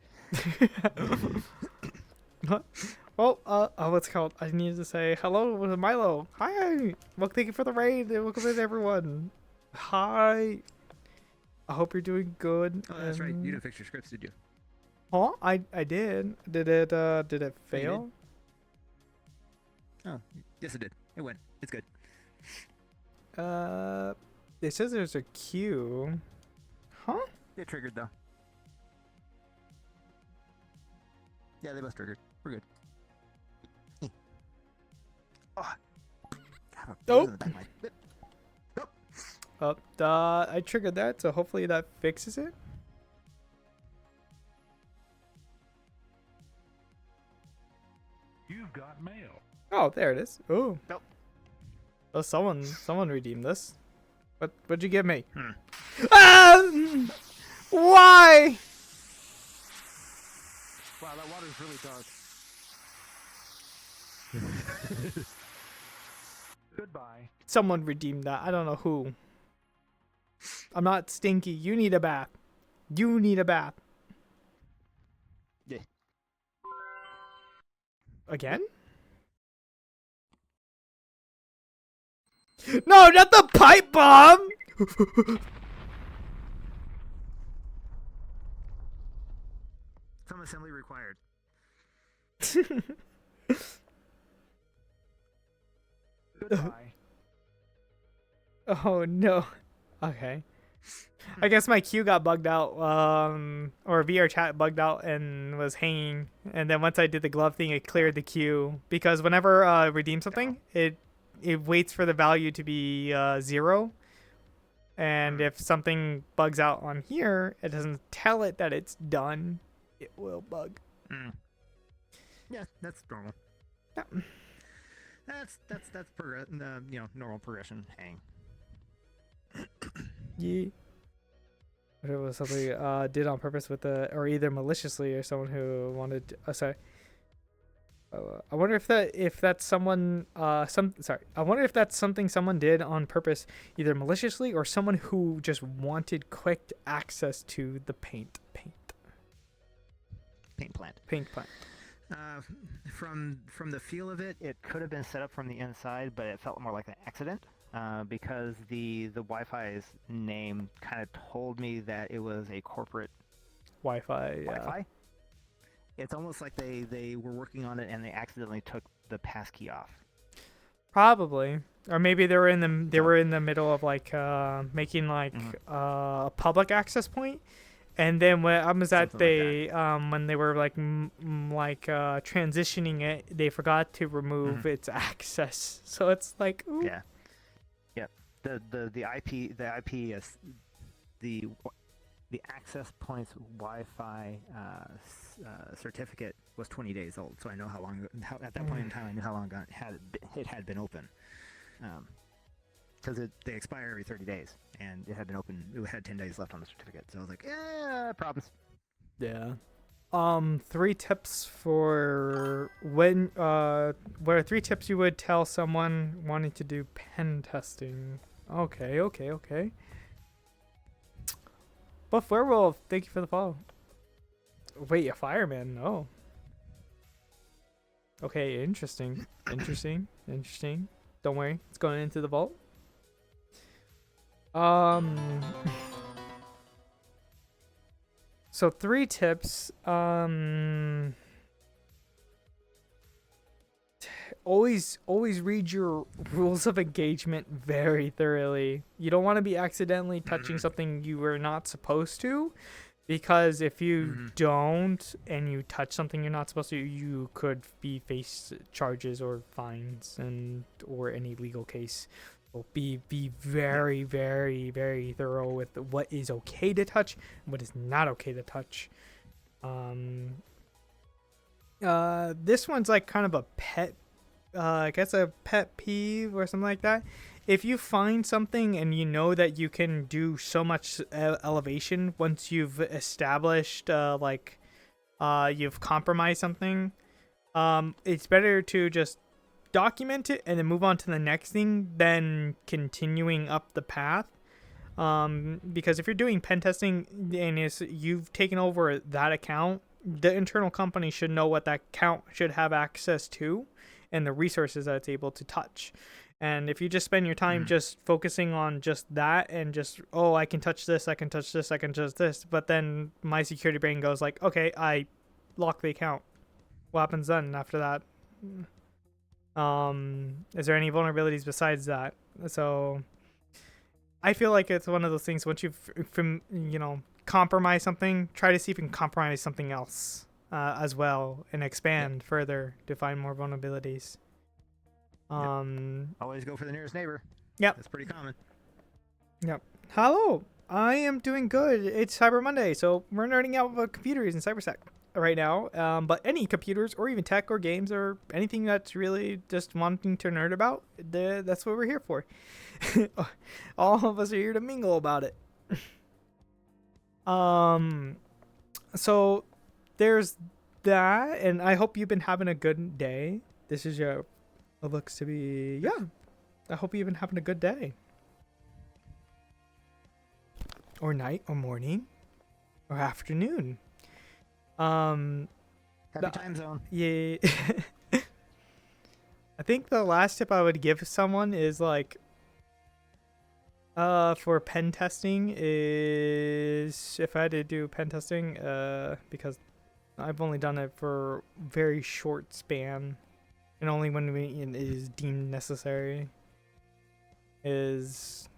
Speaker 3: Well, what's it called? I needed to say hello with Milo. Hi. Well, thank you for the raid. Welcome in, everyone. Hi. I hope you're doing good.
Speaker 9: Oh, that's right. You
Speaker 3: and-
Speaker 9: didn't fix your scripts, did you?
Speaker 3: Huh? I did. Did it fail?
Speaker 9: Oh, yes, it did. It went. It's good.
Speaker 3: It says there's a queue. Huh?
Speaker 9: It triggered though. Yeah, they both triggered. We're good. Oh. God,
Speaker 3: Oh.
Speaker 9: in the back of my lip.
Speaker 3: I triggered that, so hopefully that fixes it.
Speaker 8: You've got mail.
Speaker 3: Oh, there it is. Oh.
Speaker 9: Nope.
Speaker 3: Oh, someone redeemed this. What'd you give me?
Speaker 9: Hmm.
Speaker 3: Ah! Why?
Speaker 9: Wow, that water's really dark.
Speaker 8: Goodbye.
Speaker 3: Someone redeemed that. I don't know who. I'm not stinky. You need a bath. You need a bath.
Speaker 9: Yeah.
Speaker 3: Again? No, not the pipe bomb!
Speaker 9: Some assembly required.
Speaker 8: Goodbye.
Speaker 3: Oh no. Okay. I guess my queue got bugged out, or VR chat bugged out and was hanging. And then once I did the glove thing, it cleared the queue. Because whenever I redeem something, it waits for the value to be 0. And if something bugs out on here, it doesn't tell it that it's done. It will bug.
Speaker 9: Mm. Yeah, that's normal.
Speaker 3: Yeah.
Speaker 9: That's normal progression. Hang.
Speaker 3: Yeah. But it was something did on purpose with or either maliciously or someone who wanted. Sorry. I wonder if that's someone. I wonder if that's something someone did on purpose, either maliciously or someone who just wanted quick access to the paint
Speaker 9: Paint plant.
Speaker 3: plant.
Speaker 9: From the feel of it, it could have been set up from the inside, but it felt more like an accident. Because the Wi-Fi's name kind of told me that it was a corporate
Speaker 3: Wi-Fi. Yeah.
Speaker 9: Wi-Fi. It's almost like they were working on it and they accidentally took the passkey off.
Speaker 3: Probably, or maybe they were in the middle of like making like a public access point, and then when I was at when they were like transitioning it, they forgot to remove its access. So it's like, ooh.
Speaker 9: Yeah. Yep. The IP is the access point's Wi-Fi certificate was 20 days old, so I know how long. At that point in time, I knew how long it had been open. Because they expire every 30 days, and it had been open. It had 10 days left on the certificate, so I was like, problems.
Speaker 3: Yeah. 3 tips for when what are 3 tips you would tell someone wanting to do pen testing? Okay. Buff Werewolf, thank you for the follow. Wait, a fireman? Oh. Okay, interesting. Don't worry, it's going into the vault. So 3 tips. Always read your rules of engagement very thoroughly. You don't want to be accidentally touching something you were not supposed to, because if you don't and you touch something you're not supposed to, you could be face charges or fines or any legal case. So be very, very, very thorough with what is okay to touch and what is not okay to touch. This one's like kind of a pet, I guess a pet peeve or something like that. If you find something and you know that you can do so much elevation once you've established, you've compromised something, it's better to just document it and then move on to the next thing than continuing up the path. Because if you're doing pen testing and you've taken over that account, the internal company should know what that account should have access to and the resources that it's able to touch. And if you just spend your time just focusing on just that and just, oh, I can touch this, I can touch this, I can touch this, but then my security brain goes like, okay, I lock the account. What happens then after that? Is there any vulnerabilities besides that? So I feel like it's one of those things, once you've compromise something, try to see if you can compromise something else as well and expand further to find more vulnerabilities.
Speaker 9: Always go for the nearest neighbor.
Speaker 3: Yep.
Speaker 9: That's pretty common.
Speaker 3: Yep. Hello. I am doing good. It's Cyber Monday, so we're nerding out about computers and cybersec right now. But any computers or even tech or games or anything that's really just wanting to nerd about, that's what we're here for. All of us are here to mingle about it. So there's that, and I hope you've been having a good day. This is it looks to be, I hope you've been having a good day. Or night, or morning, or afternoon.
Speaker 9: Happy time zone.
Speaker 3: Yeah. I think the last tip I would give someone is like, for pen testing is, if I had to do pen testing, because I've only done it for very short span, and only when it is deemed necessary, is,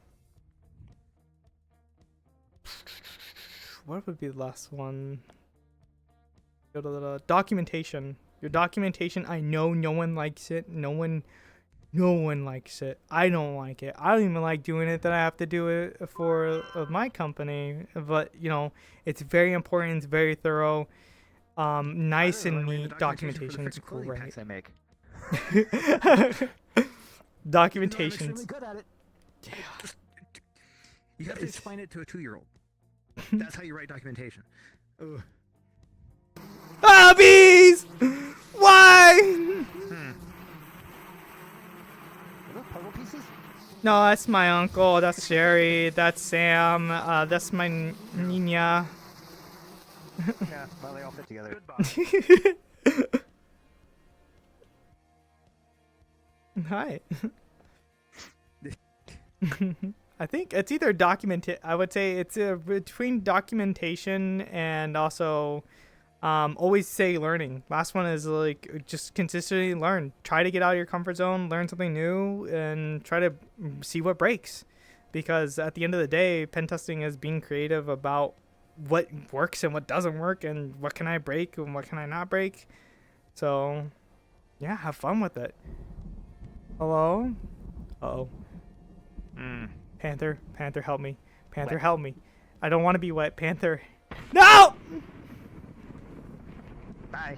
Speaker 3: what would be the last one? Go to the documentation. Your documentation, I know no one likes it. No one likes it. I don't like it. I don't even like doing it that I have to do it for my company. But, it's very important. It's very thorough. Nice and neat documentation. It's great.
Speaker 9: I make.
Speaker 3: Documentation.
Speaker 9: I'm extremely good at it. You have to explain it to a 2-year-old. That's how you write documentation. Ugh.
Speaker 3: Ah, bees! Why?
Speaker 9: Are those puzzle pieces?
Speaker 3: No, that's my uncle. That's Sherry. That's Sam. That's my Nina.
Speaker 9: Yeah, well, they all fit together.
Speaker 3: Hi. I think it's either I would say it's between documentation and also always say learning. Last one is like just consistently learn. Try to get out of your comfort zone, learn something new, and try to see what breaks. Because at the end of the day, pen testing is being creative about what works and what doesn't work, and what can I break and what can I not break. So, yeah, have fun with it. Hello? Uh-oh. Panther, help me. Panther,
Speaker 9: Wet.
Speaker 3: help me. I don't want to be wet. Panther. No!
Speaker 9: Bye.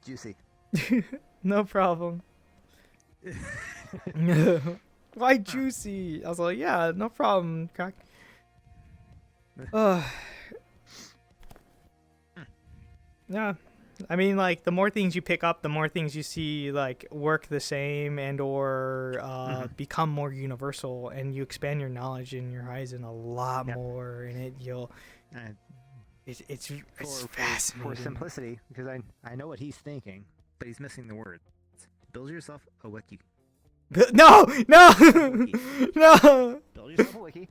Speaker 9: Juicy.
Speaker 3: No problem. Why juicy? I was like, yeah, no problem, crack. Yeah. I mean, like, the more things you pick up, the more things you see, like, work the same and or become more universal, and you expand your knowledge and your horizon a lot more, and it's fascinating.
Speaker 9: For simplicity, because I know what he's thinking, but he's missing the word. Build yourself a wiki.
Speaker 3: No!
Speaker 9: Build yourself a wiki.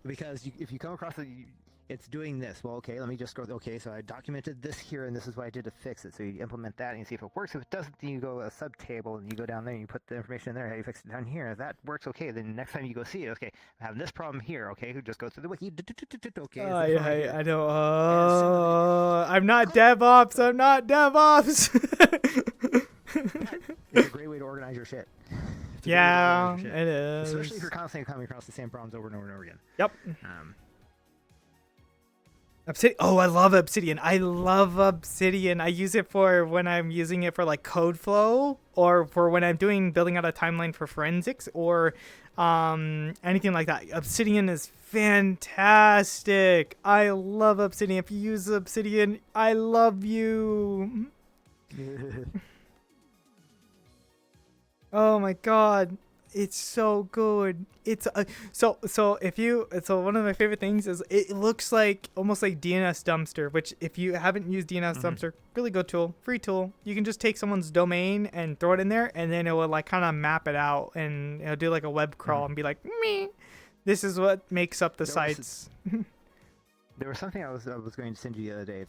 Speaker 9: because if you come across it, it's doing this. Well, okay, let me just go. Okay, so I documented this here, and this is what I did to fix it. So you implement that and you see if it works. If it doesn't, then you go a subtable and you go down there and you put the information in there. How you fix it down here. If that works, okay. Then next time you go see it, okay, I'm having this problem here. Okay, just go through the wiki. Okay,
Speaker 3: I don't. I'm not DevOps. I'm not DevOps.
Speaker 9: It's a great way to organize your shit. It's a great way to
Speaker 3: Yeah,
Speaker 9: organize your shit.
Speaker 3: it is.
Speaker 9: Especially if you're constantly coming across the same problems over and over and over again.
Speaker 3: Yep.
Speaker 9: Um,
Speaker 3: Obsidian. Oh, I love Obsidian. I love Obsidian. I use it for when I'm using it for like code flow, or for when I'm building out a timeline for forensics, or anything like that. Obsidian is fantastic. I love Obsidian. If you use Obsidian, I love you. Oh my god. It's so good. It's so one of my favorite things is it looks like almost like DNS dumpster, which if you haven't used DNS dumpster, really good tool, free tool. You can just take someone's domain and throw it in there, and then it will like kind of map it out, and it'll do like a web crawl and be like, me. This is what makes up the sites.
Speaker 9: There was something I was going to send you the other day.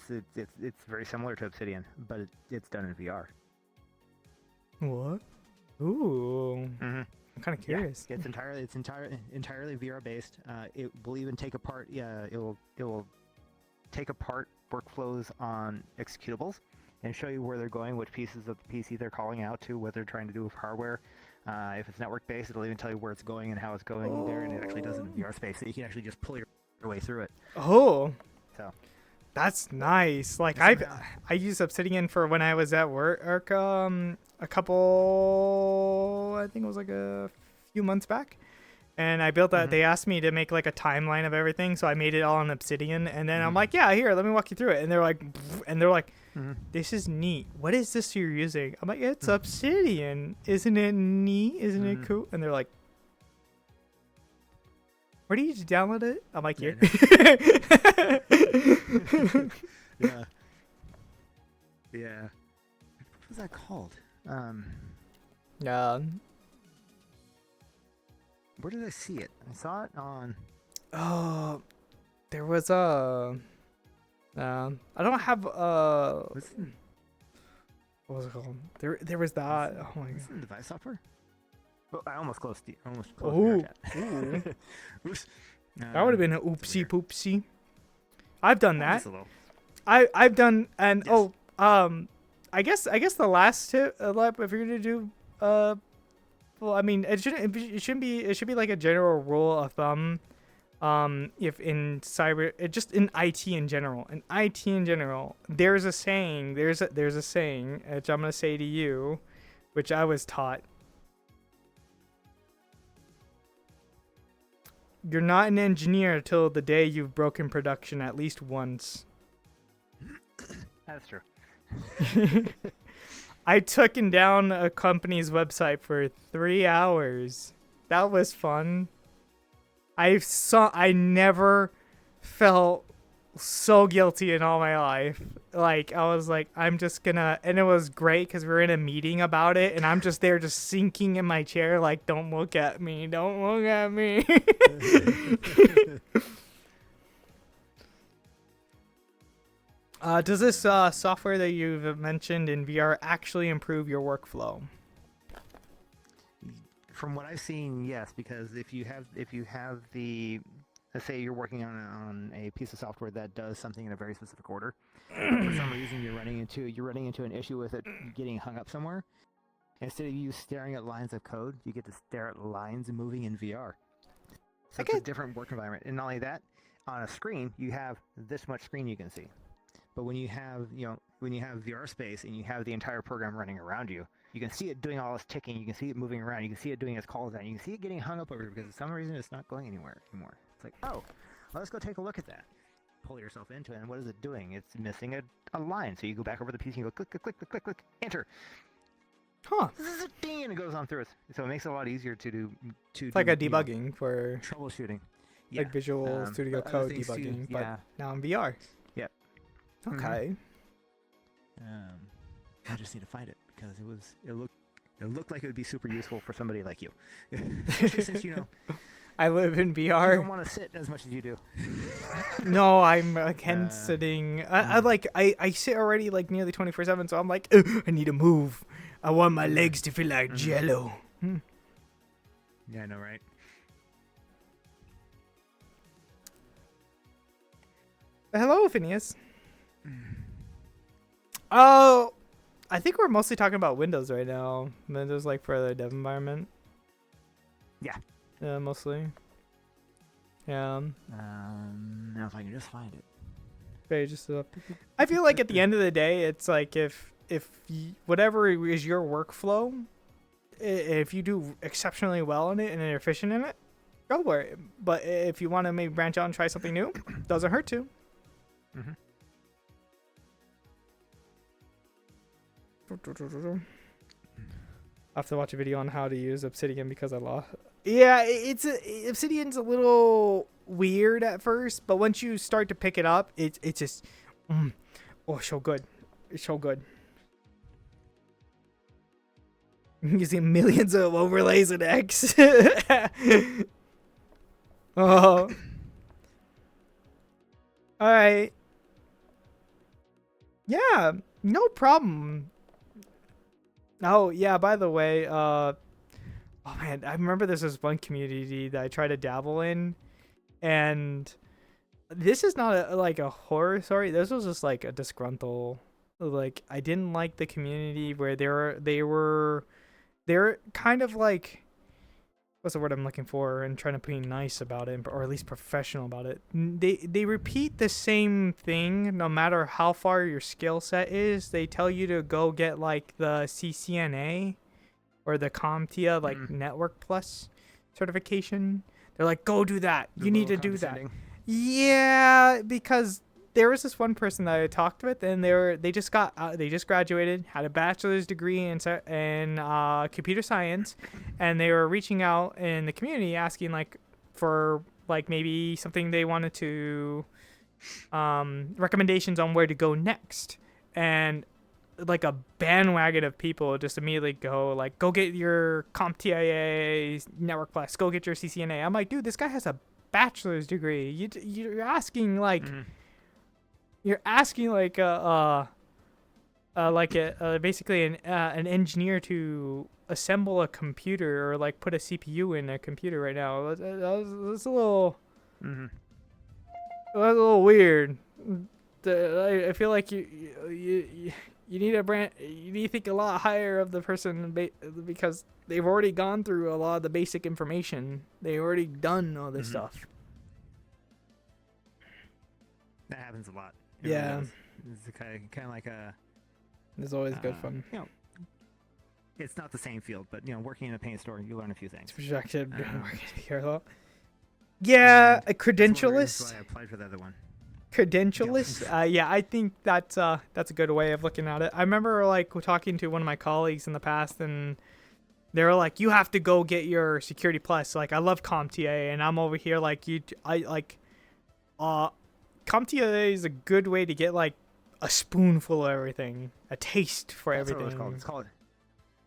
Speaker 9: It's very similar to Obsidian, but it's done in VR.
Speaker 3: What? Ooh.
Speaker 9: Mm-hmm.
Speaker 3: I'm kind of curious.
Speaker 9: Yeah, it's entirely VR based. It will even take apart. Yeah, it will take apart workflows on executables and show you where they're going, which pieces of the PC they're calling out to, what they're trying to do with hardware. If it's network based, it'll even tell you where it's going and how it's going there, and it actually does it in VR space, so you can actually just pull your way through it.
Speaker 3: Oh.
Speaker 9: So.
Speaker 3: That's nice. Like I used Obsidian for when I was at work a couple, I think it was like a few months back, and I built that. They asked me to make like a timeline of everything, so I made it all on Obsidian, and then I'm like, yeah, here, let me walk you through it. And they're like, this is neat. What is this you're using? I'm like, it's Obsidian. Isn't it neat? Isn't it cool? And they're like, where do you download it? I'm like, here.
Speaker 9: Yeah. Yeah. What was that called?
Speaker 3: Yeah.
Speaker 9: Where did I see it? I saw it on.
Speaker 3: Oh, there was a. I don't have what was it called? There was that. Oh my god.
Speaker 9: Is it device software? Well, I almost closed.
Speaker 3: Ooh.
Speaker 9: Oops.
Speaker 3: That would have been an oopsie poopsie. I've done that.
Speaker 9: Just a little.
Speaker 3: I've done, and
Speaker 9: Yes.
Speaker 3: I guess the last tip, if you're gonna do well, I mean, it should be like a general rule of thumb. If in cyber, just in IT in general, there's a saying, which I'm gonna say to you, which I was taught. You're not an engineer till the day you've broken production at least once.
Speaker 9: That's true.
Speaker 3: I took down a company's website for 3 hours. That was fun. I never felt so guilty in all my life. Like, I was like, I'm just gonna, and it was great because we were in a meeting about it, and I'm just there just sinking in my chair like, don't look at me, don't look at me. Does this software that you've mentioned in VR actually improve your workflow?
Speaker 9: From what I've seen, yes, because if you have the, let's say you're working on a piece of software that does something in a very specific order, but for some reason you're running into an issue with it getting hung up somewhere. Instead of you staring at lines of code, you get to stare at lines moving in VR. So it's a different work environment. And not only that, on a screen you have this much screen you can see. But when you have VR space and you have the entire program running around you, you can see it doing all this ticking, you can see it moving around, you can see it doing its calls out, you can see it getting hung up over here because for some reason it's not going anywhere anymore. It's like, oh, let's go take a look at that. Pull yourself into it, and what is it doing? It's missing a line. So you go back over the PC and you go click, click, click, click, click, click, enter.
Speaker 3: Huh.
Speaker 9: This is a ding, and it goes on through it. So it makes it a lot easier to do.
Speaker 3: It's like a debugging for
Speaker 9: troubleshooting.
Speaker 3: like Visual Studio
Speaker 9: but
Speaker 3: Code
Speaker 9: other things
Speaker 3: debugging,
Speaker 9: too,
Speaker 3: but now in VR.
Speaker 9: Yep.
Speaker 3: Okay.
Speaker 9: I just need to find it because it looked like it would be super useful for somebody like you. Especially since
Speaker 3: I live in
Speaker 9: You don't
Speaker 3: VR.
Speaker 9: want to sit as much as you do.
Speaker 3: No, I'm against
Speaker 9: Uh,
Speaker 3: sitting. I sit already like nearly 24/7, so I'm like, "Ugh, I need to move. I want my legs to feel like jello.
Speaker 9: Yeah, I know, right?
Speaker 3: Hello, Phineas. Oh, I think we're mostly talking about Windows right now. Windows, like for the dev environment.
Speaker 9: Yeah.
Speaker 3: Yeah, mostly. Yeah.
Speaker 9: Now if I can just find it.
Speaker 3: Very just. I feel like at the end of the day, it's like if whatever is your workflow, if you do exceptionally well in it and are efficient in it, go for it. But if you want to maybe branch out and try something new, doesn't hurt to.
Speaker 9: Mm-hmm.
Speaker 3: I have to watch a video on how to use Obsidian because I lost. Yeah, Obsidian's a little weird at first, but once you start to pick it up, it's just so good. It's so good. You see millions of overlays in X. Oh. All right. Yeah, no problem. Oh, yeah, by the way, oh man, I remember there's this one community that I tried to dabble in, and this is not like a horror story. This was just like a disgruntled, like I didn't like the community where they're kind of like, what's the word I'm looking for, and trying to be nice about it, or at least professional about it. They repeat the same thing no matter how far your skill set is. They tell you to go get like the CCNA or the CompTIA like Network Plus certification. They're like, go do that. You need to do that. Yeah, because there was this one person that I talked with, and they just graduated, had a bachelor's degree in computer science, and they were reaching out in the community asking like for like maybe something they wanted to recommendations on where to go next, and like a bandwagon of people just immediately go like, go get your CompTIA Network Plus, go get your CCNA. I'm like, dude, this guy has a bachelor's degree. You're asking like. You're asking like basically an engineer to assemble a computer or like put a CPU in a computer right now. That's a little, that's a little weird. I feel like you need you need to think a lot higher of the person because they've already gone through a lot of the basic information. They've already done all this stuff.
Speaker 9: That happens a lot. It really
Speaker 3: Yeah.
Speaker 9: does. It's kind of like a.
Speaker 3: It's always good fun.
Speaker 9: You know, it's not the same field, but you know, working in a paint store, you learn a few things.
Speaker 3: Projection. Yeah, a
Speaker 9: That's one of the reasons
Speaker 3: credentialist.
Speaker 9: why I applied for the other one.
Speaker 3: Credentialist. Yeah, I think that's a good way of looking at it. I remember like talking to one of my colleagues in the past, and they were like, "You have to go get your Security Plus." Like, I love CompTIA, and I'm over here like CompTIA is a good way to get like a spoonful of everything, a taste for
Speaker 9: That's what
Speaker 3: everything.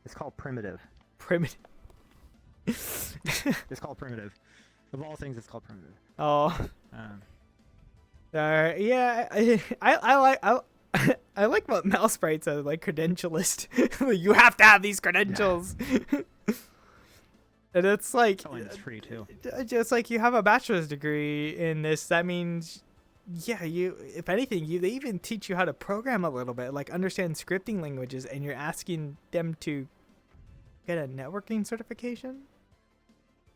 Speaker 9: it's called primitive.
Speaker 3: Primitive.
Speaker 9: It's called primitive. Of all things, it's called primitive.
Speaker 3: Oh.
Speaker 9: Um,
Speaker 3: Yeah, I like what Mouse Sprite says, like credentialist. You have to have these credentials. And it's like,
Speaker 9: that's free too.
Speaker 3: just like you have a bachelor's degree in this, that means, yeah, if anything, they even teach you how to program a little bit, like understand scripting languages, and you're asking them to get a networking certification?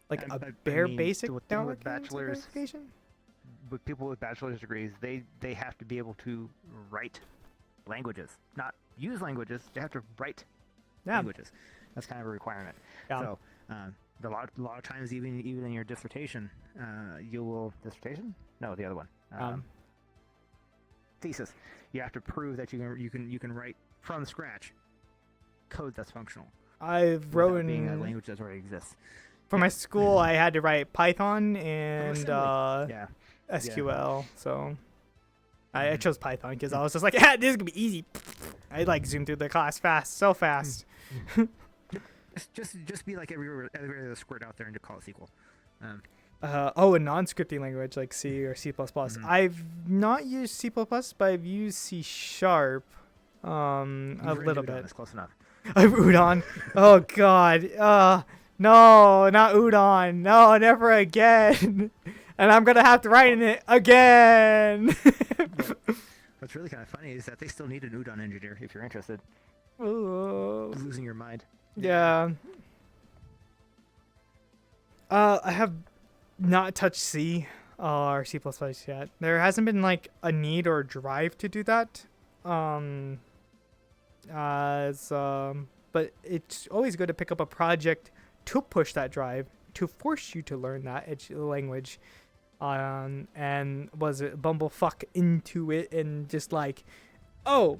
Speaker 3: Like basic
Speaker 9: with
Speaker 3: networking
Speaker 9: bachelor's
Speaker 3: certification?
Speaker 9: with people with bachelor's degrees, they have to be able to write languages, not use languages. They have to write languages. That's kind of a requirement.
Speaker 3: Yeah.
Speaker 9: So a lot of times, even in your dissertation, no, the other one, thesis, you have to prove that you can write from scratch code that's functional.
Speaker 3: I've
Speaker 9: without
Speaker 3: wrote
Speaker 9: being a language that already exists.
Speaker 3: for my school. I had to write Python and SQL. So I chose Python because I was just like, this is gonna be easy. I like zoomed through the class so fast.
Speaker 9: Just be like every other squirt out there and just call it SQL.
Speaker 3: A non-scripting language like C or C++. I've not used C++, but I've used C sharp a
Speaker 9: You've
Speaker 3: little
Speaker 9: written Udon,
Speaker 3: bit.
Speaker 9: that's close enough.
Speaker 3: Udon. Oh god. No, not Udon. No, never again. And I'm gonna have to write in it again.
Speaker 9: What's really kind of funny is that they still need an Udon engineer if you're interested.
Speaker 3: Ooh.
Speaker 9: Losing your mind.
Speaker 3: Yeah. I have not touched C or C++ yet. There hasn't been like a need or a drive to do that. But it's always good to pick up a project to push that drive, to force you to learn that language. And was it bumblefuck into it and just like, oh,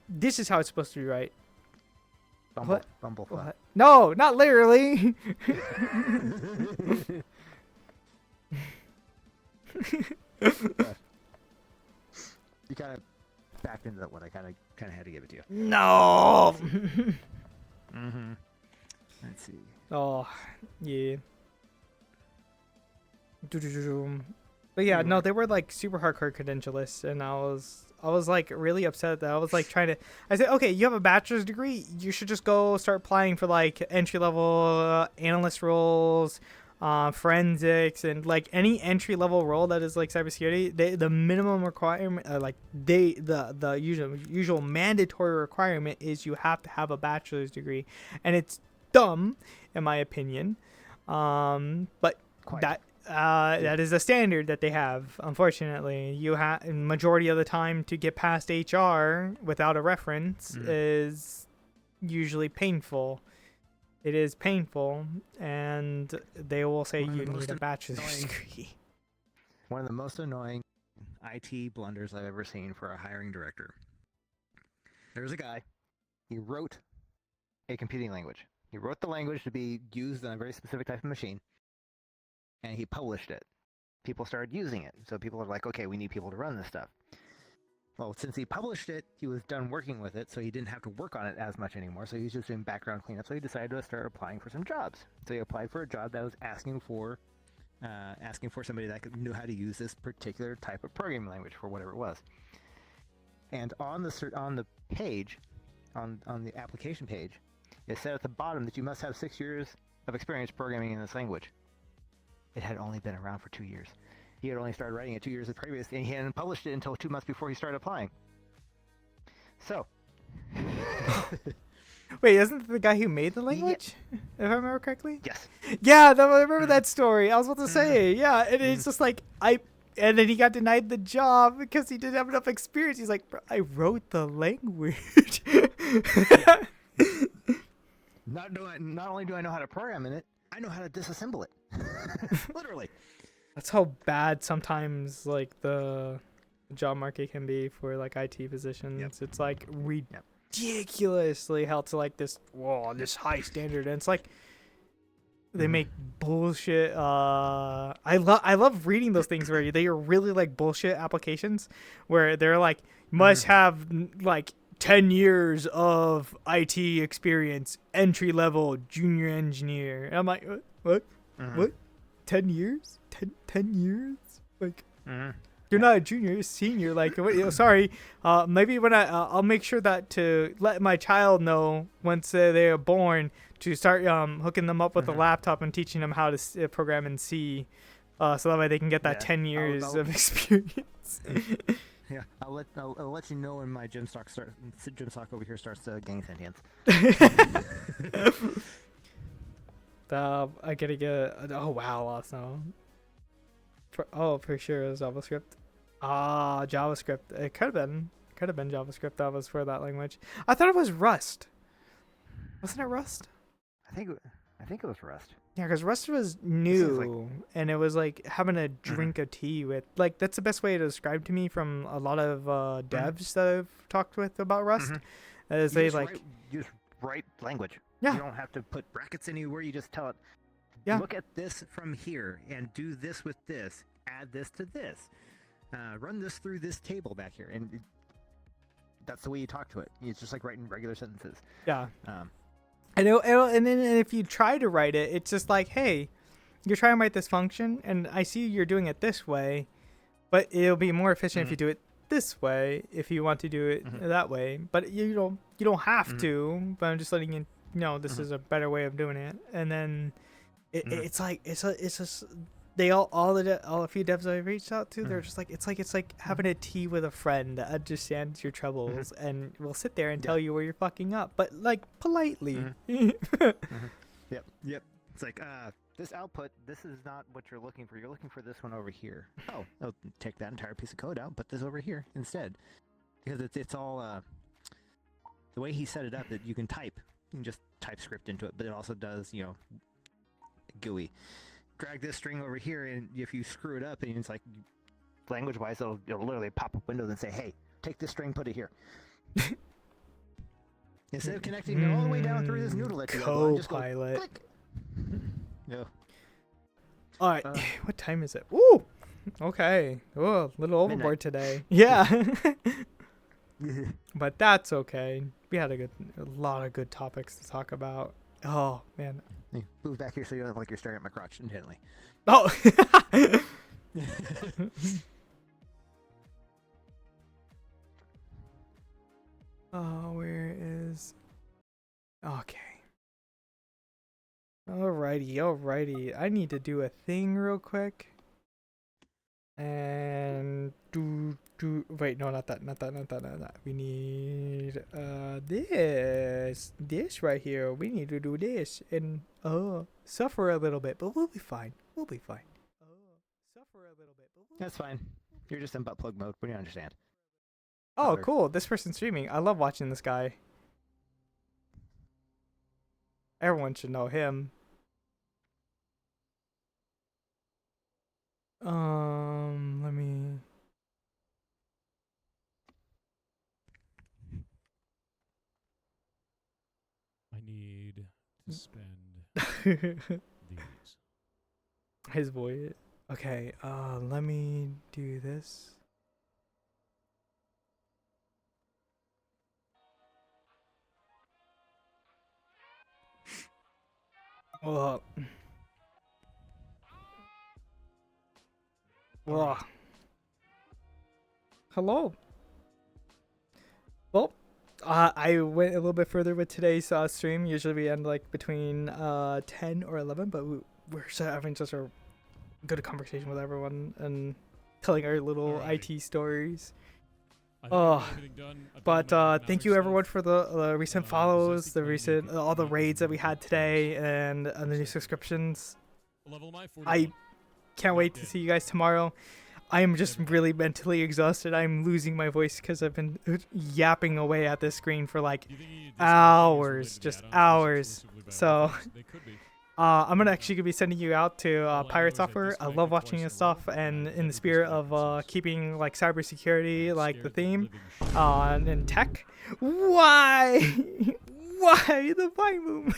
Speaker 3: this is how it's supposed to be, right?
Speaker 9: Bumblefuck.
Speaker 3: What? No, not literally.
Speaker 9: You kind of backed into that one. I kind of had to give it to you.
Speaker 3: No.
Speaker 9: Mm-hmm. Let's see.
Speaker 3: Oh, yeah. But yeah, no, they were like super hardcore credentialists, and I was like really upset that I was like trying to. I said, okay, you have a bachelor's degree, you should just go start applying for like entry level analyst roles, forensics, and like any entry level role that is like cybersecurity. The minimum requirement, the usual mandatory requirement is you have to have a bachelor's degree, and it's dumb in my opinion. But
Speaker 9: Quite.
Speaker 3: that is the standard that they have. Unfortunately, you have majority of the time to get past HR without a reference is usually painful. It is painful, and they will say you need a bachelor's degree.
Speaker 9: One of the most annoying IT blunders I've ever seen for a hiring director. There's a guy. He wrote a computing language. He wrote the language to be used on a very specific type of machine. And he published it. People started using it. So people are like, okay, we need people to run this stuff. Well, since he published it, he was done working with it, so he didn't have to work on it as much anymore. So he was just doing background cleanup. So he decided to start applying for some jobs. So he applied for a job that was asking for somebody that knew how to use this particular type of programming language for whatever it was. And on the page, on the application page, it said at the bottom that you must have 6 years of experience programming in this language. It had only been around for 2 years. He had only started writing it 2 years previous, and he hadn't published it until 2 months before he started applying. So.
Speaker 3: Wait, isn't the guy who made the language? If I remember correctly?
Speaker 9: Yes.
Speaker 3: Yeah, I remember that story. I was about to say, yeah, and it's just like, and then he got denied the job because he didn't have enough experience. He's like, bro, I wrote the language.
Speaker 9: Not only do I know how to program in it, I know how to disassemble it. Literally.
Speaker 3: That's how bad sometimes like the job market can be for like IT positions. Yep. It's like ridiculously held to like this high standard, and it's like they make bullshit. I love reading those things where they are really like bullshit applications where they're like must have like 10 years of IT experience, entry level, junior engineer. And I'm like, what? What? 10 years? 10 years? Like, you're not a junior, you're a senior. Like, sorry. Maybe when I'll make sure that to let my child know once they are born to start hooking them up with a laptop and teaching them how to program in C, so that way they can get that 10 years of experience.
Speaker 9: Yeah, I'll let you know when my gym stock over here starts gaining sentience.
Speaker 3: I gotta get. Oh wow, awesome. For sure it was JavaScript. JavaScript. It could have been JavaScript that was for that language. I thought it was Rust. Wasn't it Rust?
Speaker 9: I think it was Rust.
Speaker 3: Yeah, because Rust was new, and it was like having a drink of tea with. Like that's the best way to describe to me from a lot of devs that I've talked with about Rust. Is they like
Speaker 9: you just write language.
Speaker 3: Yeah.
Speaker 9: You don't have to put brackets anywhere. You just tell it.
Speaker 3: Yeah.
Speaker 9: Look at this from here and do this with this. Add this to this. Run this through this table back here, and that's the way you talk to it. It's just like writing regular sentences.
Speaker 3: Yeah. And then if you try to write it, it's just like, hey, you're trying to write this function, and I see you're doing it this way, but it'll be more efficient if you do it this way if you want to do it that way. But you don't have to. But I'm just letting you know this is a better way of doing it. And then it's like it's just they all a few devs I've reached out to, they're just like it's like having a tea with a friend that understands your troubles and will sit there and tell you where you're fucking up, but like politely.
Speaker 9: Yep. It's like, this output, this is not what you're looking for. You're looking for this one over here. Oh, I'll take that entire piece of code out, put this over here instead. Because it's all, the way he set it up, that you can type. You can just type script into it, but it also does, GUI. Drag this string over here, and if you screw it up, and it's like, language-wise, it'll literally pop up windows and say, hey, take this string, put it here. Instead of connecting it all the way down through this noodle that you have, just go click. No.
Speaker 3: All right, what time is it? Ooh, okay. Oh, a little overboard today. Yeah. But that's okay. We had a lot of good topics to talk about. Oh, man.
Speaker 9: Hey, move back here so you don't look like you're staring at my crotch intently.
Speaker 3: Oh. Oh, where is... Okay. Alrighty. I need to do a thing real quick. And wait, no, not that. We need this right here. We need to do this and suffer a little bit, but we'll be fine. Suffer a little bit, but
Speaker 9: That's fine. You're just in butt plug mode. We don't understand.
Speaker 3: Oh, cool. This person's streaming. I love watching this guy. Everyone should know him. Let me...
Speaker 6: I need to spend these.
Speaker 3: His voice. Okay, let me do this. Well, hello. Well, I went a little bit further with today's stream. Usually we end like between 10 or 11, but we're having such a good conversation with everyone and telling our little IT stories. But thank you everyone for the recent follows, the recent all the raids that we had today, and the new subscriptions. I can't wait to see you guys tomorrow. I am just really mentally exhausted. I'm losing my voice because I've been yapping away at this screen for like hours, just hours. So I'm actually gonna be sending you out to Pirate Software. I love watching his stuff, and in the spirit of keeping like cybersecurity like the theme and tech. Why the Vine Boom?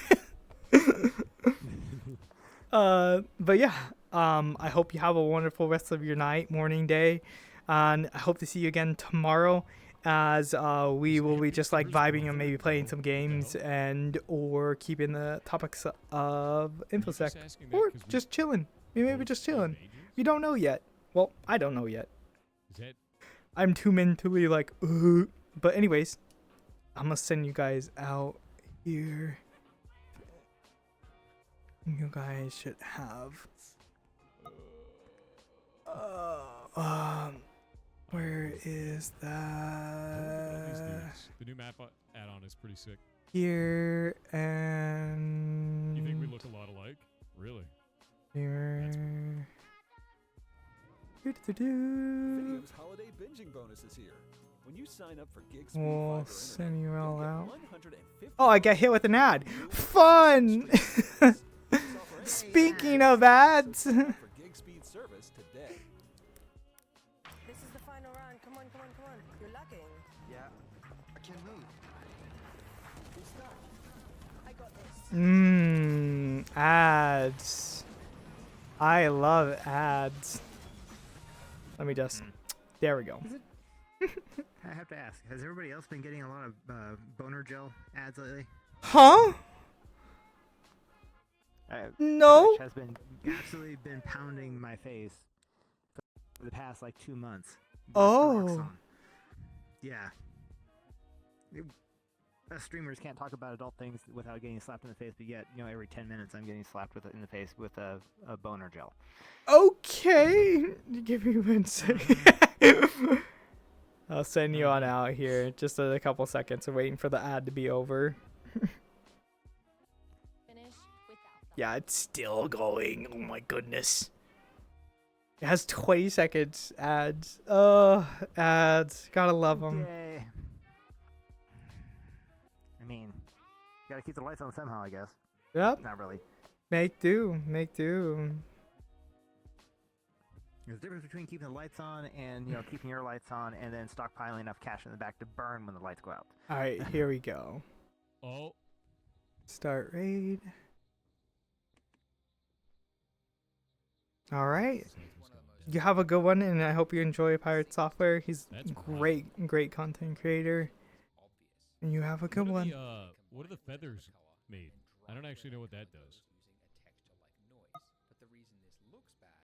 Speaker 3: But yeah, I hope you have a wonderful rest of your night, morning, day, and I hope to see you again tomorrow, as we will be just like vibing and maybe playing some games and or keeping the topics of InfoSec or just chilling. Maybe just chilling. We don't know yet. Well, I don't know yet. I'm too mentally like, but anyways, I'm gonna send you guys out here. You guys should have where is that?
Speaker 6: The new map add-on is pretty sick.
Speaker 3: Here and
Speaker 6: You think we look a lot alike? Really?
Speaker 3: here.
Speaker 10: Video's holiday binging bonus is here. When you sign up for gig speed
Speaker 3: We'll
Speaker 10: fiber
Speaker 3: send
Speaker 10: internet,
Speaker 3: you all
Speaker 10: you'll get
Speaker 3: out.
Speaker 10: 150
Speaker 3: Oh, I got hit with an ad. Fun! Speaking of ads.
Speaker 10: for gig speed service today.
Speaker 11: This is the final round. Come on. You're locking.
Speaker 9: Yeah, I can move.
Speaker 11: I got this.
Speaker 3: Ads. I love ads. Let me just. There we go.
Speaker 9: I have to ask, has everybody else been getting a lot of boner gel ads lately?
Speaker 3: Huh? No.
Speaker 9: Twitch has been absolutely been pounding my face for the past like 2 months.
Speaker 3: Oh.
Speaker 9: Yeah. Us streamers can't talk about adult things without getting slapped in the face, but yet, every 10 minutes I'm getting slapped in the face with a boner gel.
Speaker 3: Okay. Give me 1 second. I'll send you on out here. Just a couple seconds of waiting for the ad to be over. Yeah, it's still going. Oh my goodness. It has 20 seconds ads. Ads. Gotta love them.
Speaker 9: Yay. I mean, gotta keep the lights on somehow, I guess.
Speaker 3: Yep.
Speaker 9: Not really.
Speaker 3: Make do. Make do.
Speaker 9: There's a difference between keeping the lights on and, keeping your lights on and then stockpiling enough cash in the back to burn when the lights go out.
Speaker 3: Alright, here we go.
Speaker 6: Oh.
Speaker 3: Start raid. Alright. You have a good one, and I hope you enjoy Pirate Software. He's great content creator. And you have a good one.
Speaker 6: What are the feathers made? I don't actually know what that does.